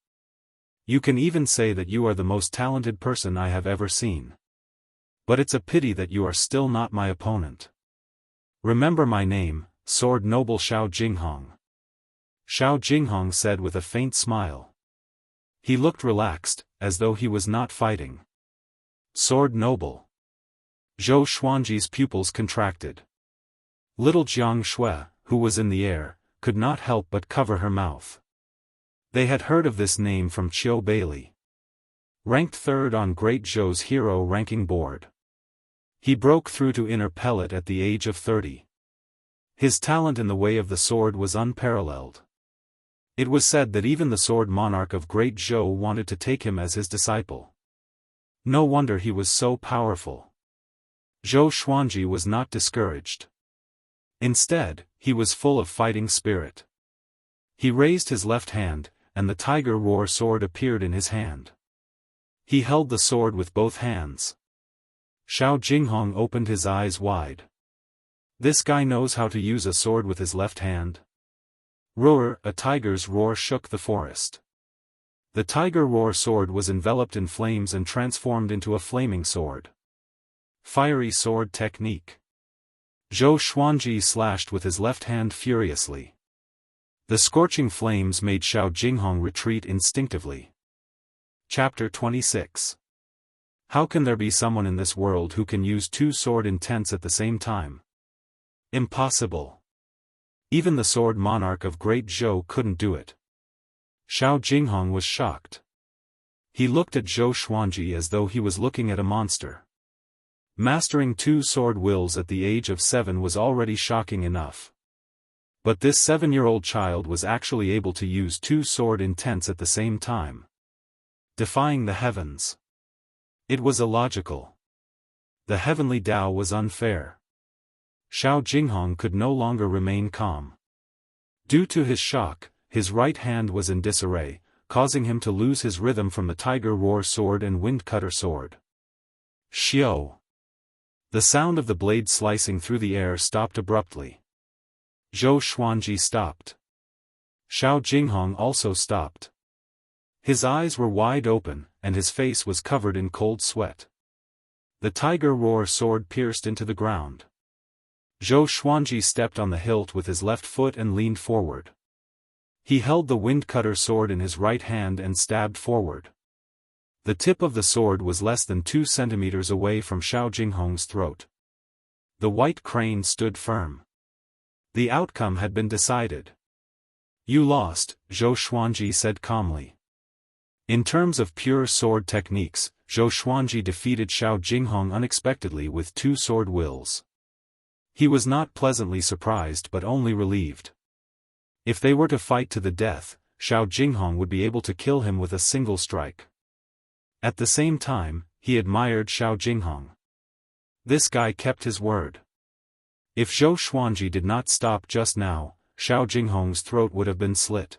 You can even say that you are the most talented person I have ever seen. But it's a pity that you are still not my opponent. Remember my name, Sword Noble Xiao Jinghong. Xiao Jinghong said with a faint smile. He looked relaxed, as though he was not fighting. Sword Noble. Zhou Xuanji's pupils contracted. Little Jianghu, who was in the air, could not help but cover her mouth. They had heard of this name from Qiu Beili. Ranked 3rd on Great Zhou's hero ranking board. He broke through to inner pellet at the age of 30. His talent in the way of the sword was unparalleled. It was said that even the sword monarch of Great Zhou wanted to take him as his disciple. No wonder he was so powerful. Zhou Xuanji was not discouraged. Instead, he was full of fighting spirit. He raised his left hand, and the tiger roar sword appeared in his hand. He held the sword with both hands. Xiao Jinghong opened his eyes wide. This guy knows how to use a sword with his left hand. Roar! A tiger's roar shook the forest. The tiger roar sword was enveloped in flames and transformed into a flaming sword. Fiery sword technique. Zhou Xuanji slashed with his left hand furiously. The scorching flames made Xiao Jinghong retreat instinctively. Chapter 26. How can there be someone in this world who can use two sword intents at the same time? Impossible. Even the sword monarch of Great Zhou couldn't do it. Xiao Jinghong was shocked. He looked at Zhou Xuanji as though he was looking at a monster. Mastering two sword wills at the age of 7 was already shocking enough. But this 7-year-old child was actually able to use two sword intents at the same time. Defying the heavens. It was illogical. The heavenly Tao was unfair. Xiao Jinghong could no longer remain calm. Due to his shock, his right hand was in disarray, causing him to lose his rhythm from the tiger roar sword and wind cutter sword. Xiao! The sound of the blade slicing through the air stopped abruptly. Zhou Xuanji stopped. Xiao Jinghong also stopped. His eyes were wide open, and his face was covered in cold sweat. The tiger roar sword pierced into the ground. Zhou Xuanji stepped on the hilt with his left foot and leaned forward. He held the wind cutter sword in his right hand and stabbed forward. The tip of the sword was less than 2 centimeters away from Xiao Jinghong's throat. The white crane stood firm. The outcome had been decided. You lost, Zhou Xuanji said calmly. In terms of pure sword techniques, Zhou Xuanji defeated Xiao Jinghong unexpectedly with two sword wills. He was not pleasantly surprised but only relieved. If they were to fight to the death, Xiao Jinghong would be able to kill him with a single strike. At the same time, he admired Xiao Jinghong. This guy kept his word. If Zhou Xuanji did not stop just now, Xiao Jinghong's throat would have been slit.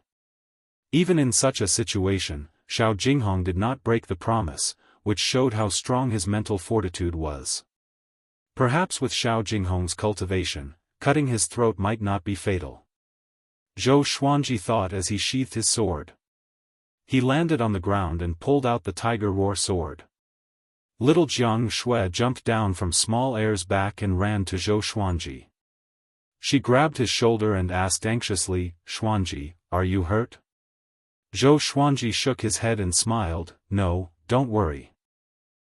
Even in such a situation, Xiao Jinghong did not break the promise, which showed how strong his mental fortitude was. Perhaps with Xiao Jinghong's cultivation, cutting his throat might not be fatal. Zhou Xuanji thought as he sheathed his sword. He landed on the ground and pulled out the tiger roar sword. Little Jianghu jumped down from small air's back and ran to Zhou Xuanji. She grabbed his shoulder and asked anxiously, Xuanji, are you hurt? Zhou Xuanji shook his head and smiled, no, don't worry.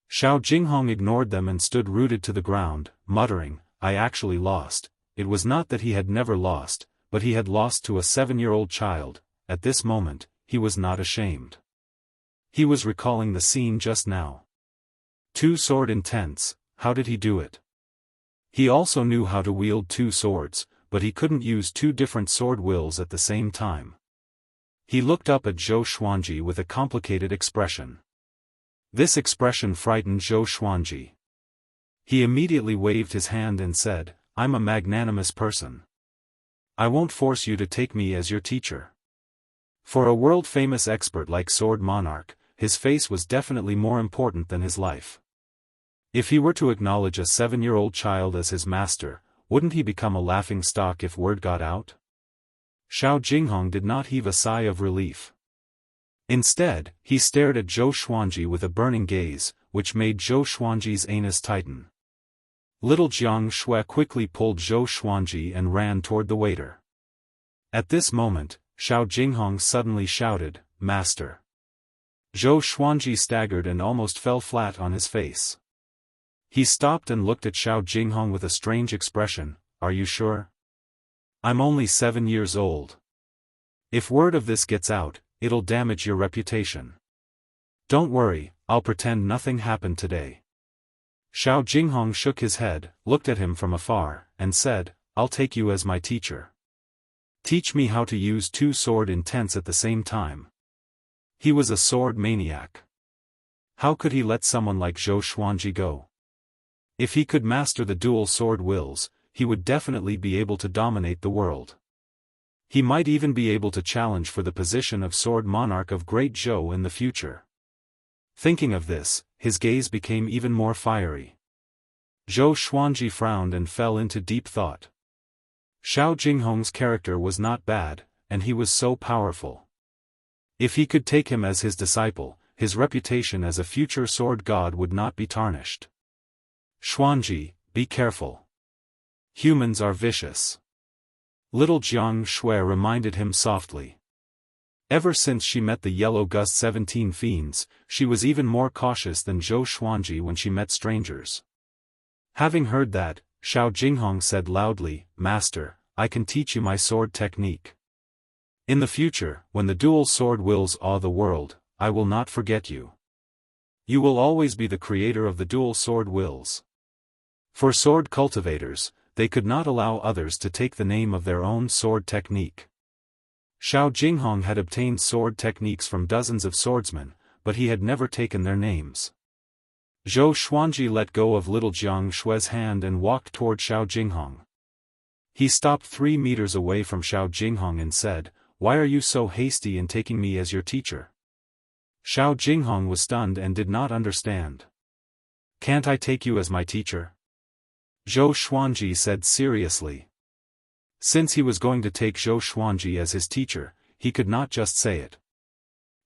Xiao Jinghong ignored them and stood rooted to the ground, muttering, I actually lost. It was not that he had never lost, but he had lost to a 7-year-old child. At this moment, he was not ashamed. He was recalling the scene just now. Two sword intents, how did he do it? He also knew how to wield two swords, but he couldn't use two different sword wills at the same time. He looked up at Zhou Xuanji with a complicated expression. This expression frightened Zhou Xuanji. He immediately waved his hand and said, I'm a magnanimous person. I won't force you to take me as your teacher. For a world-famous expert like Sword Monarch, his face was definitely more important than his life. If he were to acknowledge a 7-year-old child as his master, wouldn't he become a laughingstock if word got out? Xiao Jinghong did not heave a sigh of relief. Instead, he stared at Zhou Xuanji with a burning gaze, which made Zhou Xuanji's anus tighten. Little Jianghu quickly pulled Zhou Xuanji and ran toward the waiter. At this moment, Xiao Jinghong suddenly shouted, Master. Zhou Xuanji staggered and almost fell flat on his face. He stopped and looked at Xiao Jinghong with a strange expression, Are you sure? I'm only 7 years old. If word of this gets out, it'll damage your reputation. Don't worry, I'll pretend nothing happened today. Xiao Jinghong shook his head, looked at him from afar, and said, I'll take you as my teacher. Teach me how to use two sword intents at the same time. He was a sword maniac. How could he let someone like Zhou Xuanji go? If he could master the dual sword wills, he would definitely be able to dominate the world. He might even be able to challenge for the position of Sword Monarch of Great Zhou in the future. Thinking of this, his gaze became even more fiery. Zhou Xuanji frowned and fell into deep thought. Xiao Jinghong's character was not bad, and he was so powerful. If he could take him as his disciple, his reputation as a future sword god would not be tarnished. Xuanji, be careful. Humans are vicious. Little Jiang Shui reminded him softly. Ever since she met the Yellow Gust 17 fiends, she was even more cautious than Zhou Xuanji when she met strangers. Having heard that, Xiao Jinghong said loudly, Master, I can teach you my sword technique. In the future, when the dual sword wills awe the world, I will not forget you. You will always be the creator of the dual sword wills. For sword cultivators, they could not allow others to take the name of their own sword technique. Xiao Jinghong had obtained sword techniques from dozens of swordsmen, but he had never taken their names. Zhou Xuanji let go of little Jiang Shui's hand and walked toward Xiao Jinghong. He stopped 3 meters away from Xiao Jinghong and said, Why are you so hasty in taking me as your teacher? Xiao Jinghong was stunned and did not understand. Can't I take you as my teacher? Zhou Xuanji said seriously. Since he was going to take Zhou Xuanji as his teacher, he could not just say it.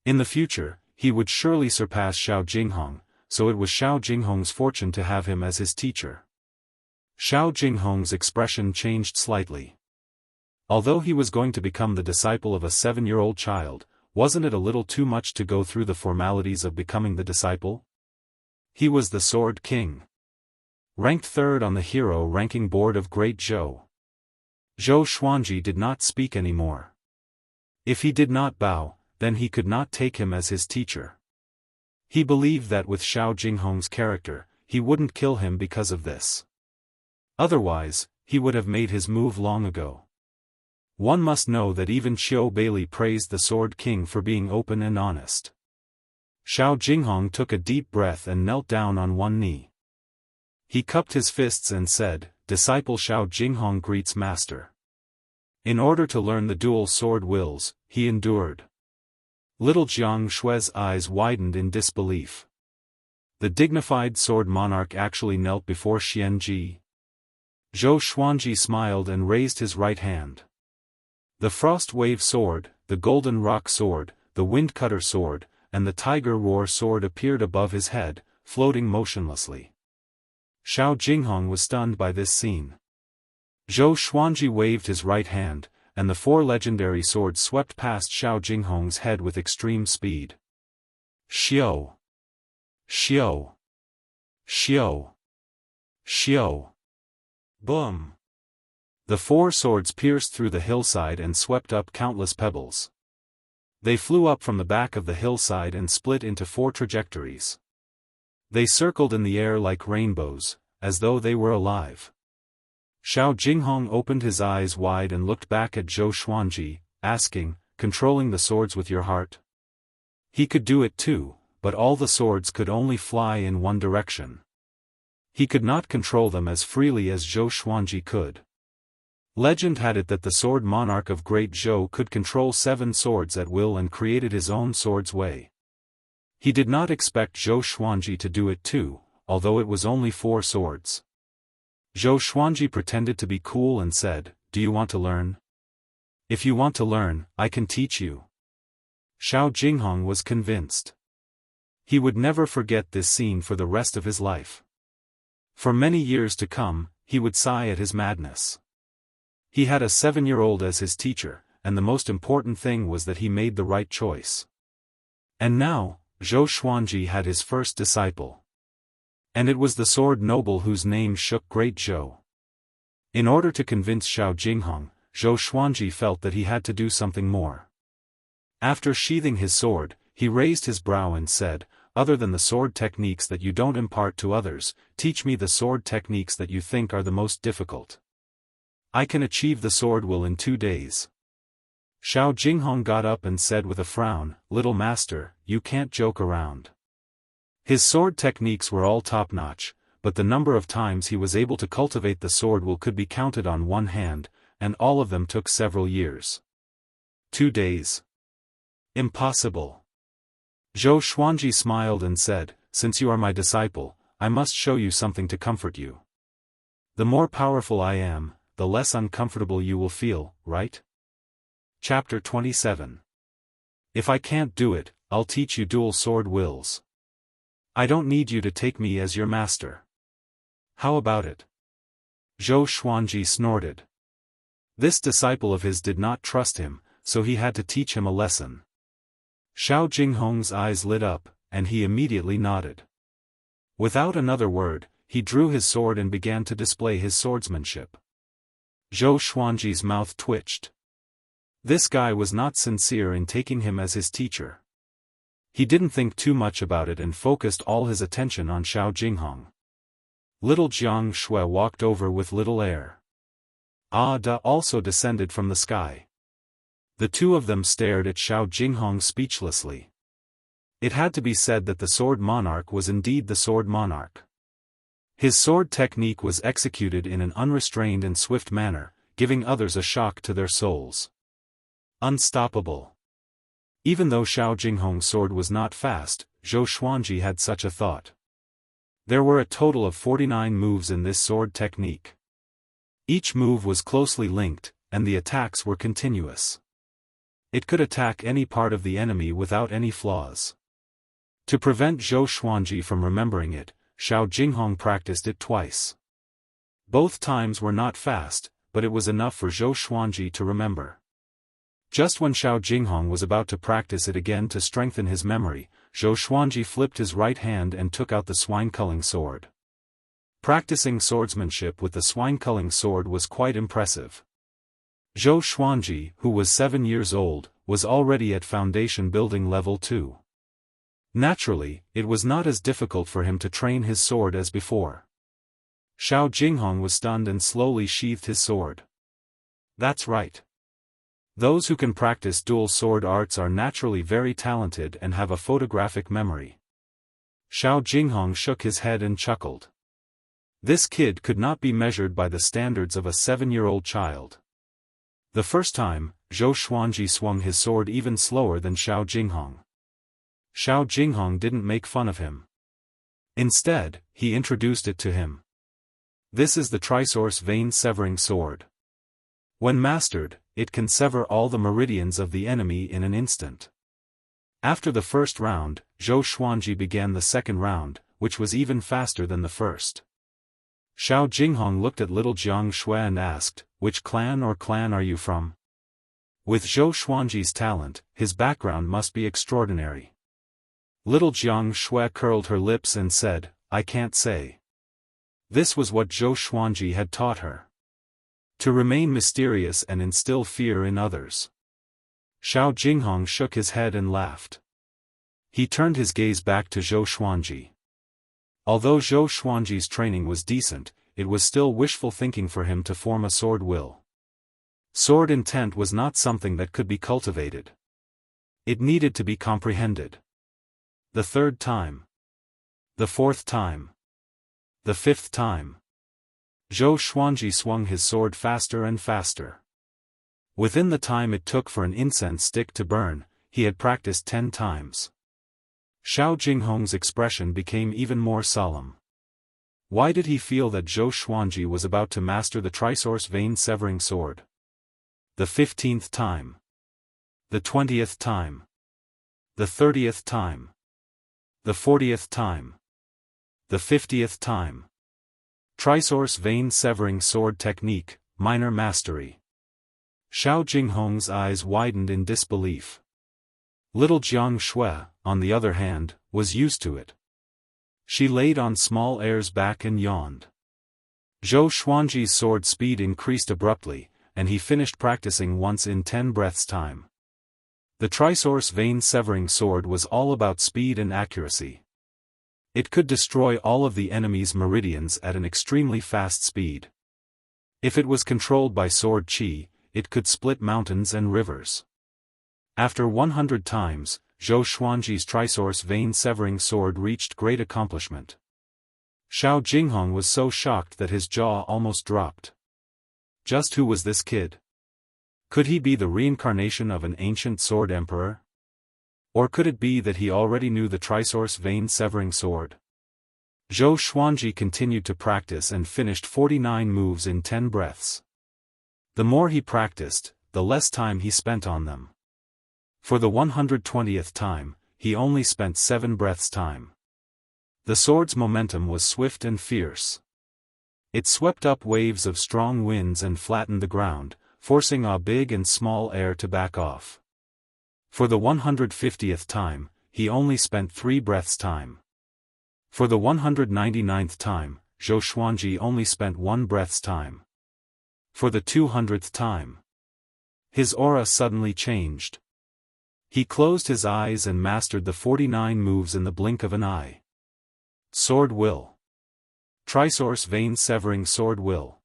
In the future, he would surely surpass Xiao Jinghong, so it was Xiao Jinghong's fortune to have him as his teacher. Xiao Jinghong's expression changed slightly. Although he was going to become the disciple of a 7-year-old child, wasn't it a little too much to go through the formalities of becoming the disciple? He was the Sword King. Ranked 3rd on the hero ranking board of Great Zhou. Zhou Xuanji did not speak anymore. If he did not bow, then he could not take him as his teacher. He believed that with Xiao Jinghong's character, he wouldn't kill him because of this. Otherwise, he would have made his move long ago. One must know that even Qiu Bailey praised the Sword King for being open and honest. Xiao Jinghong took a deep breath and knelt down on one knee. He cupped his fists and said, Disciple Xiao Jinghong greets Master. In order to learn the dual sword wills, he endured. Little Jiang Shui's eyes widened in disbelief. The dignified sword monarch actually knelt before Xianji. Zhou Xuanji smiled and raised his right hand. The Frost Wave Sword, the Golden Rock Sword, the Wind Cutter Sword, and the Tiger Roar Sword appeared above his head, floating motionlessly. Xiao Jinghong was stunned by this scene. Zhou Xuanji waved his right hand, and the 4 legendary swords swept past Xiao Jinghong's head with extreme speed. Xiao! Xiao! Xiao! Xiao! Boom! The 4 swords pierced through the hillside and swept up countless pebbles. They flew up from the back of the hillside and split into 4 trajectories. They circled in the air like rainbows, as though they were alive. Xiao Jinghong opened his eyes wide and looked back at Zhou Xuanji, asking, Controlling the swords with your heart? He could do it too, but all the swords could only fly in one direction. He could not control them as freely as Zhou Xuanji could. Legend had it that the sword monarch of Great Zhou could control 7 swords at will and created his own sword's way. He did not expect Zhou Xuanji to do it too, although it was only 4 swords. Zhou Xuanji pretended to be cool and said, Do you want to learn? If you want to learn, I can teach you. Xiao Jinghong was convinced. He would never forget this scene for the rest of his life. For many years to come, he would sigh at his madness. He had a 7-year-old as his teacher, and the most important thing was that he made the right choice. And now, Zhou Xuanji had his first disciple. And it was the sword noble whose name shook Great Zhou. In order to convince Xiao Jinghong, Zhou Xuanji felt that he had to do something more. After sheathing his sword, he raised his brow and said, Other than the sword techniques that you don't impart to others, teach me the sword techniques that you think are the most difficult. I can achieve the sword will in 2 days. Xiao Jinghong got up and said with a frown, Little master, you can't joke around. His sword techniques were all top-notch, but the number of times he was able to cultivate the swordwill could be counted on one hand, and all of them took several years. 2 days. Impossible. Zhou Xuanji smiled and said, "Since you are my disciple, I must show you something to comfort you. The more powerful I am, the less uncomfortable you will feel, right?" Chapter 27. If I can't do it, I'll teach you dual sword wills. I don't need you to take me as your master. How about it? Zhou Xuanji snorted. This disciple of his did not trust him, so he had to teach him a lesson. Xiao Jinghong's eyes lit up, and he immediately nodded. Without another word, he drew his sword and began to display his swordsmanship. Zhou Xuanji's mouth twitched. This guy was not sincere in taking him as his teacher. He didn't think too much about it and focused all his attention on Xiao Jinghong. Little Jiang Shui walked over with little air. Da also descended from the sky. The two of them stared at Xiao Jinghong speechlessly. It had to be said that the sword monarch was indeed the sword monarch. His sword technique was executed in an unrestrained and swift manner, giving others a shock to their souls. Unstoppable. Even though Xiao Jinghong's sword was not fast, Zhou Xuanji had such a thought. There were a total of 49 moves in this sword technique. Each move was closely linked, and the attacks were continuous. It could attack any part of the enemy without any flaws. To prevent Zhou Xuanji from remembering it, Xiao Jinghong practiced it twice. Both times were not fast, but it was enough for Zhou Xuanji to remember. Just when Xiao Jinghong was about to practice it again to strengthen his memory, Zhou Xuanji flipped his right hand and took out the swine-culling sword. Practicing swordsmanship with the swine-culling sword was quite impressive. Zhou Xuanji, who was 7 years old, was already at foundation building level 2. Naturally, it was not as difficult for him to train his sword as before. Xiao Jinghong was stunned and slowly sheathed his sword. That's right. Those who can practice dual sword arts are naturally very talented and have a photographic memory. Xiao Jinghong shook his head and chuckled. This kid could not be measured by the standards of a 7-year-old child. The first time, Zhou Xuanji swung his sword even slower than Xiao Jinghong. Xiao Jinghong didn't make fun of him. Instead, he introduced it to him. This is the Trisource Vein-Severing Sword. When mastered, it can sever all the meridians of the enemy in an instant. After the first round, Zhou Xuanji began the second round, which was even faster than the first. Xiao Jinghong looked at little Jiang Shui and asked, "Which clan are you from?" With Zhou Xuanji's talent, his background must be extraordinary. Little Jiang Shui curled her lips and said, "I can't say." This was what Zhou Xuanji had taught her. To remain mysterious and instill fear in others. Xiao Jinghong shook his head and laughed. He turned his gaze back to Zhou Xuanji. Although Zhou Xuanji's training was decent, it was still wishful thinking for him to form a sword will. Sword intent was not something that could be cultivated. It needed to be comprehended. The third time. The fourth time. The fifth time. Zhou Xuanji swung his sword faster and faster. Within the time it took for an incense stick to burn, he had practiced 10 times. Xiao Jinghong's expression became even more solemn. Why did he feel that Zhou Xuanji was about to master the Trisource Vein-Severing Sword? The 15th time. The 20th time. The 30th time. The 40th time. The 50th time. Trisource Vein-Severing Sword Technique, Minor Mastery. Xiao Jinghong's eyes widened in disbelief. Little Jiang Shui, on the other hand, was used to it. She laid on small airs back and yawned. Zhou Xuanji's sword speed increased abruptly, and he finished practicing once in 10 breaths' time. The Trisource Vein-Severing Sword was all about speed and accuracy. It could destroy all of the enemy's meridians at an extremely fast speed. If it was controlled by sword qi, it could split mountains and rivers. After 100 times, Zhou Xuanji's trisource vein-severing sword reached great accomplishment. Xiao Jinghong was so shocked that his jaw almost dropped. Just who was this kid? Could he be the reincarnation of an ancient sword emperor? Or could it be that he already knew the trisource vein-severing sword? Zhou Xuanji continued to practice and finished 49 moves in 10 breaths. The more he practiced, the less time he spent on them. For the 120th time, he only spent 7 breaths time. The sword's momentum was swift and fierce. It swept up waves of strong winds and flattened the ground, forcing big and small air to back off. For the 150th time, he only spent 3 breaths time. For the 199th time, Zhou Xuanji only spent 1 breath's time. For the 200th time, his aura suddenly changed. He closed his eyes and mastered the 49 moves in the blink of an eye. Sword Will. Trisource vein-severing sword will.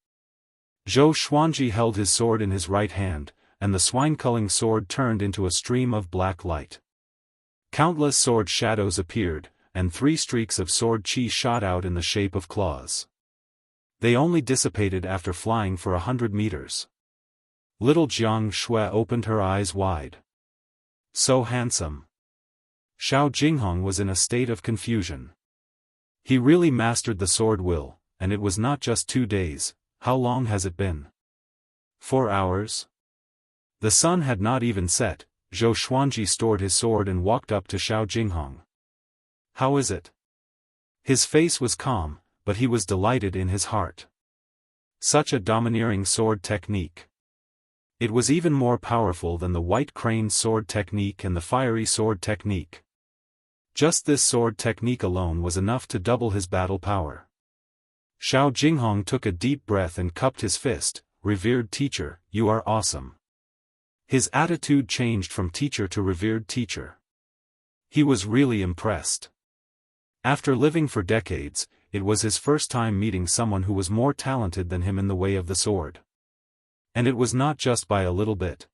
Zhou Xuanji held his sword in his right hand, and the swine-culling sword turned into a stream of black light. Countless sword shadows appeared, and 3 streaks of sword chi shot out in the shape of claws. They only dissipated after flying for 100 meters. Little Jianghu opened her eyes wide. So handsome. Xiao Jinghong was in a state of confusion. He really mastered the sword will, and it was not just 2 days. How long has it been? 4 hours? The sun had not even set. Zhou Xuanji stored his sword and walked up to Xiao Jinghong. How is it? His face was calm, but he was delighted in his heart. Such a domineering sword technique. It was even more powerful than the white crane sword technique and the fiery sword technique. Just this sword technique alone was enough to double his battle power. Xiao Jinghong took a deep breath and cupped his fist. Revered teacher, you are awesome. His attitude changed from teacher to revered teacher. He was really impressed. After living for decades, it was his first time meeting someone who was more talented than him in the way of the sword. And it was not just by a little bit.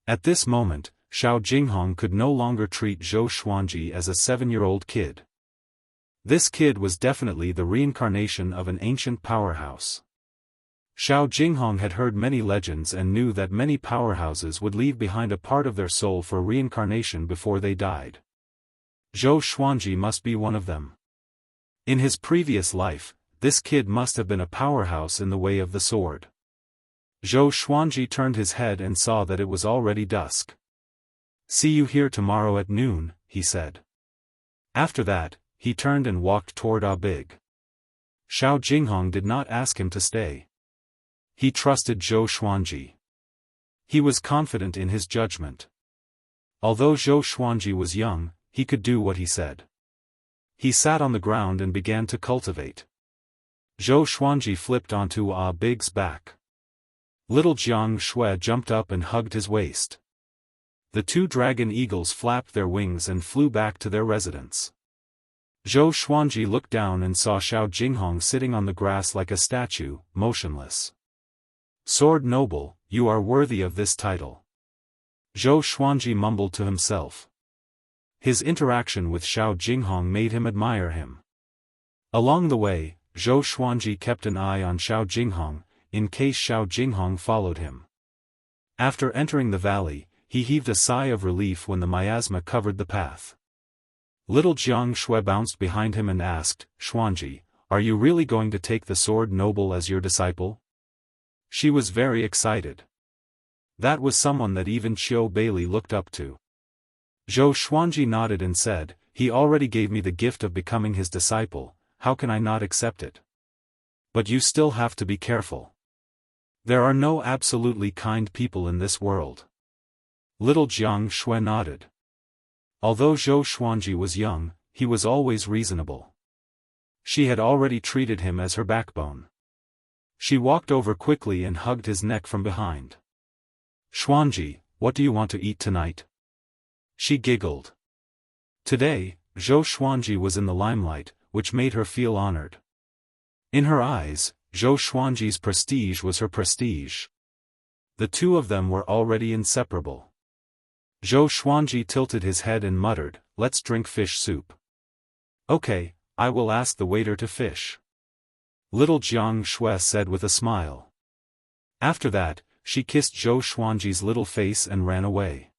At this moment, Xiao Jinghong could no longer treat Zhou Xuanji as a 7-year-old kid. This kid was definitely the reincarnation of an ancient powerhouse. Xiao Jinghong had heard many legends and knew that many powerhouses would leave behind a part of their soul for reincarnation before they died. Zhou Xuanji must be one of them. In his previous life, this kid must have been a powerhouse in the way of the sword. Zhou Xuanji turned his head and saw that it was already dusk. See you here tomorrow at noon, he said. After that, he turned and walked toward Big. Xiao Jinghong did not ask him to stay. He trusted Zhou Xuanji. He was confident in his judgment. Although Zhou Xuanji was young, he could do what he said. He sat on the ground and began to cultivate. Zhou Xuanji flipped onto Big's back. Little Jianghu jumped up and hugged his waist. The 2 dragon eagles flapped their wings and flew back to their residence. Zhou Xuanji looked down and saw Xiao Jinghong sitting on the grass like a statue, motionless. Sword noble, you are worthy of this title. Zhou Xuanji mumbled to himself. His interaction with Xiao Jinghong made him admire him. Along the way, Zhou Xuanji kept an eye on Xiao Jinghong, in case Xiao Jinghong followed him. After entering the valley, he heaved a sigh of relief when the miasma covered the path. Little Jianghu bounced behind him and asked, Xuanji, are you really going to take the sword noble as your disciple? She was very excited. That was someone that even Qiu Bailey looked up to. Zhou Xuanji nodded and said, he already gave me the gift of becoming his disciple, how can I not accept it? But you still have to be careful. There are no absolutely kind people in this world. Little Jianghu nodded. Although Zhou Xuanji was young, he was always reasonable. She had already treated him as her backbone. She walked over quickly and hugged his neck from behind. Xuanji, what do you want to eat tonight? She giggled. Today, Zhou Xuanji was in the limelight, which made her feel honored. In her eyes, Zhou Xuanji's prestige was her prestige. The 2 of them were already inseparable. Zhou Xuanji tilted his head and muttered, "Let's drink fish soup." "Okay, I will ask the waiter to fish," little Jiang Shui said with a smile. After that, she kissed Zhou Xuanji's little face and ran away.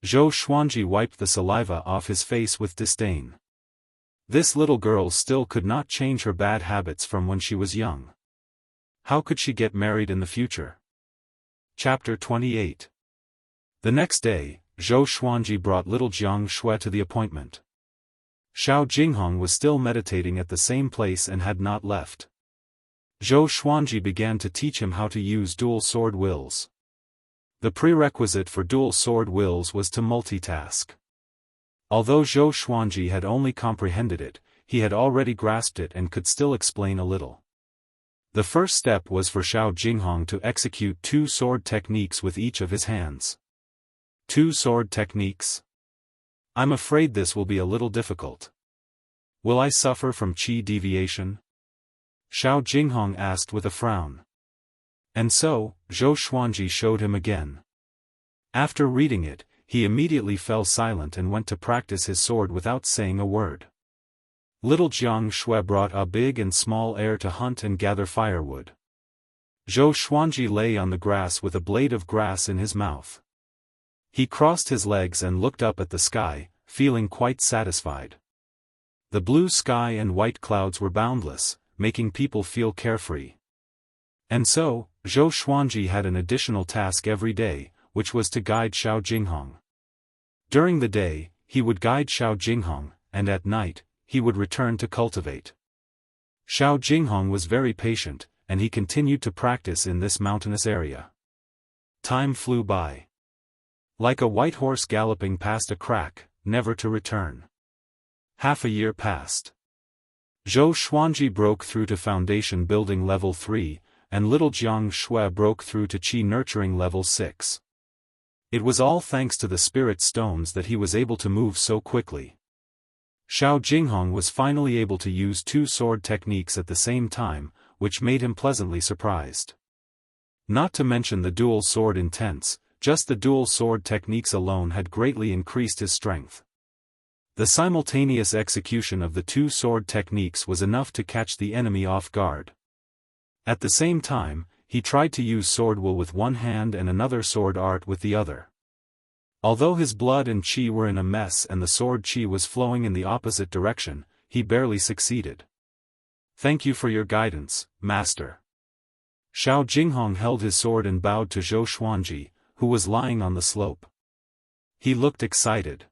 Zhou Xuanji wiped the saliva off his face with disdain. This little girl still could not change her bad habits from when she was young. How could she get married in the future? Chapter 28. The next day, Zhou Xuanji brought little Jiang Shui to the appointment. Xiao Jinghong was still meditating at the same place and had not left. Zhou Xuanji began to teach him how to use dual sword wills. The prerequisite for dual sword wills was to multitask. Although Zhou Xuanji had only comprehended it, he had already grasped it and could still explain a little. The first step was for Xiao Jinghong to execute 2 sword techniques with each of his hands. 2 sword techniques? I'm afraid this will be a little difficult. Will I suffer from qi deviation? Xiao Jinghong asked with a frown. And so, Zhou Xuanji showed him again. After reading it, he immediately fell silent and went to practice his sword without saying a word. Little Jiang Shui brought a big and small heir to hunt and gather firewood. Zhou Xuanji lay on the grass with a blade of grass in his mouth. He crossed his legs and looked up at the sky, feeling quite satisfied. The blue sky and white clouds were boundless, making people feel carefree. And so, Zhou Xuanji had an additional task every day, which was to guide Xiao Jinghong. During the day, he would guide Xiao Jinghong, and at night, he would return to cultivate. Xiao Jinghong was very patient, and he continued to practice in this mountainous area. Time flew by. Like a white horse galloping past a crack, never to return. Half a year passed. Zhou Xuanji broke through to foundation building level 3, and little Jiang Shui broke through to qi nurturing level 6. It was all thanks to the spirit stones that he was able to move so quickly. Xiao Jinghong was finally able to use 2 sword techniques at the same time, which made him pleasantly surprised. Not to mention the dual sword intents, just the dual sword techniques alone had greatly increased his strength. The simultaneous execution of the 2 sword techniques was enough to catch the enemy off guard. At the same time, he tried to use SwordWill with one hand and another sword art with the other. Although his blood and qi were in a mess and the sword qi was flowing in the opposite direction, he barely succeeded. "Thank you for your guidance, Master." Xiao Jinghong held his sword and bowed to Zhou Xuanji, who was lying on the slope. He looked excited.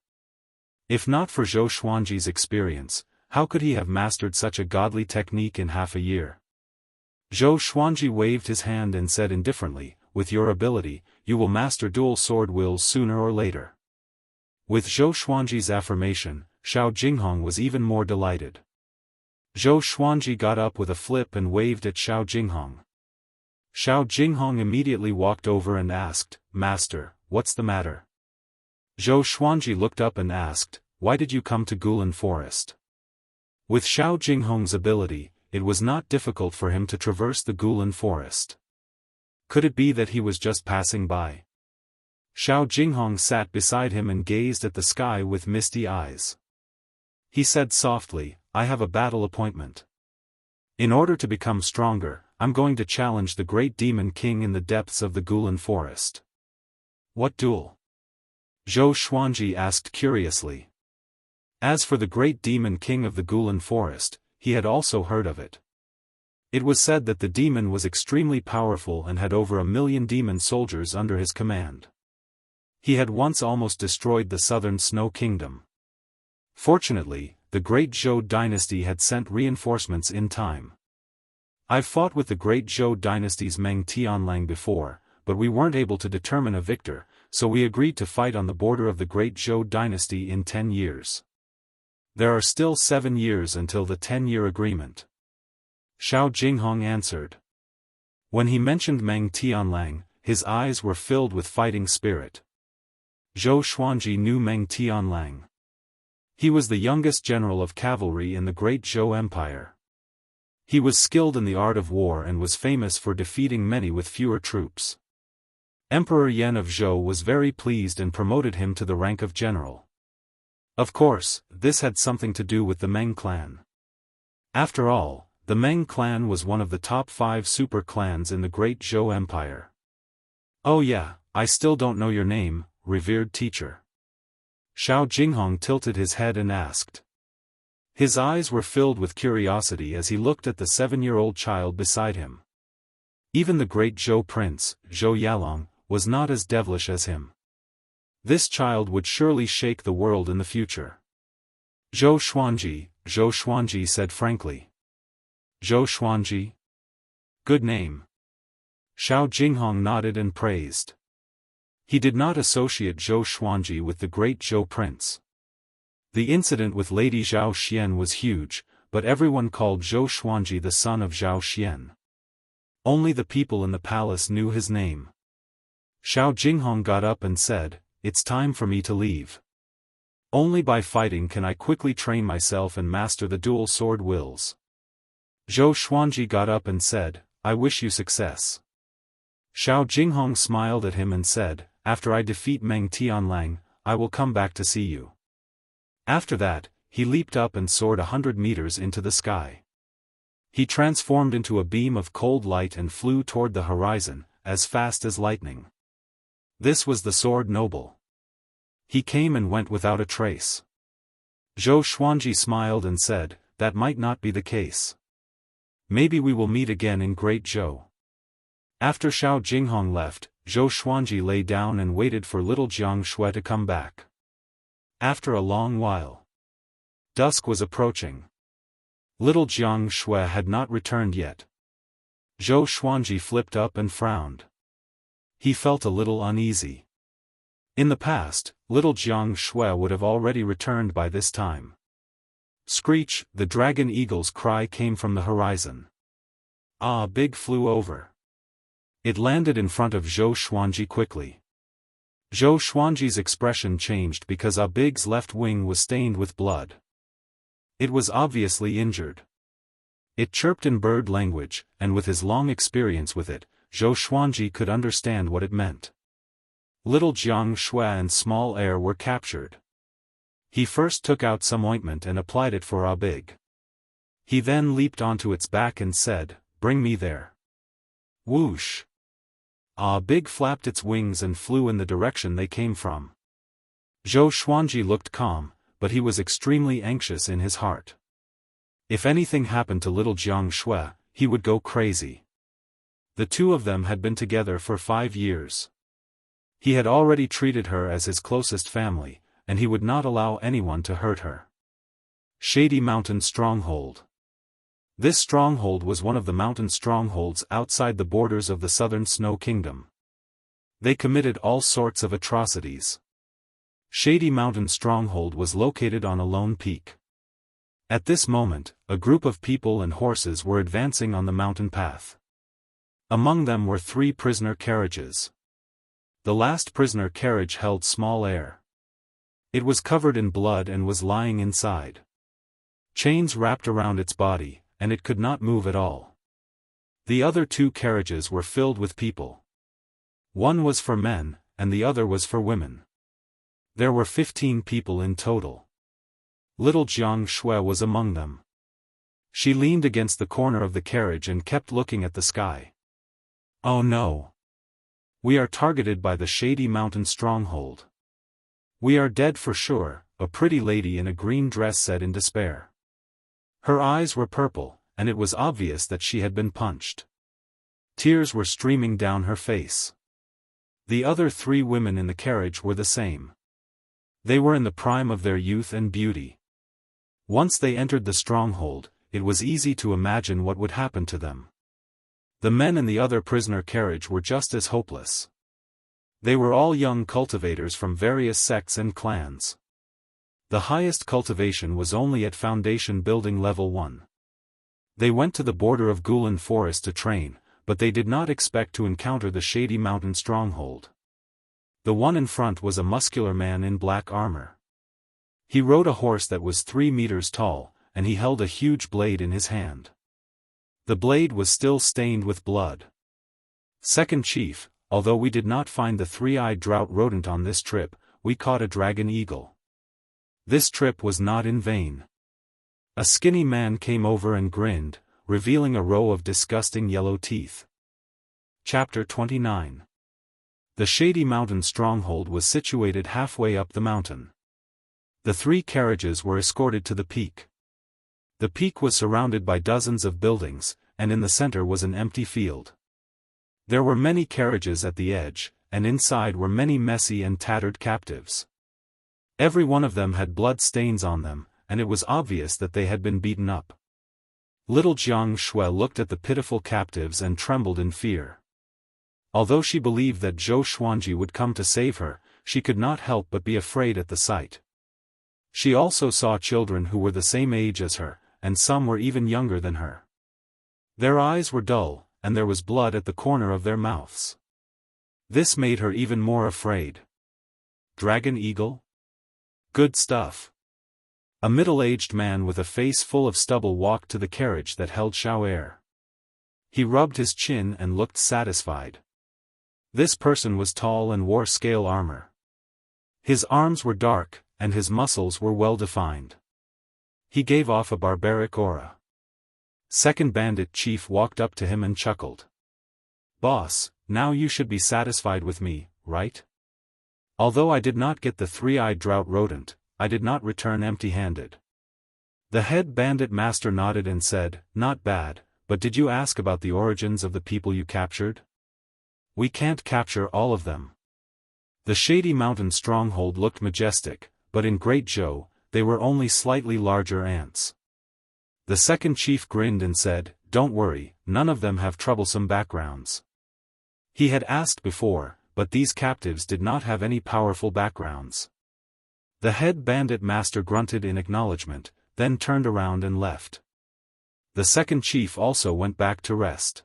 If not for Zhou Xuanji's experience, how could he have mastered such a godly technique in half a year? Zhou Xuanji waved his hand and said indifferently, "With your ability, you will master dual sword wills sooner or later." With Zhou Xuanji's affirmation, Xiao Jinghong was even more delighted. Zhou Xuanji got up with a flip and waved at Xiao Jinghong. Xiao Jinghong immediately walked over and asked, "Master, what's the matter?" Zhou Xuanji looked up and asked, "Why did you come to Gulan Forest?" With Xiao Jinghong's ability, it was not difficult for him to traverse the Gulan Forest. Could it be that he was just passing by? Xiao Jinghong sat beside him and gazed at the sky with misty eyes. He said softly, "I have a battle appointment. In order to become stronger, I'm going to challenge the great demon king in the depths of the Gulan Forest." "What duel?" Zhou Xuanji asked curiously. As for the great demon king of the Gulan Forest, he had also heard of it. It was said that the demon was extremely powerful and had over 1,000,000 demon soldiers under his command. He had once almost destroyed the southern Snow Kingdom. Fortunately, the great Zhou dynasty had sent reinforcements in time. "I've fought with the great Zhou dynasty's Meng Tianlang before, but we weren't able to determine a victor, so we agreed to fight on the border of the great Zhou dynasty in 10 years. There are still 7 years until the 10-year agreement." Xiao Jinghong answered. When he mentioned Meng Tianlang, his eyes were filled with fighting spirit. Zhou Xuanji knew Meng Tianlang. He was the youngest general of cavalry in the great Zhou Empire. He was skilled in the art of war and was famous for defeating many with fewer troops. Emperor Yan of Zhou was very pleased and promoted him to the rank of general. Of course, this had something to do with the Meng clan. After all, the Meng clan was one of the top 5 super clans in the Great Zhou Empire. Oh yeah, I still don't know your name, revered teacher. Xiao Jinghong tilted his head and asked. His eyes were filled with curiosity as he looked at the 7-year-old child beside him. Even the great Zhou prince, Zhou Yalong, was not as devilish as him. This child would surely shake the world in the future. Zhou Xuanji said frankly. Zhou Xuanji? Good name. Xiao Jinghong nodded and praised. He did not associate Zhou Xuanji with the great Zhou prince. The incident with Lady Zhao Xian was huge, but everyone called Zhou Xuanji the son of Zhao Xian. Only the people in the palace knew his name. Xiao Jinghong got up and said, "It's time for me to leave. Only by fighting can I quickly train myself and master the dual sword wills." Zhou Xuanji got up and said, "I wish you success." Xiao Jinghong smiled at him and said, "After I defeat Meng Tianlang, I will come back to see you." After that, he leaped up and soared 100 meters into the sky. He transformed into a beam of cold light and flew toward the horizon, as fast as lightning. This was the sword noble. He came and went without a trace. Zhou Xuanji smiled and said, "That might not be the case. Maybe we will meet again in Great Zhou." After Xiao Jinghong left, Zhou Xuanji lay down and waited for little Jiang Shui to come back. After a long while, dusk was approaching. Little Jiang Shui had not returned yet. Zhou Xuanji flipped up and frowned. He felt a little uneasy. In the past, little Jiang Shui would have already returned by this time. Screech, the dragon eagle's cry came from the horizon. Ah, Big flew over. It landed in front of Zhou Xuanji quickly. Zhou Xuanji's expression changed because Ah Big's left wing was stained with blood. It was obviously injured. It chirped in bird language, and with his long experience with it, Zhou Xuanji could understand what it meant. Little Jiang Shui and small heir were captured. He first took out some ointment and applied it for Ah Big. He then leaped onto its back and said, "Bring me there." Whoosh! Ah Big flapped its wings and flew in the direction they came from. Zhou Xuanji looked calm, but he was extremely anxious in his heart. If anything happened to little Jiang Shui, he would go crazy. The two of them had been together for 5 years. He had already treated her as his closest family, and he would not allow anyone to hurt her. Shady Mountain Stronghold. This stronghold was one of the mountain strongholds outside the borders of the southern Snow Kingdom. They committed all sorts of atrocities. Shady Mountain Stronghold was located on a lone peak. At this moment, a group of people and horses were advancing on the mountain path. Among them were 3 prisoner carriages. The last prisoner carriage held small heir. It was covered in blood and was lying inside. Chains wrapped around its body, and it could not move at all. The other 2 carriages were filled with people. One was for men, and the other was for women. There were 15 people in total. Little Jiang Shui was among them. She leaned against the corner of the carriage and kept looking at the sky. Oh no! We are targeted by the Shady Mountain Stronghold. We are dead for sure, a pretty lady in a green dress said in despair. Her eyes were purple, and it was obvious that she had been punched. Tears were streaming down her face. The other 3 women in the carriage were the same. They were in the prime of their youth and beauty. Once they entered the stronghold, it was easy to imagine what would happen to them. The men in the other prisoner carriage were just as hopeless. They were all young cultivators from various sects and clans. The highest cultivation was only at foundation building level 1. They went to the border of Gulan Forest to train, but they did not expect to encounter the Shady Mountain Stronghold. The one in front was a muscular man in black armor. He rode a horse that was 3 meters tall, and he held a huge blade in his hand. The blade was still stained with blood. Second Chief, although we did not find the three-eyed drought rodent on this trip, we caught a dragon eagle. This trip was not in vain. A skinny man came over and grinned, revealing a row of disgusting yellow teeth. Chapter 29. The shady mountain stronghold was situated halfway up the mountain. The 3 carriages were escorted to the peak. The peak was surrounded by dozens of buildings, and in the center was an empty field. There were many carriages at the edge, and inside were many messy and tattered captives. Every one of them had blood stains on them, and it was obvious that they had been beaten up. Little Jianghu looked at the pitiful captives and trembled in fear. Although she believed that Zhou Xuanji would come to save her, she could not help but be afraid at the sight. She also saw children who were the same age as her, and some were even younger than her. Their eyes were dull, and there was blood at the corner of their mouths. This made her even more afraid. Dragon eagle? Good stuff. A middle-aged man with a face full of stubble walked to the carriage that held Xiao'er. He rubbed his chin and looked satisfied. This person was tall and wore scale armor. His arms were dark, and his muscles were well defined. He gave off a barbaric aura. Second bandit chief walked up to him and chuckled. "Boss, now you should be satisfied with me, right? Although I did not get the three-eyed drought rodent, I did not return empty-handed." The head bandit master nodded and said, "Not bad, but did you ask about the origins of the people you captured? We can't capture all of them." The shady mountain stronghold looked majestic, but in Great Zhou, they were only slightly larger ants. The second chief grinned and said, "Don't worry, none of them have troublesome backgrounds." He had asked before, but these captives did not have any powerful backgrounds. The head bandit master grunted in acknowledgement, then turned around and left. The second chief also went back to rest.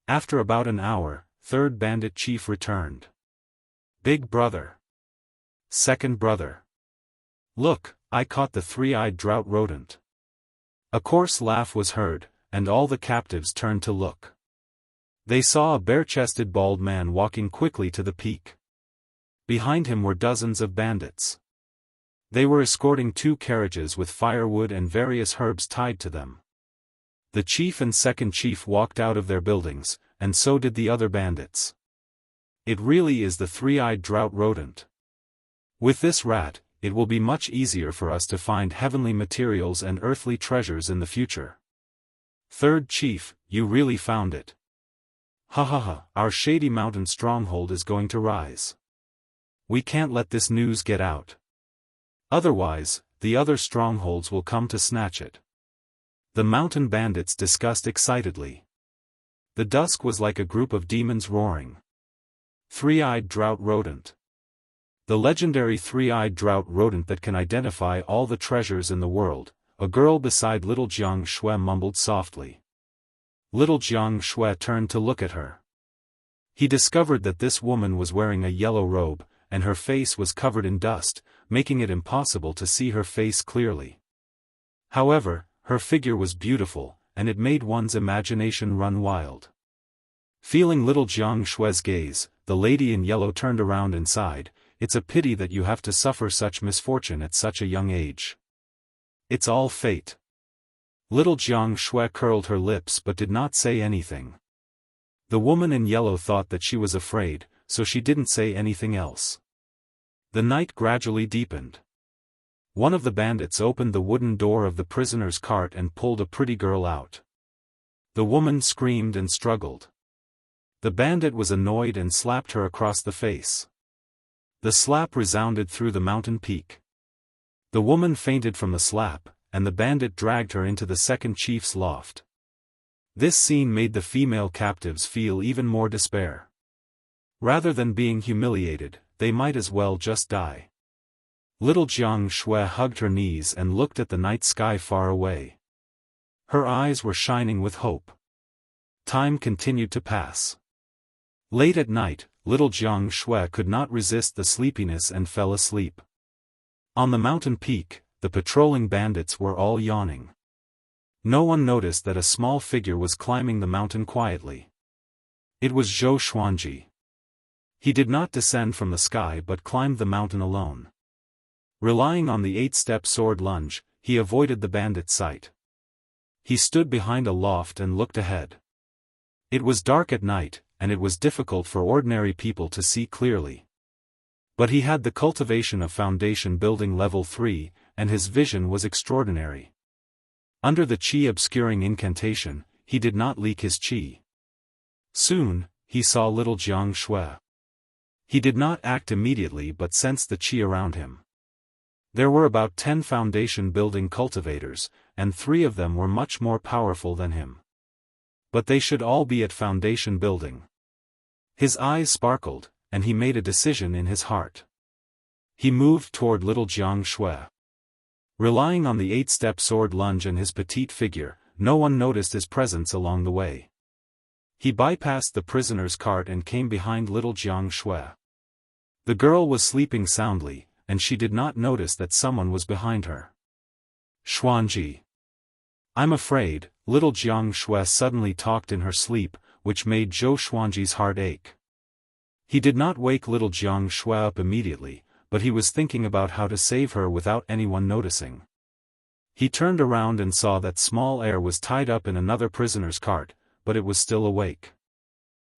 After about an hour, third bandit chief returned. "Big brother. Second brother. Look, I caught the three-eyed drought rodent." A coarse laugh was heard, and all the captives turned to look. They saw a bare-chested bald man walking quickly to the peak. Behind him were dozens of bandits. They were escorting 2 carriages with firewood and various herbs tied to them. The chief and second chief walked out of their buildings, and so did the other bandits. It really is the three-eyed drought rodent. With this rat, it will be much easier for us to find heavenly materials and earthly treasures in the future. Third chief, you really found it. Ha ha ha, our shady mountain stronghold is going to rise. We can't let this news get out. Otherwise, the other strongholds will come to snatch it. The mountain bandits discussed excitedly. The dusk was like a group of demons roaring. Three-eyed drought rodent. The legendary three-eyed drought rodent that can identify all the treasures in the world, a girl beside little Jianghu mumbled softly. Little Jianghu turned to look at her. He discovered that this woman was wearing a yellow robe, and her face was covered in dust, making it impossible to see her face clearly. However, her figure was beautiful, and it made one's imagination run wild. Feeling little Jianghu's gaze, the lady in yellow turned around and sighed, "It's a pity that you have to suffer such misfortune at such a young age. It's all fate." Little Jianghu curled her lips but did not say anything. The woman in yellow thought that she was afraid, so she didn't say anything else. The night gradually deepened. One of the bandits opened the wooden door of the prisoner's cart and pulled a pretty girl out. The woman screamed and struggled. The bandit was annoyed and slapped her across the face. The slap resounded through the mountain peak. The woman fainted from the slap, and the bandit dragged her into the second chief's loft. This scene made the female captives feel even more despair. Rather than being humiliated, they might as well just die. Little Jianghu hugged her knees and looked at the night sky far away. Her eyes were shining with hope. Time continued to pass. Late at night, little Jianghu could not resist the sleepiness and fell asleep. On the mountain peak, the patrolling bandits were all yawning. No one noticed that a small figure was climbing the mountain quietly. It was Zhou Xuanji. He did not descend from the sky but climbed the mountain alone. Relying on the 8-step sword lunge, he avoided the bandit's sight. He stood behind a loft and looked ahead. It was dark at night, and it was difficult for ordinary people to see clearly. But he had the cultivation of foundation building level 3, and his vision was extraordinary. Under the chi obscuring incantation, he did not leak his chi. Soon, he saw little Jianghu. He did not act immediately but sensed the chi around him. There were about 10 foundation building cultivators, and 3 of them were much more powerful than him. But they should all be at foundation building. His eyes sparkled, and he made a decision in his heart. He moved toward little Jianghu. Relying on the 8-step sword lunge and his petite figure, no one noticed his presence along the way. He bypassed the prisoner's cart and came behind little Jianghu. The girl was sleeping soundly, and she did not notice that someone was behind her. Xuanji. I'm afraid, little Jianghu suddenly talked in her sleep, which made Zhou Xuanji's heart ache. He did not wake little Jianghu up immediately, but he was thinking about how to save her without anyone noticing. He turned around and saw that small heir was tied up in another prisoner's cart, but it was still awake.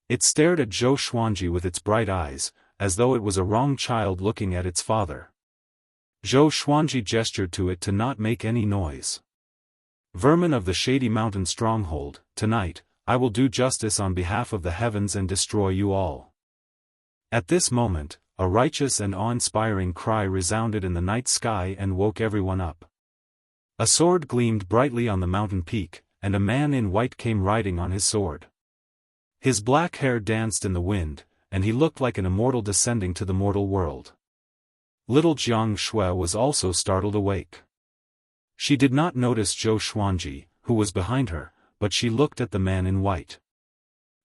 It stared at Zhou Xuanji with its bright eyes, as though it was a wrong child looking at its father. Zhou Xuanji gestured to it to not make any noise. Vermin of the Shady Mountain stronghold, tonight, I will do justice on behalf of the heavens and destroy you all. At this moment, a righteous and awe-inspiring cry resounded in the night sky and woke everyone up. A sword gleamed brightly on the mountain peak, and a man in white came riding on his sword. His black hair danced in the wind, and he looked like an immortal descending to the mortal world. Little Jianghu was also startled awake. She did not notice Zhou Xuanji, who was behind her, but she looked at the man in white.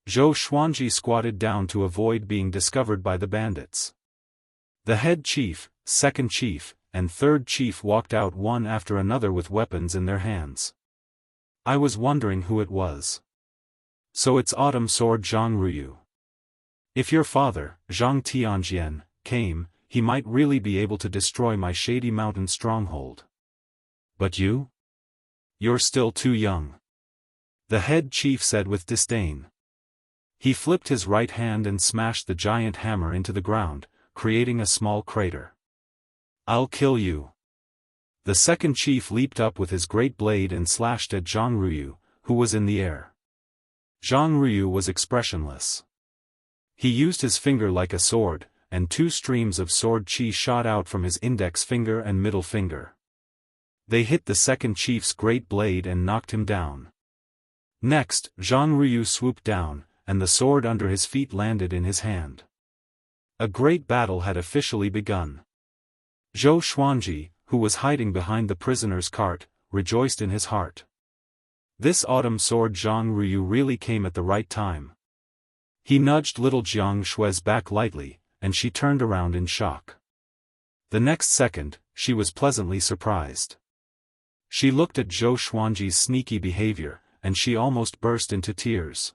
Zhou Xuanji squatted down to avoid being discovered by the bandits. The head chief, second chief, and third chief walked out one after another with weapons in their hands. I was wondering who it was. So it's Autumn Sword Jianghu. If your father, Zhang Tianjian, came, he might really be able to destroy my Shady Mountain stronghold. But you? You're still too young. The head chief said with disdain. He flipped his right hand and smashed the giant hammer into the ground, creating a small crater. I'll kill you. The second chief leaped up with his great blade and slashed at Jianghu, who was in the air. Jianghu was expressionless. He used his finger like a sword, and 2 streams of sword chi shot out from his index finger and middle finger. They hit the second chief's great blade and knocked him down. Next, Jianghu swooped down, and the sword under his feet landed in his hand. A great battle had officially begun. Zhou Xuanji, who was hiding behind the prisoner's cart, rejoiced in his heart. This autumn sword Jianghu really came at the right time. He nudged little Jianghu's back lightly, and she turned around in shock. The next second, she was pleasantly surprised. She looked at Zhou Xuanji's sneaky behavior, and she almost burst into tears.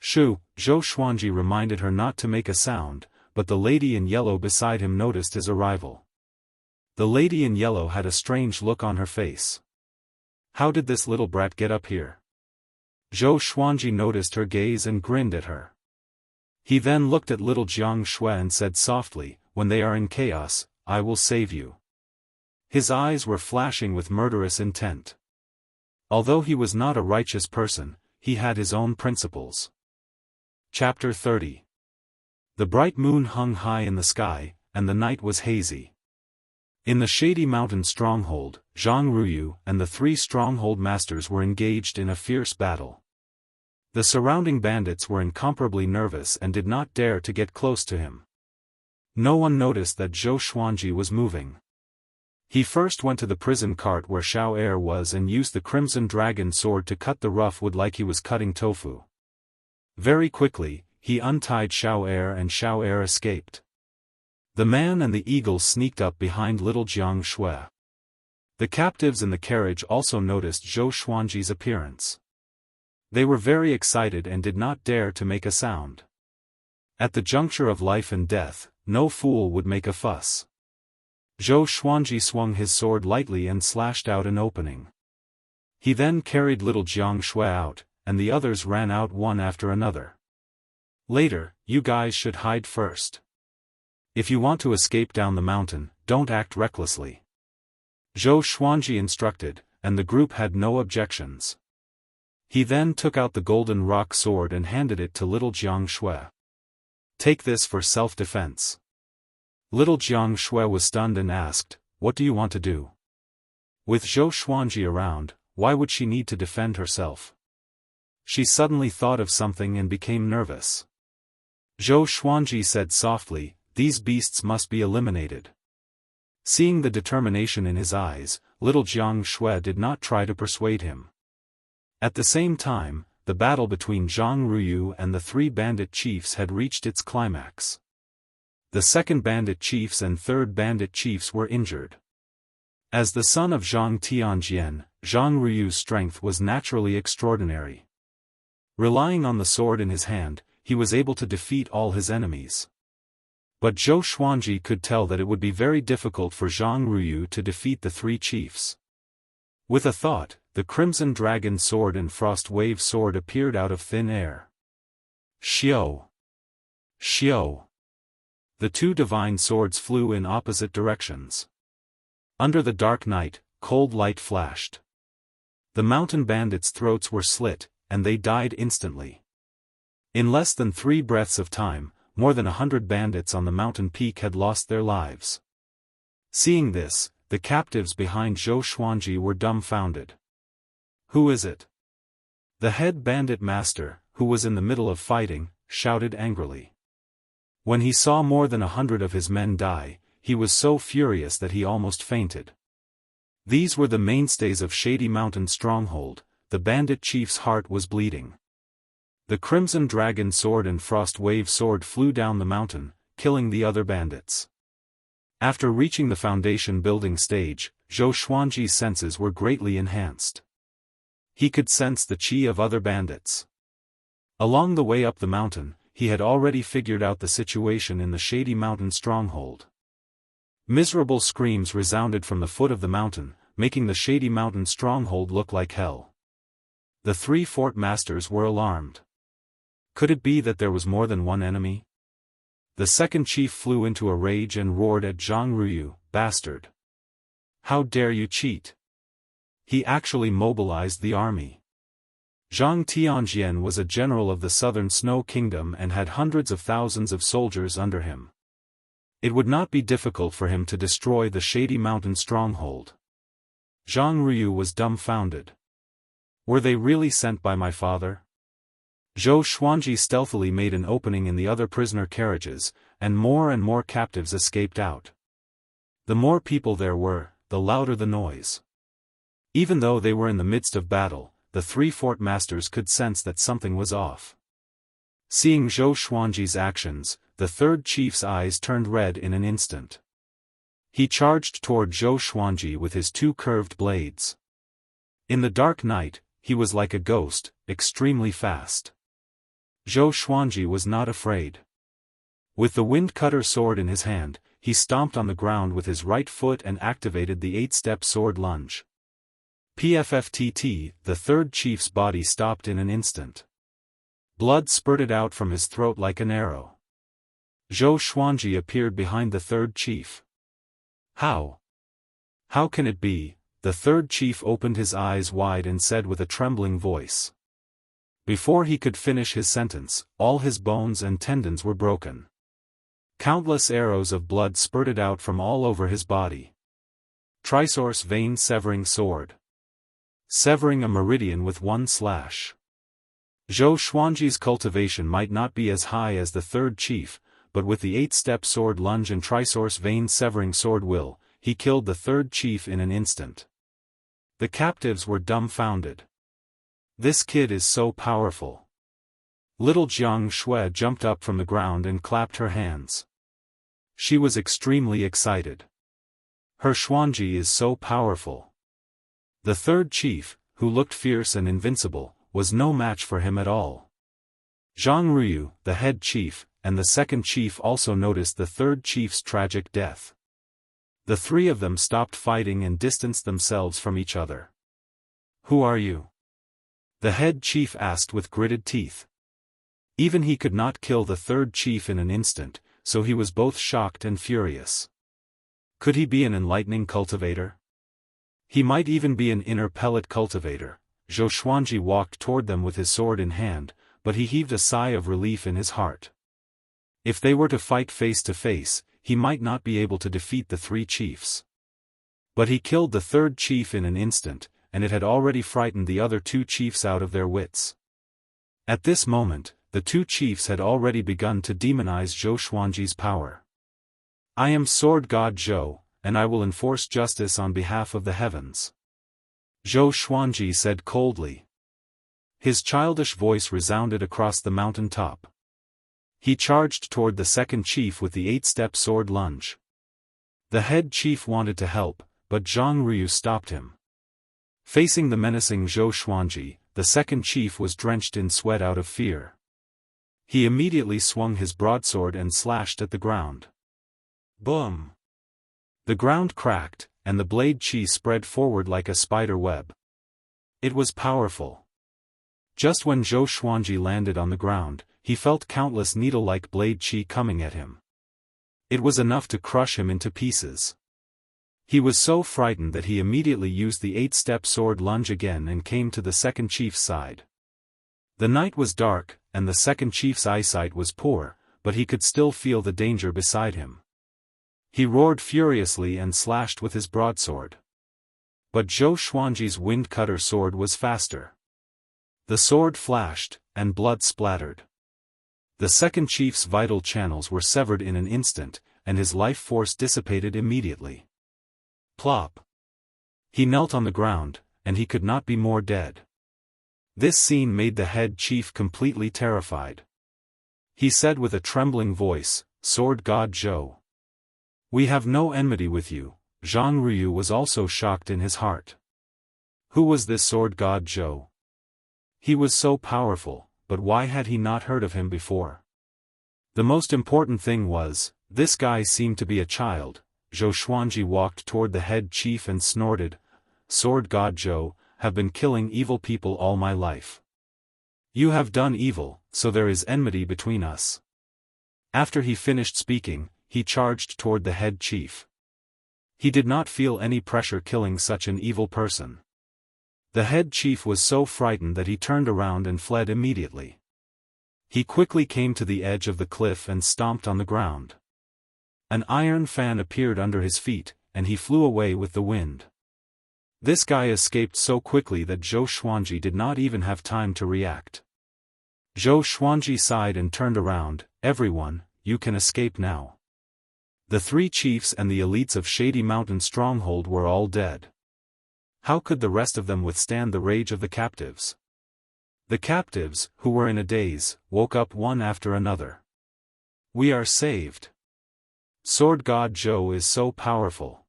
Zhou Xuanji reminded her not to make a sound, but the lady in yellow beside him noticed his arrival. The lady in yellow had a strange look on her face. How did this little brat get up here? Zhou Xuanji noticed her gaze and grinned at her. He then looked at little Jianghu and said softly, when they are in chaos, I will save you. His eyes were flashing with murderous intent. Although he was not a righteous person, he had his own principles. Chapter 30. The bright moon hung high in the sky, and the night was hazy. In the Shady Mountain stronghold, Jianghu and the 3 stronghold masters were engaged in a fierce battle. The surrounding bandits were incomparably nervous and did not dare to get close to him. No one noticed that Zhou Xuanji was moving. He first went to the prison cart where Xiao Er was and used the crimson dragon sword to cut the rough wood like he was cutting tofu. Very quickly, he untied Xiao Er and Xiao Er escaped. The man and the eagle sneaked up behind little Jianghu. The captives in the carriage also noticed Zhou Xuanji's appearance. They were very excited and did not dare to make a sound. At the juncture of life and death, no fool would make a fuss. Zhou Xuanji swung his sword lightly and slashed out an opening. He then carried little Jiang Shui out, and the others ran out one after another. Later, you guys should hide first. If you want to escape down the mountain, don't act recklessly. Zhou Xuanji instructed, and the group had no objections. He then took out the golden rock sword and handed it to little Jiang Shui. Take this for self-defense. Little Jiang Shui was stunned and asked, what do you want to do? With Zhou Xuanji around, why would she need to defend herself? She suddenly thought of something and became nervous. Zhou Xuanji said softly, these beasts must be eliminated. Seeing the determination in his eyes, little Jiang Shui did not try to persuade him. At the same time, the battle between Zhang Ruyu and the three bandit chiefs had reached its climax. The second bandit chiefs and third bandit chiefs were injured. As the son of Zhang Tianjian, Zhang Ruyu's strength was naturally extraordinary. Relying on the sword in his hand, he was able to defeat all his enemies. But Zhou Xuanji could tell that it would be very difficult for Zhang Ruyu to defeat the three chiefs. With a thought, the Crimson Dragon Sword and Frost Wave Sword appeared out of thin air. Xiao! Xiao! The two divine swords flew in opposite directions. Under the dark night, cold light flashed. The mountain bandits' throats were slit, and they died instantly. In less than 3 breaths of time, more than 100 bandits on the mountain peak had lost their lives. Seeing this, the captives behind Zhou Xuanji were dumbfounded. Who is it? The head bandit master, who was in the middle of fighting, shouted angrily. When he saw more than 100 of his men die, he was so furious that he almost fainted. These were the mainstays of Shady Mountain Stronghold. The bandit chief's heart was bleeding. The Crimson Dragon Sword and Frost Wave Sword flew down the mountain, killing the other bandits. After reaching the foundation building stage, Zhou Xuanji's senses were greatly enhanced. He could sense the chi of other bandits. Along the way up the mountain, he had already figured out the situation in the Shady Mountain Stronghold. Miserable screams resounded from the foot of the mountain, making the Shady Mountain Stronghold look like hell. The 3 fort masters were alarmed. Could it be that there was more than one enemy? The second chief flew into a rage and roared at Zhang Ruyu, "Bastard! How dare you cheat?" He actually mobilized the army. Zhang Tianjian was a general of the Southern Snow Kingdom and had hundreds of thousands of soldiers under him. It would not be difficult for him to destroy the Shady Mountain Stronghold. Zhang Ruyu was dumbfounded. Were they really sent by my father? Zhou Xuanji stealthily made an opening in the other prisoner carriages, and more captives escaped out. The more people there were, the louder the noise. Even though they were in the midst of battle, the 3 fort masters could sense that something was off. Seeing Zhou Xuanji's actions, the third chief's eyes turned red in an instant. He charged toward Zhou Xuanji with his 2 curved blades. In the dark night, he was like a ghost, extremely fast. Zhou Xuanji was not afraid. With the wind-cutter sword in his hand, he stomped on the ground with his right foot and activated the 8-step sword lunge. PFFTT, the third chief's body stopped in an instant. Blood spurted out from his throat like an arrow. Zhou Xuanji appeared behind the third chief. How? How can it be? The third chief opened his eyes wide and said with a trembling voice. Before he could finish his sentence, all his bones and tendons were broken. Countless arrows of blood spurted out from all over his body. Trisource vein severing sword. Severing a meridian with 1 slash. Zhou Xuanji's cultivation might not be as high as the third chief, but with the 8-step sword lunge and trisource vein severing sword will, he killed the third chief in an instant. The captives were dumbfounded. This kid is so powerful. Little Jiang Shui jumped up from the ground and clapped her hands. She was extremely excited. Her Xuanji is so powerful. The third chief, who looked fierce and invincible, was no match for him at all. Zhang Ruyu, the head chief, and the second chief also noticed the third chief's tragic death. The three of them stopped fighting and distanced themselves from each other. "Who are you?" the head chief asked with gritted teeth. Even he could not kill the third chief in an instant, so he was both shocked and furious. Could he be an enlightening cultivator? He might even be an inner pellet cultivator. Zhou Xuanji walked toward them with his sword in hand, but he heaved a sigh of relief in his heart. If they were to fight face to face, he might not be able to defeat the three chiefs. But he killed the third chief in an instant, and it had already frightened the other two chiefs out of their wits. At this moment, the two chiefs had already begun to demonize Zhou Xuanji's power. "I am Sword God Zhou, and I will enforce justice on behalf of the heavens," Zhou Xuanji said coldly. His childish voice resounded across the mountain top. He charged toward the second chief with the 8-step sword lunge. The head chief wanted to help, but Jianghu stopped him. Facing the menacing Zhou Xuanji, the second chief was drenched in sweat out of fear. He immediately swung his broadsword and slashed at the ground. Boom! The ground cracked, and the blade chi spread forward like a spider web. It was powerful. Just when Zhou Xuanji landed on the ground, he felt countless needle-like blade chi coming at him. It was enough to crush him into pieces. He was so frightened that he immediately used the 8-step sword lunge again and came to the second chief's side. The night was dark, and the second chief's eyesight was poor, but he could still feel the danger beside him. He roared furiously and slashed with his broadsword. But Zhou Xuanji's wind-cutter sword was faster. The sword flashed, and blood splattered. The second chief's vital channels were severed in an instant, and his life force dissipated immediately. Plop! He knelt on the ground, and he could not be more dead. This scene made the head chief completely terrified. He said with a trembling voice, "Sword God Zhou, we have no enmity with you." Zhang Ruyu was also shocked in his heart. Who was this Sword God Zhou? He was so powerful, but why had he not heard of him before? The most important thing was, this guy seemed to be a child. Zhou Xuanji walked toward the head chief and snorted, "Sword God Zhou, have been killing evil people all my life. You have done evil, so there is enmity between us." After he finished speaking, he charged toward the head chief. He did not feel any pressure killing such an evil person. The head chief was so frightened that he turned around and fled immediately. He quickly came to the edge of the cliff and stomped on the ground. An iron fan appeared under his feet, and he flew away with the wind. This guy escaped so quickly that Zhou Xuanji did not even have time to react. Zhou Xuanji sighed and turned around. "Everyone, you can escape now." The three chiefs and the elites of Shady Mountain Stronghold were all dead. How could the rest of them withstand the rage of the captives? The captives, who were in a daze, woke up one after another. "We are saved. Sword God Zhou is so powerful.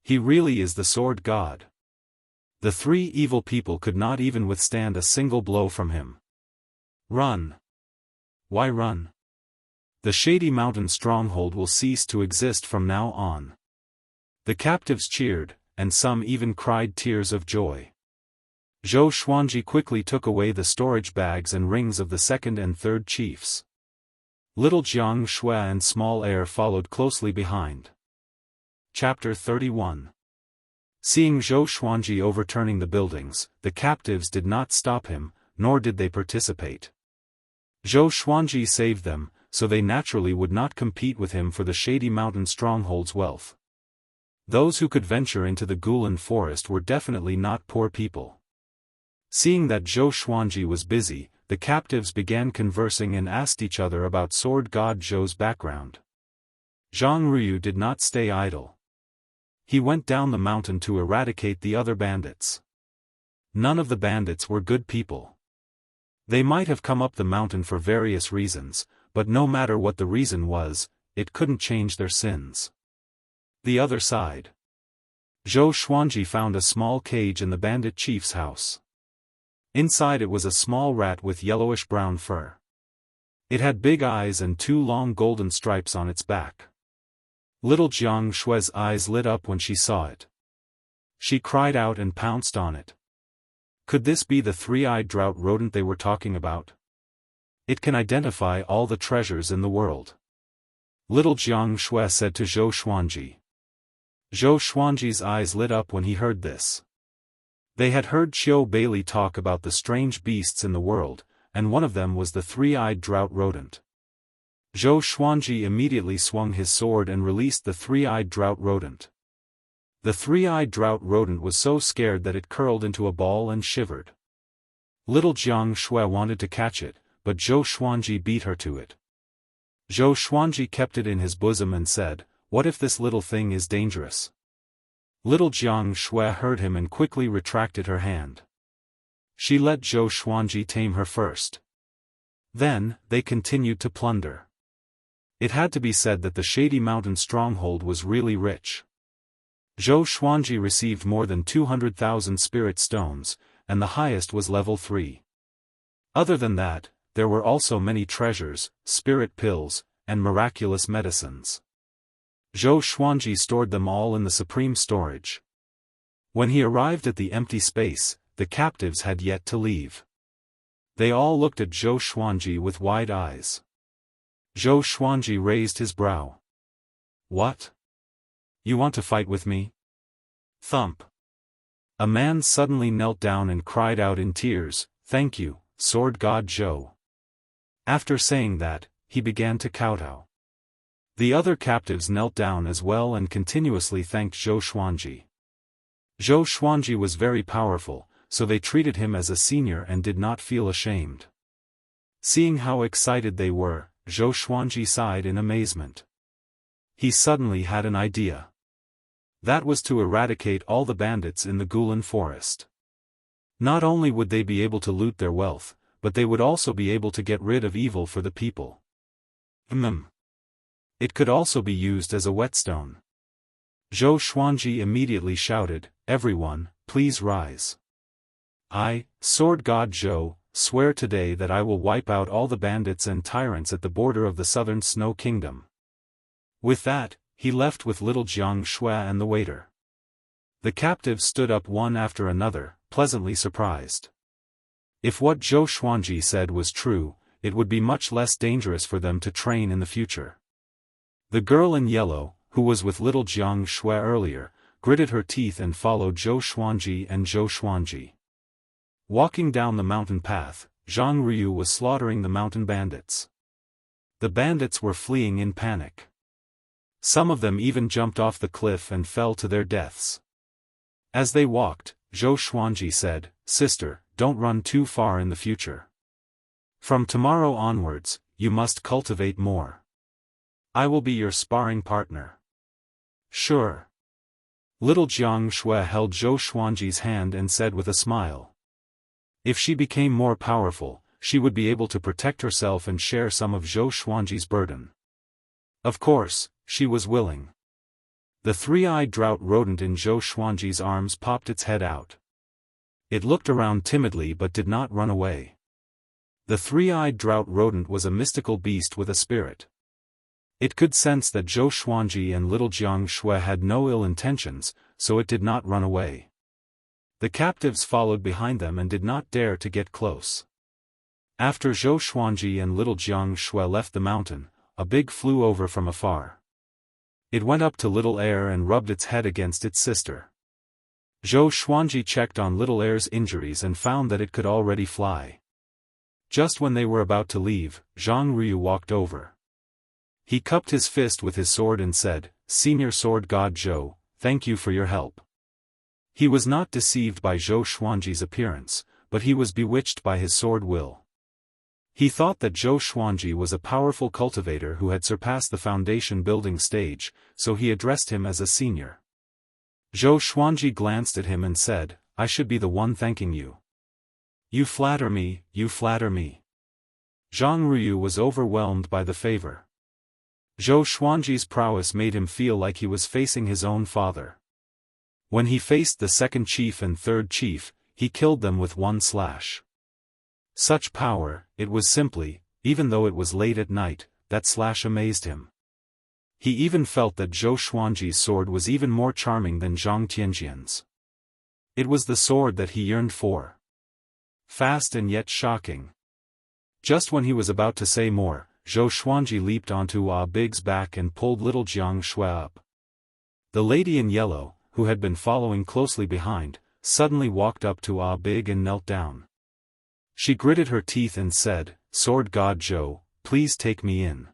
He really is the Sword God." The three evil people could not even withstand a single blow from him. Run! Why run? The Shady Mountain Stronghold will cease to exist from now on. The captives cheered, and some even cried tears of joy. Zhou Xuanji quickly took away the storage bags and rings of the second and third chiefs. Little Jianghu and Small Air followed closely behind. Chapter 31. Seeing Zhou Xuanji overturning the buildings, the captives did not stop him, nor did they participate. Zhou Xuanji saved them, so they naturally would not compete with him for the Shady Mountain Stronghold's wealth. Those who could venture into the Gulan forest were definitely not poor people. Seeing that Zhou Xuanji was busy, the captives began conversing and asked each other about Sword God Zhou's background. Zhang Ruyu did not stay idle. He went down the mountain to eradicate the other bandits. None of the bandits were good people. They might have come up the mountain for various reasons, but no matter what the reason was, it couldn't change their sins. The other side. Zhou Xuanji found a small cage in the bandit chief's house. Inside it was a small rat with yellowish-brown fur. It had big eyes and 2 long golden stripes on its back. Little Jianghu's eyes lit up when she saw it. She cried out and pounced on it. Could this be the 3-eyed drought rodent they were talking about? It can identify all the treasures in the world. Little Jianghu said to Zhou Xuanji. Zhou Xuanji's eyes lit up when he heard this. They had heard Qiu Bailey talk about the strange beasts in the world, and one of them was the 3-eyed drought rodent. Zhou Xuanji immediately swung his sword and released the 3-eyed drought rodent. The 3-eyed drought rodent was so scared that it curled into a ball and shivered. Little Jianghu wanted to catch it, but Zhou Xuanji beat her to it. Zhou Xuanji kept it in his bosom and said, "What if this little thing is dangerous?" Little Jianghu heard him and quickly retracted her hand. She let Zhou Xuanji tame her first. Then, they continued to plunder. It had to be said that the Shady Mountain stronghold was really rich. Zhou Xuanji received more than 200,000 spirit stones, and the highest was level 3. Other than that, there were also many treasures, spirit pills, and miraculous medicines. Zhou Xuanji stored them all in the supreme storage. When he arrived at the empty space, the captives had yet to leave. They all looked at Zhou Xuanji with wide eyes. Zhou Xuanji raised his brow. "What? You want to fight with me?" Thump. A man suddenly knelt down and cried out in tears, "Thank you, Sword God Zhou." After saying that, he began to kowtow. The other captives knelt down as well and continuously thanked Zhou Xuanji. Zhou Xuanji was very powerful, so they treated him as a senior and did not feel ashamed. Seeing how excited they were, Zhou Xuanji sighed in amazement. He suddenly had an idea. That was to eradicate all the bandits in the Gulan forest. Not only would they be able to loot their wealth, but they would also be able to get rid of evil for the people. It could also be used as a whetstone. Zhou Xuanji immediately shouted, "Everyone, please rise. I, Sword God Zhou, swear today that I will wipe out all the bandits and tyrants at the border of the southern Snow Kingdom." With that, he left with little Jianghu and the waiter. The captives stood up one after another, pleasantly surprised. If what Zhou Xuanji said was true, it would be much less dangerous for them to train in the future. The girl in yellow, who was with little Jianghu earlier, gritted her teeth and followed Zhou Xuanji and Zhou Xuanji. Walking down the mountain path, Zhang Ryu was slaughtering the mountain bandits. The bandits were fleeing in panic. Some of them even jumped off the cliff and fell to their deaths. As they walked, Zhou Xuanji said, "Sister, don't run too far in the future. From tomorrow onwards, you must cultivate more. I will be your sparring partner." "Sure." Little Jianghu held Zhou Xuanji's hand and said with a smile. If she became more powerful, she would be able to protect herself and share some of Zhou Xuanji's burden. Of course, she was willing. The 3-eyed drought rodent in Zhou Xuanji's arms popped its head out. It looked around timidly but did not run away. The 3-eyed drought rodent was a mystical beast with a spirit. It could sense that Zhou Xuanji and little Jianghu had no ill intentions, so it did not run away. The captives followed behind them and did not dare to get close. After Zhou Xuanji and little Jianghu left the mountain, a big flew over from afar. It went up to Little Air and rubbed its head against its sister. Zhou Xuanji checked on Little Air's injuries and found that it could already fly. Just when they were about to leave, Zhang Ryu walked over. He cupped his fist with his sword and said, "Senior Sword God Zhou, thank you for your help." He was not deceived by Zhou Xuanji's appearance, but he was bewitched by his sword will. He thought that Zhou Xuanji was a powerful cultivator who had surpassed the foundation building stage, so he addressed him as a senior. Zhou Xuanji glanced at him and said, "I should be the one thanking you." "You flatter me, you flatter me." Zhang Ryu was overwhelmed by the favor. Zhou Xuanji's prowess made him feel like he was facing his own father. When he faced the second chief and third chief, he killed them with one slash. Such power, it was simply even though it was late at night, that slash amazed him. He even felt that Zhou Xuanji's sword was even more charming than Zhang Tianjian's. It was the sword that he yearned for. Fast and yet shocking. Just when he was about to say more, Zhou Xuanji leaped onto Big's back and pulled little Jianghu up. The lady in yellow, who had been following closely behind, suddenly walked up to Big and knelt down. She gritted her teeth and said, "Sword God Zhou, please take me in.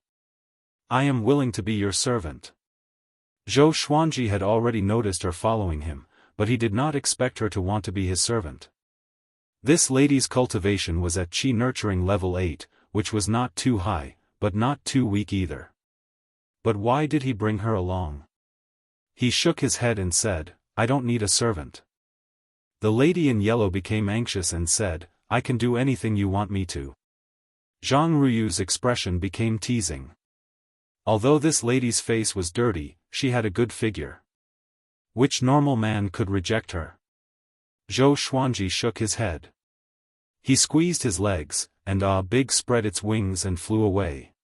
I am willing to be your servant." Zhou Xuanji had already noticed her following him, but he did not expect her to want to be his servant. This lady's cultivation was at Qi nurturing level 8, which was not too high, but not too weak either. But why did he bring her along? He shook his head and said, "I don't need a servant." The lady in yellow became anxious and said, "I can do anything you want me to." Zhang Ruyu's expression became teasing. Although this lady's face was dirty, she had a good figure. Which normal man could reject her? Zhou Xuanji shook his head. He squeezed his legs, and Big spread its wings and flew away.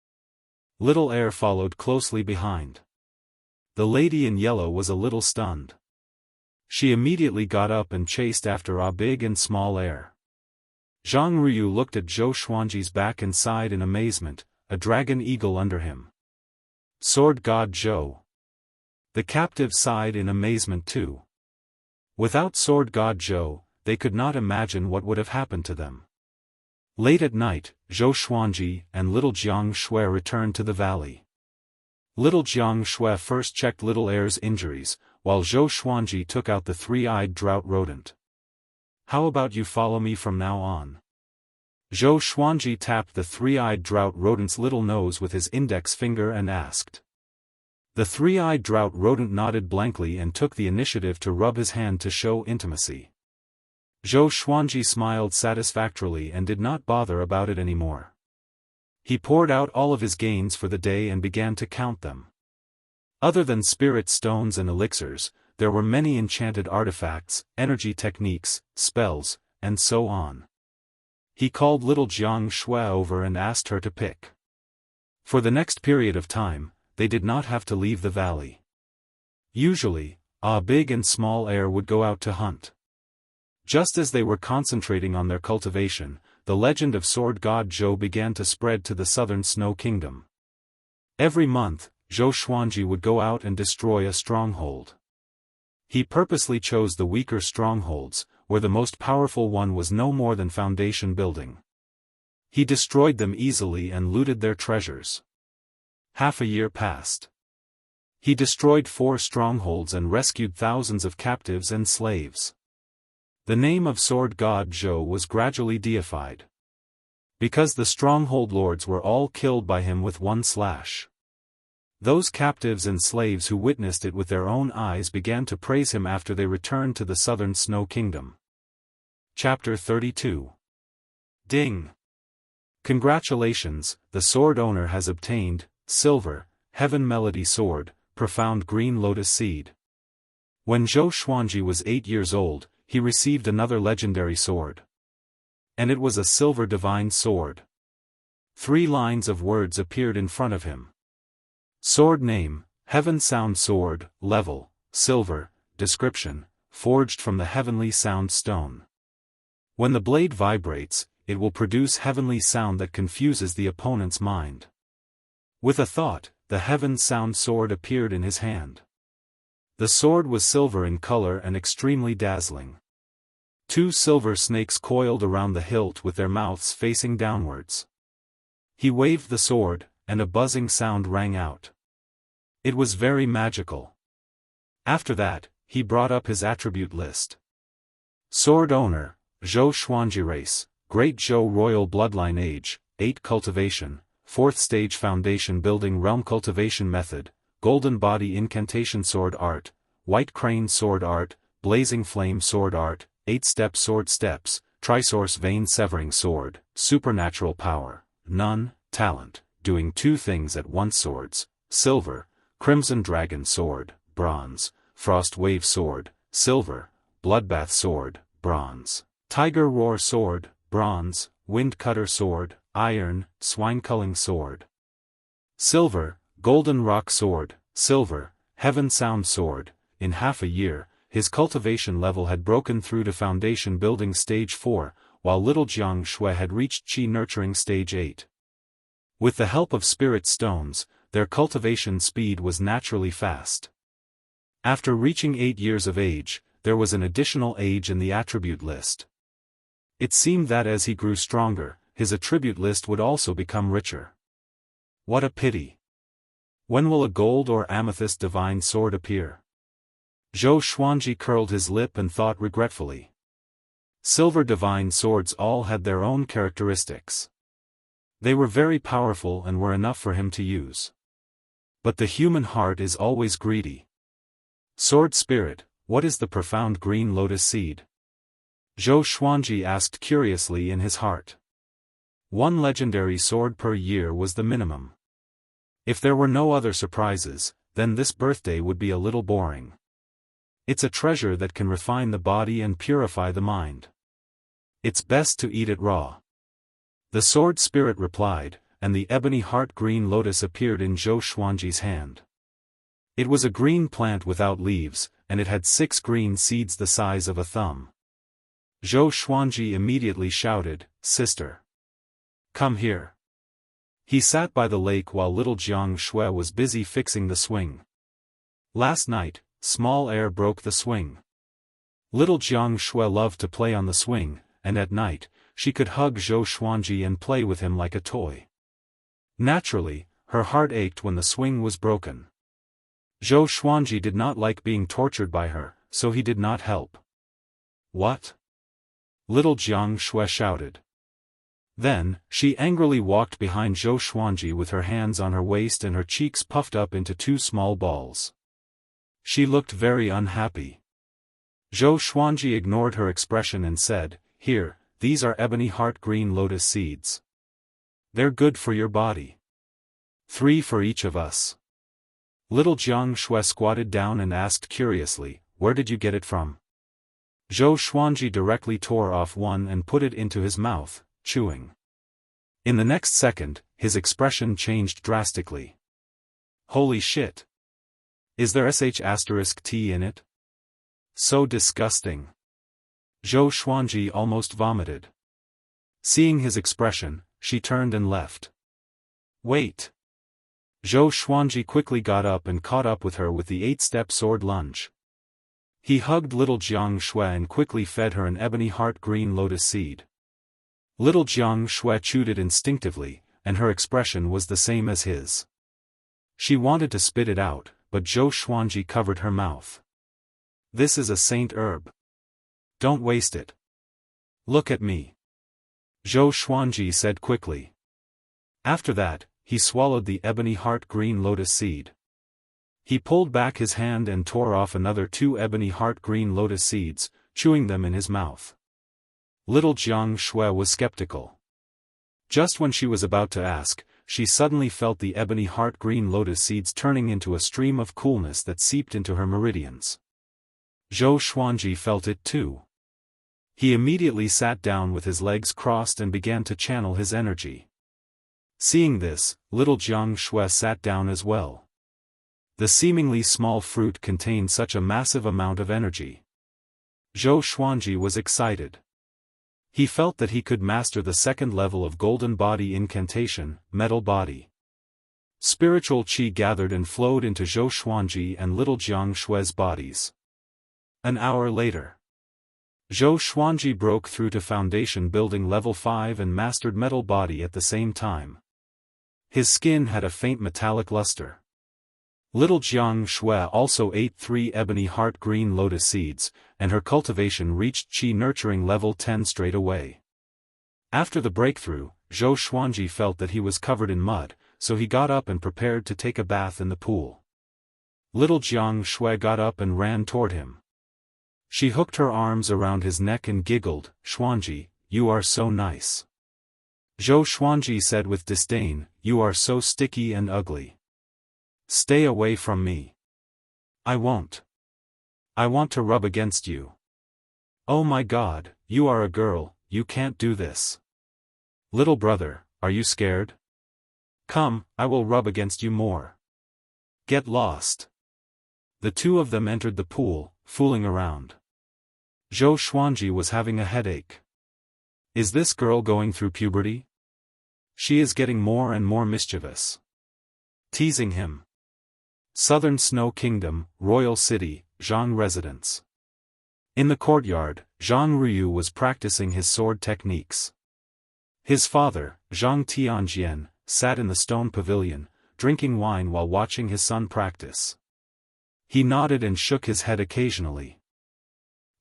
Little Air followed closely behind. The lady in yellow was a little stunned. She immediately got up and chased after Big and Small Air. Zhang Ruyu looked at Zhou Xuanji's back and sighed in amazement, a dragon eagle under him. Sword God Zhou. The captives sighed in amazement too. Without Sword God Zhou, they could not imagine what would have happened to them. Late at night, Zhou Xuanji and little Jianghu returned to the valley. Little Jianghu first checked Little Air's injuries, while Zhou Xuanji took out the three-eyed drought rodent. "How about you follow me from now on?" Zhou Xuanji tapped the three-eyed drought rodent's little nose with his index finger and asked. The three-eyed drought rodent nodded blankly and took the initiative to rub his hand to show intimacy. Zhou Xuanji smiled satisfactorily and did not bother about it anymore. He poured out all of his gains for the day and began to count them. Other than spirit stones and elixirs, there were many enchanted artifacts, energy techniques, spells, and so on. He called little Jianghu over and asked her to pick. For the next period of time, they did not have to leave the valley. Usually, Big and Small Air would go out to hunt. Just as they were concentrating on their cultivation, the legend of Sword God Zhou began to spread to the southern Snow Kingdom. Every month, Zhou Xuanji would go out and destroy a stronghold. He purposely chose the weaker strongholds, where the most powerful one was no more than foundation building. He destroyed them easily and looted their treasures. Half a year passed. He destroyed 4 strongholds and rescued thousands of captives and slaves. The name of Sword God Zhou was gradually deified. Because the stronghold lords were all killed by him with one slash. Those captives and slaves who witnessed it with their own eyes began to praise him after they returned to the southern Snow Kingdom. Chapter 32. Ding! Congratulations, the sword owner has obtained, Silver, Heaven Melody Sword, Profound Green Lotus Seed. When Zhou Xuanji was 8 years old, he received another legendary sword. And it was a silver divine sword. 3 lines of words appeared in front of him. Sword name, Heaven Sound Sword, level, silver, description, forged from the heavenly sound stone. When the blade vibrates, it will produce heavenly sound that confuses the opponent's mind. With a thought, the Heaven Sound Sword appeared in his hand. The sword was silver in color and extremely dazzling. 2 silver snakes coiled around the hilt with their mouths facing downwards. He waved the sword, and a buzzing sound rang out. It was very magical. After that, he brought up his attribute list. Sword owner, Zhou Xuanji race, Great Zhou royal bloodline age, 8 cultivation, 4th stage foundation building realm cultivation method, golden body incantation sword art, white crane sword art, blazing flame sword art, 8-step sword steps, trisource vein severing sword, supernatural power, none, talent, doing 2 things at once swords, silver, crimson dragon sword, bronze, frost wave sword, silver, bloodbath sword, bronze, tiger roar sword, bronze, wind cutter sword, iron, swine-culling sword. Silver, golden rock sword, silver, heaven sound sword. In half a year, his cultivation level had broken through to foundation building stage 4, while little Jianghu had reached chi nurturing stage 8. With the help of spirit stones, their cultivation speed was naturally fast. After reaching 8 years of age, there was an additional age in the attribute list. It seemed that as he grew stronger, his attribute list would also become richer. What a pity! When will a gold or amethyst divine sword appear? Zhou Xuanji curled his lip and thought regretfully. Silver divine swords all had their own characteristics. They were very powerful and were enough for him to use. But the human heart is always greedy. Sword spirit, what is the profound green lotus seed? Zhou Xuanji asked curiously in his heart. 1 legendary sword per year was the minimum. If there were no other surprises, then this birthday would be a little boring. It's a treasure that can refine the body and purify the mind. It's best to eat it raw. The sword spirit replied, and the ebony heart green lotus appeared in Zhou Xuanji's hand. It was a green plant without leaves, and it had 6 green seeds the size of a thumb. Zhou Xuanji immediately shouted, "Sister! Come here." He sat by the lake while little Jianghu was busy fixing the swing. Last night, small air broke the swing. Little Jianghu loved to play on the swing, and at night, she could hug Zhou Xuanji and play with him like a toy. Naturally, her heart ached when the swing was broken. Zhou Xuanji did not like being tortured by her, so he did not help. "What?" little Jianghu shouted. Then, she angrily walked behind Zhou Xuanji with her hands on her waist and her cheeks puffed up into 2 small balls. She looked very unhappy. Zhou Xuanji ignored her expression and said, "Here, these are ebony heart green lotus seeds. They're good for your body. 3 for each of us." Little Jianghu squatted down and asked curiously, "Where did you get it from?" Zhou Xuanji directly tore off one and put it into his mouth, chewing. In the next second, his expression changed drastically. "Holy shit! Is there sh*t in it? So disgusting." Zhou Xuanji almost vomited. Seeing his expression, she turned and left. "Wait!" Zhou Xuanji quickly got up and caught up with her with the 8-step sword lunge. He hugged little Jianghu and quickly fed her an ebony heart green lotus seed. Little Jianghu chewed it instinctively, and her expression was the same as his. She wanted to spit it out, but Zhou Xuanji covered her mouth. "This is a saint herb. Don't waste it. Look at me," Zhou Xuanji said quickly. After that, he swallowed the ebony heart green lotus seed. He pulled back his hand and tore off another 2 ebony heart green lotus seeds, chewing them in his mouth. Little Jianghu was skeptical. Just when she was about to ask, she suddenly felt the ebony heart green lotus seeds turning into a stream of coolness that seeped into her meridians. Zhou Xuanji felt it too. He immediately sat down with his legs crossed and began to channel his energy. Seeing this, little Jianghu sat down as well. The seemingly small fruit contained such a massive amount of energy. Zhou Xuanji was excited. He felt that he could master the 2nd level of Golden Body Incantation, Metal Body. Spiritual qi gathered and flowed into Zhou Xuanji and little Jianghu's bodies. An hour later, Zhou Xuanji broke through to Foundation Building Level 5 and mastered Metal Body at the same time. His skin had a faint metallic luster. Little Jianghu also ate 3 ebony heart green lotus seeds, and her cultivation reached Qi nurturing level 10 straight away. After the breakthrough, Zhou Xuanji felt that he was covered in mud, so he got up and prepared to take a bath in the pool. Little Jianghu got up and ran toward him. She hooked her arms around his neck and giggled, "Xuanji, you are so nice." Zhou Xuanji said with disdain, "You are so sticky and ugly. Stay away from me." "I won't. I want to rub against you." "Oh my God, you are a girl, you can't do this." "Little brother, are you scared? Come, I will rub against you more. Get lost. The two of them entered the pool, fooling around. Zhou Xuanji was having a headache. Is this girl going through puberty? She is getting more and more mischievous. Teasing him. Southern Snow Kingdom, Royal City, Jianghu residence. In the courtyard, Zhang Ruyu was practicing his sword techniques. His father, Zhang Tianjian, sat in the stone pavilion, drinking wine while watching his son practice. He nodded and shook his head occasionally.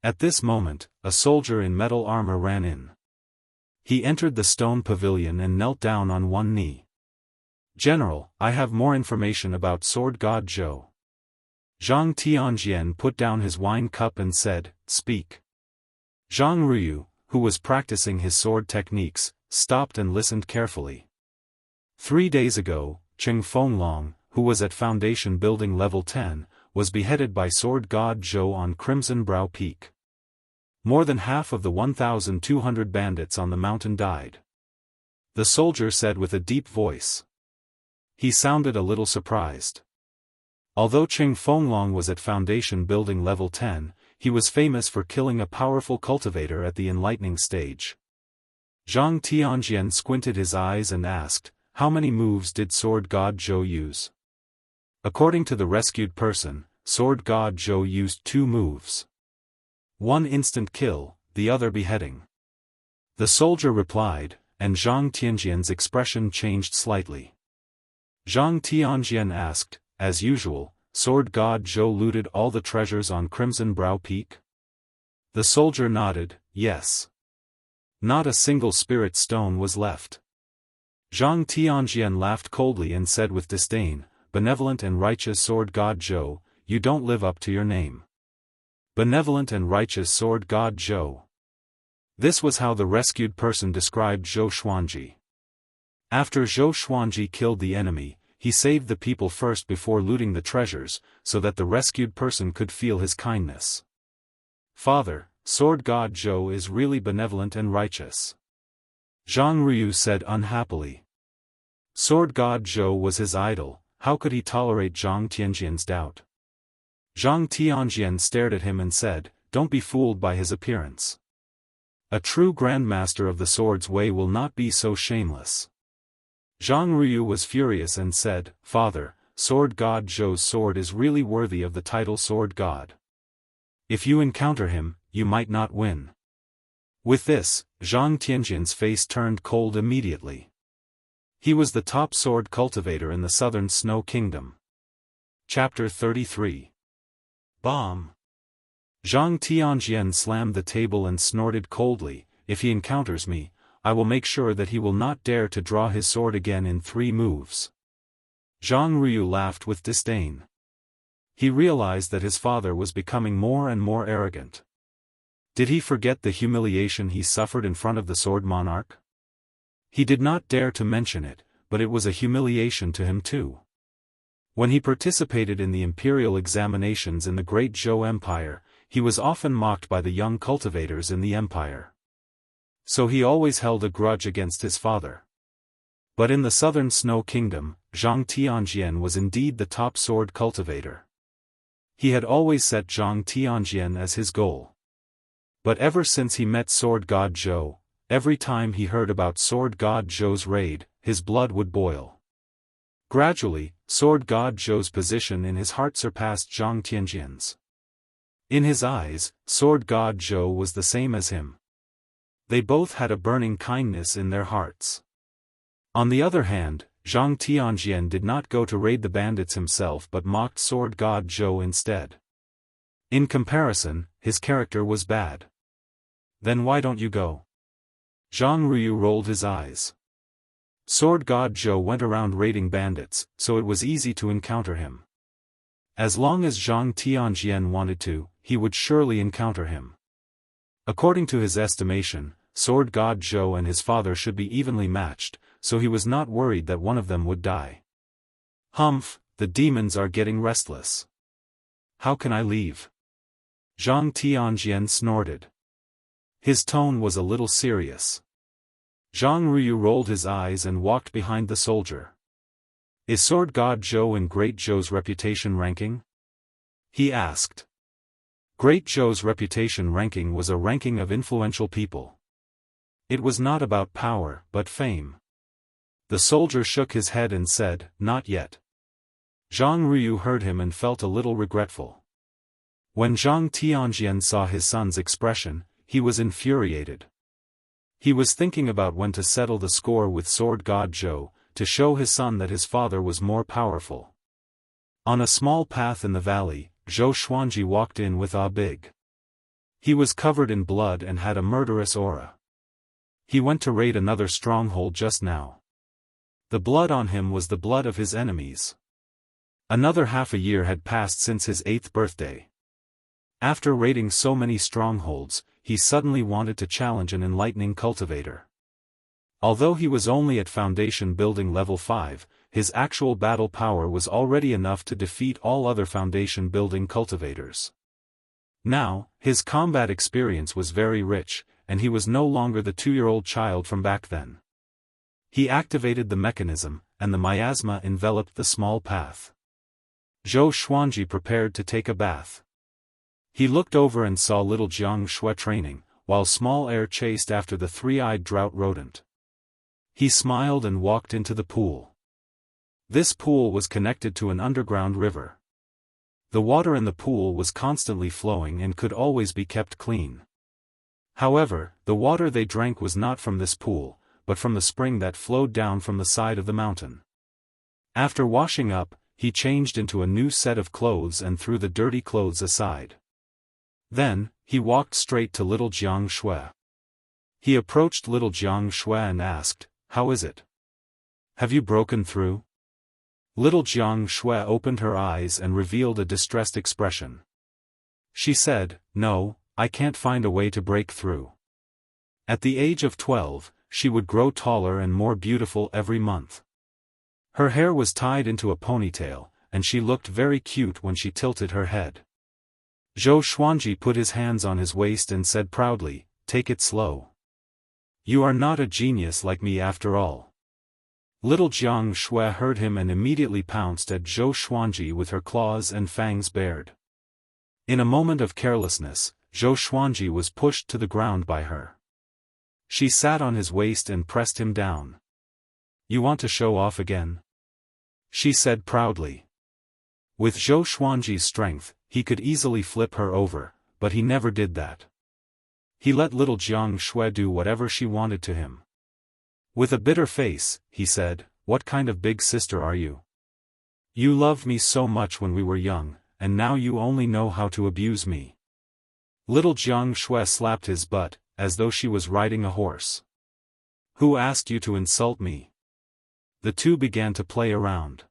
At this moment, a soldier in metal armor ran in. He entered the stone pavilion and knelt down on one knee. General, I have more information about Sword God Zhou. Zhang Tianjian put down his wine cup and said, Speak. Zhang Ruyu, who was practicing his sword techniques, stopped and listened carefully. 3 days ago, Cheng Fenglong, who was at Foundation Building Level 10, was beheaded by Sword God Zhou on Crimson Brow Peak. More than half of the 1,200 bandits on the mountain died. The soldier said with a deep voice. He sounded a little surprised. Although Cheng Fenglong was at Foundation Building Level 10, he was famous for killing a powerful cultivator at the enlightening stage. Zhang Tianjian squinted his eyes and asked, How many moves did Sword God Zhou use? According to the rescued person, Sword God Zhou used 2 moves. One instant kill, the other beheading. The soldier replied, and Zhang Tianjian's expression changed slightly. Zhang Tianjian asked, as usual, Sword God Zhou looted all the treasures on Crimson Brow Peak? The soldier nodded, yes. Not a single spirit stone was left. Zhang Tianjian laughed coldly and said with disdain, Benevolent and righteous Sword God Zhou, you don't live up to your name. Benevolent and righteous Sword God Zhou. This was how the rescued person described Zhou Xuanji. After Zhou Xuanji killed the enemy, he saved the people first before looting the treasures, so that the rescued person could feel his kindness. Father, Sword God Zhou is really benevolent and righteous. Zhang Ruyu said unhappily. Sword God Zhou was his idol, how could he tolerate Zhang Tianjian's doubt? Zhang Tianjian stared at him and said, Don't be fooled by his appearance. A true grandmaster of the sword's way will not be so shameless. Zhang Ruyu was furious and said, Father, Sword God Zhou's sword is really worthy of the title Sword God. If you encounter him, you might not win. With this, Zhang Tianjian's face turned cold immediately. He was the top sword cultivator in the Southern Snow Kingdom. Chapter 33. Bomb. Zhang Tianjian slammed the table and snorted coldly, If he encounters me, I will make sure that he will not dare to draw his sword again in 3 moves. Zhang Ruyu laughed with disdain. He realized that his father was becoming more and more arrogant. Did he forget the humiliation he suffered in front of the sword monarch? He did not dare to mention it, but it was a humiliation to him too. When he participated in the imperial examinations in the Great Zhou Empire, he was often mocked by the young cultivators in the empire. So he always held a grudge against his father. But in the Southern Snow Kingdom, Zhang Tianjian was indeed the top sword cultivator. He had always set Zhang Tianjian as his goal. But ever since he met Sword God Zhou, every time he heard about Sword God Zhou's raid, his blood would boil. Gradually, Sword God Zhou's position in his heart surpassed Zhang Tianjian's. In his eyes, Sword God Zhou was the same as him. They both had a burning kindness in their hearts. On the other hand, Zhang Tianjian did not go to raid the bandits himself but mocked Sword God Zhou instead. In comparison, his character was bad. Then why don't you go? Zhang Ruyu rolled his eyes. Sword God Zhou went around raiding bandits, so it was easy to encounter him. As long as Zhang Tianjian wanted to, he would surely encounter him. According to his estimation, Sword God Zhou and his father should be evenly matched, so he was not worried that one of them would die. Humph, the demons are getting restless. How can I leave? Zhang Tianjian snorted. His tone was a little serious. Jianghu rolled his eyes and walked behind the soldier. Is Sword God Zhou in Great Zhou's reputation ranking? He asked. Great Zhou's reputation ranking was a ranking of influential people. It was not about power, but fame. The soldier shook his head and said, not yet. Jianghu heard him and felt a little regretful. When Zhang Tianjian saw his son's expression, he was infuriated. He was thinking about when to settle the score with Sword God Zhou, to show his son that his father was more powerful. On a small path in the valley, Zhou Xuanji walked in with a big. He was covered in blood and had a murderous aura. He went to raid another stronghold just now. The blood on him was the blood of his enemies. Another half a year had passed since his 8th birthday. After raiding so many strongholds, he suddenly wanted to challenge an enlightening cultivator. Although he was only at foundation building level 5, his actual battle power was already enough to defeat all other foundation building cultivators. Now, his combat experience was very rich, and he was no longer the 2-year-old child from back then. He activated the mechanism, and the miasma enveloped the small path. Zhou Xuanji prepared to take a bath. He looked over and saw little Jianghu training, while small air chased after the 3-eyed drought rodent. He smiled and walked into the pool. This pool was connected to an underground river. The water in the pool was constantly flowing and could always be kept clean. However, the water they drank was not from this pool, but from the spring that flowed down from the side of the mountain. After washing up, he changed into a new set of clothes and threw the dirty clothes aside. Then, he walked straight to little Jianghu. He approached little Jianghu and asked, "How is it? Have you broken through?" Little Jianghu opened her eyes and revealed a distressed expression. She said, "No, I can't find a way to break through." At the age of 12, she would grow taller and more beautiful every month. Her hair was tied into a ponytail, and she looked very cute when she tilted her head. Zhou Xuanji put his hands on his waist and said proudly, "Take it slow. You are not a genius like me after all." Little Jianghu heard him and immediately pounced at Zhou Xuanji with her claws and fangs bared. In a moment of carelessness, Zhou Xuanji was pushed to the ground by her. She sat on his waist and pressed him down. "You want to show off again?" she said proudly. With Zhou Xuanji's strength, he could easily flip her over, but he never did that. He let little Jianghu do whatever she wanted to him. With a bitter face, he said, "What kind of big sister are you? You loved me so much when we were young, and now you only know how to abuse me." Little Jianghu slapped his butt, as though she was riding a horse. "Who asked you to insult me?" The two began to play around.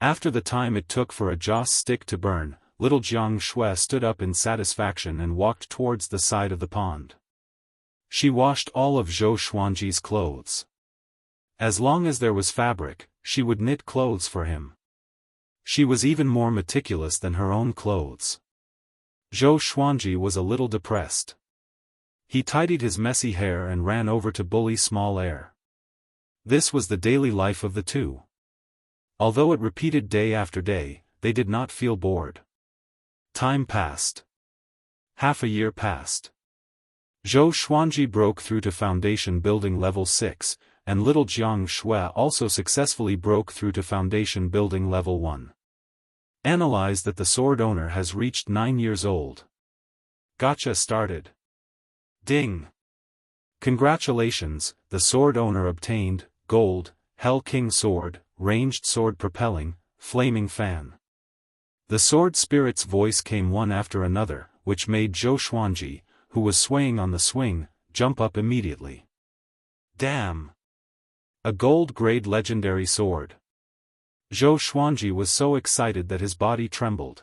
After the time it took for a joss stick to burn, little Jianghu stood up in satisfaction and walked towards the side of the pond. She washed all of Zhou Xuanji's clothes. As long as there was fabric, she would knit clothes for him. She was even more meticulous than her own clothes. Zhou Xuanji was a little depressed. He tidied his messy hair and ran over to bully small air. This was the daily life of the two. Although it repeated day after day, they did not feel bored. Time passed. Half a year passed. Zhou Xuanji broke through to foundation building level 6, and little Jianghu also successfully broke through to foundation building level 1. Analyze that the sword owner has reached 9 years old. Gotcha started. Ding! Congratulations, the sword owner obtained, gold, Hell King sword, ranged sword propelling, flaming fan. The sword spirit's voice came one after another, which made Zhou Xuanji, who was swaying on the swing, jump up immediately. Damn! A gold-grade legendary sword. Zhou Xuanji was so excited that his body trembled.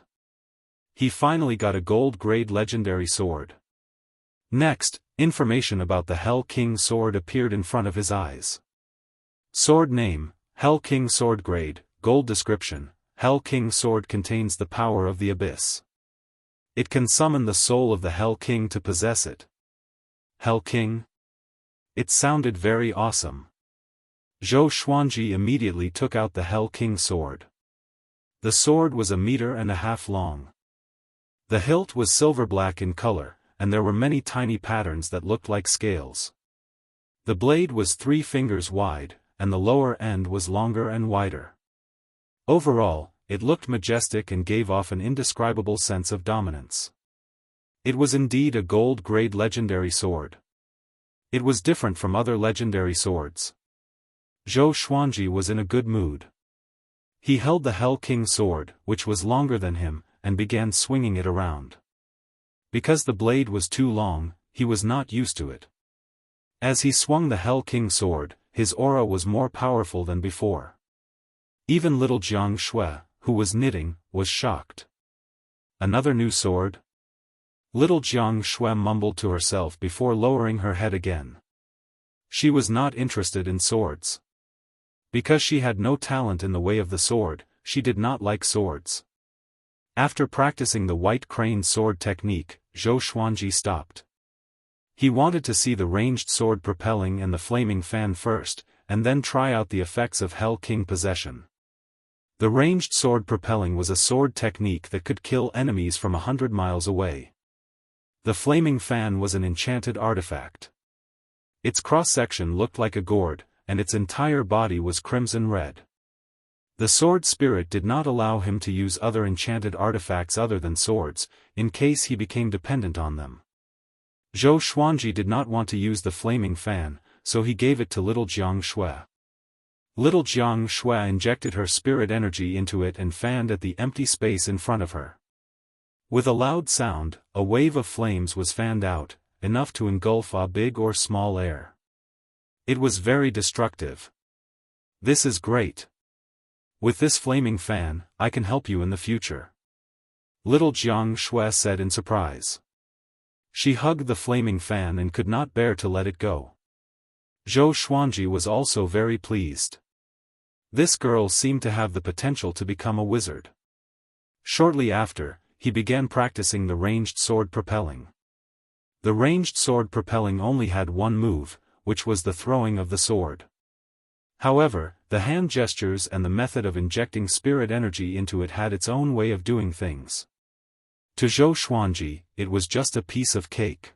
He finally got a gold-grade legendary sword. Next, information about the Hell King sword appeared in front of his eyes. Sword name, Hell King sword grade, gold description, Hell King sword contains the power of the abyss. It can summon the soul of the Hell King to possess it. Hell King? It sounded very awesome. Zhou Xuanji immediately took out the Hell King sword. The sword was 1.5 meters long. The hilt was silver-black in color, and there were many tiny patterns that looked like scales. The blade was 3 fingers wide, and the lower end was longer and wider. Overall, it looked majestic and gave off an indescribable sense of dominance. It was indeed a gold-grade legendary sword. It was different from other legendary swords. Zhou Xuanji was in a good mood. He held the Hell King sword, which was longer than him, and began swinging it around. Because the blade was too long, he was not used to it. As he swung the Hell King sword, his aura was more powerful than before. Even little Jianghu, who was knitting, was shocked. Another new sword? Little Jianghu mumbled to herself before lowering her head again. She was not interested in swords. Because she had no talent in the way of the sword, she did not like swords. After practicing the white crane sword technique, Zhou Xuanji stopped. He wanted to see the ranged sword propelling and the flaming fan first, and then try out the effects of Hell King possession. The ranged sword propelling was a sword technique that could kill enemies from 100 miles away. The flaming fan was an enchanted artifact. Its cross-section looked like a gourd, and its entire body was crimson red. The sword spirit did not allow him to use other enchanted artifacts other than swords, in case he became dependent on them. Zhou Xuanji did not want to use the flaming fan, so he gave it to little Jianghu. Little Jianghu injected her spirit energy into it and fanned at the empty space in front of her. With a loud sound, a wave of flames was fanned out, enough to engulf a big or small air. It was very destructive. This is great. With this flaming fan, I can help you in the future. Little Jianghu said in surprise. She hugged the flaming fan and could not bear to let it go. Zhou Xuanji was also very pleased. This girl seemed to have the potential to become a wizard. Shortly after, he began practicing the ranged sword propelling. The ranged sword propelling only had one move, which was the throwing of the sword. However, the hand gestures and the method of injecting spirit energy into it had its own way of doing things. To Zhou Xuanji, it was just a piece of cake.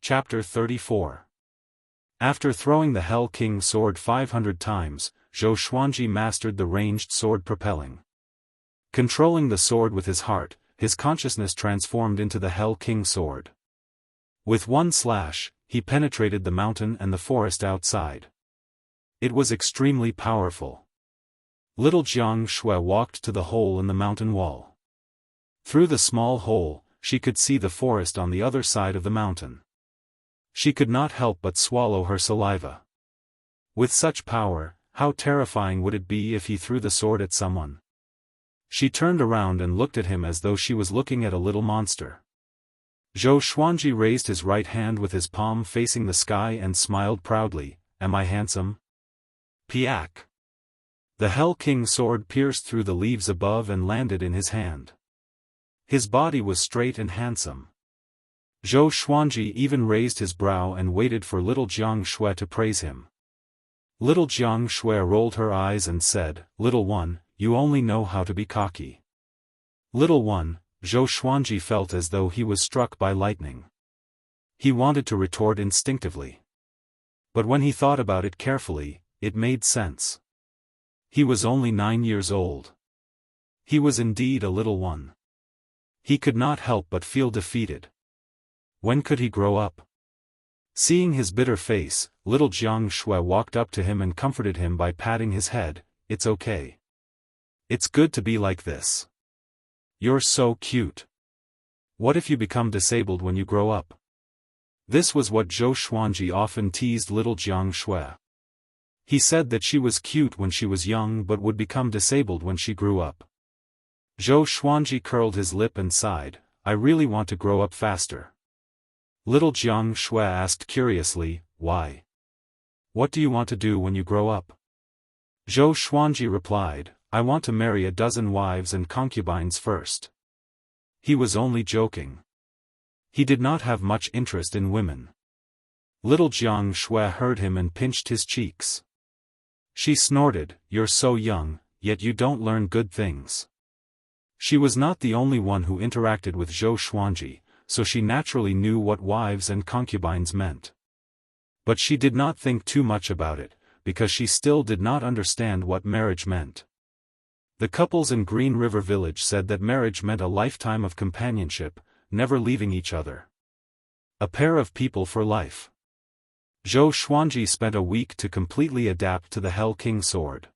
Chapter 34. After throwing the Hell King sword 500 times, Zhou Xuanji mastered the ranged sword propelling. Controlling the sword with his heart, his consciousness transformed into the Hell King sword. With one slash, he penetrated the mountain and the forest outside. It was extremely powerful. Little Jianghu walked to the hole in the mountain wall. Through the small hole, she could see the forest on the other side of the mountain. She could not help but swallow her saliva. With such power, how terrifying would it be if he threw the sword at someone? She turned around and looked at him as though she was looking at a little monster. Zhou Xuanji raised his right hand with his palm facing the sky and smiled proudly. Am I handsome? Piak. The Hell King sword pierced through the leaves above and landed in his hand. His body was straight and handsome. Zhou Xuanji even raised his brow and waited for little Jianghu to praise him. Little Jianghu rolled her eyes and said, "Little one, you only know how to be cocky." Little one, Zhou Xuanji felt as though he was struck by lightning. He wanted to retort instinctively. But when he thought about it carefully, it made sense. He was only 9 years old. He was indeed a little one. He could not help but feel defeated. When could he grow up? Seeing his bitter face, little Jianghu walked up to him and comforted him by patting his head. It's okay. It's good to be like this. You're so cute. What if you become disabled when you grow up? This was what Zhou Xuanji often teased little Jianghu. He said that she was cute when she was young but would become disabled when she grew up. Zhou Xuanji curled his lip and sighed, I really want to grow up faster. Little Jianghu asked curiously, why? What do you want to do when you grow up? Zhou Xuanji replied, I want to marry 12 wives and concubines first. He was only joking. He did not have much interest in women. Little Jianghu heard him and pinched his cheeks. She snorted, "You're so young, yet you don't learn good things." She was not the only one who interacted with Zhou Xuanji, so she naturally knew what wives and concubines meant. But she did not think too much about it, because she still did not understand what marriage meant. The couples in Green River Village said that marriage meant a lifetime of companionship, never leaving each other. A pair of people for life. Zhou Xuanji spent a week to completely adapt to the Hell King sword.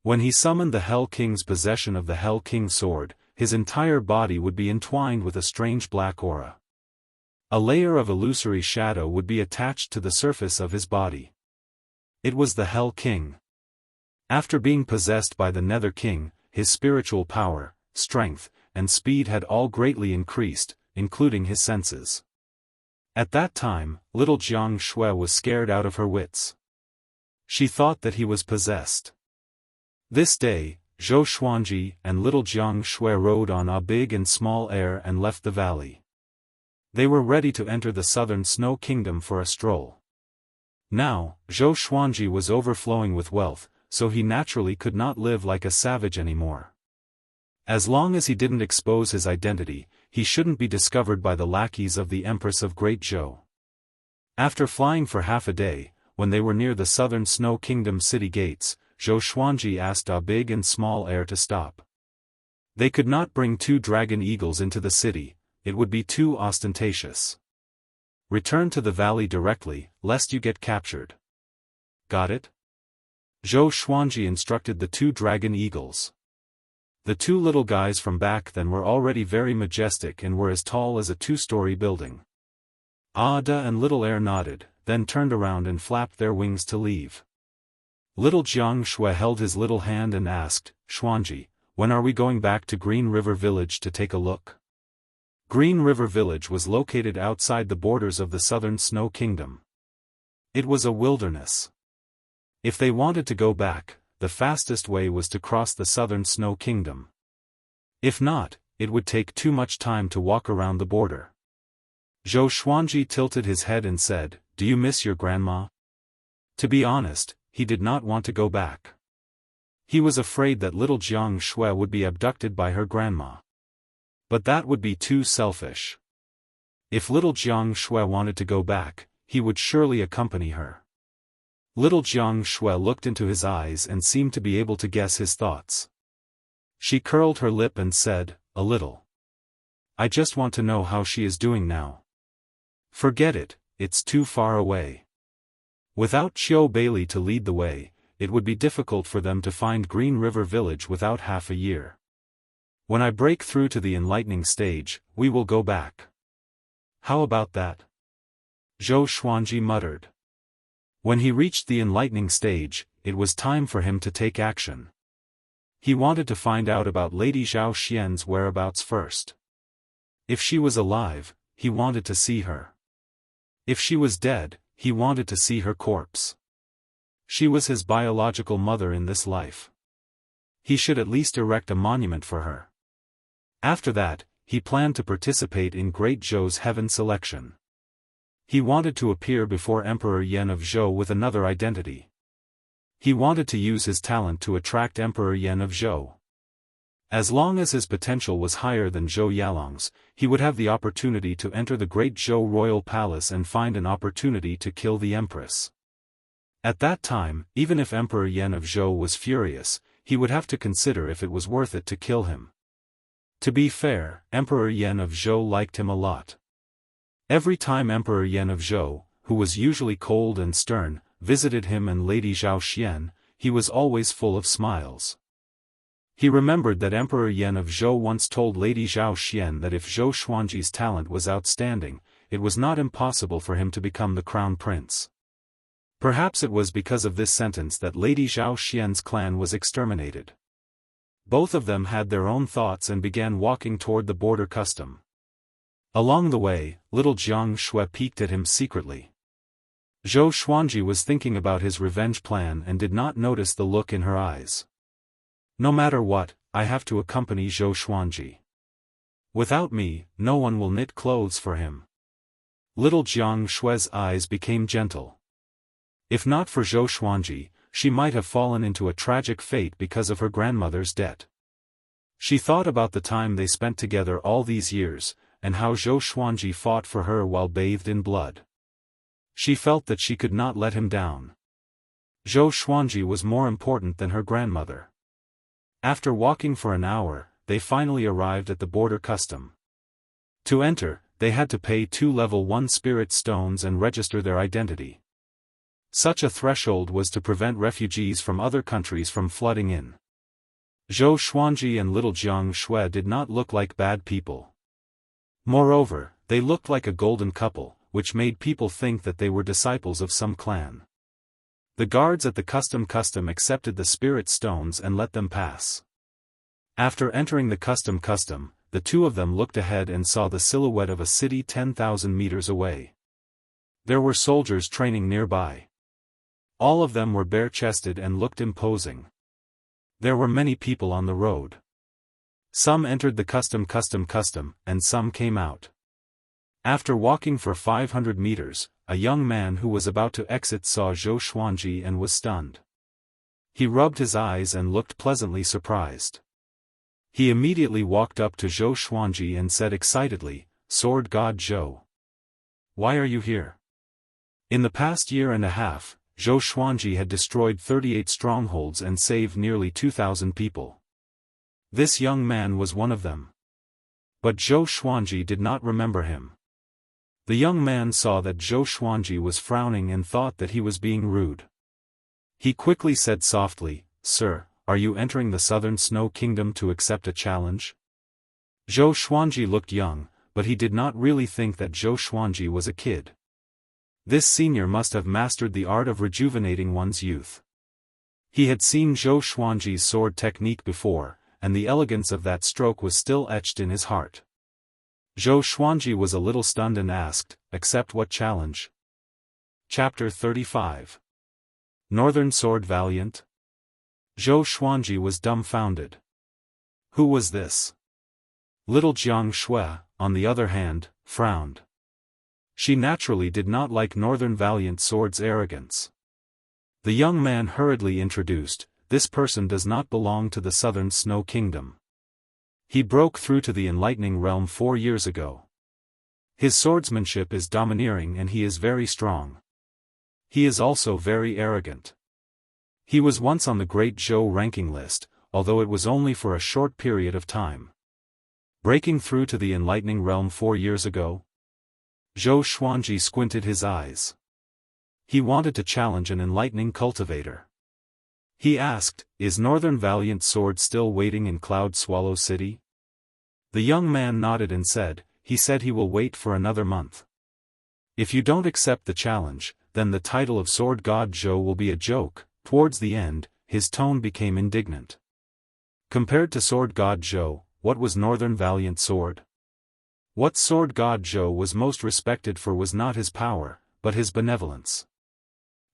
When he summoned the Hell King's possession of the Hell King sword, his entire body would be entwined with a strange black aura. A layer of illusory shadow would be attached to the surface of his body. It was the Hell King. After being possessed by the Nether King, his spiritual power, strength, and speed had all greatly increased, including his senses. At that time, little Jianghu was scared out of her wits. She thought that he was possessed. This day, Zhou Xuanji and little Jianghu rode on a big and small air and left the valley. They were ready to enter the southern snow kingdom for a stroll. Now, Zhou Xuanji was overflowing with wealth, so he naturally could not live like a savage anymore. As long as he didn't expose his identity, he shouldn't be discovered by the lackeys of the Empress of Great Zhou. After flying for half a day, when they were near the southern snow kingdom city gates, Zhou Xuanji asked a big and small air to stop. They could not bring 2 dragon eagles into the city, it would be too ostentatious. Return to the valley directly, lest you get captured. Got it? Zhou Xuanji instructed the 2 dragon eagles. The 2 little guys from back then were already very majestic and were as tall as a 2-story building. Ada and Little Air nodded, then turned around and flapped their wings to leave. Little Jianghu held his little hand and asked, "Xuanji, when are we going back to Green River Village to take a look?" Green River Village was located outside the borders of the southern Snow Kingdom. It was a wilderness. If they wanted to go back, the fastest way was to cross the southern Snow Kingdom. If not, it would take too much time to walk around the border. Zhou Xuanji tilted his head and said, "Do you miss your grandma?" To be honest, he did not want to go back. He was afraid that little Jianghu would be abducted by her grandma. But that would be too selfish. If little Jianghu wanted to go back, he would surely accompany her. Little Jianghu looked into his eyes and seemed to be able to guess his thoughts. She curled her lip and said, "A little. I just want to know how she is doing now." "Forget it, it's too far away." Without Qiu Bailey to lead the way, it would be difficult for them to find Green River Village without half a year. "When I break through to the enlightening stage, we will go back." "How about that?" Zhou Xuanji muttered. When he reached the enlightening stage, it was time for him to take action. He wanted to find out about Lady Zhao Xian's whereabouts first. If she was alive, he wanted to see her. If she was dead, he wanted to see her corpse. She was his biological mother in this life. He should at least erect a monument for her. After that, he planned to participate in Great Zhou's heaven selection. He wanted to appear before Emperor Yan of Zhou with another identity. He wanted to use his talent to attract Emperor Yan of Zhou. As long as his potential was higher than Zhou Yalong's, he would have the opportunity to enter the Great Zhou royal palace and find an opportunity to kill the empress. At that time, even if Emperor Yan of Zhou was furious, he would have to consider if it was worth it to kill him. To be fair, Emperor Yan of Zhou liked him a lot. Every time Emperor Yan of Zhou, who was usually cold and stern, visited him and Lady Zhao Xian, he was always full of smiles. He remembered that Emperor Yan of Zhou once told Lady Zhao Xian that if Zhou Xuanji's talent was outstanding, it was not impossible for him to become the crown prince. Perhaps it was because of this sentence that Lady Zhao Xian's clan was exterminated. Both of them had their own thoughts and began walking toward the border custom. Along the way, little Jianghu peeked at him secretly. Zhou Xuanji was thinking about his revenge plan and did not notice the look in her eyes. "No matter what, I have to accompany Zhou Xuanji. Without me, no one will knit clothes for him." Little Jianghu's eyes became gentle. If not for Zhou Xuanji, she might have fallen into a tragic fate because of her grandmother's debt. She thought about the time they spent together all these years, and how Zhou Xuanji fought for her while bathed in blood. She felt that she could not let him down. Zhou Xuanji was more important than her grandmother. After walking for an hour, they finally arrived at the border custom. To enter, they had to pay 2 level 1 spirit stones and register their identity. Such a threshold was to prevent refugees from other countries from flooding in. Zhou Xuanji and little Jianghu did not look like bad people. Moreover, they looked like a golden couple, which made people think that they were disciples of some clan. The guards at the custom accepted the spirit stones and let them pass. After entering the custom, the two of them looked ahead and saw the silhouette of a city 10,000 meters away. There were soldiers training nearby. All of them were bare-chested and looked imposing. There were many people on the road. Some entered the custom, and some came out. After walking for 500 meters, a young man who was about to exit saw Zhou Xuanji and was stunned. He rubbed his eyes and looked pleasantly surprised. He immediately walked up to Zhou Xuanji and said excitedly, "Sword God Zhou. Why are you here?" In the past year and a half, Zhou Xuanji had destroyed 38 strongholds and saved nearly 2,000 people. This young man was one of them. But Zhou Xuanji did not remember him. The young man saw that Zhou Xuanji was frowning and thought that he was being rude. He quickly said softly, "Sir, are you entering the Southern Snow Kingdom to accept a challenge?" Zhou Xuanji looked young, but he did not really think that Zhou Xuanji was a kid. This senior must have mastered the art of rejuvenating one's youth. He had seen Zhou Xuanji's sword technique before, and the elegance of that stroke was still etched in his heart. Zhou Xuanji was a little stunned and asked, "Accept what challenge?" Chapter 35. Northern Sword Valiant? Zhou Xuanji was dumbfounded. Who was this? Little Jianghu, on the other hand, frowned. She naturally did not like Northern Valiant Sword's arrogance. The young man hurriedly introduced, "This person does not belong to the Southern Snow Kingdom. He broke through to the Enlightening Realm 4 years ago. His swordsmanship is domineering and he is very strong. He is also very arrogant. He was once on the Great Zhou ranking list, although it was only for a short period of time. Breaking through to the Enlightening Realm 4 years ago?" Zhou Xuanji squinted his eyes. He wanted to challenge an enlightening cultivator. He asked, "Is Northern Valiant Sword still waiting in Cloud Swallow City?" The young man nodded and said, "He said he will wait for another month. If you don't accept the challenge, then the title of Sword God Zhou will be a joke." Towards the end, his tone became indignant. Compared to Sword God Zhou, what was Northern Valiant Sword? What Sword God Zhou was most respected for was not his power, but his benevolence.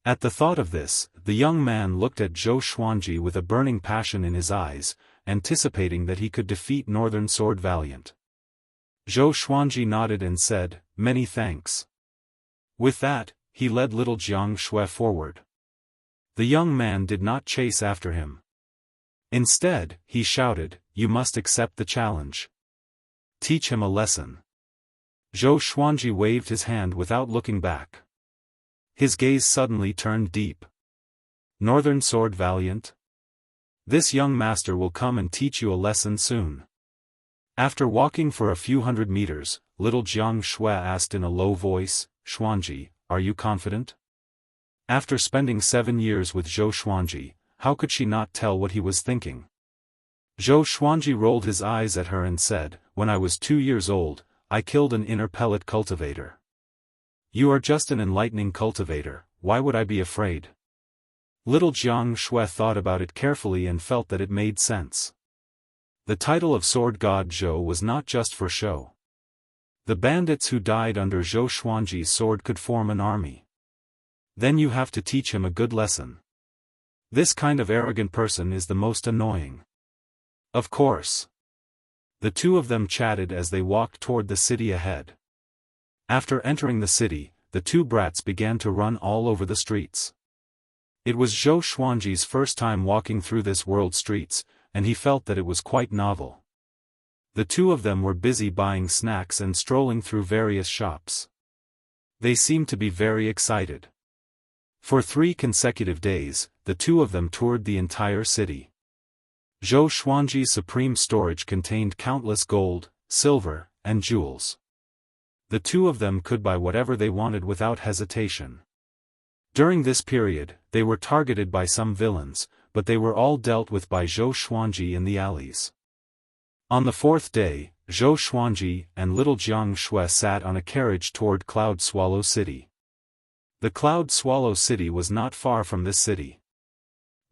At the thought of this, the young man looked at Zhou Xuanji with a burning passion in his eyes, anticipating that he could defeat Northern Sword Valiant. Zhou Xuanji nodded and said, "Many thanks." With that, he led little Jianghu forward. The young man did not chase after him. Instead, he shouted, "You must accept the challenge. Teach him a lesson." Zhou Xuanji waved his hand without looking back. His gaze suddenly turned deep. "Northern Sword Valiant? This young master will come and teach you a lesson soon." After walking for a few hundred meters, little Jianghu asked in a low voice, "Xuanji, are you confident?" After spending 7 years with Zhou Xuanji, how could she not tell what he was thinking? Zhou Xuanji rolled his eyes at her and said, "When I was 2 years old, I killed an inner pellet cultivator. You are just an enlightening cultivator, why would I be afraid?" Little Jianghu thought about it carefully and felt that it made sense. The title of Sword God Zhou was not just for show. The bandits who died under Zhou Xuanji's sword could form an army. Then you have to teach him a good lesson. This kind of arrogant person is the most annoying. Of course. The two of them chatted as they walked toward the city ahead. After entering the city, the two brats began to run all over the streets. It was Zhou Xuanji's first time walking through this world's streets, and he felt that it was quite novel. The two of them were busy buying snacks and strolling through various shops. They seemed to be very excited. For 3 consecutive days, the two of them toured the entire city. Zhou Xuanji's supreme storage contained countless gold, silver, and jewels. The two of them could buy whatever they wanted without hesitation. During this period, they were targeted by some villains, but they were all dealt with by Zhou Xuanji in the alleys. On the 4th day, Zhou Xuanji and little Jianghu sat on a carriage toward Cloud Swallow City. The Cloud Swallow City was not far from this city.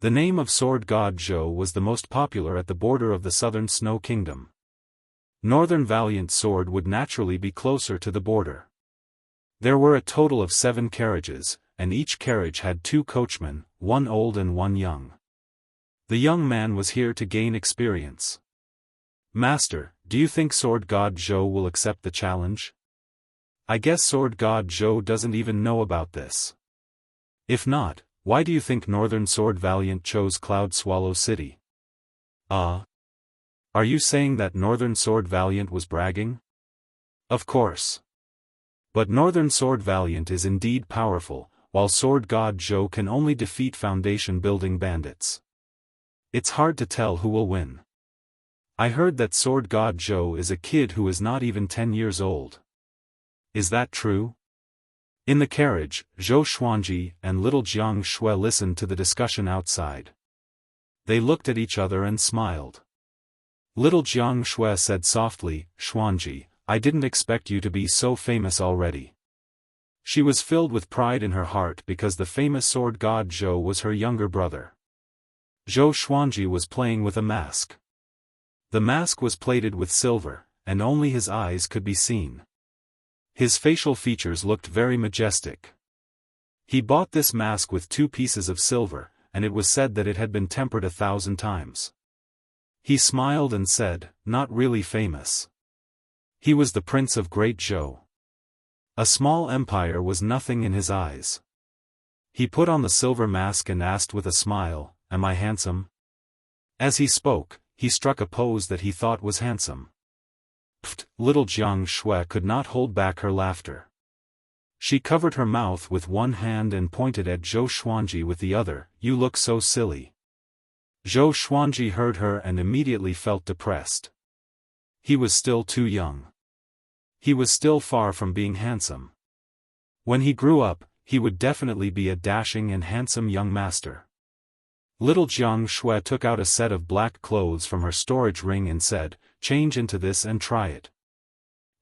The name of sword god Zhou was the most popular at the border of the southern Snow Kingdom. Northern Valiant Sword would naturally be closer to the border. There were a total of 7 carriages, and each carriage had 2 coachmen, 1 old and 1 young. The young man was here to gain experience. "Master, do you think sword god Zhou will accept the challenge? I guess sword god Zhou doesn't even know about this. If not, why do you think Northern Sword Valiant chose Cloud Swallow City?" Are you saying that Northern Sword Valiant was bragging? Of course. But Northern Sword Valiant is indeed powerful, while sword god Zhou can only defeat foundation building bandits. It's hard to tell who will win. I heard that sword god Zhou is a kid who is not even 10 years old. Is that true? In the carriage, Zhou Xuanji and little Jianghu listened to the discussion outside. They looked at each other and smiled. Little Jianghu said softly, "Xuanji, I didn't expect you to be so famous already." She was filled with pride in her heart because the famous sword god Zhou was her younger brother. Zhou Xuanji was playing with a mask. The mask was plated with silver, and only his eyes could be seen. His facial features looked very majestic. He bought this mask with 2 pieces of silver, and it was said that it had been tempered 1,000 times. He smiled and said, "Not really famous." He was the prince of Great Zhou. A small empire was nothing in his eyes. He put on the silver mask and asked with a smile, "Am I handsome?" As he spoke, he struck a pose that he thought was handsome. Pfft! Little Jianghu could not hold back her laughter. She covered her mouth with one hand and pointed at Zhou Xuanji with the other. "You look so silly." Zhou Xuanji heard her and immediately felt depressed. He was still too young. He was still far from being handsome. When he grew up, he would definitely be a dashing and handsome young master. Little Jianghu took out a set of black clothes from her storage ring and said, "Change into this and try it."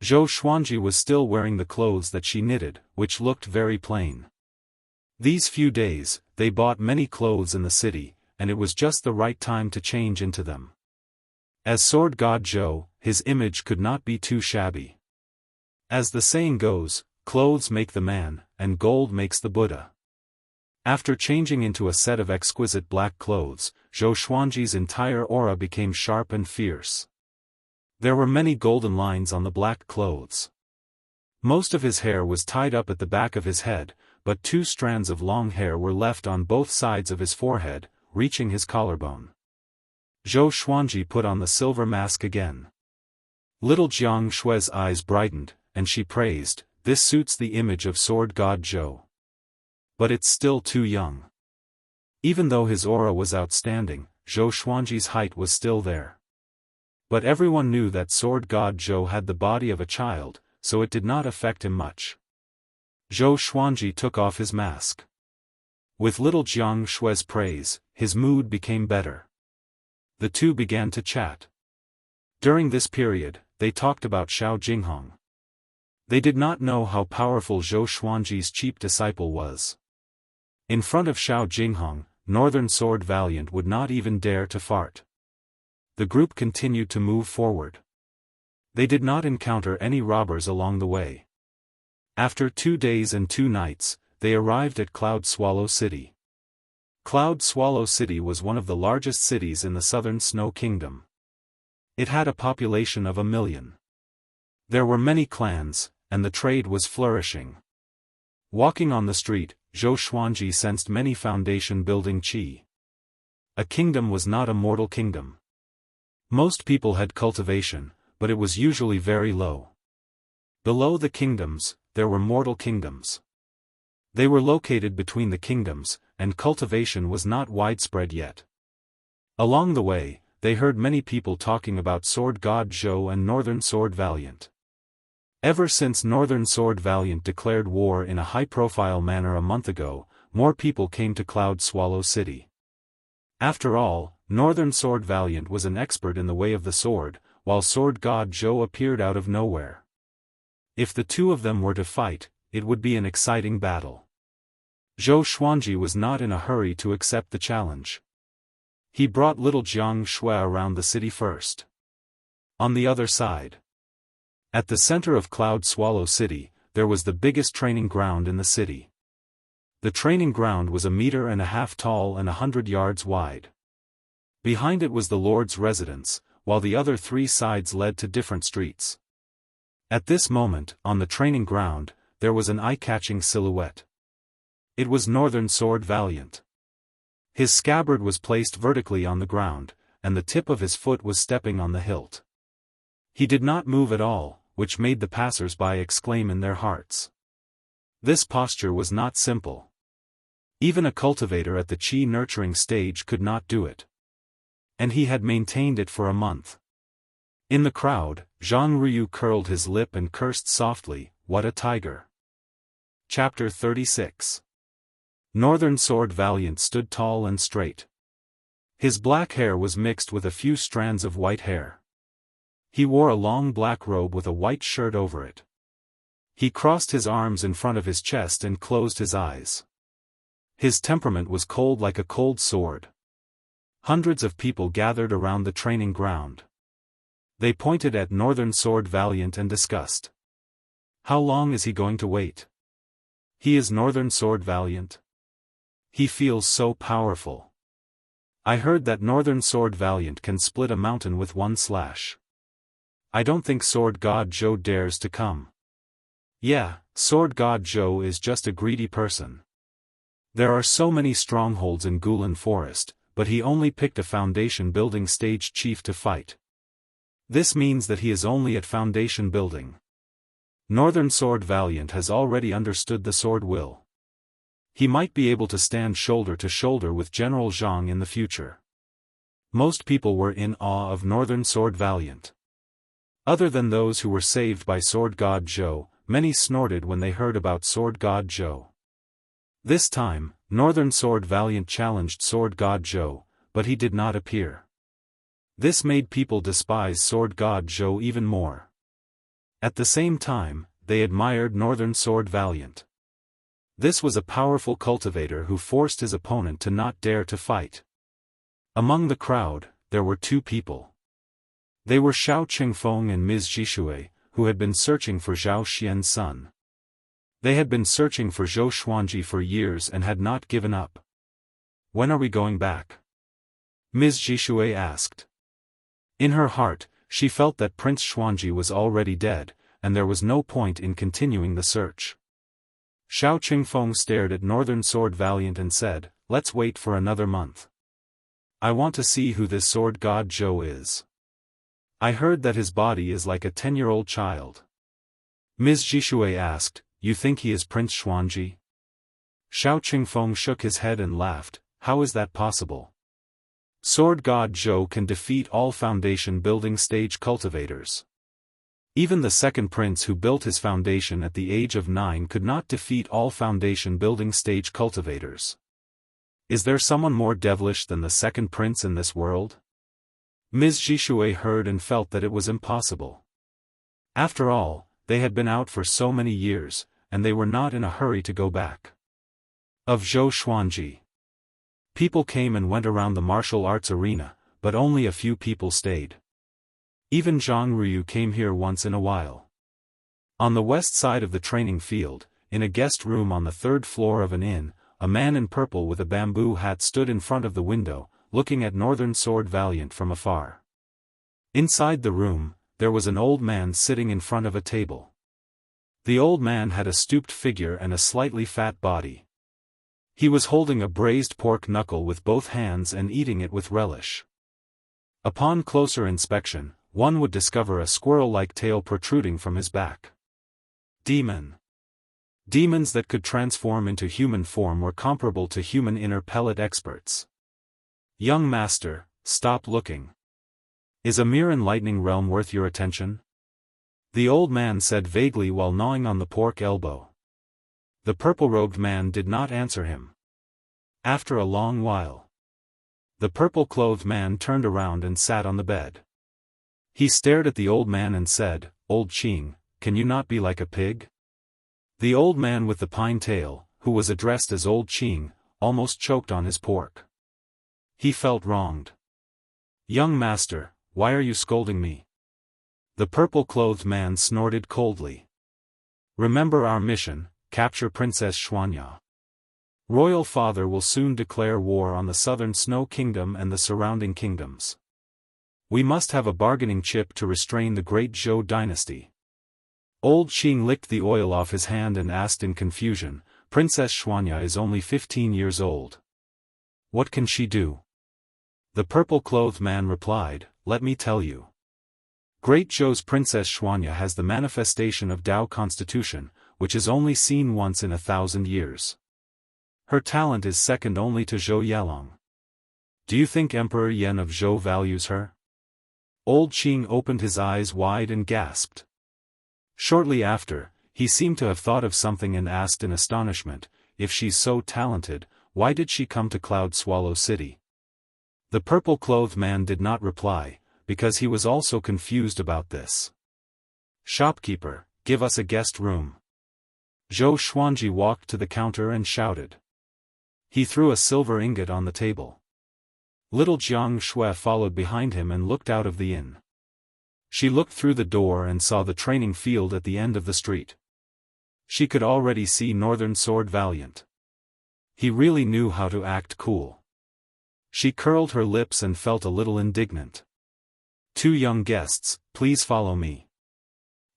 Zhou Xuanji was still wearing the clothes that she knitted, which looked very plain. These few days, they bought many clothes in the city, and it was just the right time to change into them. As sword god Zhou, his image could not be too shabby. As the saying goes, clothes make the man, and gold makes the Buddha. After changing into a set of exquisite black clothes, Zhou Xuanji's entire aura became sharp and fierce. There were many golden lines on the black clothes. Most of his hair was tied up at the back of his head, but 2 strands of long hair were left on both sides of his forehead, reaching his collarbone. Zhou Xuanji put on the silver mask again. Little Jianghu's eyes brightened, and she praised, "This suits the image of sword god Zhou. But it's still too young." Even though his aura was outstanding, Zhou Xuanji's height was still there. But everyone knew that sword god Zhou had the body of a child, so it did not affect him much. Zhou Xuanji took off his mask. With little Jianghu's praise, his mood became better. The two began to chat. During this period, they talked about Xiao Jinghong. They did not know how powerful Zhou Xuanji's cheap disciple was. In front of Xiao Jinghong, Northern Sword Valiant would not even dare to fart. The group continued to move forward. They did not encounter any robbers along the way. After 2 days and 2 nights, they arrived at Cloud Swallow City. Cloud Swallow City was one of the largest cities in the southern Snow Kingdom. It had a population of 1 million. There were many clans, and the trade was flourishing. Walking on the street, Zhou Xuanji sensed many foundation-building qi. A kingdom was not a mortal kingdom. Most people had cultivation, but it was usually very low. Below the kingdoms, there were mortal kingdoms. They were located between the kingdoms, and cultivation was not widespread yet. Along the way, they heard many people talking about Sword God Zhou and Northern Sword Valiant. Ever since Northern Sword Valiant declared war in a high-profile manner a month ago, more people came to Cloud Swallow City. After all, Northern Sword Valiant was an expert in the way of the sword, while Sword God Zhou appeared out of nowhere. If the two of them were to fight, it would be an exciting battle. Zhou Xuanji was not in a hurry to accept the challenge. He brought little Jianghu around the city first. On the other side, at the center of Cloud Swallow City, there was the biggest training ground in the city. The training ground was 1.5 meters tall and 100 yards wide. Behind it was the Lord's residence, while the other 3 sides led to different streets. At this moment, on the training ground, there was an eye-catching silhouette. It was Northern Sword Valiant. His scabbard was placed vertically on the ground, and the tip of his foot was stepping on the hilt. He did not move at all, which made the passers-by exclaim in their hearts. This posture was not simple. Even a cultivator at the qi-nurturing stage could not do it. And he had maintained it for a month. In the crowd, Jianghu curled his lip and cursed softly, "What a tiger!" Chapter 36. Northern Sword Valiant stood tall and straight. His black hair was mixed with a few strands of white hair. He wore a long black robe with a white shirt over it. He crossed his arms in front of his chest and closed his eyes. His temperament was cold like a cold sword. Hundreds of people gathered around the training ground. They pointed at Northern Sword Valiant and discussed. How long is he going to wait? He is Northern Sword Valiant. He feels so powerful. I heard that Northern Sword Valiant can split a mountain with one slash. I don't think Sword God Zhou dares to come. Yeah, Sword God Zhou is just a greedy person. There are so many strongholds in Gulan Forest, but he only picked a foundation building stage chief to fight. This means that he is only at foundation building. Northern Sword Valiant has already understood the sword will. He might be able to stand shoulder to shoulder with General Zhang in the future. Most people were in awe of Northern Sword Valiant. Other than those who were saved by Sword God Zhou, many snorted when they heard about Sword God Zhou. This time, Northern Sword Valiant challenged Sword God Zhou, but he did not appear. This made people despise Sword God Zhou even more. At the same time, they admired Northern Sword Valiant. This was a powerful cultivator who forced his opponent to not dare to fight. Among the crowd, there were 2 people. They were Xiao Qingfeng and Ms. Jishui, who had been searching for Zhao Xian's son. They had been searching for Zhou Xuanji for years and had not given up. When are we going back? Ms. Jishui asked. In her heart, she felt that Prince Xuanji was already dead, and there was no point in continuing the search. Xiao Qingfeng stared at Northern Sword Valiant and said, "Let's wait for another month. I want to see who this Sword God Zhou is. I heard that his body is like a 10-year-old child." Ms. Jishui asked, "You think he is Prince Xuanji?" Xiao Qingfeng shook his head and laughed, "How is that possible? Sword God Zhou can defeat all foundation building stage cultivators. Even the second prince who built his foundation at the age of 9 could not defeat all foundation building stage cultivators. Is there someone more devilish than the second prince in this world?" Ms. Jishui heard and felt that it was impossible. After all, they had been out for so many years, and they were not in a hurry to go back. Of Zhou Xuanji. People came and went around the martial arts arena, but only a few people stayed. Even Jianghu came here once in a while. On the west side of the training field, in a guest room on the 3rd floor of an inn, a man in purple with a bamboo hat stood in front of the window, looking at Northern Sword Valiant from afar. Inside the room, there was an old man sitting in front of a table. The old man had a stooped figure and a slightly fat body. He was holding a braised pork knuckle with both hands and eating it with relish. Upon closer inspection, one would discover a squirrel-like tail protruding from his back. Demon. Demons that could transform into human form were comparable to human inner pellet experts. Young master, stop looking. Is a mere enlightening realm worth your attention? The old man said vaguely while gnawing on the pork elbow. The purple-robed man did not answer him. After a long while, the purple-clothed man turned around and sat on the bed. He stared at the old man and said, "Old Qing, can you not be like a pig?" The old man with the pine tail, who was addressed as Old Qing, almost choked on his pork. He felt wronged. "Young master, why are you scolding me?" The purple-clothed man snorted coldly. "Remember our mission, capture Princess Xianxia. Royal Father will soon declare war on the southern Snow Kingdom and the surrounding kingdoms. We must have a bargaining chip to restrain the great Zhou dynasty." Old Qing licked the oil off his hand and asked in confusion, "Princess Xianxia is only 15 years old. What can she do?" The purple-clothed man replied, "Let me tell you. Great Zhou's Princess Xianxia has the manifestation of Dao Constitution, which is only seen once in 1,000 years. Her talent is second only to Zhou Yalong. Do you think Emperor Yan of Zhou values her?" Old Qing opened his eyes wide and gasped. Shortly after, he seemed to have thought of something and asked in astonishment, "If she's so talented, why did she come to Cloud Swallow City?" The purple-clothed man did not reply, because he was also confused about this. "Shopkeeper, give us a guest room." Zhou Xuanji walked to the counter and shouted. He threw a silver ingot on the table. Little Jianghu followed behind him and looked out of the inn. She looked through the door and saw the training field at the end of the street. She could already see Northern Sword Valiant. He really knew how to act cool. She curled her lips and felt a little indignant. "Two young guests, please follow me."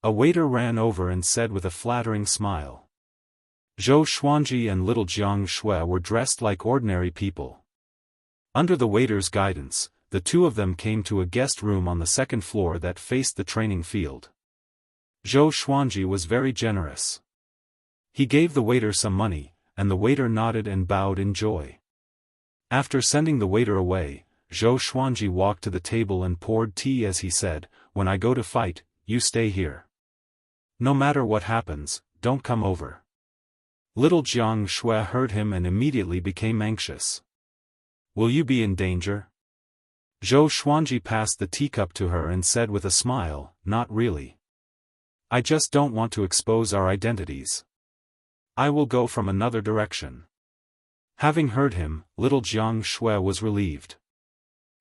A waiter ran over and said with a flattering smile. Zhou Xuanji and little Jianghu were dressed like ordinary people. Under the waiter's guidance, the two of them came to a guest room on the second floor that faced the training field. Zhou Xuanji was very generous. He gave the waiter some money, and the waiter nodded and bowed in joy. After sending the waiter away, Zhou Xuanji walked to the table and poured tea as he said, "When I go to fight, you stay here. No matter what happens, don't come over." Little Jianghu heard him and immediately became anxious. "Will you be in danger?" Zhou Xuanji passed the teacup to her and said with a smile, "Not really. I just don't want to expose our identities. I will go from another direction." Having heard him, little Jianghu was relieved.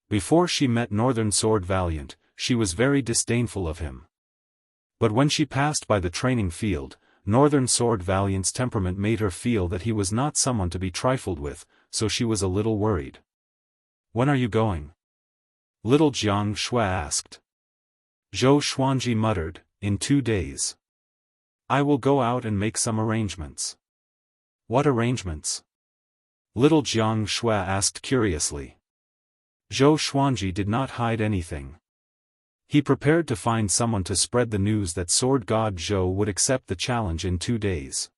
Before she met Northern Sword Valiant, she was very disdainful of him. But when she passed by the training field, Northern Sword Valiant's temperament made her feel that he was not someone to be trifled with, so she was a little worried. "When are you going?" Little Jianghu asked. Zhou Xuanji muttered, "In 2 days. I will go out and make some arrangements." "What arrangements?" Little Jianghu asked curiously. Zhou Xuanji did not hide anything. He prepared to find someone to spread the news that Sword God Zhou would accept the challenge in 2 days.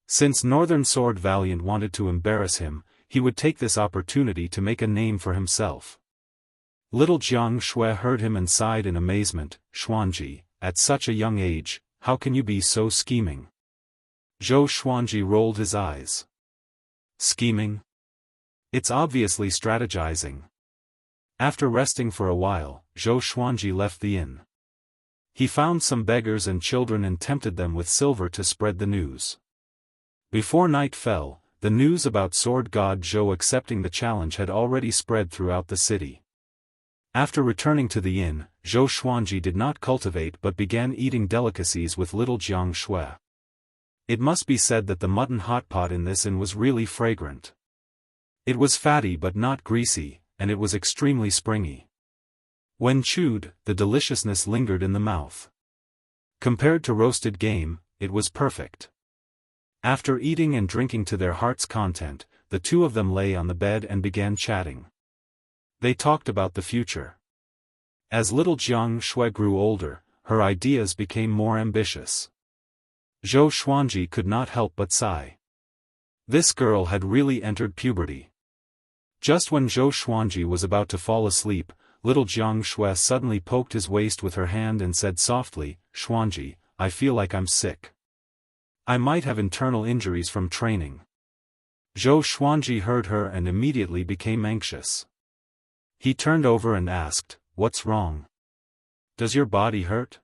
Since Northern Sword Valiant wanted to embarrass him, he would take this opportunity to make a name for himself. Little Jianghu heard him and sighed in amazement, "Xuanji, at such a young age, how can you be so scheming?" Zhou Xuanji rolled his eyes. "Scheming? It's obviously strategizing." After resting for a while, Zhou Xuanji left the inn. He found some beggars and children and tempted them with silver to spread the news. Before night fell, the news about Sword God Zhou accepting the challenge had already spread throughout the city. After returning to the inn, Zhou Xuanji did not cultivate but began eating delicacies with little Jianghu. It must be said that the mutton hotpot in this inn was really fragrant. It was fatty but not greasy, and it was extremely springy. When chewed, the deliciousness lingered in the mouth. Compared to roasted game, it was perfect. After eating and drinking to their heart's content, the two of them lay on the bed and began chatting. They talked about the future. As little Jianghu grew older, her ideas became more ambitious. Zhou Xuanji could not help but sigh. This girl had really entered puberty. Just when Zhou Xuanji was about to fall asleep, little Jianghu suddenly poked his waist with her hand and said softly, "Xuanji, I feel like I'm sick. I might have internal injuries from training." Zhou Xuanji heard her and immediately became anxious. He turned over and asked, "What's wrong? Does your body hurt?"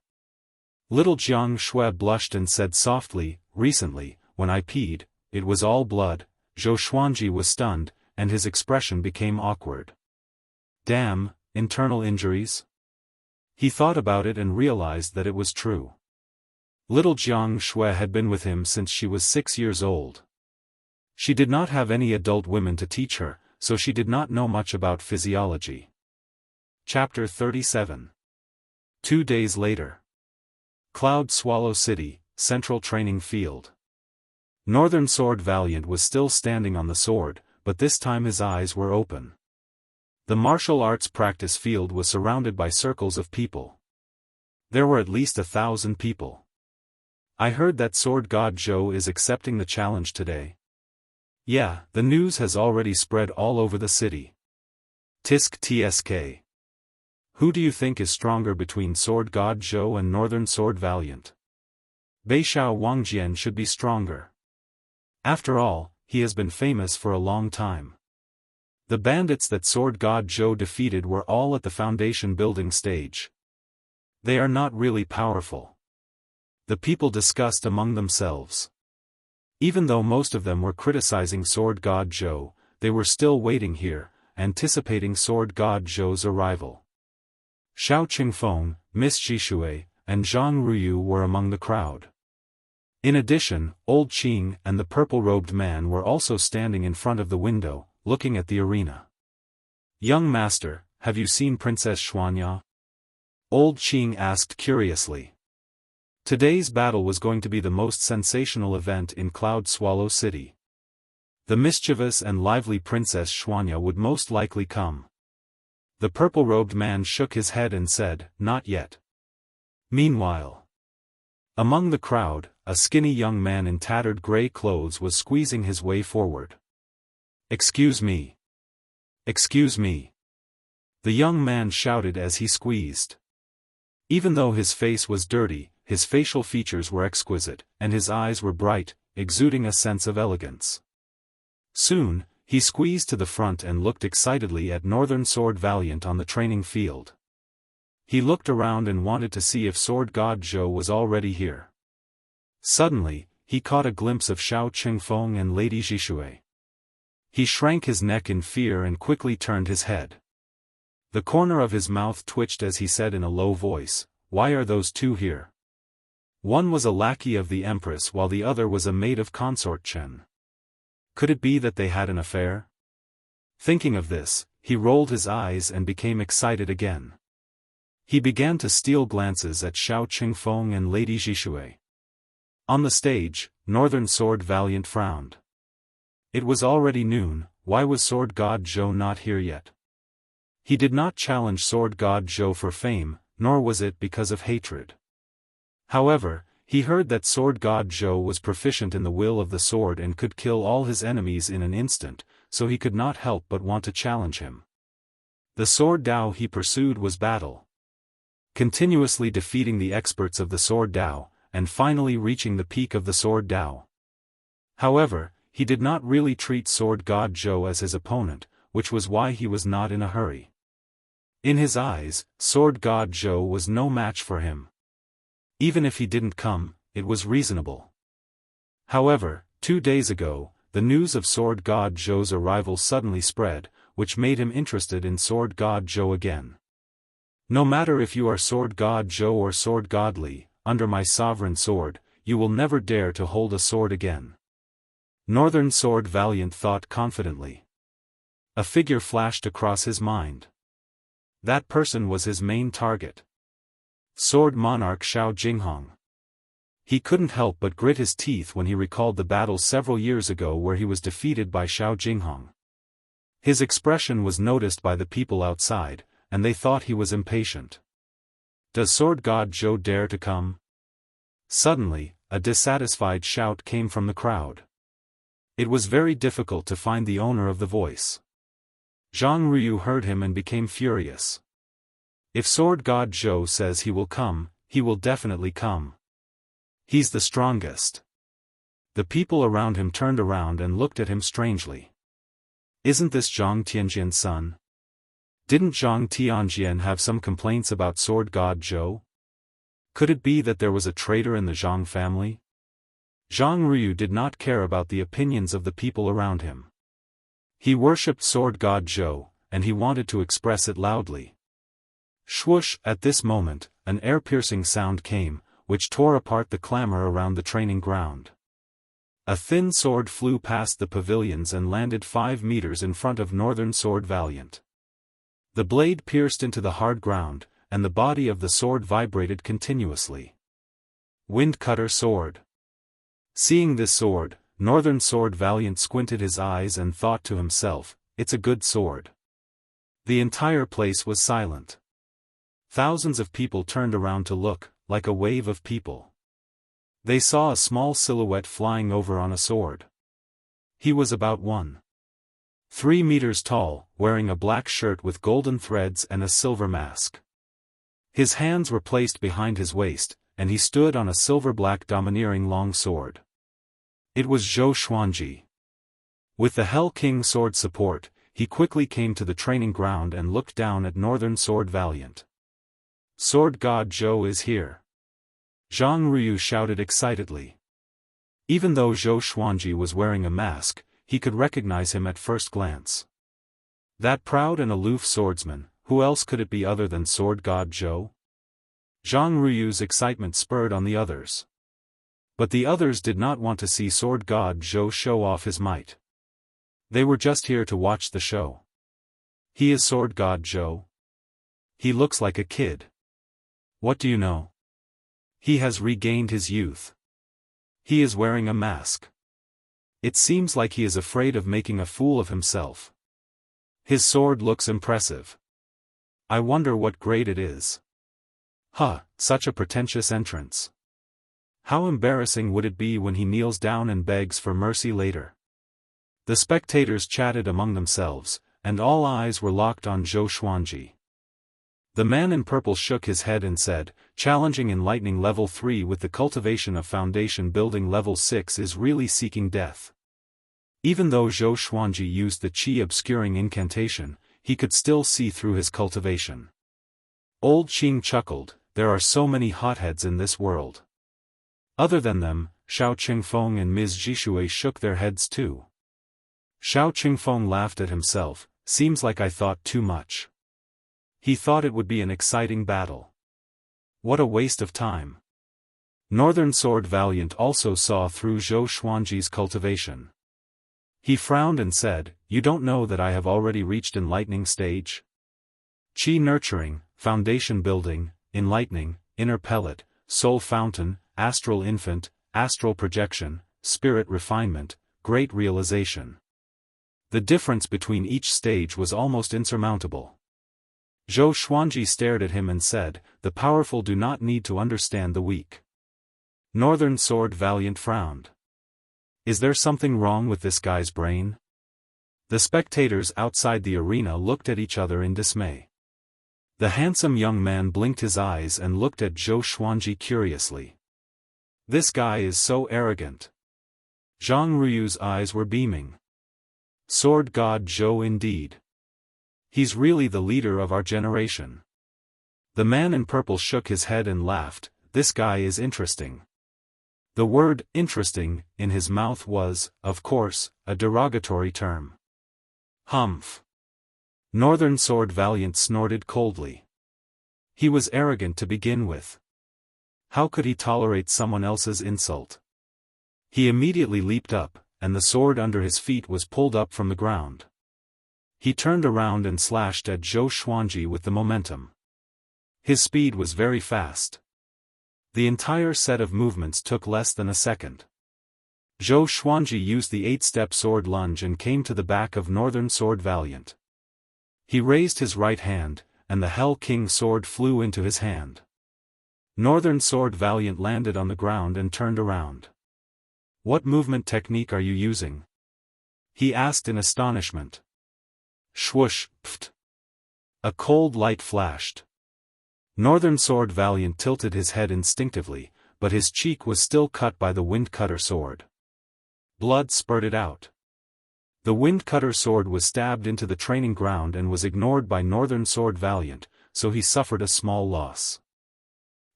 Little Jianghu blushed and said softly, "Recently, when I peed, it was all blood." Zhou Xuanji was stunned, and his expression became awkward. Damn, internal injuries? He thought about it and realized that it was true. Little Jianghu had been with him since she was 6 years old. She did not have any adult women to teach her, so she did not know much about physiology. Chapter 37. 2 days later. Cloud Swallow City, Central Training Field. Northern Sword Valiant was still standing on the sword, but this time his eyes were open. The martial arts practice field was surrounded by circles of people. There were at least 1,000 people. "I heard that sword god Zhou is accepting the challenge today." "Yeah, the news has already spread all over the city." Tisk tsk. "Who do you think is stronger between sword god Zhou and Northern Sword Valiant?" "Beishao Wangjian should be stronger. After all, he has been famous for a long time." The bandits that sword god Zhou defeated were all at the foundation building stage. They are not really powerful. The people discussed among themselves. Even though most of them were criticizing sword god Zhou, they were still waiting here, anticipating sword god Zhou's arrival. Xiao Qingfeng, Miss Jishui, and Zhang Ruyu were among the crowd. In addition, Old Qing and the purple-robed man were also standing in front of the window, looking at the arena. "Young master, have you seen Princess Xuanya?" Old Qing asked curiously. Today's battle was going to be the most sensational event in Cloud Swallow City. The mischievous and lively Princess Xuanya would most likely come. The purple-robed man shook his head and said, "Not yet." Meanwhile, among the crowd, a skinny young man in tattered gray clothes was squeezing his way forward. "Excuse me. Excuse me." The young man shouted as he squeezed. Even though his face was dirty, his facial features were exquisite, and his eyes were bright, exuding a sense of elegance. Soon, he squeezed to the front and looked excitedly at Northern Sword Valiant on the training field. He looked around and wanted to see if sword god Zhou was already here. Suddenly, he caught a glimpse of Xiao Qingfeng and Lady Jishui. He shrank his neck in fear and quickly turned his head. The corner of his mouth twitched as he said in a low voice, "Why are those two here?" One was a lackey of the Empress while the other was a maid of Consort Chen. Could it be that they had an affair? Thinking of this, he rolled his eyes and became excited again. He began to steal glances at Xiao Qingfeng and Lady Jishui. On the stage, Northern Sword Valiant frowned. It was already noon, why was sword god Zhou not here yet? He did not challenge sword god Zhou for fame, nor was it because of hatred. However, he heard that sword god Zhou was proficient in the will of the sword and could kill all his enemies in an instant, so he could not help but want to challenge him. The sword Dao he pursued was battle. Continuously defeating the experts of the sword Dao, and finally reaching the peak of the sword Dao. However, he did not really treat sword god Zhou as his opponent, which was why he was not in a hurry. In his eyes, sword god Zhou was no match for him. Even if he didn't come, it was reasonable. However, 2 days ago, the news of sword god Zhou's arrival suddenly spread, which made him interested in sword god Zhou again. "No matter if you are sword god Zhou or sword god Li, under my sovereign sword, you will never dare to hold a sword again." Northern Sword Valiant thought confidently. A figure flashed across his mind. That person was his main target. Sword Monarch Xiao Jinghong. He couldn't help but grit his teeth when he recalled the battle several years ago where he was defeated by Xiao Jinghong. His expression was noticed by the people outside, and they thought he was impatient. Does Sword God Zhou dare to come? Suddenly, a dissatisfied shout came from the crowd. It was very difficult to find the owner of the voice. Zhang Ruyu heard him and became furious. If Sword God Zhou says he will come, he will definitely come. He's the strongest. The people around him turned around and looked at him strangely. Isn't this Zhang Tianjian's son? Didn't Zhang Tianjian have some complaints about Sword God Zhou? Could it be that there was a traitor in the Zhang family? Zhang Ruyu did not care about the opinions of the people around him. He worshipped Sword God Zhou, and he wanted to express it loudly. Swoosh! At this moment, an air-piercing sound came, which tore apart the clamor around the training ground. A thin sword flew past the pavilions and landed 5 meters in front of Northern Sword Valiant. The blade pierced into the hard ground, and the body of the sword vibrated continuously. Wind-cutter sword. Seeing this sword, Northern Sword Valiant squinted his eyes and thought to himself, it's a good sword. The entire place was silent. Thousands of people turned around to look, like a wave of people. They saw a small silhouette flying over on a sword. He was about 1.3 meters tall, wearing a black shirt with golden threads and a silver mask. His hands were placed behind his waist, and he stood on a silver-black domineering long sword. It was Zhou Xuanji. With the Hell King sword support, he quickly came to the training ground and looked down at Northern Sword Valiant. Sword God Zhou is here. Zhang Ruyu shouted excitedly. Even though Zhou Xuanji was wearing a mask, he could recognize him at first glance. That proud and aloof swordsman, who else could it be other than Sword God Zhou? Zhang Ruyu's excitement spurred on the others. But the others did not want to see Sword God Zhou show off his might. They were just here to watch the show. He is Sword God Zhou. He looks like a kid. What do you know? He has regained his youth. He is wearing a mask. It seems like he is afraid of making a fool of himself. His sword looks impressive. I wonder what grade it is. Huh, such a pretentious entrance. How embarrassing would it be when he kneels down and begs for mercy later? The spectators chatted among themselves, and all eyes were locked on Zhou Xuanji. The man in purple shook his head and said, challenging enlightening level 3 with the cultivation of foundation building level 6 is really seeking death. Even though Zhou Xuanji used the chi obscuring incantation, he could still see through his cultivation. Old Qing chuckled, there are so many hotheads in this world. Other than them, Xiao Qingfeng and Ms. Zhishui shook their heads too. Xiao Qingfeng laughed at himself, seems like I thought too much. He thought it would be an exciting battle. What a waste of time. Northern Sword Valiant also saw through Zhou Xuanji's cultivation. He frowned and said, you don't know that I have already reached enlightening stage? Chi nurturing, foundation building, enlightening, inner pellet, soul fountain, astral infant, astral projection, spirit refinement, great realization. The difference between each stage was almost insurmountable. Zhou Xuanji stared at him and said, the powerful do not need to understand the weak. Northern Sword Valiant frowned. Is there something wrong with this guy's brain? The spectators outside the arena looked at each other in dismay. The handsome young man blinked his eyes and looked at Zhou Xuanji curiously. This guy is so arrogant. Zhang Ruyu's eyes were beaming. Sword God Zhou indeed. He's really the leader of our generation. The man in purple shook his head and laughed, this guy is interesting. The word, interesting, in his mouth was, of course, a derogatory term. Humph. Northern Sword Valiant snorted coldly. He was arrogant to begin with. How could he tolerate someone else's insult? He immediately leaped up, and the sword under his feet was pulled up from the ground. He turned around and slashed at Zhou Xuanji with the momentum. His speed was very fast. The entire set of movements took less than a second. Zhou Xuanji used the 8-step sword lunge and came to the back of Northern Sword Valiant. He raised his right hand, and the Hell King sword flew into his hand. Northern Sword Valiant landed on the ground and turned around. "What movement technique are you using?" he asked in astonishment. Swoosh, pft. A cold light flashed. Northern Sword Valiant tilted his head instinctively, but his cheek was still cut by the Wind Cutter sword. Blood spurted out. The Wind Cutter sword was stabbed into the training ground and was ignored by Northern Sword Valiant, so he suffered a small loss.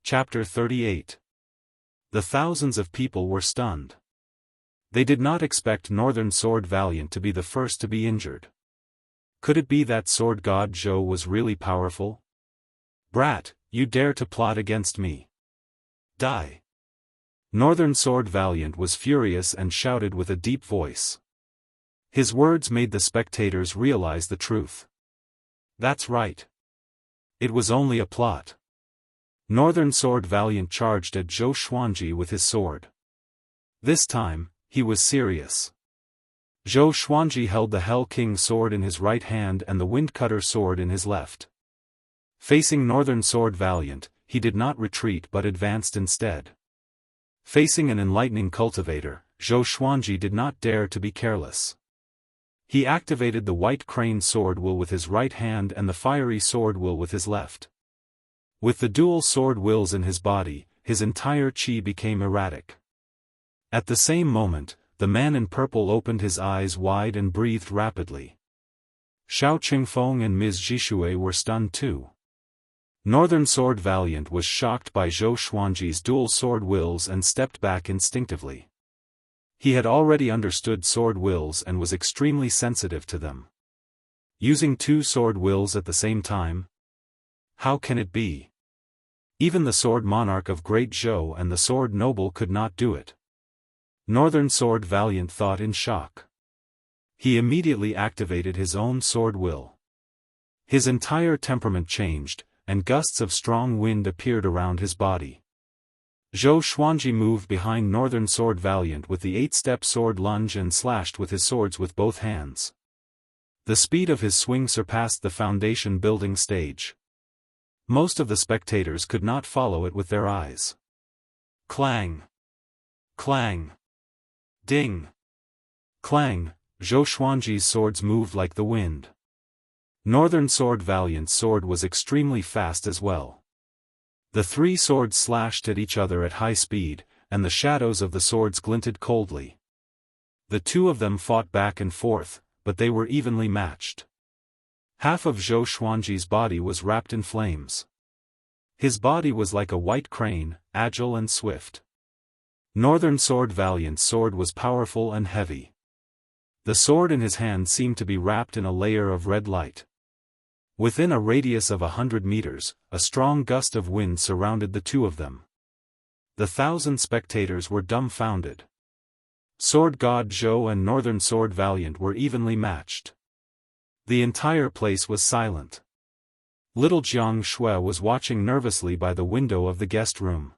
Chapter 38. The thousands of people were stunned. They did not expect Northern Sword Valiant to be the first to be injured. Could it be that Sword God Zhou was really powerful? "Brat, you dare to plot against me? Die!" Northern Sword Valiant was furious and shouted with a deep voice. His words made the spectators realize the truth. That's right. It was only a plot. Northern Sword Valiant charged at Zhou Xuanji with his sword. This time, he was serious. Zhou Xuanji held the Hell King sword in his right hand and the Wind Cutter sword in his left. Facing Northern Sword Valiant, he did not retreat but advanced instead. Facing an enlightening cultivator, Zhou Xuanji did not dare to be careless. He activated the White Crane SwordWill with his right hand and the Fiery SwordWill with his left. With the dual sword wills in his body, his entire chi became erratic. At the same moment, the man in purple opened his eyes wide and breathed rapidly. Xiao Qingfeng and Ms. Zhishui were stunned too. Northern Sword Valiant was shocked by Zhou Xuanji's dual sword wills and stepped back instinctively. He had already understood sword wills and was extremely sensitive to them. Using 2 sword wills at the same time? How can it be? Even the Sword Monarch of Great Zhou and the Sword Noble could not do it. Northern Sword Valiant thought in shock. He immediately activated his own sword will. His entire temperament changed, and gusts of strong wind appeared around his body. Zhou Xuanji moved behind Northern Sword Valiant with the 8-step sword lunge and slashed with his swords with both hands. The speed of his swing surpassed the foundation building stage. Most of the spectators could not follow it with their eyes. Clang! Clang! Ding! Clang! Zhou Xuanji's swords moved like the wind. Northern Sword Valiant's sword was extremely fast as well. The 3 swords slashed at each other at high speed, and the shadows of the swords glinted coldly. The 2 of them fought back and forth, but they were evenly matched. Half of Zhou Xuanji's body was wrapped in flames. His body was like a white crane, agile and swift. Northern Sword Valiant's sword was powerful and heavy. The sword in his hand seemed to be wrapped in a layer of red light. Within a radius of 100 meters, a strong gust of wind surrounded the 2 of them. The 1,000 spectators were dumbfounded. Sword God Zhou and Northern Sword Valiant were evenly matched. The entire place was silent. Little Jianghu was watching nervously by the window of the guest room.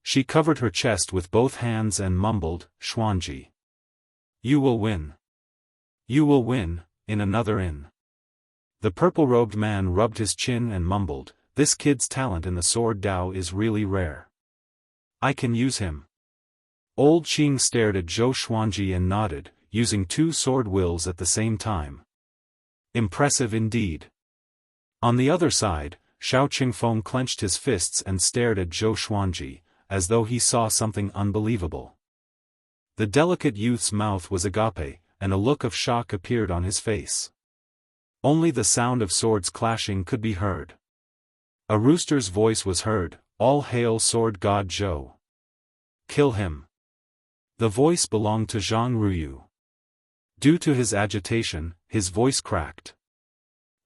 She covered her chest with both hands and mumbled, "Xuanji. You will win. You will win, in another inn." The purple-robed man rubbed his chin and mumbled, "This kid's talent in the sword Dao is really rare. I can use him." Old Qing stared at Zhou Xuanji and nodded, using 2 sword wills at the same time. Impressive indeed. On the other side, Xiao Qingfeng clenched his fists and stared at Zhou Xuanji, as though he saw something unbelievable. The delicate youth's mouth was agape, and a look of shock appeared on his face. Only the sound of swords clashing could be heard. A rooster's voice was heard, "All hail Sword God Zhou. Kill him." The voice belonged to Zhang Ruyu. Due to his agitation, his voice cracked.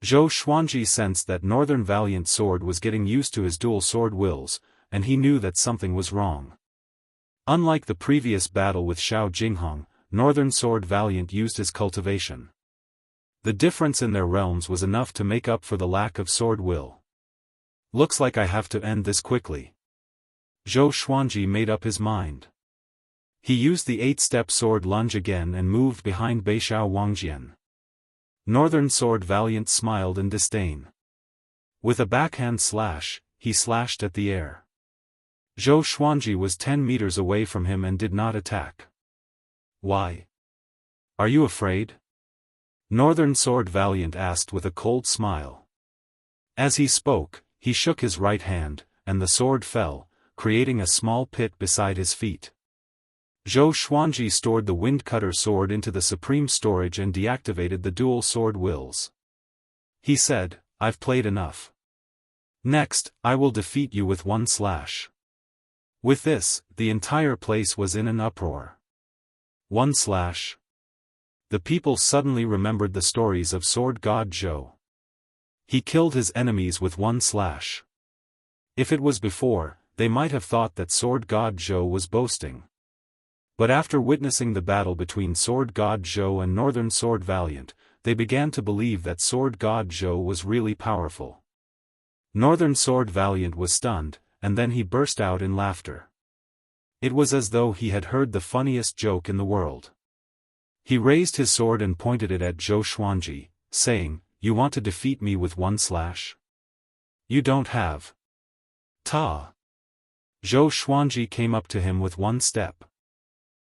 Zhou Xuanji sensed that Northern Valiant sword was getting used to his dual sword wills, and he knew that something was wrong. Unlike the previous battle with Xiao Jinghong, Northern Sword Valiant used his cultivation. The difference in their realms was enough to make up for the lack of sword will. "Looks like I have to end this quickly." Zhou Xuanji made up his mind. He used the 8-step sword lunge again and moved behind Beixiao Wangjian. Northern Sword Valiant smiled in disdain. With a backhand slash, he slashed at the air. Zhou Xuanji was 10 meters away from him and did not attack. Why? Are you afraid? Northern Sword Valiant asked with a cold smile. As he spoke, he shook his right hand, and the sword fell, creating a small pit beside his feet. Zhou Xuanji stored the Windcutter sword into the supreme storage and deactivated the dual sword wills. He said, "I've played enough. Next, I will defeat you with one slash." With this, the entire place was in an uproar. One slash. The people suddenly remembered the stories of Sword God Zhou. He killed his enemies with one slash. If it was before, they might have thought that Sword God Zhou was boasting. But after witnessing the battle between Sword God Zhou and Northern Sword Valiant, they began to believe that Sword God Zhou was really powerful. Northern Sword Valiant was stunned, and then he burst out in laughter. It was as though he had heard the funniest joke in the world. He raised his sword and pointed it at Zhou Xuanji, saying, "You want to defeat me with one slash? You don't have." Ta! Zhou Xuanji came up to him with one step.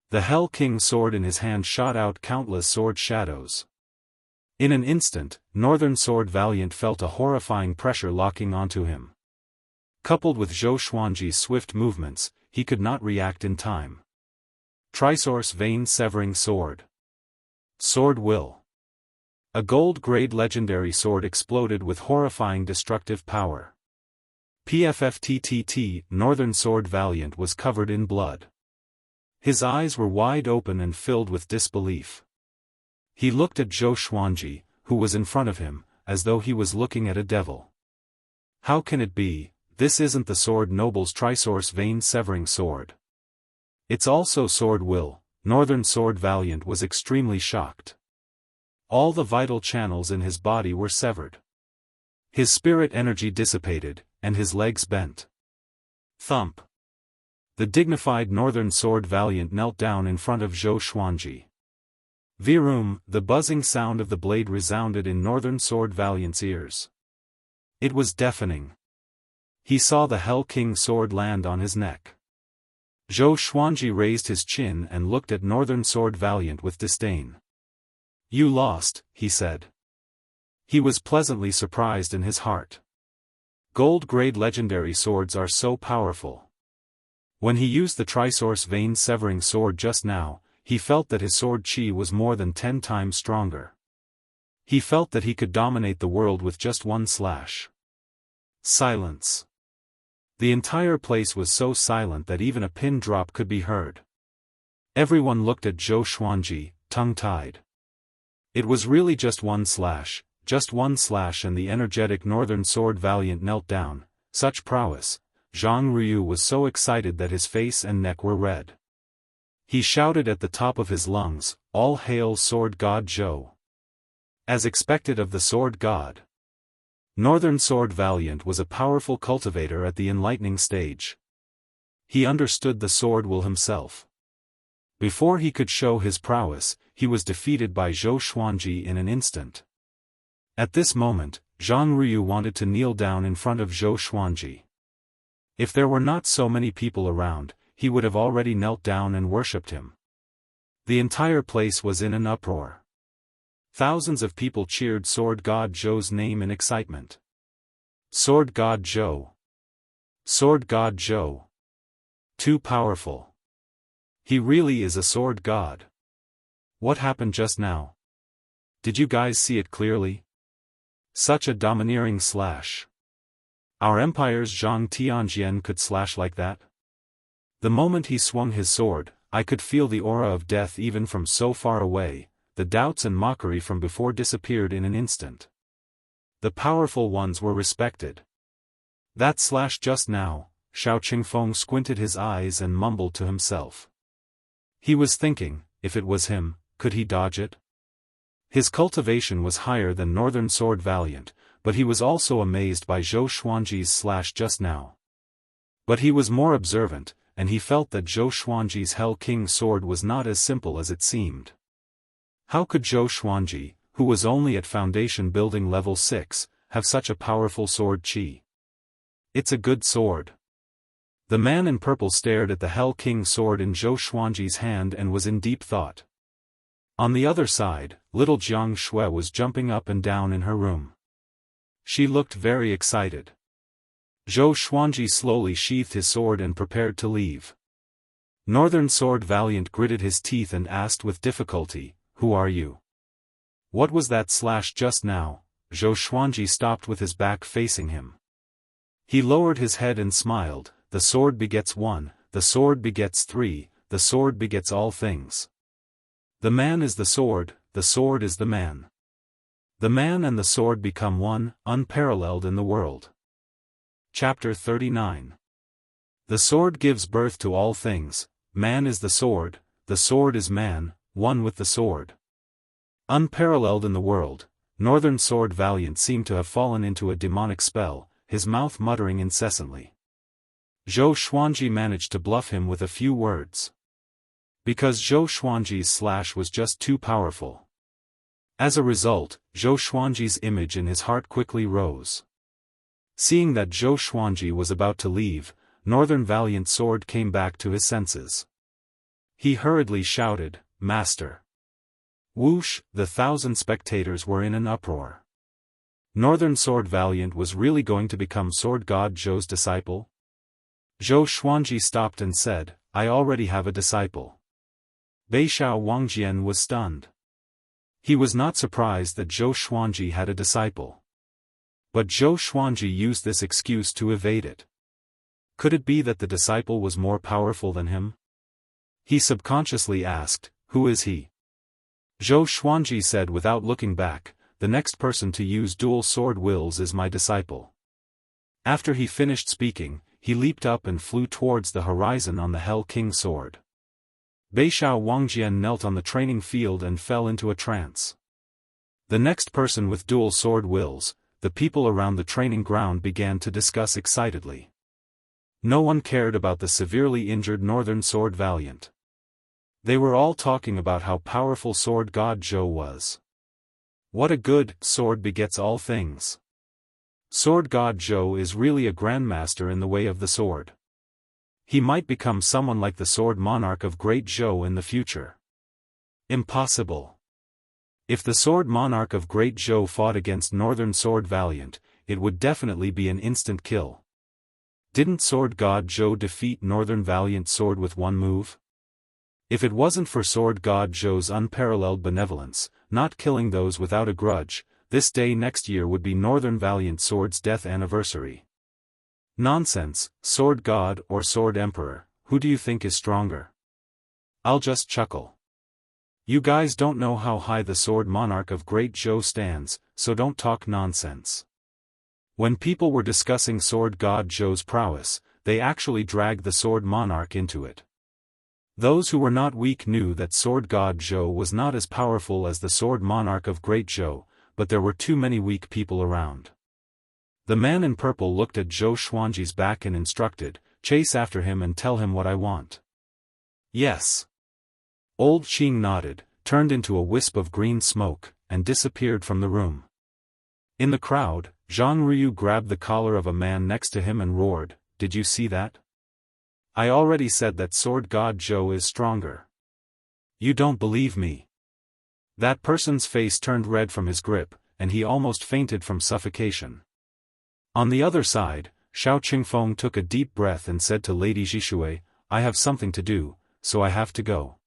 The Hell King sword in his hand shot out countless sword shadows. In an instant, Northern Sword Valiant felt a horrifying pressure locking onto him. Coupled with Zhou Xuanji's swift movements, he could not react in time. Trisource Vein Severing Sword. Sword Will. A gold-grade legendary sword exploded with horrifying destructive power. PFFTTT, Northern Sword Valiant was covered in blood. His eyes were wide open and filled with disbelief. He looked at Zhou Xuanji, who was in front of him, as though he was looking at a devil. How can it be? This isn't the Sword Noble's Trisource Vein Severing Sword. It's also Sword Will. Northern Sword Valiant was extremely shocked. All the vital channels in his body were severed. His spirit energy dissipated, and his legs bent. Thump. The dignified Northern Sword Valiant knelt down in front of Zhou Xuanji. Virum, the buzzing sound of the blade resounded in Northern Sword Valiant's ears. It was deafening. He saw the Hell King sword land on his neck. Zhou Xuanji raised his chin and looked at Northern Sword Valiant with disdain. "You lost," he said. He was pleasantly surprised in his heart. Gold-grade legendary swords are so powerful. When he used the Trisource Vein Severing Sword just now, he felt that his sword chi was more than 10 times stronger. He felt that he could dominate the world with just one slash. Silence. The entire place was so silent that even a pin drop could be heard. Everyone looked at Zhou Xuanji, tongue-tied. It was really just one slash, and the energetic Northern Sword Valiant knelt down. Such prowess! Zhang Ryu was so excited that his face and neck were red. He shouted at the top of his lungs, "All hail Sword God Zhou!" As expected of the Sword God, Northern Sword Valiant was a powerful cultivator at the enlightening stage. He understood the sword will himself. Before he could show his prowess, he was defeated by Zhou Xuanji in an instant. At this moment, Zhang Ryu wanted to kneel down in front of Zhou Xuanji. If there were not so many people around, he would have already knelt down and worshipped him. The entire place was in an uproar. Thousands of people cheered Sword God Zhou's name in excitement. Sword God Zhou. Sword God Zhou. Too powerful. He really is a sword god. What happened just now? Did you guys see it clearly? Such a domineering slash. Our empire's Zhang Tianjian could slash like that? The moment he swung his sword, I could feel the aura of death even from so far away. The doubts and mockery from before disappeared in an instant. The powerful ones were respected. That slash just now, Xiao Qingfeng squinted his eyes and mumbled to himself. He was thinking, if it was him, could he dodge it? His cultivation was higher than Northern Sword Valiant, but he was also amazed by Zhou Xuanji's slash just now. But he was more observant, and he felt that Zhou Xuanji's Hell King's sword was not as simple as it seemed. How could Zhou Xuanji, who was only at foundation building level 6, have such a powerful sword chi? It's a good sword. The man in purple stared at the Hell King's sword in Zhou Xuanji's hand and was in deep thought. On the other side, little Jianghu was jumping up and down in her room. She looked very excited. Zhou Xuanji slowly sheathed his sword and prepared to leave. Northern Sword Valiant gritted his teeth and asked with difficulty, "Who are you? What was that slash just now?" Zhou Xuanji stopped with his back facing him. He lowered his head and smiled. The sword begets one, the sword begets three, the sword begets all things. The man is the sword is the man. The man and the sword become one, unparalleled in the world. Chapter 39. The sword gives birth to all things, man is the sword is man, one with the sword. Unparalleled in the world, Northern Sword Valiant seemed to have fallen into a demonic spell, his mouth muttering incessantly. Zhou Xuanji managed to bluff him with a few words. Because Zhou Xuanji's slash was just too powerful. As a result, Zhou Xuanji's image in his heart quickly rose. Seeing that Zhou Xuanji was about to leave, Northern Valiant Sword came back to his senses. He hurriedly shouted, "Master!" Whoosh, the 1,000 spectators were in an uproar. Northern Sword Valiant was really going to become Sword God Zhou's disciple? Zhou Xuanji stopped and said, "I already have a disciple." Beixiao Wangjian was stunned. He was not surprised that Zhou Xuanji had a disciple. But Zhou Xuanji used this excuse to evade it. Could it be that the disciple was more powerful than him? He subconsciously asked, "Who is he?" Zhou Xuanji said without looking back, "The next person to use dual sword wills is my disciple." After he finished speaking, he leaped up and flew towards the horizon on the Hell King's sword. Beixiao Wangjian knelt on the training field and fell into a trance. The next person with dual sword wills, the people around the training ground began to discuss excitedly. No one cared about the severely injured Northern Sword Valiant. They were all talking about how powerful Sword God Zhou was. What a good sword begets all things. Sword God Zhou is really a grandmaster in the way of the sword. He might become someone like the sword monarch of Great Zhou in the future. Impossible. If the sword monarch of Great Zhou fought against Northern Sword Valiant, it would definitely be an instant kill. Didn't Sword God Zhou defeat Northern Valiant Sword with one move? If it wasn't for Sword God Zhou's unparalleled benevolence, not killing those without a grudge, this day next year would be Northern Valiant Sword's death anniversary. Nonsense, Sword God or Sword Emperor, who do you think is stronger? I'll just chuckle. You guys don't know how high the Sword Monarch of Great Zhou stands, so don't talk nonsense. When people were discussing Sword God Zhou's prowess, they actually dragged the Sword Monarch into it. Those who were not weak knew that Sword God Zhou was not as powerful as the Sword Monarch of Great Zhou, but there were too many weak people around. The man in purple looked at Zhou Xuanji's back and instructed, "Chase after him and tell him what I want." Yes. Old Qing nodded, turned into a wisp of green smoke, and disappeared from the room. In the crowd, Zhang Ryu grabbed the collar of a man next to him and roared, "Did you see that? I already said that Sword God Zhou is stronger. You don't believe me." That person's face turned red from his grip, and he almost fainted from suffocation. On the other side, Xiao Qingfeng took a deep breath and said to Lady Zhishui, "I have something to do, so I have to go.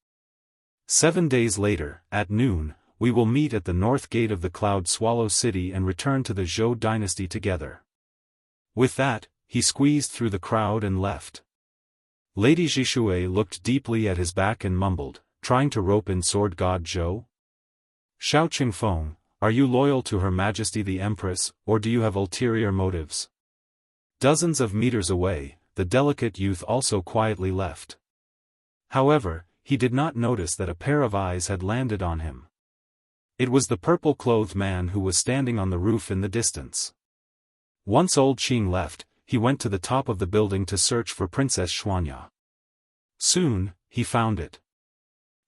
7 days later, at noon, we will meet at the north gate of the Cloud Swallow City and return to the Zhou dynasty together." With that, he squeezed through the crowd and left. Lady Zhishui looked deeply at his back and mumbled, "Trying to rope in Sword God Zhou? Xiao Qingfeng, are you loyal to Her Majesty the Empress, or do you have ulterior motives?" Dozens of meters away, the delicate youth also quietly left. However, he did not notice that a pair of eyes had landed on him. It was the purple-clothed man who was standing on the roof in the distance. Once old Qing left, he went to the top of the building to search for Princess Xianxia. Soon, he found it.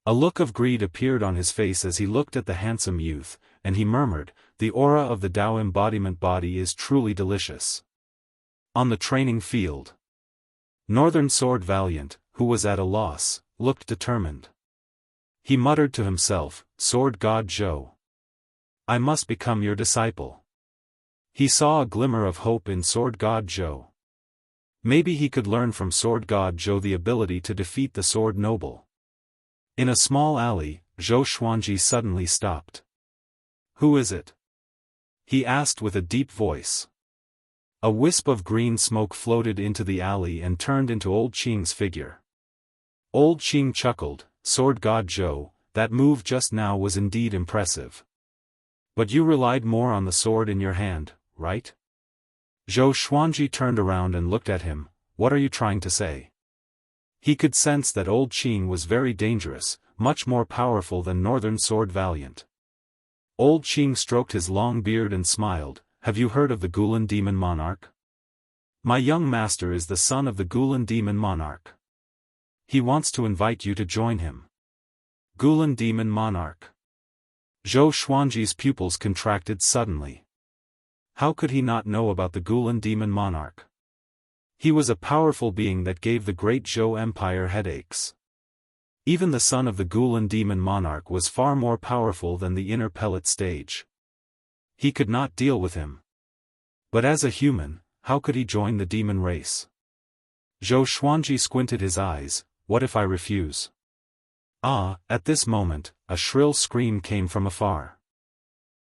A look of greed appeared on his face as he looked at the handsome youth, and he murmured, "The aura of the Tao embodiment body is truly delicious." On the training field, Northern Sword Valiant, who was at a loss, looked determined. He muttered to himself, "Sword God Zhou, I must become your disciple." He saw a glimmer of hope in Sword God Zhou. Maybe he could learn from Sword God Zhou the ability to defeat the Sword Noble. In a small alley, Zhou Xuanji suddenly stopped. "Who is it?" he asked with a deep voice. A wisp of green smoke floated into the alley and turned into Old Qing's figure. Old Qing chuckled, "Sword God Zhou, that move just now was indeed impressive. But you relied more on the sword in your hand, right?" Zhou Xuanji turned around and looked at him. "What are you trying to say?" He could sense that Old Qing was very dangerous, much more powerful than Northern Sword Valiant. Old Qing stroked his long beard and smiled, "Have you heard of the Gulan Demon Monarch? My young master is the son of the Gulan Demon Monarch. He wants to invite you to join him." Gulan Demon Monarch. Zhou Xuanji's pupils contracted suddenly. How could he not know about the Gulan Demon Monarch? He was a powerful being that gave the great Zhou Empire headaches. Even the son of the Gulan Demon Monarch was far more powerful than the inner pellet stage. He could not deal with him. But as a human, how could he join the demon race? Zhou Xuanji squinted his eyes. "What if I refuse?" At this moment, a shrill scream came from afar.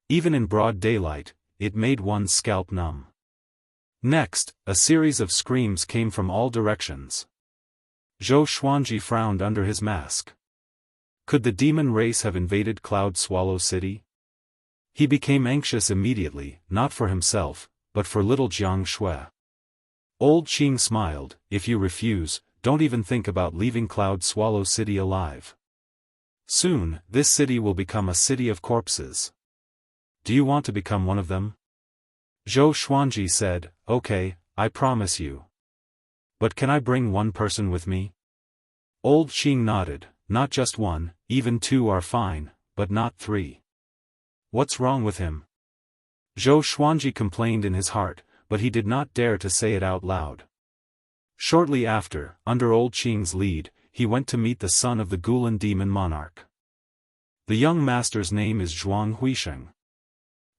Even in broad daylight, it made one's scalp numb. Next, a series of screams came from all directions. Zhou Xuanji frowned under his mask. Could the demon race have invaded Cloud Swallow City? He became anxious immediately, not for himself, but for little Jiang Shui. Old Qing smiled, "If you refuse, don't even think about leaving Cloud Swallow City alive. Soon, this city will become a city of corpses. Do you want to become one of them?" Zhou Xuanji said, "Okay, I promise you. But can I bring one person with me?" Old Qing nodded, "Not just one, even two are fine, but not three." "What's wrong with him?" Zhou Xuanji complained in his heart, but he did not dare to say it out loud. Shortly after, under Old Qing's lead, he went to meet the son of the Gulan Demon Monarch. The young master's name is Zhuang Huisheng.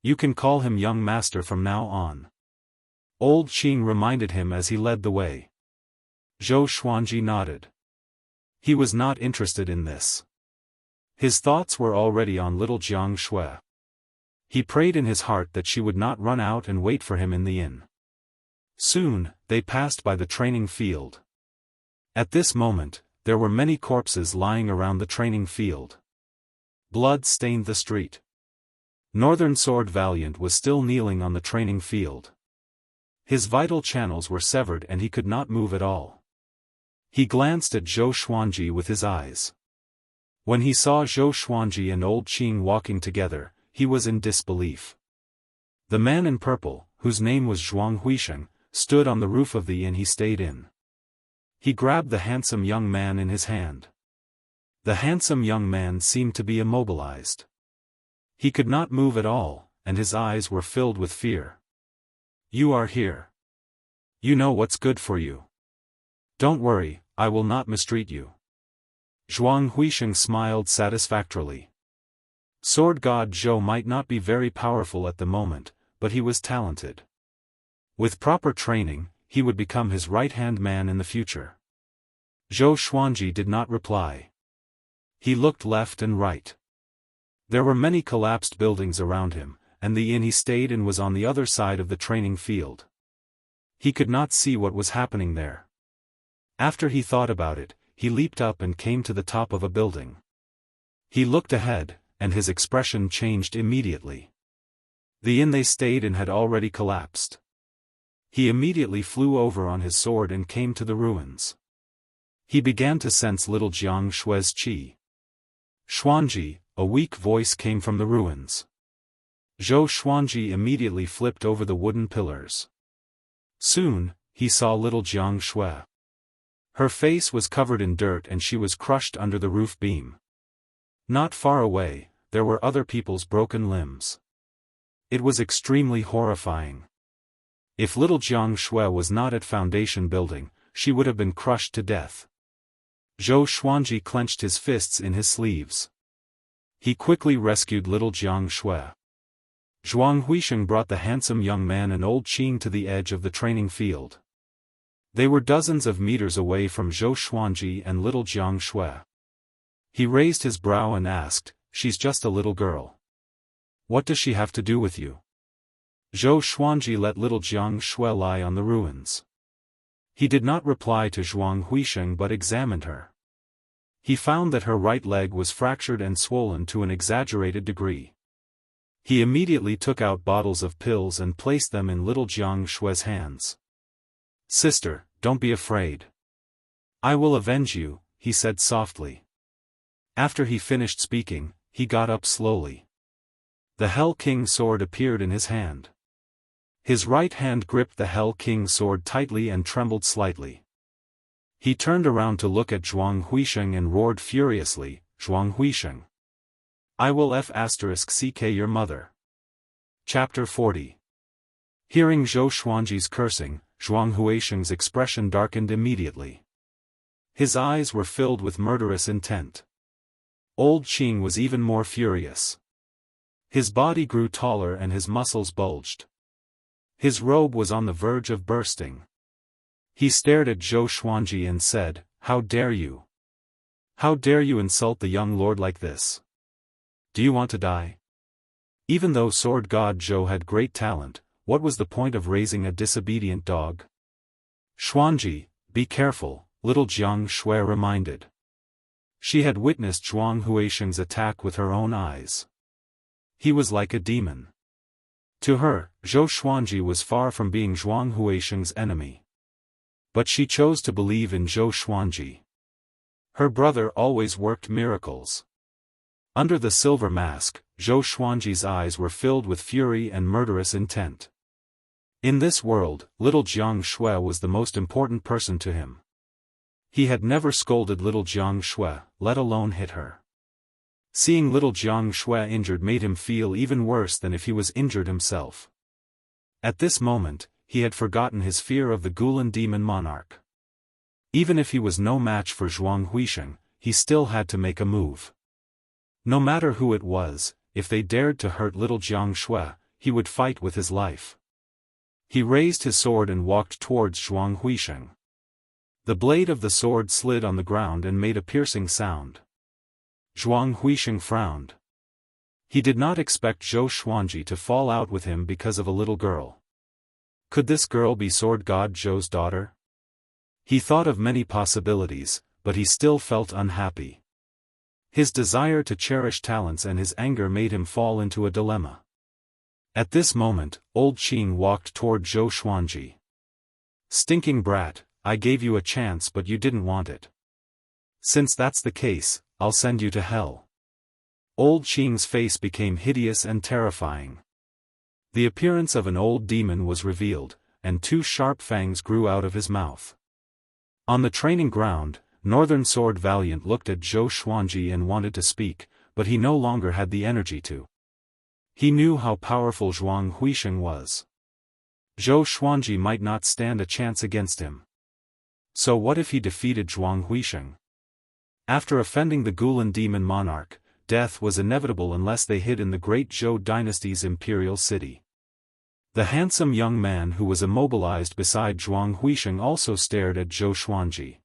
You can call him young master from now on. Old Qing reminded him as he led the way. Zhou Xuanji nodded. He was not interested in this. His thoughts were already on little Jiang Shui. He prayed in his heart that she would not run out and wait for him in the inn. Soon, they passed by the training field. At this moment, there were many corpses lying around the training field. Blood stained the street. Northern Sword Valiant was still kneeling on the training field. His vital channels were severed and he could not move at all. He glanced at Zhou Xuanji with his eyes. When he saw Zhou Xuanji and Old Qing walking together, he was in disbelief. The man in purple, whose name was Zhuang Huisheng, stood on the roof of the inn he stayed in. He grabbed the handsome young man in his hand. The handsome young man seemed to be immobilized. He could not move at all, and his eyes were filled with fear. "You are here. You know what's good for you. Don't worry, I will not mistreat you." Zhuang Huisheng smiled satisfactorily. Sword God Zhou might not be very powerful at the moment, but he was talented. With proper training, he would become his right-hand man in the future. Zhou Xuanji did not reply. He looked left and right. There were many collapsed buildings around him, and the inn he stayed in was on the other side of the training field. He could not see what was happening there. After he thought about it, he leaped up and came to the top of a building. He looked ahead, and his expression changed immediately. The inn they stayed in had already collapsed. He immediately flew over on his sword and came to the ruins. He began to sense little Jiang Shui's qi. "Xuanji," a weak voice came from the ruins. Zhou Xuanji immediately flipped over the wooden pillars. Soon, he saw little Jianghu. Her face was covered in dirt and she was crushed under the roof beam. Not far away, there were other people's broken limbs. It was extremely horrifying. If little Jianghu was not at foundation building, she would have been crushed to death. Zhou Xuanji clenched his fists in his sleeves. He quickly rescued little Jianghu. Zhuang Huisheng brought the handsome young man and old Qing to the edge of the training field. They were dozens of meters away from Zhou Xuanji and little Jianghu. He raised his brow and asked, "She's just a little girl. What does she have to do with you?" Zhou Xuanji let little Jianghu lie on the ruins. He did not reply to Zhuang Huisheng but examined her. He found that her right leg was fractured and swollen to an exaggerated degree. He immediately took out bottles of pills and placed them in little Jianghu's hands. "Sister, don't be afraid. I will avenge you," he said softly. After he finished speaking, he got up slowly. The Hell King sword appeared in his hand. His right hand gripped the Hell King sword tightly and trembled slightly. He turned around to look at Zhuang Huisheng and roared furiously, "Zhuang Huisheng! I will *ck your mother." Chapter 40. Hearing Zhou Xuanji's cursing, Zhuang Huisheng's expression darkened immediately. His eyes were filled with murderous intent. Old Qing was even more furious. His body grew taller and his muscles bulged. His robe was on the verge of bursting. He stared at Zhou Xuanji and said, "How dare you? How dare you insult the young lord like this? Do you want to die?" Even though Sword God Zhou had great talent, what was the point of raising a disobedient dog? "Xuanji, be careful," little Jianghu reminded. She had witnessed Zhuang Huisheng's attack with her own eyes. He was like a demon. To her, Zhou Xuanji was far from being Zhuang Huisheng's enemy. But she chose to believe in Zhou Xuanji. Her brother always worked miracles. Under the silver mask, Zhou Xuanji's eyes were filled with fury and murderous intent. In this world, little Jianghu was the most important person to him. He had never scolded little Jianghu, let alone hit her. Seeing little Jianghu injured made him feel even worse than if he was injured himself. At this moment, he had forgotten his fear of the Gulan demon monarch. Even if he was no match for Zhuang Huisheng, he still had to make a move. No matter who it was, if they dared to hurt little Jianghu, he would fight with his life. He raised his sword and walked towards Zhuang Huisheng. The blade of the sword slid on the ground and made a piercing sound. Zhuang Huisheng frowned. He did not expect Zhou Xuanji to fall out with him because of a little girl. Could this girl be Sword God Zhou's daughter? He thought of many possibilities, but he still felt unhappy. His desire to cherish talents and his anger made him fall into a dilemma. At this moment, old Qing walked toward Zhou Xuanji. "Stinking brat, I gave you a chance but you didn't want it. Since that's the case, I'll send you to hell." Old Qing's face became hideous and terrifying. The appearance of an old demon was revealed, and two sharp fangs grew out of his mouth. On the training ground, Northern Sword Valiant looked at Zhou Xuanji and wanted to speak, but he no longer had the energy to. He knew how powerful Zhuang Huisheng was. Zhou Xuanji might not stand a chance against him. So what if he defeated Zhuang Huisheng? After offending the Gulan demon monarch, death was inevitable unless they hid in the great Zhou dynasty's imperial city. The handsome young man who was immobilized beside Zhuang Huisheng also stared at Zhou Xuanji.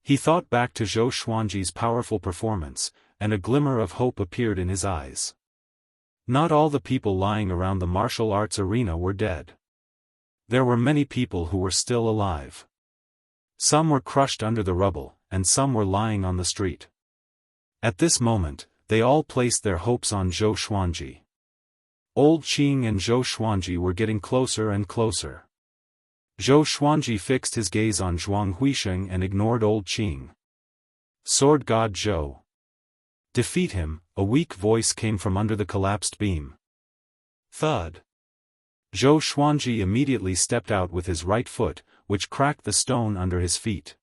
He thought back to Zhou Xuanji's powerful performance, and a glimmer of hope appeared in his eyes. Not all the people lying around the martial arts arena were dead. There were many people who were still alive. Some were crushed under the rubble, and some were lying on the street. At this moment, they all placed their hopes on Zhou Xuanji. Old Qing and Zhou Xuanji were getting closer and closer. Zhou Xuanji fixed his gaze on Zhuang Huisheng and ignored old Qing. "Sword God Zhou. Defeat him," a weak voice came from under the collapsed beam. Thud. Zhou Xuanji immediately stepped out with his right foot, which cracked the stone under his feet.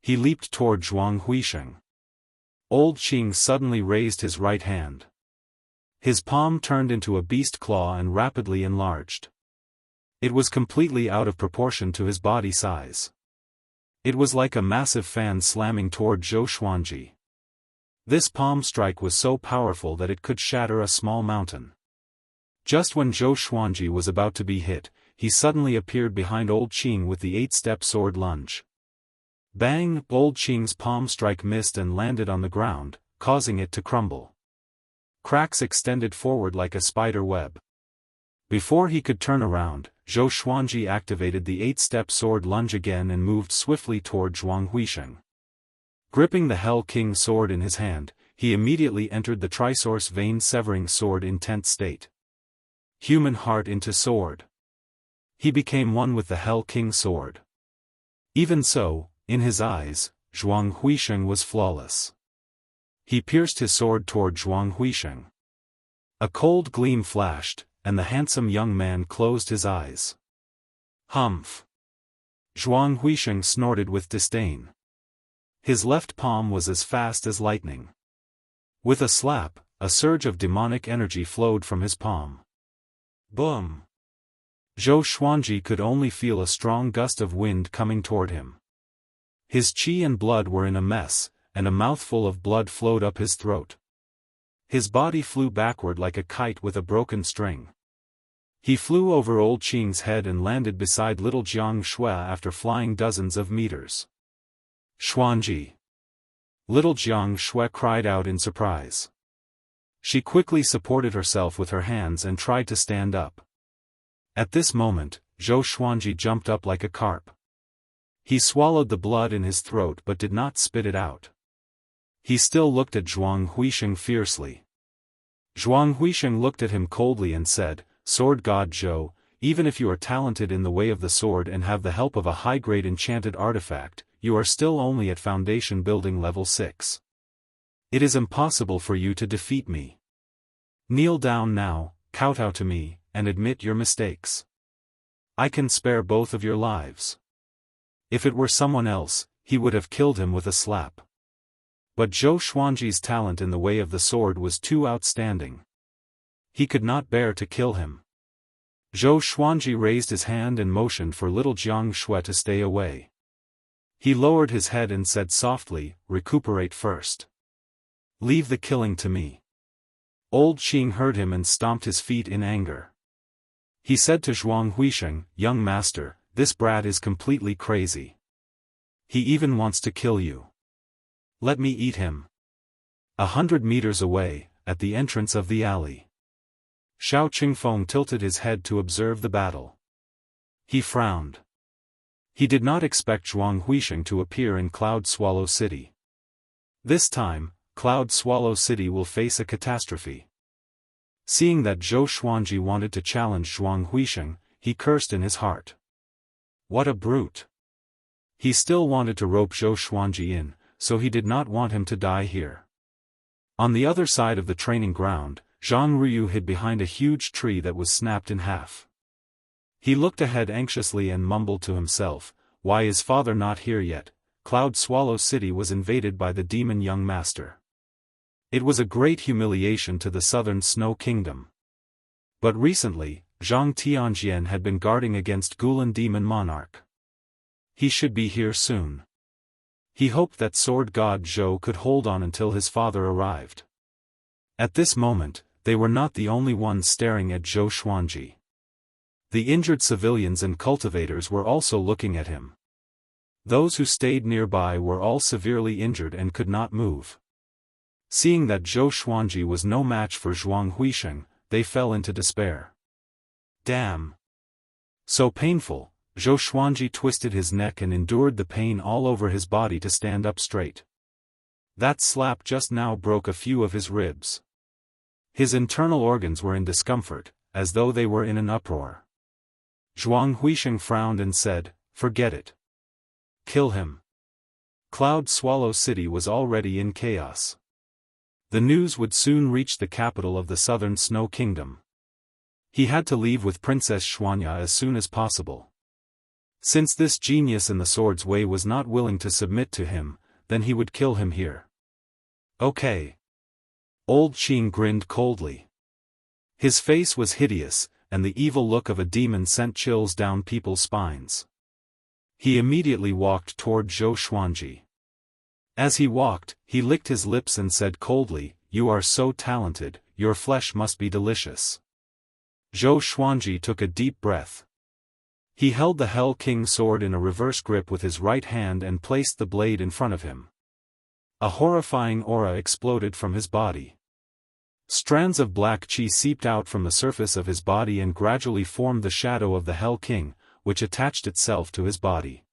He leaped toward Zhuang Huisheng. Old Qing suddenly raised his right hand. His palm turned into a beast claw and rapidly enlarged. It was completely out of proportion to his body size. It was like a massive fan slamming toward Zhou Xuanji. This palm strike was so powerful that it could shatter a small mountain. Just when Zhou Xuanji was about to be hit, he suddenly appeared behind Old Qing with the 8-step sword lunge. Bang! Old Qing's palm strike missed and landed on the ground, causing it to crumble. Cracks extended forward like a spider web. Before he could turn around, Zhou Xuanji activated the 8-step sword lunge again and moved swiftly toward Zhuang Huisheng. Gripping the Hell King sword in his hand, he immediately entered the Trisource vein-severing sword intent state. Human heart into sword. He became one with the Hell King sword. Even so, in his eyes, Zhuang Huisheng was flawless. He pierced his sword toward Zhuang Huisheng. A cold gleam flashed, and the handsome young man closed his eyes. Humph! Zhuang Huisheng snorted with disdain. His left palm was as fast as lightning. With a slap, a surge of demonic energy flowed from his palm. Boom! Zhou Xuanji could only feel a strong gust of wind coming toward him. His qi and blood were in a mess, and a mouthful of blood flowed up his throat. His body flew backward like a kite with a broken string. He flew over Old Qing's head and landed beside little Jiang Shui after flying dozens of meters. Xuanji! Little Jiang Shui cried out in surprise. She quickly supported herself with her hands and tried to stand up. At this moment, Zhou Xuanji jumped up like a carp. He swallowed the blood in his throat but did not spit it out. He still looked at Zhuang Huisheng fiercely. Zhuang Huisheng looked at him coldly and said, "Sword God Zhou, even if you are talented in the way of the sword and have the help of a high-grade enchanted artifact, you are still only at foundation building level 6. It is impossible for you to defeat me. Kneel down now, kowtow to me, and admit your mistakes. I can spare both of your lives." If it were someone else, he would have killed him with a slap. But Zhou Xuanji's talent in the way of the sword was too outstanding. He could not bear to kill him. Zhou Xuanji raised his hand and motioned for little Jiang Shui to stay away. He lowered his head and said softly, "Recuperate first. Leave the killing to me." Old Qing heard him and stomped his feet in anger. He said to Zhuang Huisheng, "Young master, this brat is completely crazy. He even wants to kill you. Let me eat him." 100 meters away, at the entrance of the alley, Xiao Qingfeng tilted his head to observe the battle. He frowned. He did not expect Zhuang Huisheng to appear in Cloud Swallow City. This time, Cloud Swallow City will face a catastrophe. Seeing that Zhou Xuanji wanted to challenge Zhuang Huisheng, he cursed in his heart. What a brute! He still wanted to rope Zhou Xuanji in, so he did not want him to die here. On the other side of the training ground, Zhang Ruyu hid behind a huge tree that was snapped in half. He looked ahead anxiously and mumbled to himself, "Why is father not here yet?" Cloud Swallow City was invaded by the demon young master. It was a great humiliation to the southern Snow Kingdom. But recently, Zhang Tianjian had been guarding against Gulan Demon Monarch. He should be here soon. He hoped that Sword God Zhou could hold on until his father arrived. At this moment, they were not the only ones staring at Zhou Xuanji. The injured civilians and cultivators were also looking at him. Those who stayed nearby were all severely injured and could not move. Seeing that Zhou Xuanji was no match for Zhuang Huisheng, they fell into despair. Damn! So painful, Zhou Xuanji twisted his neck and endured the pain all over his body to stand up straight. That slap just now broke a few of his ribs. His internal organs were in discomfort, as though they were in an uproar. Zhuang Huisheng frowned and said, "Forget it. Kill him." Cloud Swallow City was already in chaos. The news would soon reach the capital of the southern Snow Kingdom. He had to leave with Princess Xuanya as soon as possible. Since this genius in the sword's way was not willing to submit to him, then he would kill him here. Okay. Old Qing grinned coldly. His face was hideous, and the evil look of a demon sent chills down people's spines. He immediately walked toward Zhou Xuanji. As he walked, he licked his lips and said coldly, "You are so talented, your flesh must be delicious." Zhou Xuanji took a deep breath. He held the Hell King sword in a reverse grip with his right hand and placed the blade in front of him. A horrifying aura exploded from his body. Strands of black qi seeped out from the surface of his body and gradually formed the shadow of the Hell King, which attached itself to his body.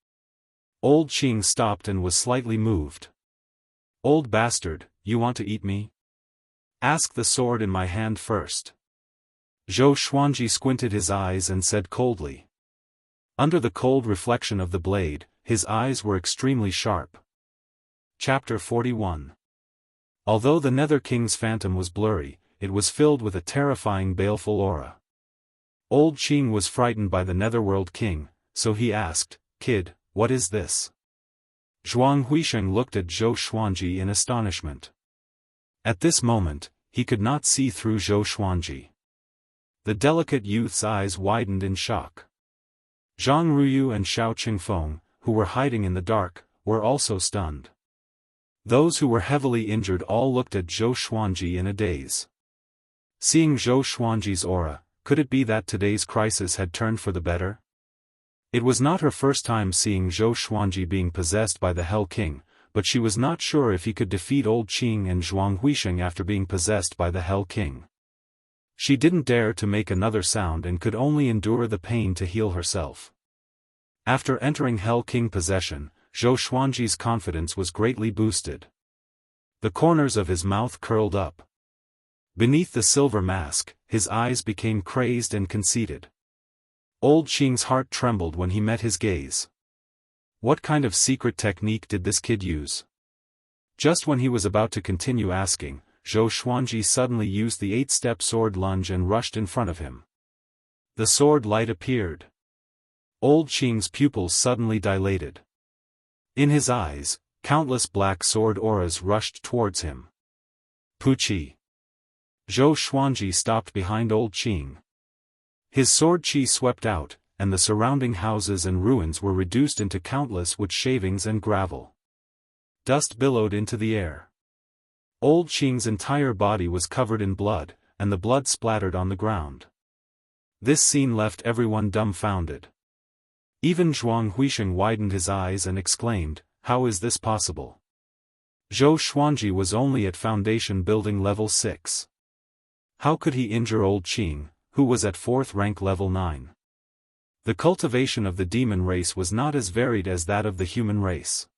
Old Qing stopped and was slightly moved. "Old bastard, you want to eat me? Ask the sword in my hand first." Zhou Xuanji squinted his eyes and said coldly. Under the cold reflection of the blade, his eyes were extremely sharp. Chapter 41. Although the Nether King's phantom was blurry, it was filled with a terrifying baleful aura. Old Qing was frightened by the Netherworld King, so he asked, "Kid, what is this?" Zhuang Huisheng looked at Zhou Xuanji in astonishment. At this moment, he could not see through Zhou Xuanji. The delicate youth's eyes widened in shock. Zhang Ruyu and Xiao Qingfeng, who were hiding in the dark, were also stunned. Those who were heavily injured all looked at Zhou Xuanji in a daze. Seeing Zhou Xuanji's aura, could it be that today's crisis had turned for the better? It was not her first time seeing Zhou Xuanji being possessed by the Hell King, but she was not sure if he could defeat Old Qing and Zhuang Huisheng after being possessed by the Hell King. She didn't dare to make another sound and could only endure the pain to heal herself. After entering Hell King possession, Zhou Xuanji's confidence was greatly boosted. The corners of his mouth curled up. Beneath the silver mask, his eyes became crazed and conceited. Old Qing's heart trembled when he met his gaze. What kind of secret technique did this kid use? Just when he was about to continue asking, Zhou Xuanji suddenly used the 8-step sword lunge and rushed in front of him. The sword light appeared. Old Qing's pupils suddenly dilated. In his eyes, countless black sword auras rushed towards him. Puqi. Zhou Xuanji stopped behind Old Qing. His sword qi swept out, and the surrounding houses and ruins were reduced into countless wood shavings and gravel. Dust billowed into the air. Old Qing's entire body was covered in blood, and the blood splattered on the ground. This scene left everyone dumbfounded. Even Zhuang Huisheng widened his eyes and exclaimed, "How is this possible?" Zhou Xuanji was only at foundation building level 6. How could he injure Old Qing, who was at 4th rank level 9? The cultivation of the demon race was not as varied as that of the human race.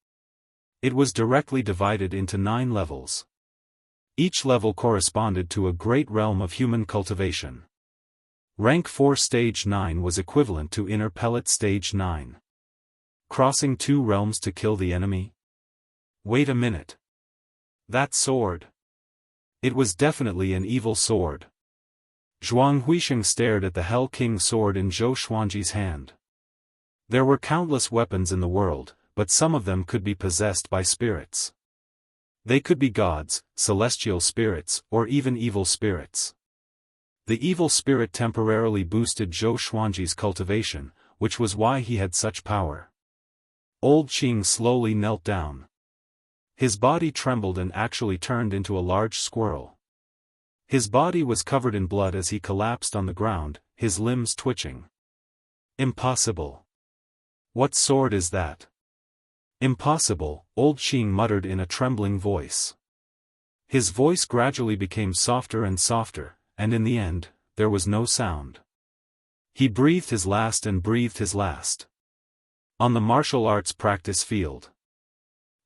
It was directly divided into 9 levels. Each level corresponded to a great realm of human cultivation. Rank 4 Stage 9 was equivalent to Inner Pellet Stage 9. Crossing 2 realms to kill the enemy? Wait a minute. That sword. It was definitely an evil sword. Zhuang Huisheng stared at the Hell King sword in Zhou Xuanji's hand. There were countless weapons in the world, but some of them could be possessed by spirits. They could be gods, celestial spirits, or even evil spirits. The evil spirit temporarily boosted Zhou Xuanji's cultivation, which was why he had such power. Old Qing slowly knelt down. His body trembled and actually turned into a large squirrel. His body was covered in blood as he collapsed on the ground, his limbs twitching. Impossible. What sword is that? Impossible, Old Qing muttered in a trembling voice. His voice gradually became softer and softer, and in the end, there was no sound. He breathed his last and breathed his last. On the martial arts practice field.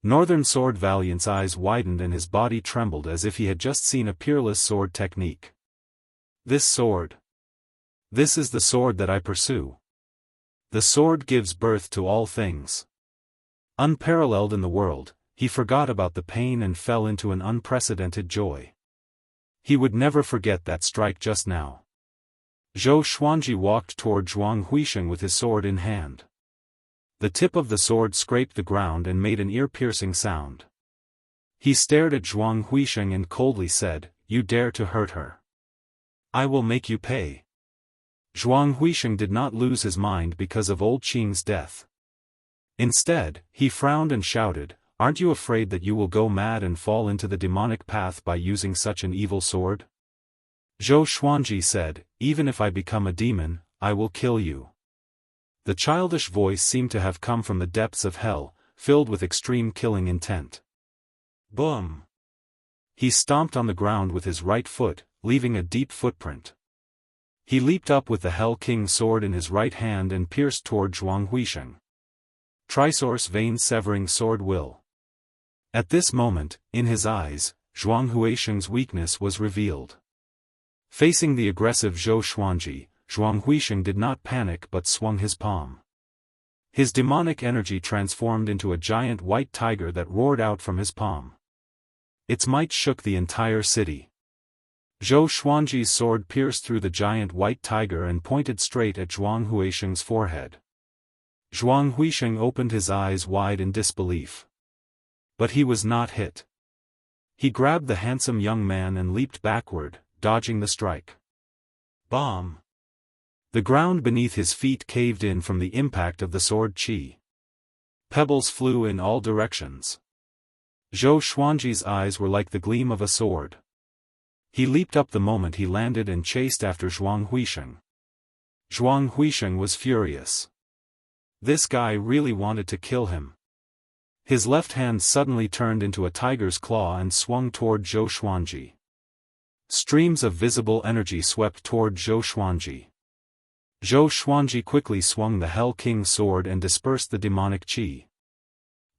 Northern Sword Valiant's eyes widened and his body trembled as if he had just seen a peerless sword technique. This sword. This is the sword that I pursue. The sword gives birth to all things. Unparalleled in the world, he forgot about the pain and fell into an unprecedented joy. He would never forget that strike just now. Zhou Xuanji walked toward Zhuang Huisheng with his sword in hand. The tip of the sword scraped the ground and made an ear-piercing sound. He stared at Zhuang Huisheng and coldly said, "You dare to hurt her? I will make you pay." Zhuang Huisheng did not lose his mind because of old Qing's death. Instead, he frowned and shouted, "Aren't you afraid that you will go mad and fall into the demonic path by using such an evil sword?" Zhou Xuanji said, "Even if I become a demon, I will kill you." The childish voice seemed to have come from the depths of hell, filled with extreme killing intent. Boom! He stomped on the ground with his right foot, leaving a deep footprint. He leaped up with the Hell King's sword in his right hand and pierced toward Zhuang Huisheng. Trisource vein severing sword will. At this moment, in his eyes, Zhuang Huisheng's weakness was revealed. Facing the aggressive Zhou Xuanji, Zhuang Huisheng did not panic but swung his palm. His demonic energy transformed into a giant white tiger that roared out from his palm. Its might shook the entire city. Zhou Xuanji's sword pierced through the giant white tiger and pointed straight at Zhuang Huisheng's forehead. Zhuang Huisheng opened his eyes wide in disbelief. But he was not hit. He grabbed the handsome young man and leaped backward, dodging the strike. Bomb! The ground beneath his feet caved in from the impact of the sword qi. Pebbles flew in all directions. Zhou Xuanji's eyes were like the gleam of a sword. He leaped up the moment he landed and chased after Zhuang Huisheng. Zhuang Huisheng was furious. This guy really wanted to kill him. His left hand suddenly turned into a tiger's claw and swung toward Zhou Xuanji. Streams of visible energy swept toward Zhou Xuanji. Zhou Xuanji quickly swung the Hell King's sword and dispersed the demonic qi.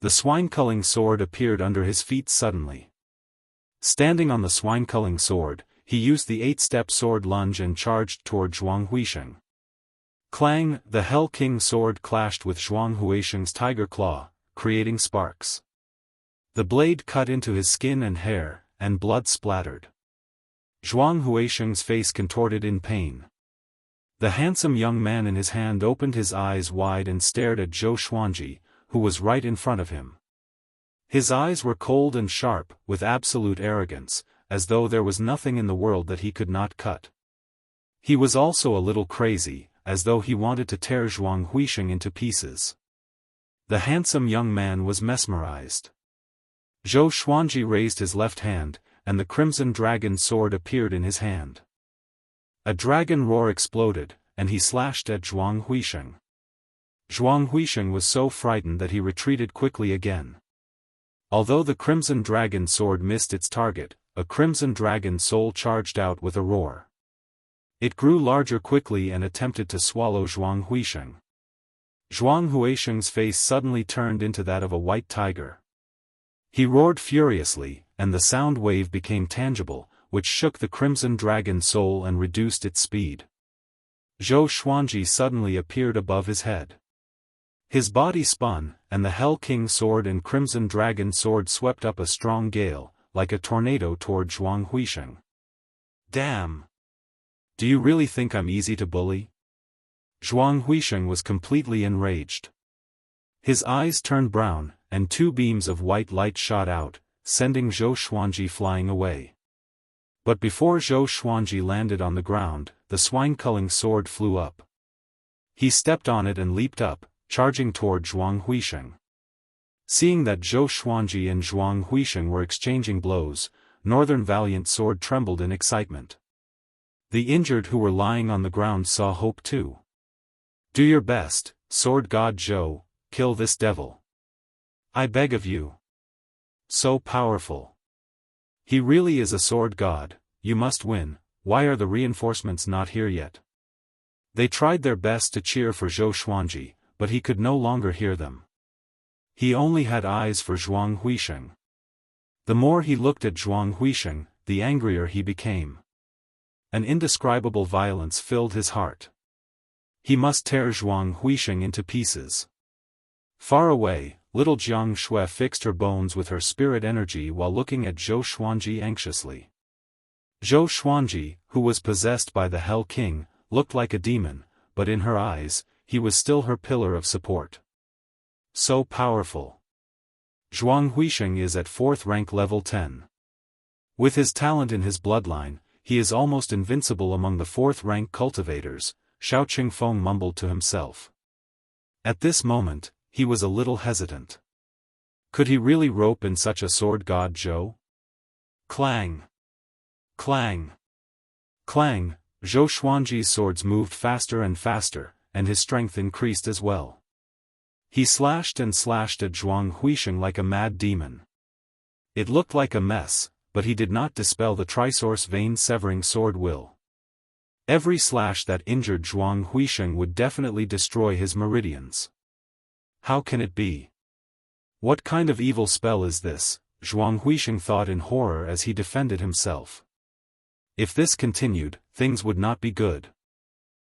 The swine-culling sword appeared under his feet suddenly. Standing on the swine-culling sword, he used the 8-step sword lunge and charged toward Zhuang Huisheng. Clang! The Hell King's sword clashed with Zhuang Huisheng's tiger claw, creating sparks. The blade cut into his skin and hair, and blood splattered. Zhuang Huisheng's face contorted in pain. The handsome young man in his hand opened his eyes wide and stared at Zhou Xuanji, who was right in front of him. His eyes were cold and sharp, with absolute arrogance, as though there was nothing in the world that he could not cut. He was also a little crazy, as though he wanted to tear Zhuang Huisheng into pieces. The handsome young man was mesmerized. Zhou Xuanji raised his left hand, and the crimson dragon sword appeared in his hand. A dragon roar exploded, and he slashed at Zhuang Huisheng. Zhuang Huisheng was so frightened that he retreated quickly again. Although the crimson dragon sword missed its target, a crimson dragon soul charged out with a roar. It grew larger quickly and attempted to swallow Zhuang Huisheng. Zhuang Huisheng's face suddenly turned into that of a white tiger. He roared furiously, and the sound wave became tangible, which shook the crimson dragon soul and reduced its speed. Zhou Xuanji suddenly appeared above his head. His body spun, and the Hell King sword and crimson dragon sword swept up a strong gale, like a tornado toward Zhuang Huisheng. Damn! Do you really think I'm easy to bully? Zhuang Huisheng was completely enraged. His eyes turned brown, and 2 beams of white light shot out, sending Zhou Xuanji flying away. But before Zhou Xuanji landed on the ground, the swine-culling sword flew up. He stepped on it and leaped up, charging toward Zhuang Huisheng. Seeing that Zhou Xuanji and Zhuang Huisheng were exchanging blows, Northern Valiant Sword trembled in excitement. The injured who were lying on the ground saw hope too. Do your best, Sword God Zhou, kill this devil. I beg of you. So powerful. He really is a sword god, you must win. Why are the reinforcements not here yet? They tried their best to cheer for Zhou Xuanji, but he could no longer hear them. He only had eyes for Zhuang Huisheng. The more he looked at Zhuang Huisheng, the angrier he became. An indescribable violence filled his heart. He must tear Zhuang Huisheng into pieces. Far away, little Jiang Shui fixed her bones with her spirit energy while looking at Zhou Xuanji anxiously. Zhou Xuanji, who was possessed by the Hell King, looked like a demon, but in her eyes, he was still her pillar of support. So powerful. Zhuang Huisheng is at 4th rank level 10. With his talent in his bloodline, he is almost invincible among the 4th rank cultivators, Xiao Qingfeng mumbled to himself. At this moment, he was a little hesitant. Could he really rope in such a sword god Zhou? Clang! Clang! Clang! Zhou Xuanji's swords moved faster and faster, and his strength increased as well. He slashed and slashed at Zhuang Huisheng like a mad demon. It looked like a mess, but he did not dispel the trisource vein-severing sword will. Every slash that injured Zhuang Huisheng would definitely destroy his meridians. How can it be? What kind of evil spell is this? Zhuang Huisheng thought in horror as he defended himself. If this continued, things would not be good.